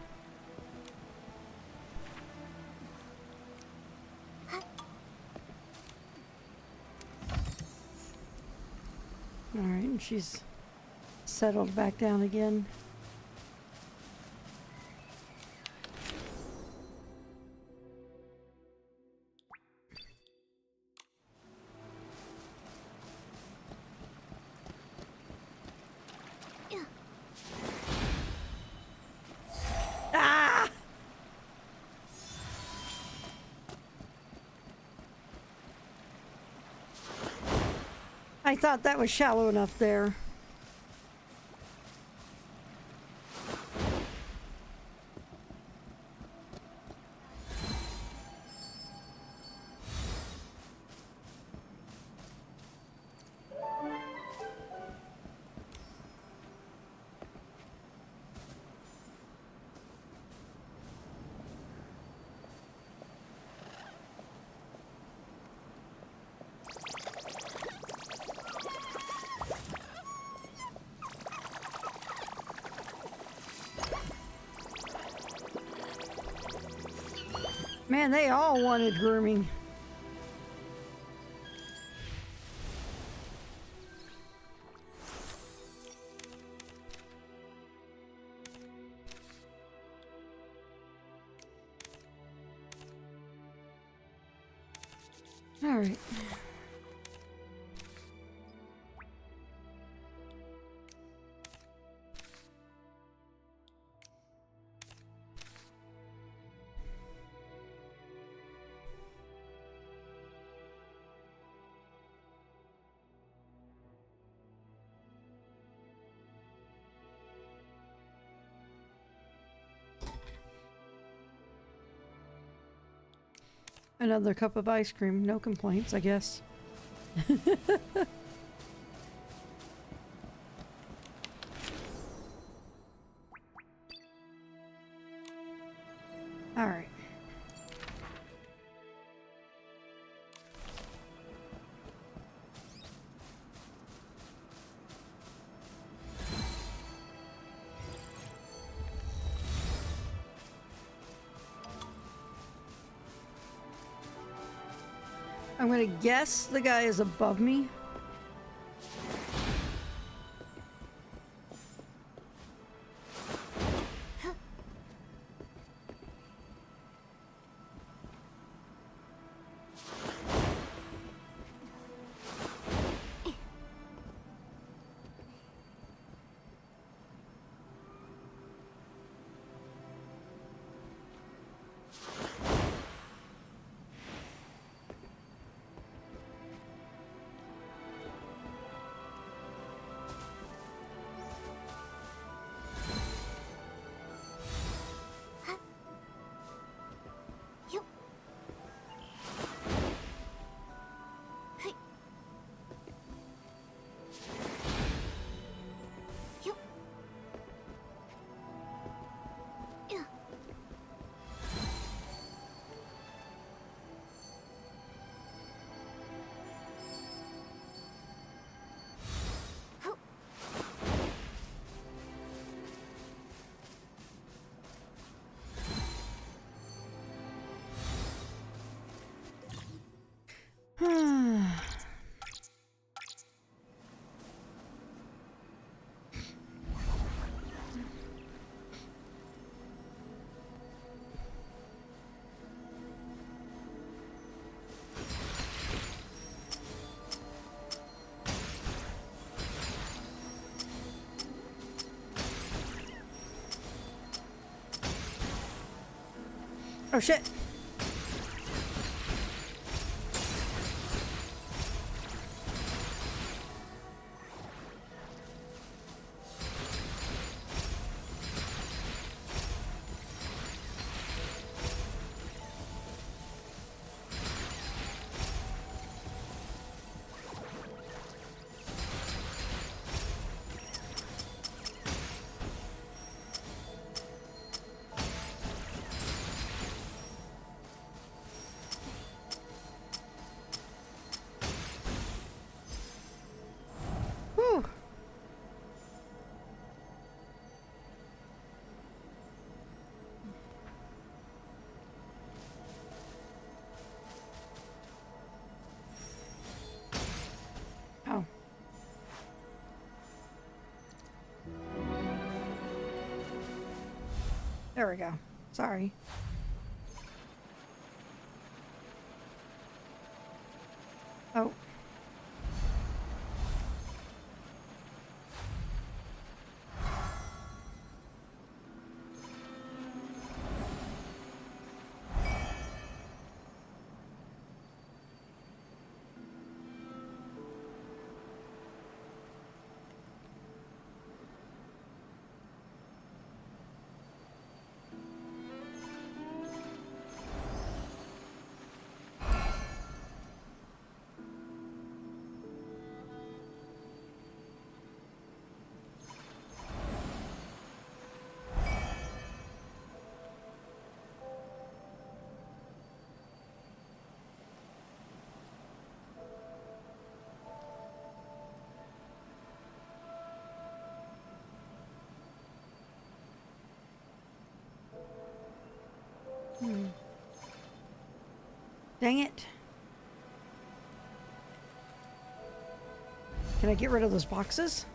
Alright, and she's settled back down again. Ah! I thought that was shallow enough there. Man, they all wanted grooming. All right. Another cup of ice cream. No complaints, I guess. All right. I'm gonna guess the guy is above me. Oh shit. There we go. Sorry. Oh. Dang it. Can I get rid of those boxes?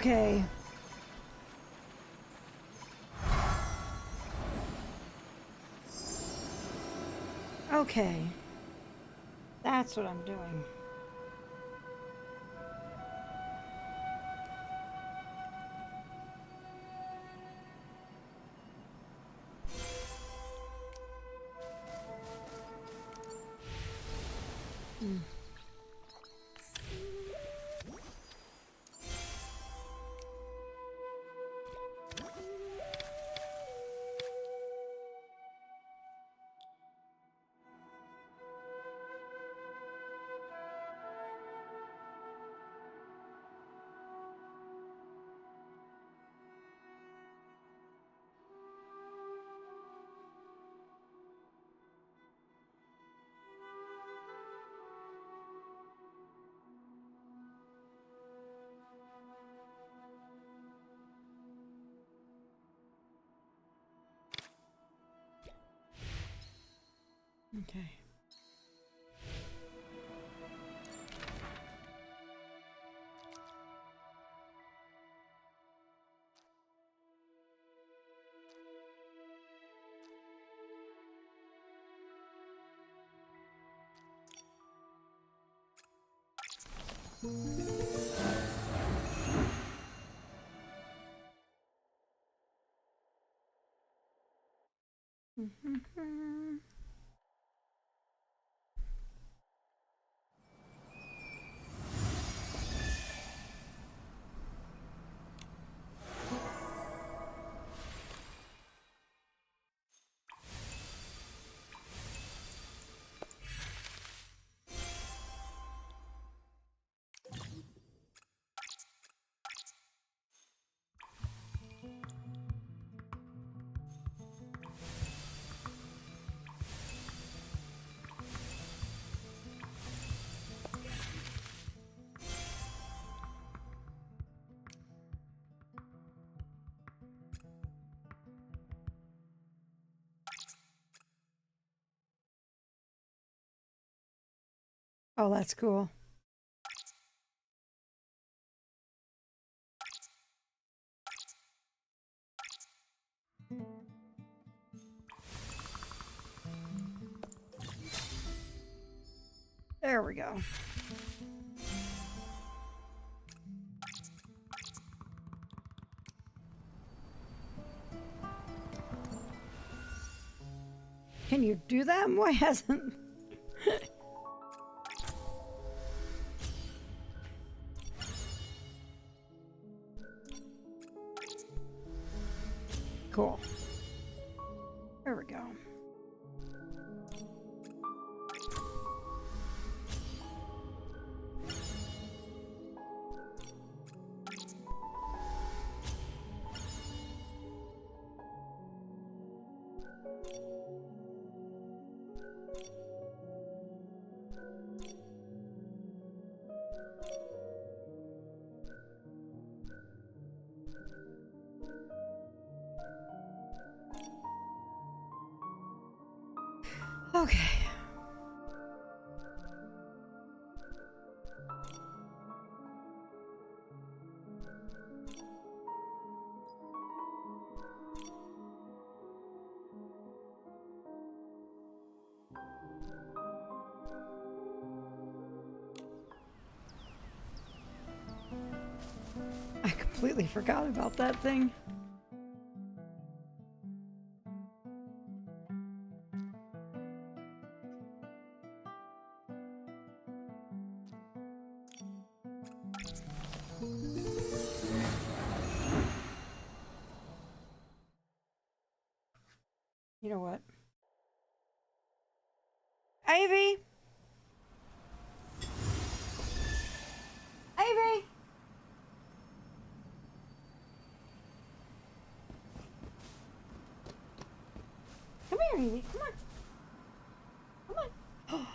Okay. Okay. That's what I'm doing. Okay. Oh, that's cool. There we go. Can you do that? Why hasn't... Cool. There we go. Okay. I completely forgot about that thing. You know what? Ivy! Ivy! Come here, Ivy. Come on. Come on. Oh,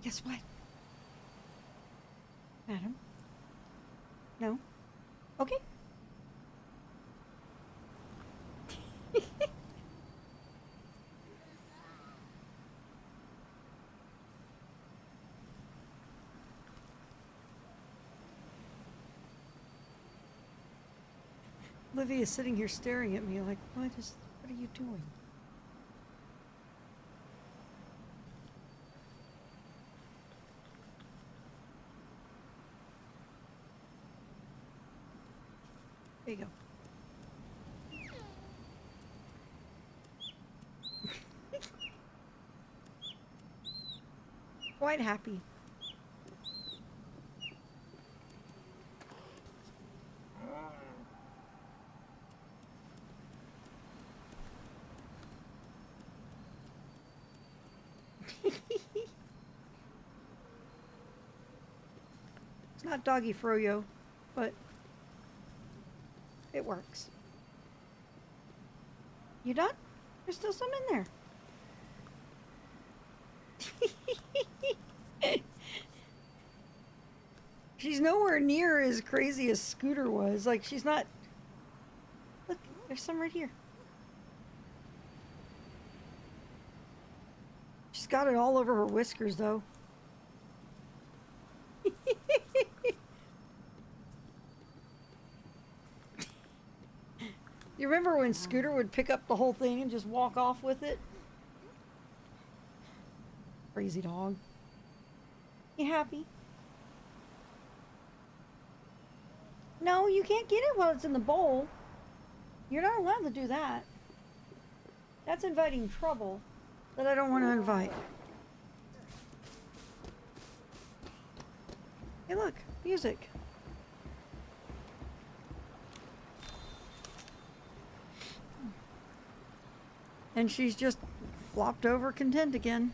guess what? Madam? No? Okay. Livy is sitting here staring at me like, what are you doing? There you go. Quite happy. It's not doggy froyo, but it works. You done? There's still some in there. She's nowhere near as crazy as Scooter was. Like, she's not... Look, there's some right here. She's got it all over her whiskers, though. You remember when Scooter would pick up the whole thing and just walk off with it? Crazy dog. You happy? No, you can't get it while it's in the bowl. You're not allowed to do that. That's inviting trouble that I don't want to invite. Hey, look, music. And she's just flopped over content again.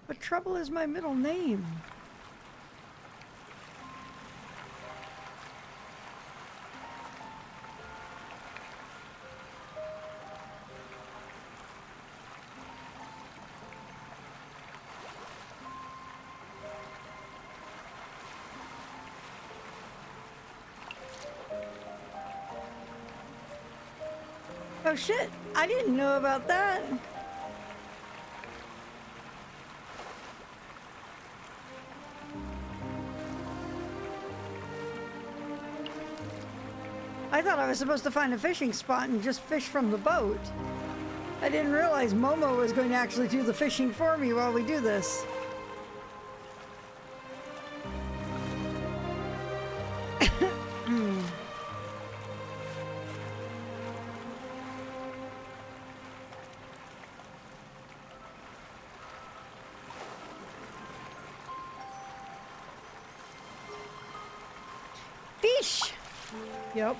But Trouble is my middle name. Oh shit, I didn't know about that. I thought I was supposed to find a fishing spot and just fish from the boat. I didn't realize Momo was going to actually do the fishing for me while we do this. Fish! Yep.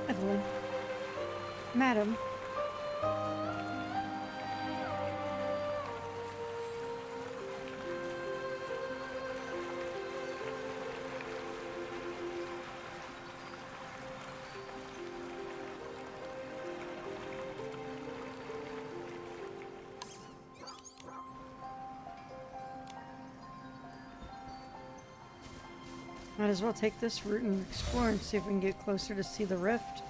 Evelyn. Madam. Might as well take this route and explore and see if we can get closer to see the rift.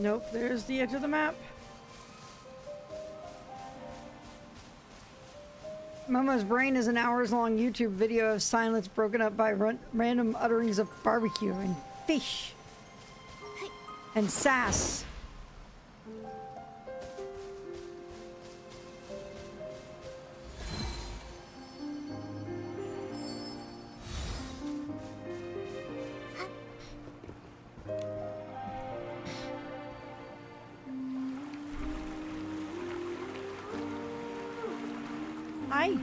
Nope, there's the edge of the map. Momo's brain is an hours-long YouTube video of silence broken up by random utterings of barbecue and fish and sass. Hi.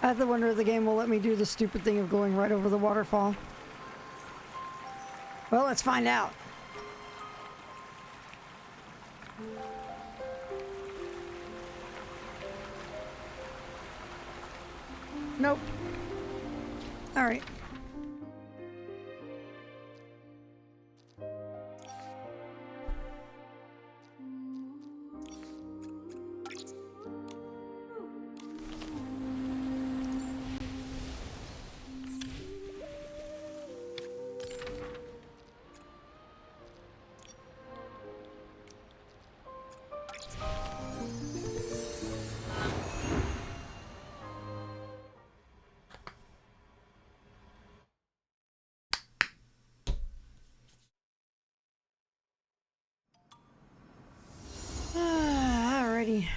I have to wonder if the game will let me do the stupid thing of going right over the waterfall. Well, let's find out. Nope. All right. Alrighty.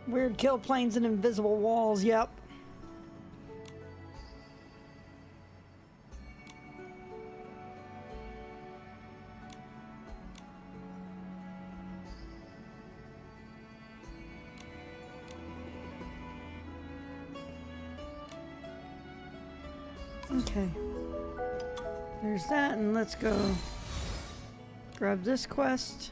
Weird kill planes and invisible walls, yep. Okay. There's that, and let's go grab this quest.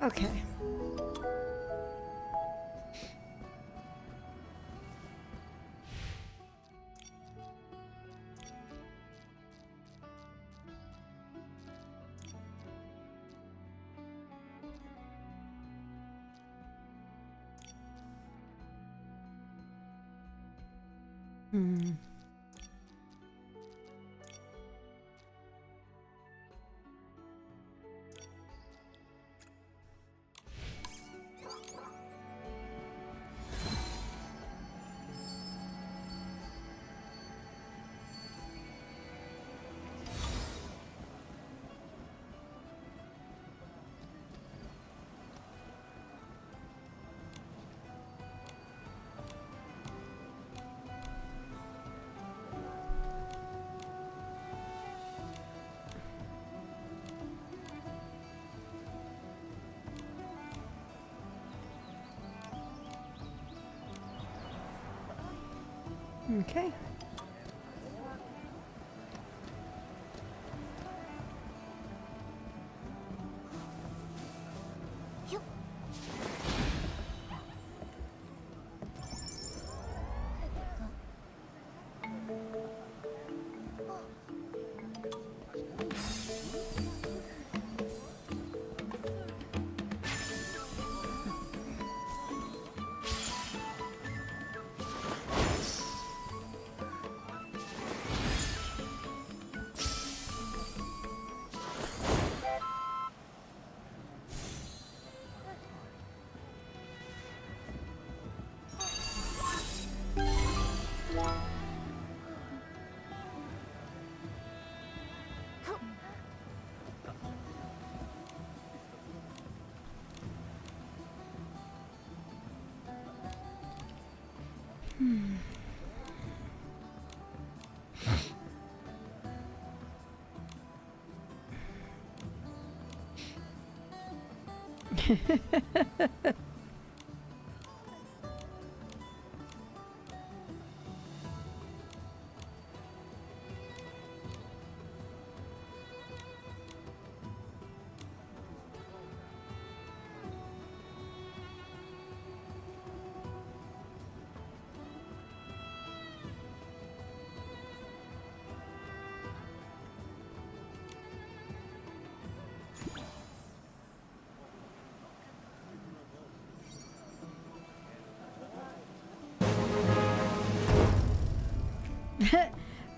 Okay. Hmm. Okay.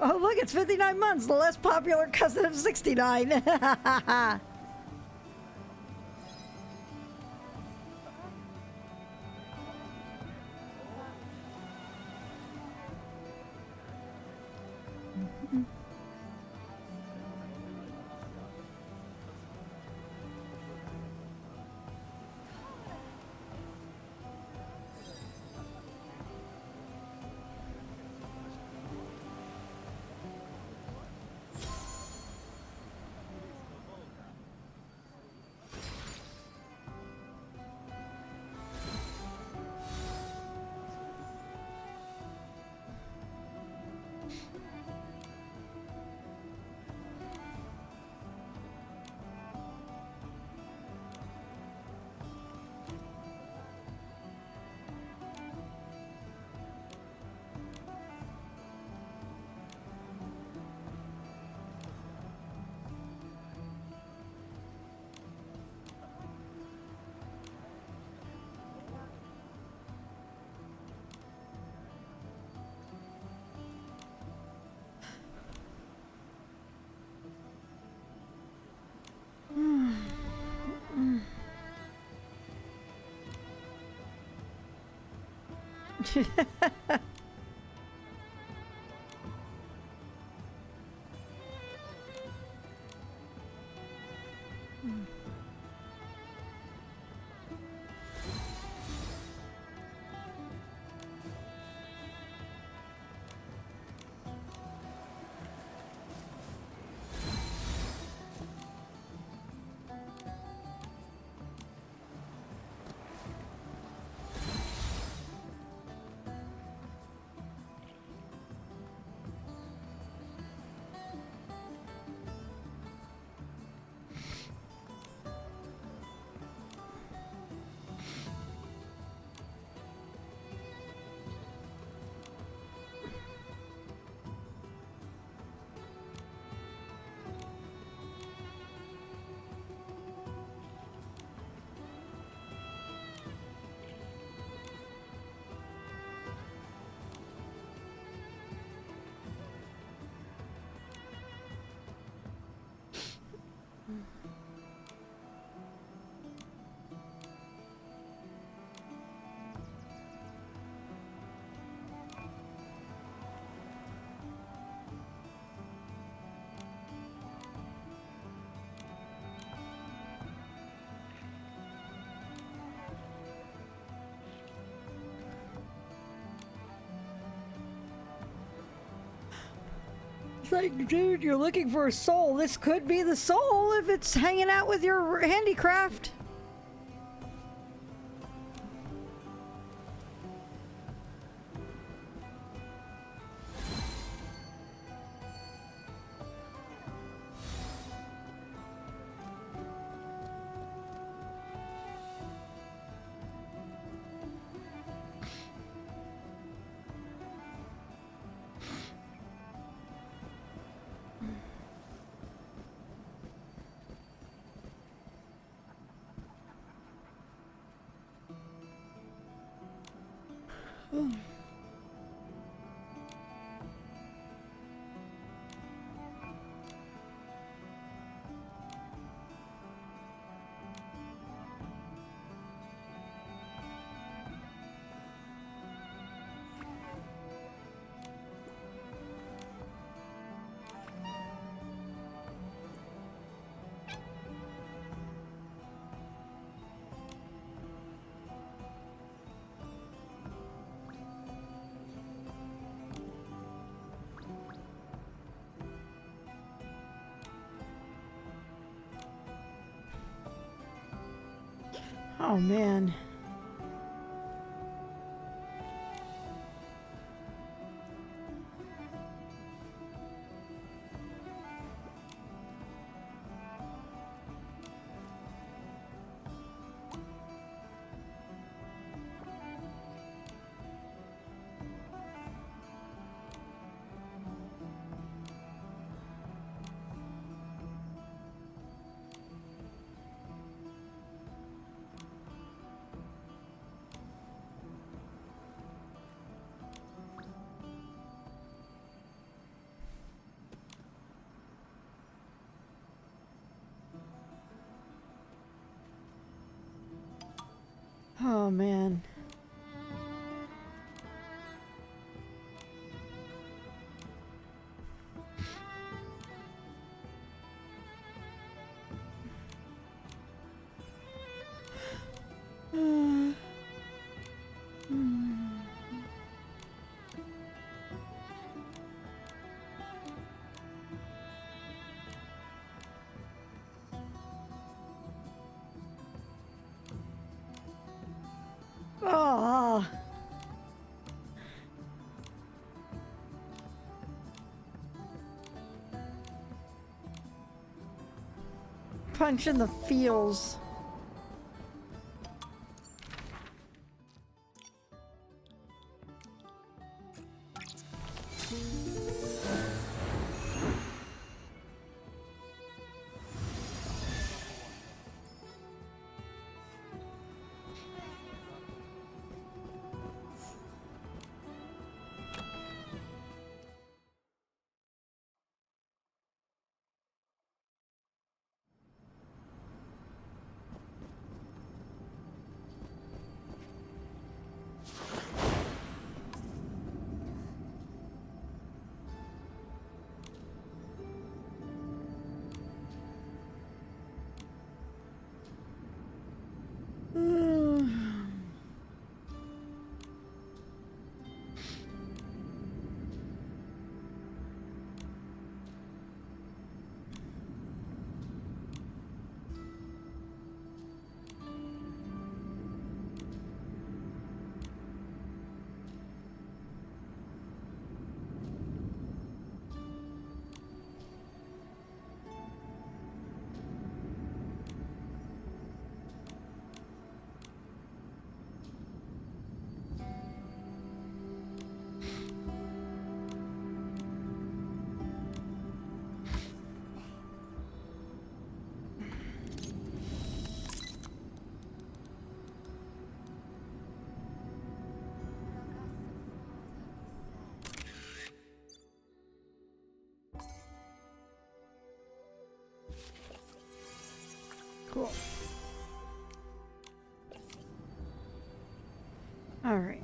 Oh, look, it's 59 months, the less popular cousin of 69. It's like, dude, you're looking for a soul. This could be the soul if it's hanging out with your handicraft. Oh man. Oh man. Oh. Punch in the feels. Cool. All right.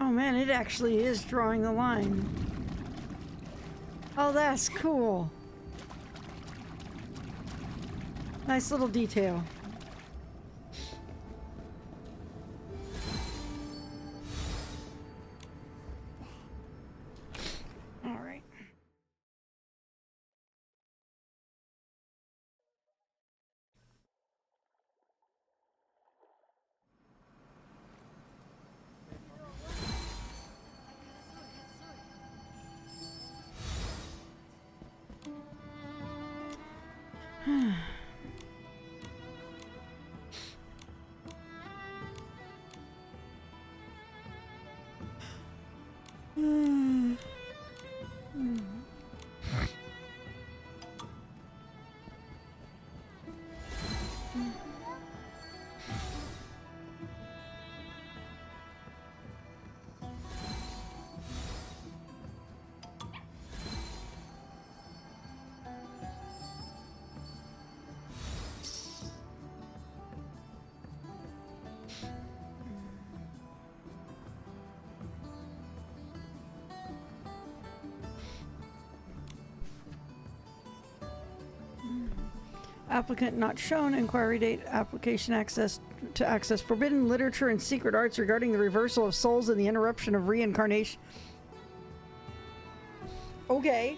Oh man, it actually is drawing the line. Oh, that's cool. Nice little detail. All right. Applicant not shown. Inquiry date. Application access to access forbidden literature and secret arts regarding the reversal of souls and the interruption of reincarnation. Okay.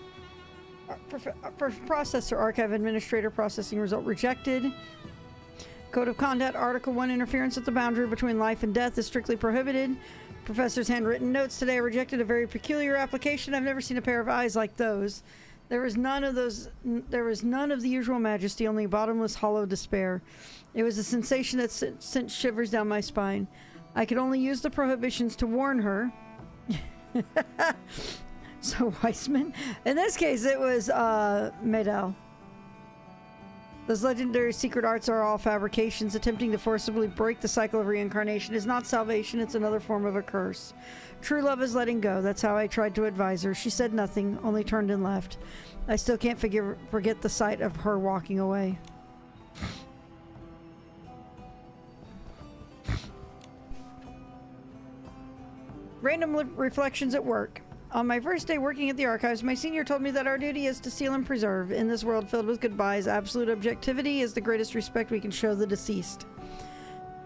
Processor archive administrator processing result rejected. Code of conduct article 1 interference at the boundary between life and death is strictly prohibited. Professor's handwritten notes today rejected a very peculiar application. I've never seen a pair of eyes like those. There was none of the usual majesty, only bottomless hollow despair. It was a sensation that sent shivers down my spine. I could only use the prohibitions to warn her. So Weissman? In this case, it was Medel. Those legendary secret arts are all fabrications. Attempting to forcibly break the cycle of reincarnation is not salvation, it's another form of a curse. True love is letting go. That's how I tried to advise her. She said nothing, only turned and left. I still can't forget the sight of her walking away. Random reflections at work. On my first day working at the archives, my senior told me that our duty is to seal and preserve. In this world filled with goodbyes, absolute objectivity is the greatest respect we can show the deceased.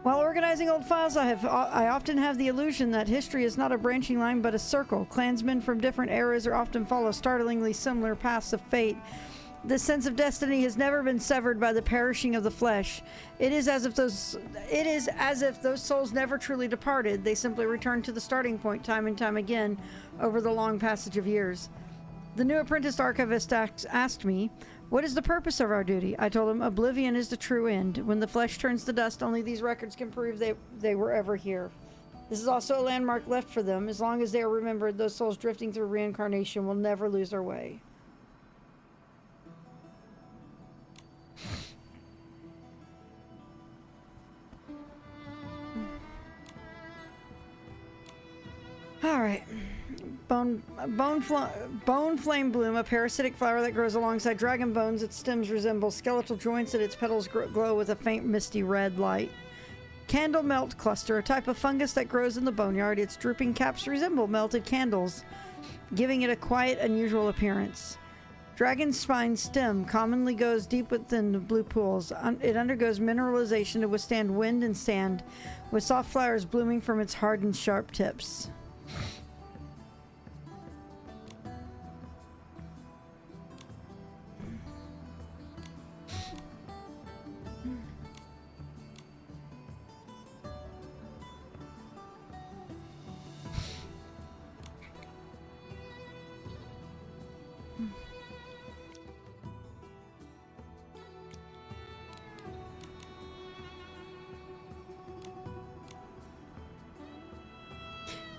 While organizing old files, I often have the illusion that history is not a branching line but a circle. Clansmen from different eras are often follow startlingly similar paths of fate. This sense of destiny has never been severed by the perishing of the flesh. It is as if those souls never truly departed. They simply return to the starting point time and time again over the long passage of years. The new apprentice archivist asked me, "What is the purpose of our duty?" I told him, "Oblivion is the true end. When the flesh turns to dust, only these records can prove they were ever here. This is also a landmark left for them. As long as they are remembered, those souls drifting through reincarnation will never lose their way." All right. Bone flame bloom, a parasitic flower that grows alongside dragon bones. Its stems resemble skeletal joints and its petals glow with a faint misty red light. Candle melt cluster, a type of fungus that grows in the boneyard. Its drooping caps resemble melted candles, giving it a quiet, unusual appearance. Dragon spine stem commonly goes deep within the blue pools. It undergoes mineralization to withstand wind and sand, with soft flowers blooming from its hard and sharp tips.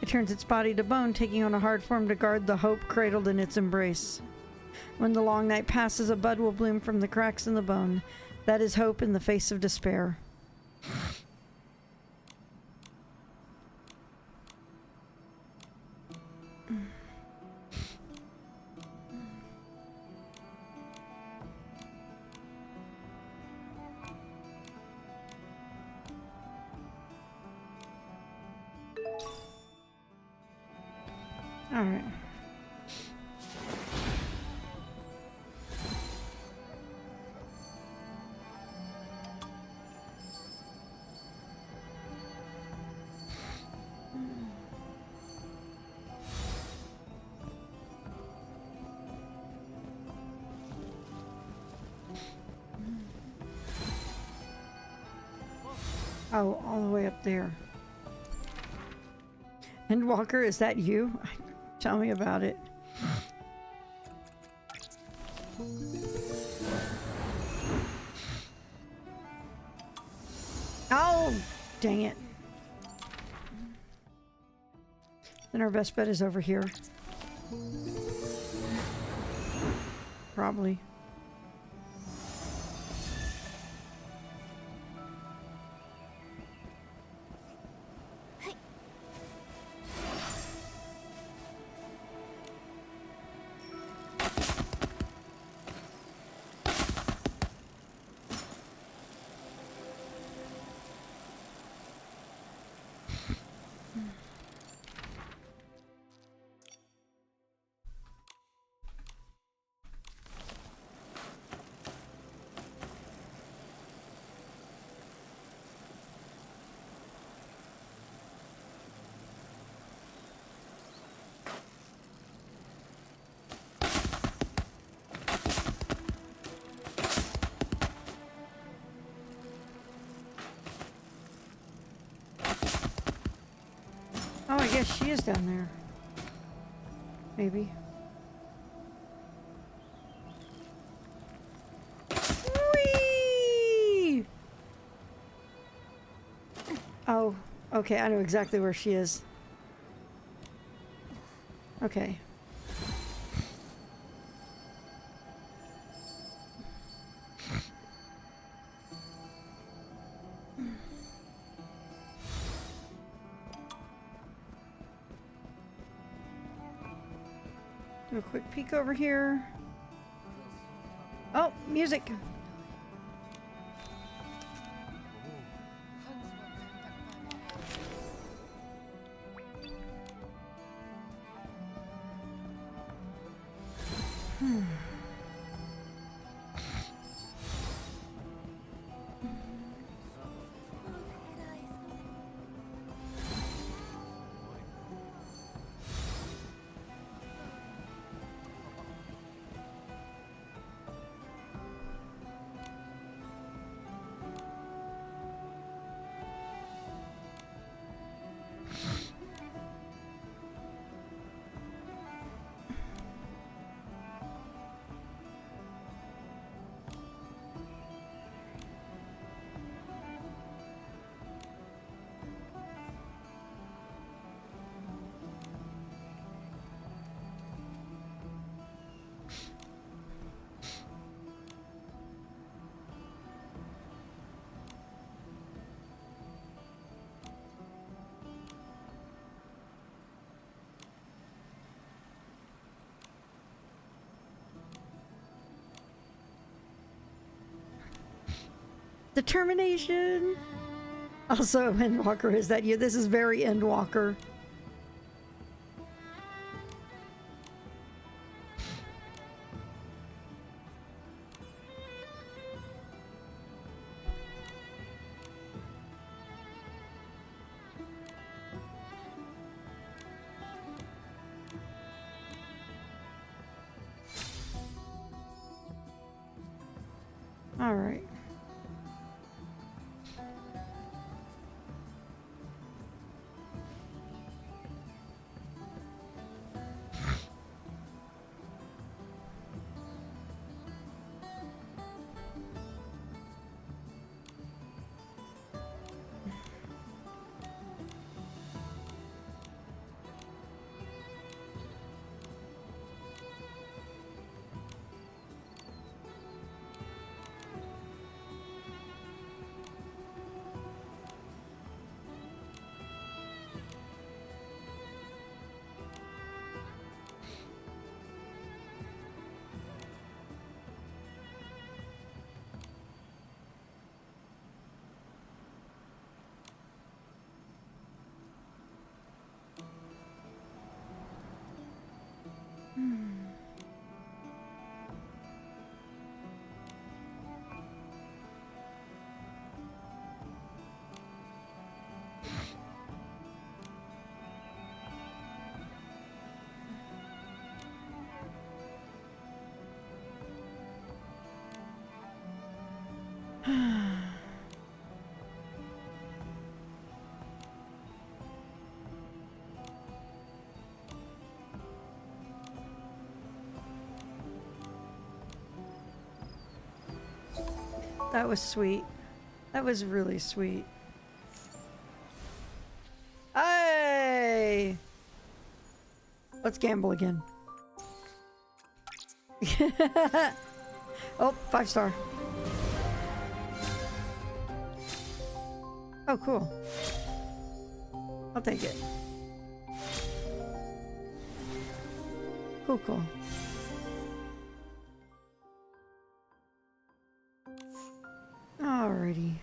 It turns its body to bone, taking on a hard form to guard the hope cradled in its embrace. When the long night passes, a bud will bloom from the cracks in the bone. That is hope in the face of despair. All right. Oh, all the way up there. Endwalker, is that you? Tell me about it. Oh, dang it. Then our best bet is over here. Probably. Oh, I guess she is down there. Maybe. Whee! Oh, okay, I know exactly where she is. Okay. Do a quick peek over here. Oh, music. Determination. Also, Endwalker, is that you? This is very Endwalker. All right. That was sweet. That was really sweet. Hey! Let's gamble again. Oh, 5-star. Oh, cool. I'll take it. Cool, cool. Alrighty.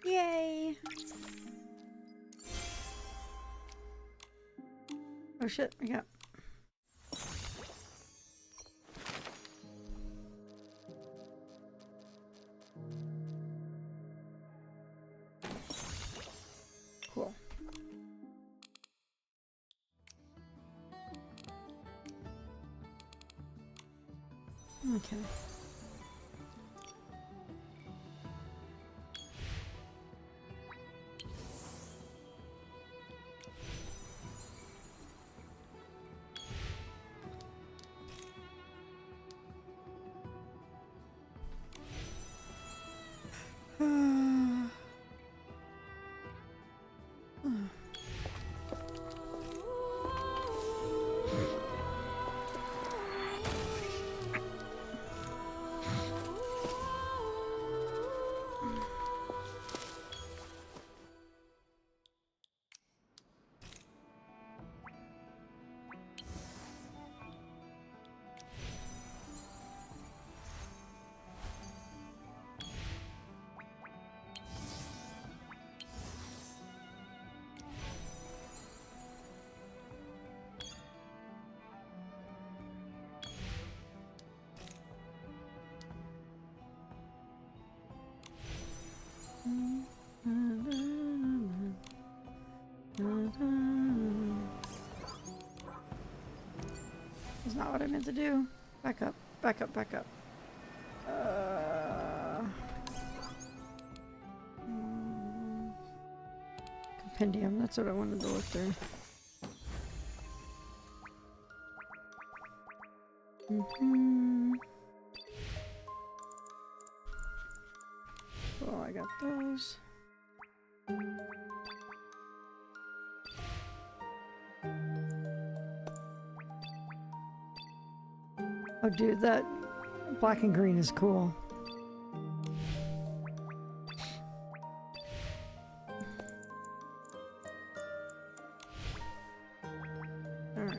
Yay! Oh shit, we got... Cool. Okay. That's not what I meant to do. Back up, back up, back up. Compendium, that's what I wanted to look through. Oh, I got those. Oh, dude, that black and green is cool. All right.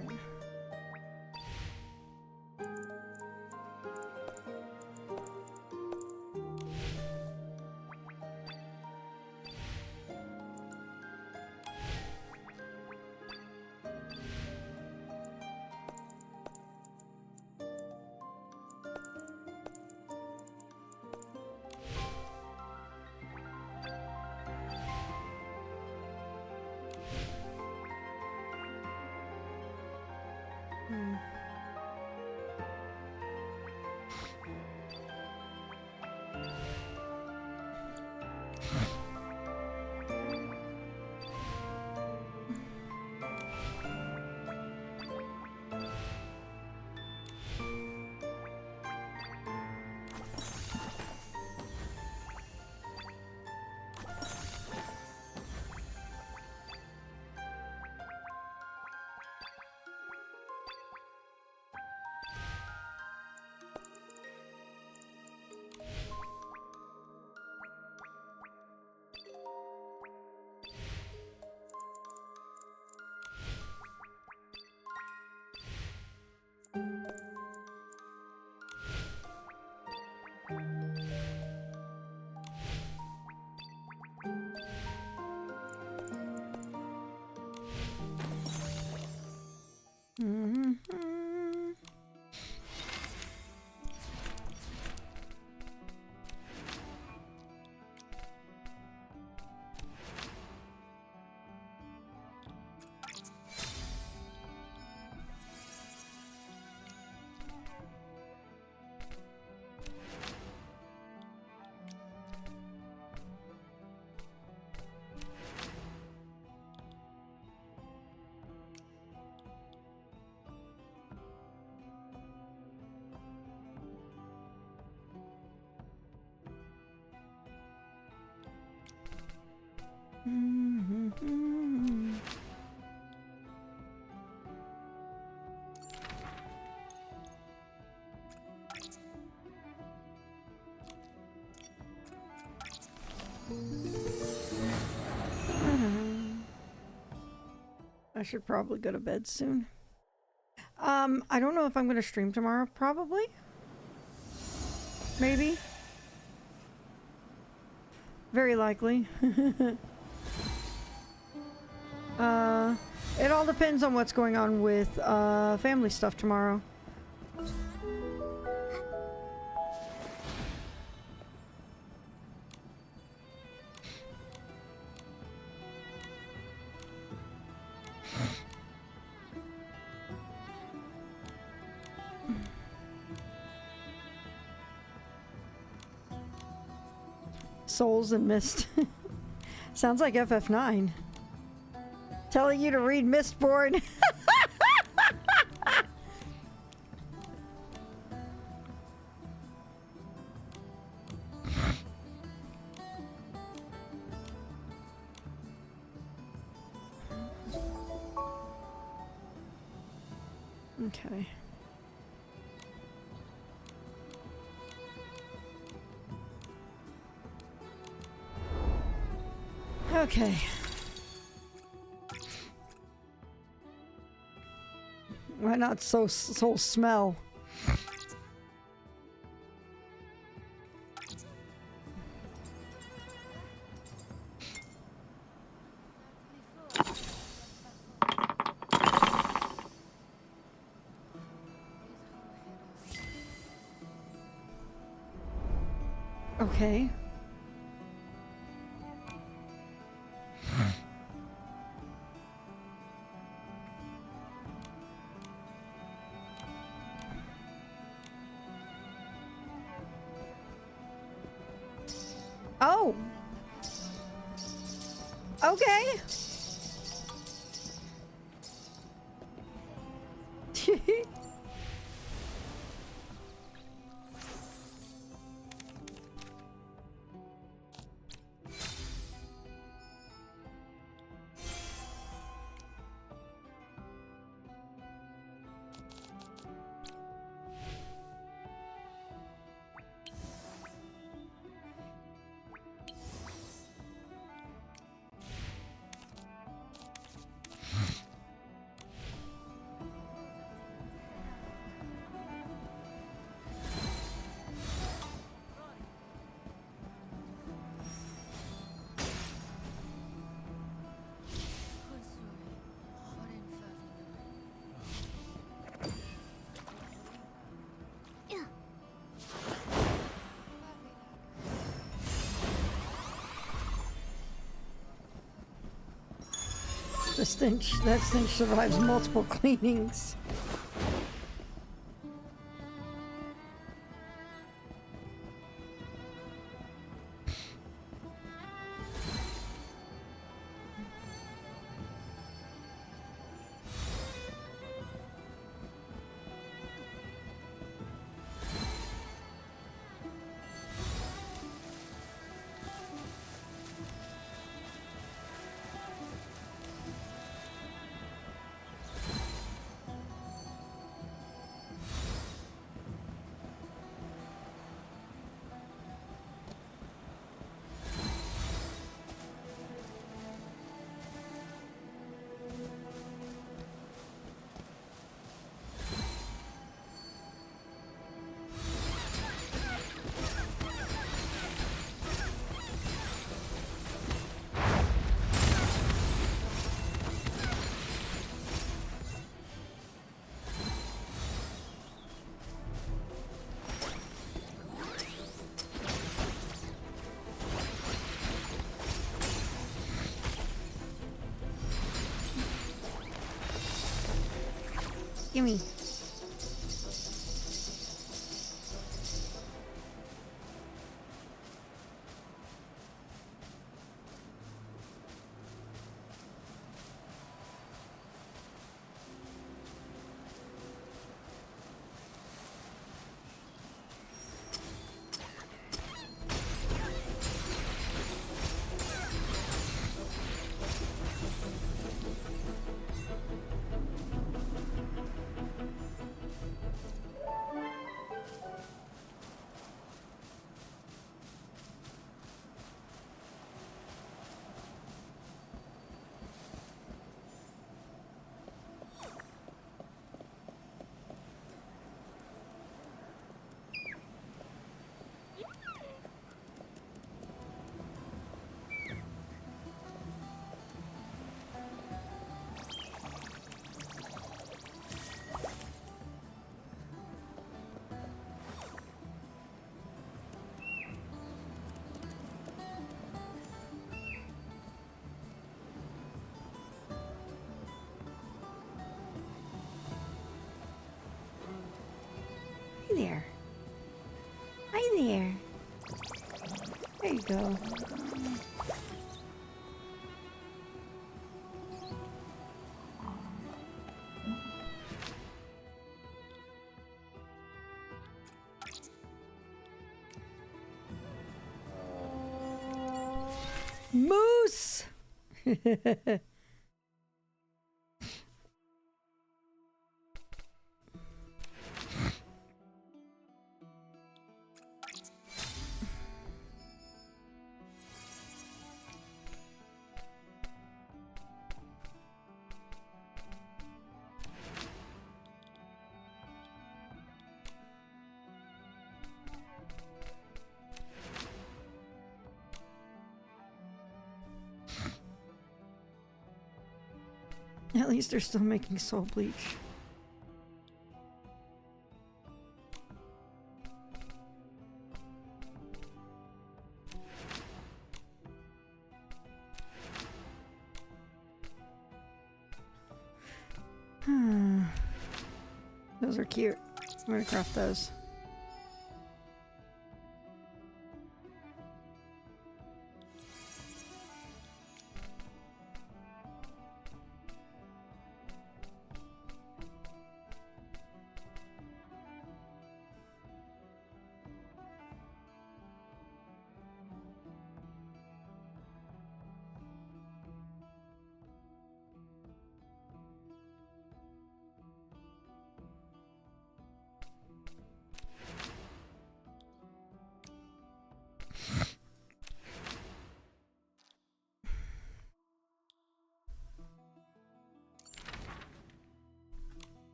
I should probably go to bed soon. I don't know if I'm going to stream tomorrow. Probably. Maybe. Very likely. It all depends on what's going on with family stuff tomorrow. Souls and Mist. Sounds like FF9. Telling you to read Mistborn. Okay. Okay. Why not soul smell? Okay. Oh. Okay. That stench survives multiple cleanings. Gimme. there. Hi there. There you go. Moose! At least they're still making soul bleach. Those are cute. I'm gonna craft those.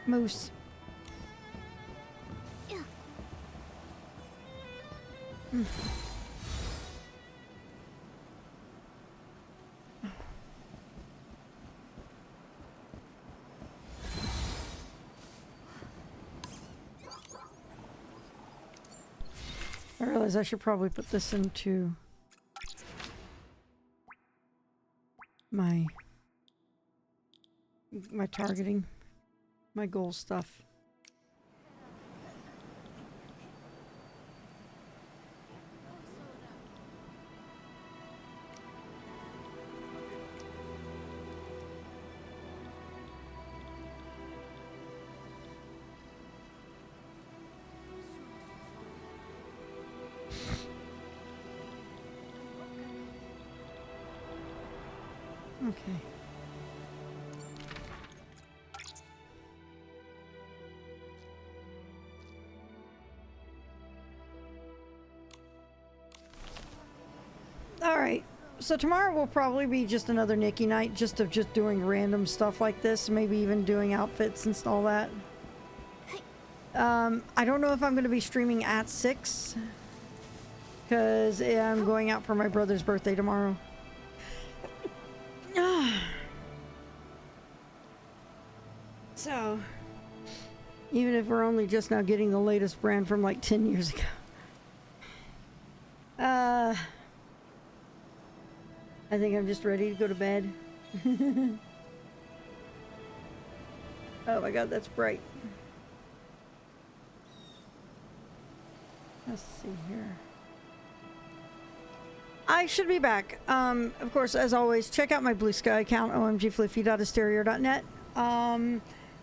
Moose. I realize I should probably put this into my targeting, my goal stuff. Okay. All right. So tomorrow will probably be just another Nikki night, just doing random stuff like this, maybe even doing outfits and all that. I don't know if I'm going to be streaming at 6 because I'm going out for my brother's birthday tomorrow. So, even if we're only just now getting the latest brand from like 10 years ago. I think I'm just ready to go to bed. Oh my god, that's bright. Let's see here. I should be back. Of course, as always, check out my Blue Sky account, omgfliffy.asteria.net.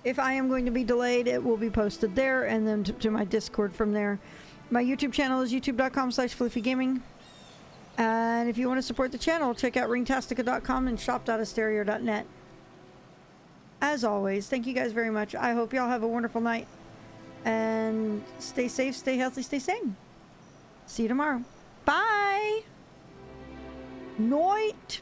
If I am going to be delayed, it will be posted there, and then to my Discord from there. My YouTube channel is youtube.com/fliffygaming. And if you want to support the channel, check out ringtastica.com and shop.asteria.net. As always, thank you guys very much. I hope y'all have a wonderful night. And stay safe, stay healthy, stay sane. See you tomorrow. Bye! Night!